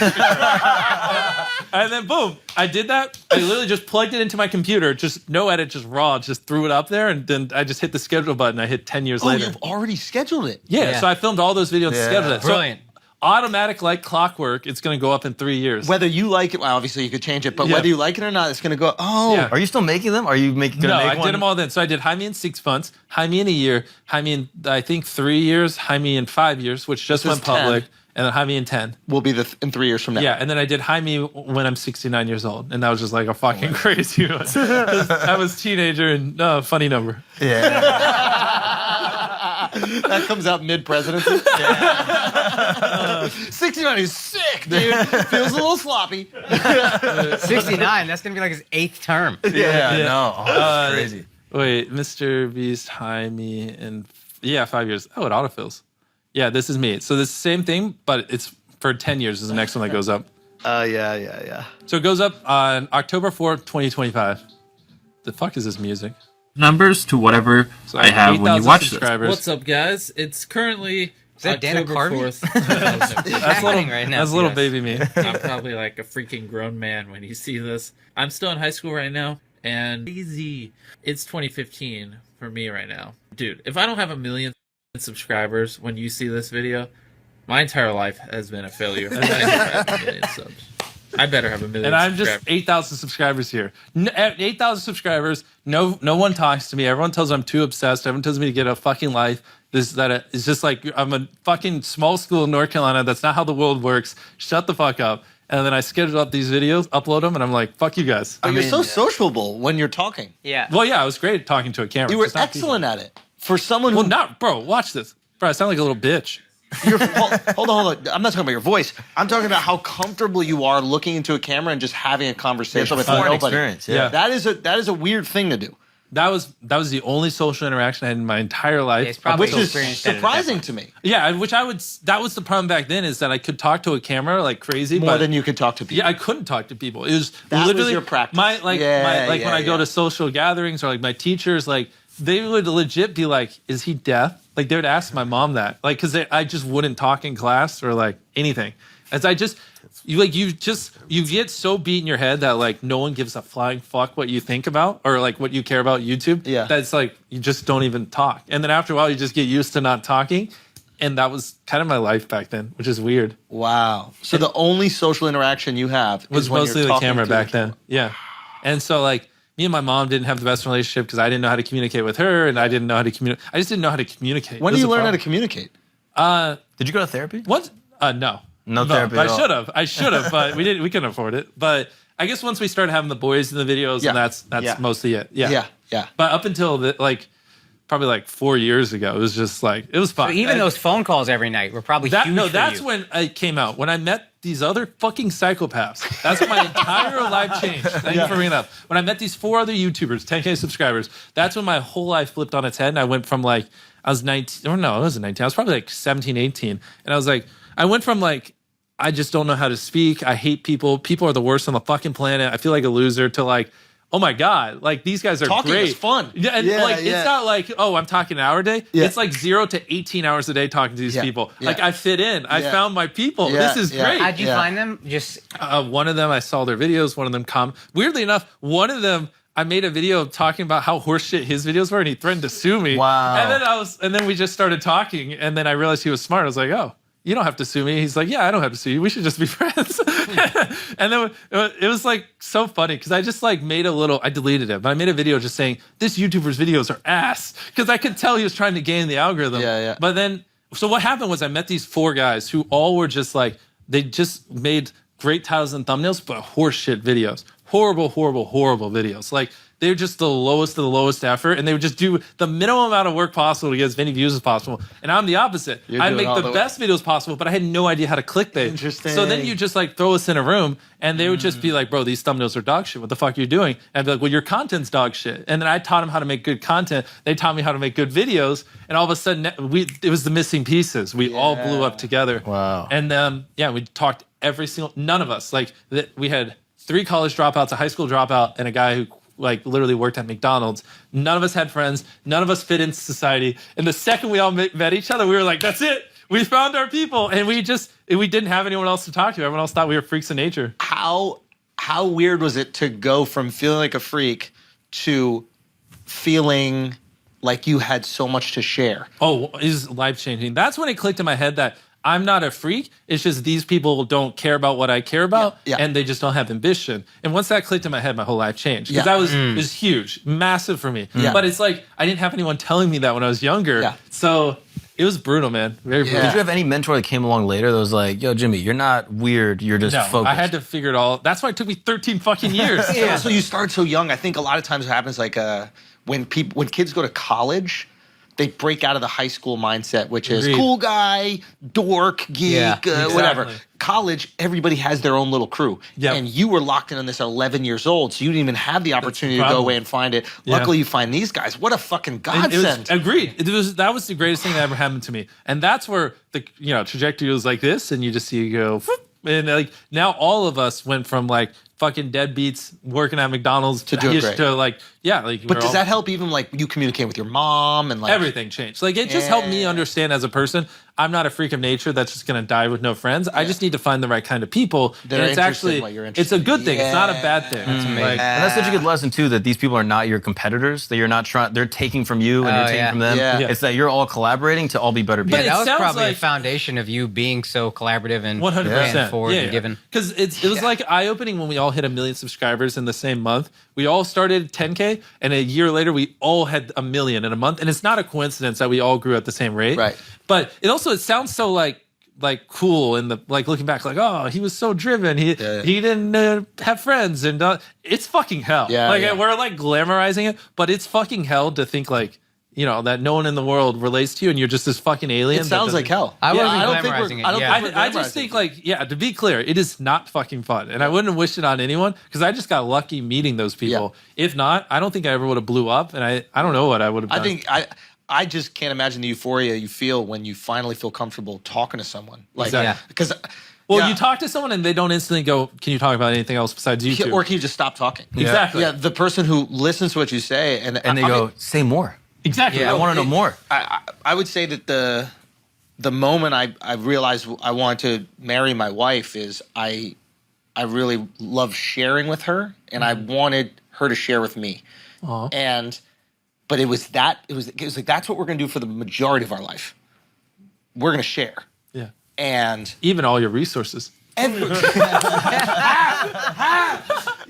And then boom, I did that. I literally just plugged it into my computer, just no edit, just raw, just threw it up there, and then I just hit the schedule button. I hit 10 years later. You've already scheduled it. Yeah, so I filmed all those videos and scheduled it. Brilliant. So automatic like clockwork. It's going to go up in 3 years. Whether you like it, well, obviously you could change it, but Yeah. whether you like it or not, it's going to go. Oh, Yeah. Are you still making them? Are you making? No, make I one? did them all then. So I did Jaime in 6 months, Jaime in a year, Jaime in I think 3 years, Jaime in 5 years, which just This went is 10. public, and then Jaime in 10. will be in 3 years from now. Yeah, and then I did Jaime when I'm 69 years old, and that was just like a fucking crazy one. I was teenager and funny number. That comes out mid-presidency. 69 is sick, dude. Feels a little sloppy. 69. That's gonna be like his 8th term. No, that's crazy. Wait, Mr. Beast, Jaime, and 5 years. Oh, it autofills. Yeah, this is me. So this is the same thing, but it's for 10 years is the next one that goes up. Yeah. So it goes up on October 4th, 2025. The fuck is this music? Numbers to whatever So I have when you 8,000 watch this. subscribers. What's up, guys? It's currently that Dana October Carvey? 4th. That's little, right now. that's little Yes. baby me. I'm probably like a freaking grown man when you see this. I'm still in high school right now, and easy. It's 2015 for me right now. Dude, if I don't have 1 million subscribers when you see this video, my entire life has been a failure. I better have 1 million subs. I better have 1 million And I'm just subscribers. 8,000 subscribers here. At 8,000 subscribers, no one talks to me. Everyone tells me I'm too obsessed. Everyone tells me to get a fucking life. It's just like I'm a fucking small school in North Carolina. That's not how the world works. Shut the fuck up. And then I schedule up these videos, upload them, and I'm like, fuck you guys. But you're so sociable when you're talking. Yeah. Well, yeah, I was great at talking to a camera. You were Just not excellent at it. For someone people. who... Well, not, bro, watch this. Bro, I sound like a little bitch. Hold on. I'm not talking about your voice. I'm talking about how comfortable you are looking into a camera and just having a conversation with foreign nobody. experience, yeah. That is a weird thing to do. That was the only social interaction I had in my entire life. It's probably Which is experienced it at surprising that to me. Yeah, that was the problem back then is that I could talk to a camera like crazy. More but than you could talk to people. Yeah, I couldn't talk to people. It was That literally was your practice. when I go to social gatherings or like my teachers, like they would legit be like, "Is he deaf?" Like they would ask my mom that, like, because I just wouldn't talk in class or like anything. As you get so beat in your head that like no one gives a flying fuck what you think about or like what you care about YouTube. Yeah. That's like you just don't even talk, and then after a while you just get used to not talking. And that was kind of my life back then, which is weird. Wow. So the only social interaction you have Was is when mostly you're the talking camera to back the then. Yeah. And so like me and my mom didn't have the best relationship because I didn't know how to communicate with her and I didn't know how to communicate. I just didn't know how to communicate. When It do was you a learn how to problem. communicate? Did you go to therapy? What? No. No therapy But at all. I should have, but we couldn't afford it. But I guess once we started having the boys in the videos, Yeah. and that's Yeah. mostly it. Yeah. Yeah. But up until probably like 4 years ago, it was just like it was fun. So even those phone calls every night were probably huge for that's you. when it came out. When I met these other fucking psychopaths. That's when my entire life changed. Thank you for bringing it up. When I met these 4 other YouTubers, 10K subscribers, that's when my whole life flipped on its head. And I went from like, I was 19, or no, I wasn't 19. I was probably like 17, 18. And I was like, I went from like, I just don't know how to speak. I hate people. People are the worst on the fucking planet. I feel like a loser to like, oh my God, like these guys are Talking great. is fun. Yeah, and it's not like, oh, I'm talking an hour a day. Yeah. It's like 0 to 18 hours a day talking to these people. Yeah. Like I fit in. I Yeah. found my people. Yeah. This is Yeah. great. How'd you find them? Just One of them, I saw their videos. One of them, weirdly enough, one of them, I made a video talking about how horseshit his videos were, and he threatened to sue me. Wow. And then we just started talking, and then I realized he was smart. I was like, oh, you don't have to sue me. He's like, yeah, I don't have to sue you. We should just be friends. And then it was like so funny because I just like I deleted it, but I made a video just saying this YouTuber's videos are ass because I could tell he was trying to game the algorithm. Yeah. But then, so what happened was I met these 4 guys who all were just like, they just made great titles and thumbnails, but horseshit videos. Horrible videos. Like, they're just the lowest of the lowest effort, and they would just do the minimum amount of work possible to get as many views as possible. And I'm the opposite. You're I doing make all the the- best videos possible, but I had no idea how to clickbait. Interesting. So then you just like throw us in a room, and they would just be like, "Bro, these thumbnails are dog shit. What the fuck are you doing?" And I'd be like, "Well, your content's dog shit." And then I taught them how to make good content. They taught me how to make good videos, and all of a sudden, it was the missing pieces. We all blew up together. Wow. And we talked none of us we had 3 college dropouts, a high school dropout, and a guy who like literally worked at McDonald's. None of us had friends. None of us fit into society. And the second we all met each other, we were like, that's it. We found our people. And we didn't have anyone else to talk to. Everyone else thought we were freaks of nature. How weird was it to go from feeling like a freak to feeling like you had so much to share? Oh, it was life changing. That's when it clicked in my head that I'm not a freak. It's just these people don't care about what I care about, Yeah. and they just don't have ambition. And once that clicked in my head, my whole life changed. Because that was it was huge, massive for me. Yeah. But it's like I didn't have anyone telling me that when I was younger. Yeah. So it was brutal, man. Very brutal. Did you have any mentor that came along later that was like, "Yo, Jimmy, you're not weird. You're just No, focused." I had to figure it all. That's why it took me 13 fucking years. Yeah. So you start so young. I think a lot of times what happens, like when kids go to college, they break out of the high school mindset, which is Agreed. cool guy, dork, geek, whatever. Exactly. College, everybody has their own little crew. Yep. And you were locked in on this at 11 years old, so you didn't even have the opportunity to go problem. away and find it. Yeah. Luckily, you find these guys. What a fucking And it was- godsend. agreed. That was the greatest thing that ever happened to me. And that's where the trajectory was like this, and you just see you go, whoop, and like now all of us went from like fucking deadbeats working at McDonald's To doing great. to like like. But we're does all- that help even like you communicate with your mom and like everything changed? Like it just helped me understand as a person. I'm not a freak of nature that's just gonna die with no friends. I just need to find the right kind of people. That and are it's interested actually in what you're it's a interested good in. thing. It's not a bad thing. That's amazing. Like, And that's such a good lesson too. That these people are not your competitors. That you're not trying. They're taking from you and you're taking from them. Yeah. It's that you're all collaborating to all be better people. But Yeah, it that was sounds probably like- the foundation of you being so collaborative and 100%. paying forward and giving. Because it was like eye opening when we all hit 1 million subscribers in the same month. We all started 10K, and a year later, we all had 1 million in a month. And it's not a coincidence that we all grew at the same rate. Right. But it sounds so like cool in the like looking back, like, oh, he was so driven. He didn't have friends, and it's fucking hell. Yeah, like yeah. we're like glamorizing it, but it's fucking hell to think like. That no one in the world relates to you, and you're just this fucking alien. It sounds like hell. I wasn't don't think glamorizing it. I don't Yeah. think we're I just think to be clear, it is not fucking fun, and I wouldn't wish it on anyone because I just got lucky meeting those people. If not, I don't think I ever would have blew up, and I don't know what I would have done. I think I just can't imagine the euphoria you feel when you finally feel comfortable talking to someone. Like, Exactly. because you talk to someone and they don't instantly go, "Can you talk about anything else besides YouTube?" or can you just stop talking? Exactly. Yeah, the person who listens to what you say and they go, "Say more." Exactly. I want to know more. I would say that the moment I realized I wanted to marry my wife is I really love sharing with her, and I wanted her to share with me. But it was like that's what we're gonna do for the majority of our life. We're gonna share. Yeah. And even all your resources.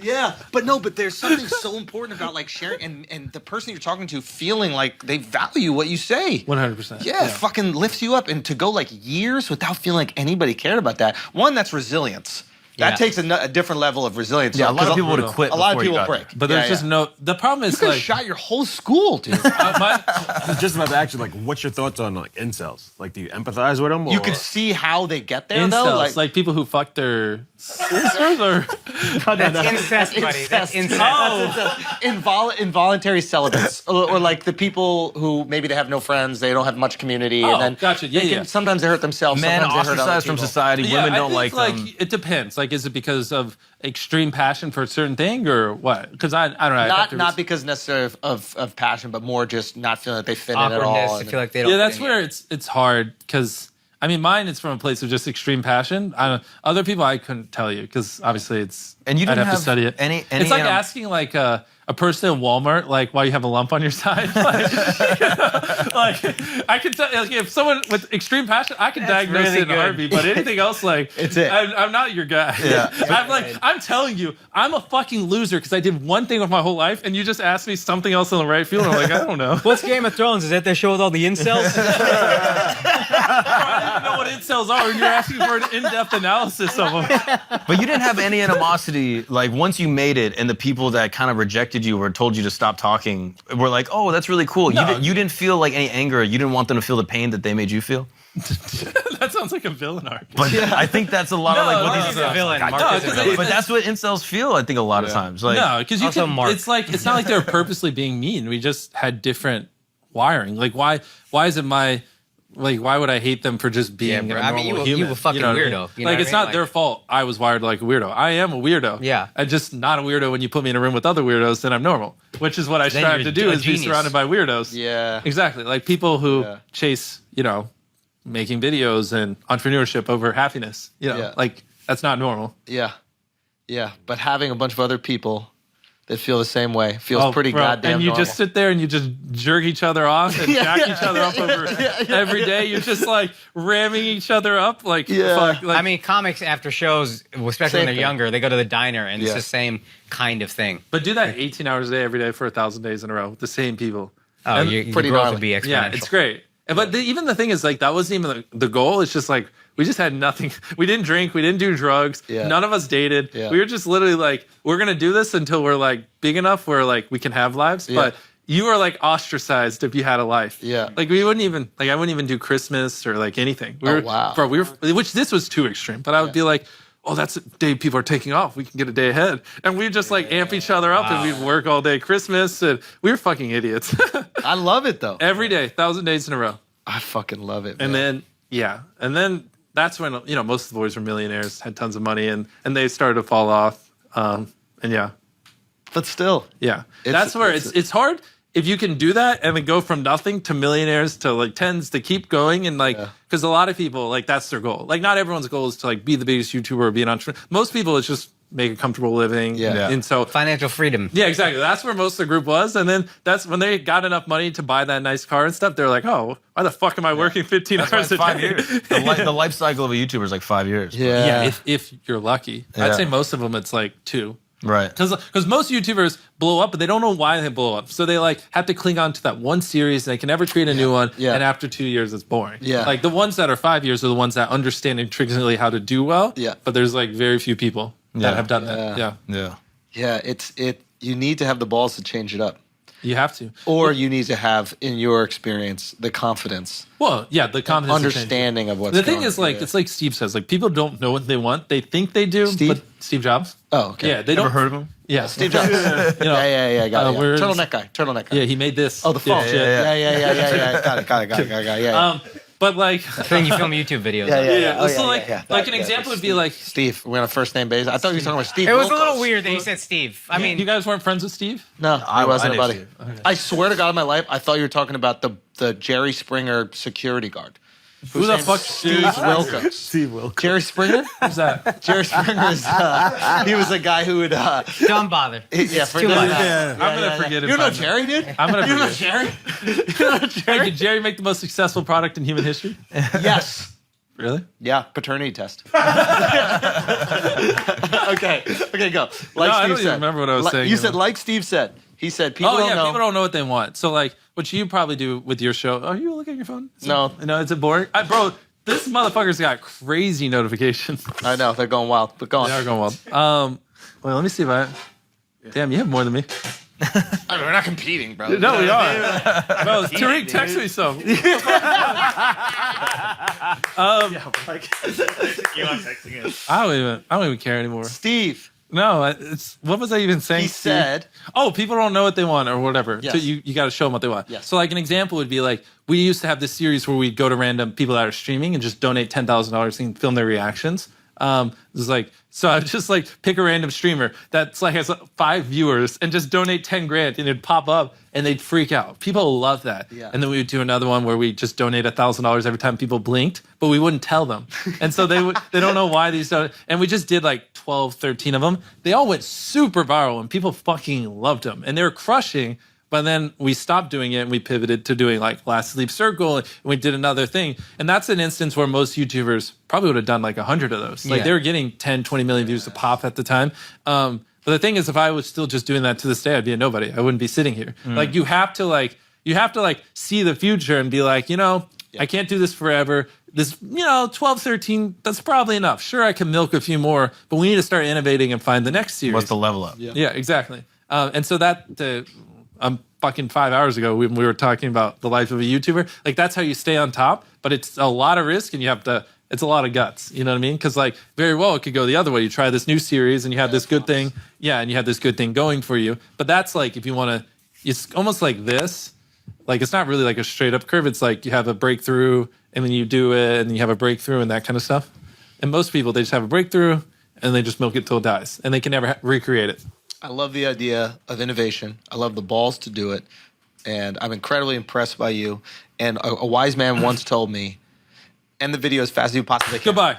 Yeah, but there's something so important about like sharing and the person you're talking to feeling like they value what you say. 100%. Yeah, it fucking lifts you up, and to go like years without feeling like anybody cared about that. One, that's resilience. That takes a different level of resilience. Yeah, a lot of people would have quit. A lot of before you people got break. there. But there's just no. The problem is You could have like shot your whole school, dude. I was just about to ask you, like, what's your thoughts on like incels? Like, do you empathize with them? You can see how they get there, incels, though. like people who fuck their sisters or That's incest, buddy. That's incest. Involuntary celibates, or like the people who maybe they have no friends, they don't have much community, and then gotcha. sometimes they hurt themselves. Men sometimes they hurt other ostracized from people. society. Women I don't think, like them. It depends. Like, is it because of extreme passion for a certain thing or what? Because I don't know. Not because necessarily of passion, but more just not feeling that they fit in at Awkwardness. all. I feel like they don't. Yeah, that's fit in where it's hard because I mean, mine is from a place of just extreme passion. Other people I couldn't tell you because obviously it's And you I'd didn't have to have study it. any It's like asking like a person in Walmart like why you have a lump on your side. Like I could tell like, if someone with extreme passion, I can diagnose really it in a good. heartbeat. But anything else, like It's it. I'm not your guy. Yeah. I'm telling you, I'm a fucking loser because I did one thing with my whole life, and you just asked me something else in the right field. And I'm like, I don't know. What's Game of Thrones? Is that the show with all the incels? I don't even know what incels are, and you're asking for an in-depth analysis of them. But you didn't have any animosity, like once you made it and the people that kind of rejected you or told you to stop talking were like, oh, that's really cool. No. You didn't feel like any anger. You didn't want them to feel the pain that they made you feel. That sounds like a villain arc. But I think that's a lot of like what He's these a villain. Mark No, is a 'cause villain. But that's what incels feel, I think, a lot of times. Like, No, because you Also can. Mark. It's like it's not like they were purposely being mean. We just had different wiring. Like why is it my like why would I hate them for just being bro. a I normal mean, you human? a fucking know what I weirdo. mean? You know Like what it's I not mean? their fault. I was wired like a weirdo. I am a weirdo. Yeah. I'm just not a weirdo when you put me in a room with other weirdos. Then I'm normal, which is what I Then strive you're to do a is be genius. surrounded by weirdos. Yeah. Exactly. Like people who Yeah. chase making videos and entrepreneurship over happiness. Yeah. Like that's not normal. Yeah. But having a bunch of other people that feel the same way. Feels pretty goddamn And you normal. just sit there and you just jerk each other off and jack each other up over every day. You're just like ramming each other up. Like, fuck. Like, I mean, comics after shows, especially when they're younger, they go to the diner and it's the same kind of thing. but do that 18 hours a day every day for 1,000 days in a row with the same people. Oh, And your growth would be exponential. Yeah, it's great. But even the thing is, like, that wasn't even the goal. It's just like, we just had nothing. We didn't drink. We didn't do drugs. Yeah. None of us dated. Yeah. We were just literally like, we're going to do this until we're like big enough where like we can have lives. Yeah. But you were like ostracized if you had a life. Yeah. Like we wouldn't even, like I wouldn't even do Christmas or like anything. We were, wow. Bro, which this was too extreme. But I would be like, oh, that's a day people are taking off. We can get a day ahead. And we'd just like amp each other up and we'd work all day Christmas. And we were fucking idiots. I love it though. Every day, 1,000 days in a row. I fucking love it. And man. then that's when, you know, most of the boys were millionaires, had tons of money, and they started to fall off. But still, that's where it's hard if you can do that and then go from nothing to millionaires to like tens to keep going and like because a lot of people like that's their goal. Like not everyone's goal is to like be the biggest YouTuber or be an entrepreneur. Most people it's just make a comfortable living. And so financial freedom. Yeah, exactly. That's where most of the group was. And then that's when they got enough money to buy that nice car and stuff. They're like, oh, why the fuck am I working 15 hours a day? 5 years. The life cycle of a YouTuber is like 5 years. Yeah, if you're lucky. I'd say most of them it's like 2. Right. Because most YouTubers blow up, but they don't know why they blow up. So they like have to cling on to that one series and they can never create a new one. And after 2 years, it's boring. Like the ones that are 5 years are the ones that understand intrinsically how to do well. But there's like very few people that have done that. Yeah, you need to have the balls to change it up. You have to. Or you need to have, in your experience, the confidence. Well, yeah, the confidence. Understanding of what's the thing going is, like, it's like Steve says, like, people don't know what they want. They think they do. Steve? But Steve Jobs. Oh, okay. Yeah, they don't. Ever heard of him? Yeah. Steve Jobs. You know, yeah, got it. we're- Turtleneck guy. Yeah, he made this. Oh, the phone. shit. Yeah. Got it. Yeah. But like, Then you film YouTube videos. Like an example would be like Steve. We're on a first name basis. I thought you were talking about Steve. It was a Wilkos. little weird that he said Steve. I mean, you guys weren't friends with Steve? No, I wasn't I a buddy. knew Steve. I swear to God, in my life, I thought you were talking about the Jerry Springer security guard. Who the fuck? Steve Wilkos. Steve Wilkos. Jerry Springer? Who's that? Jerry Springer is he was a guy who would don't bother. I'm gonna forget it. You know Jerry, dude? I'm gonna You know forget. Jerry? You know Jerry? Did Jerry make the most successful product in human history? Yes. Really? Yeah, paternity test. Okay, go. Like I Steve don't said. even remember what I was saying. You said like Steve said. He said people don't know. People don't know what they want. So like, what you probably do with your show? Oh, you look at your phone? No, is it boring? Bro, this motherfucker's got crazy notifications. I know they're going wild, but go on. They are going wild. Well, let me see if I. Damn, you have more than me. I mean, we're not competing, bro. No, we are. Bro, Tariq, text me some. You are texting it. I don't even care anymore. Steve. No, what was I even saying? He said, "Oh, people don't know what they want or whatever." Yes. So you got to show them what they want. Yes. So like an example would be like we used to have this series where we'd go to random people that are streaming and just donate $10,000 and film their reactions. It's like so I would just like pick a random streamer that's like has 5 viewers and just donate 10 grand and it'd pop up and they'd freak out. People love that. Yeah. And then we would do another one where we just donate $1,000 every time people blinked, but we wouldn't tell them. And so they don't know why these don't. And we just did like 12, 13 of them. They all went super viral and people fucking loved them and they were crushing. But then we stopped doing it and we pivoted to doing like Last Sleep Circle and we did another thing. And that's an instance where most YouTubers probably would have done like 100 of those. Like they were getting 10, 20 million views a pop at the time. But the thing is, if I was still just doing that to this day, I'd be a nobody. I wouldn't be sitting here. Like you have to see the future and be like, I can't do this forever. This, 12, 13, that's probably enough. Sure, I can milk a few more, but we need to start innovating and find the next series. What's the level up? Yeah, exactly. And so that, fucking 5 hours ago, we were talking about the life of a YouTuber. Like, that's how you stay on top, but it's a lot of risk and it's a lot of guts. You know what I mean? Because, like, very well, it could go the other way. You try this new series and you have this good thing. Yeah, and you have this good thing going for you. But that's like, if you want to, it's almost like this. Like, it's not really like a straight up curve. It's like you have a breakthrough and then you do it and you have a breakthrough and that kind of stuff. And most people, they just have a breakthrough and they just milk it till it dies and they can never recreate it. I love the idea of innovation. I love the balls to do it. And I'm incredibly impressed by you. And a wise man once told me, end the video as fast as you possibly can. Goodbye.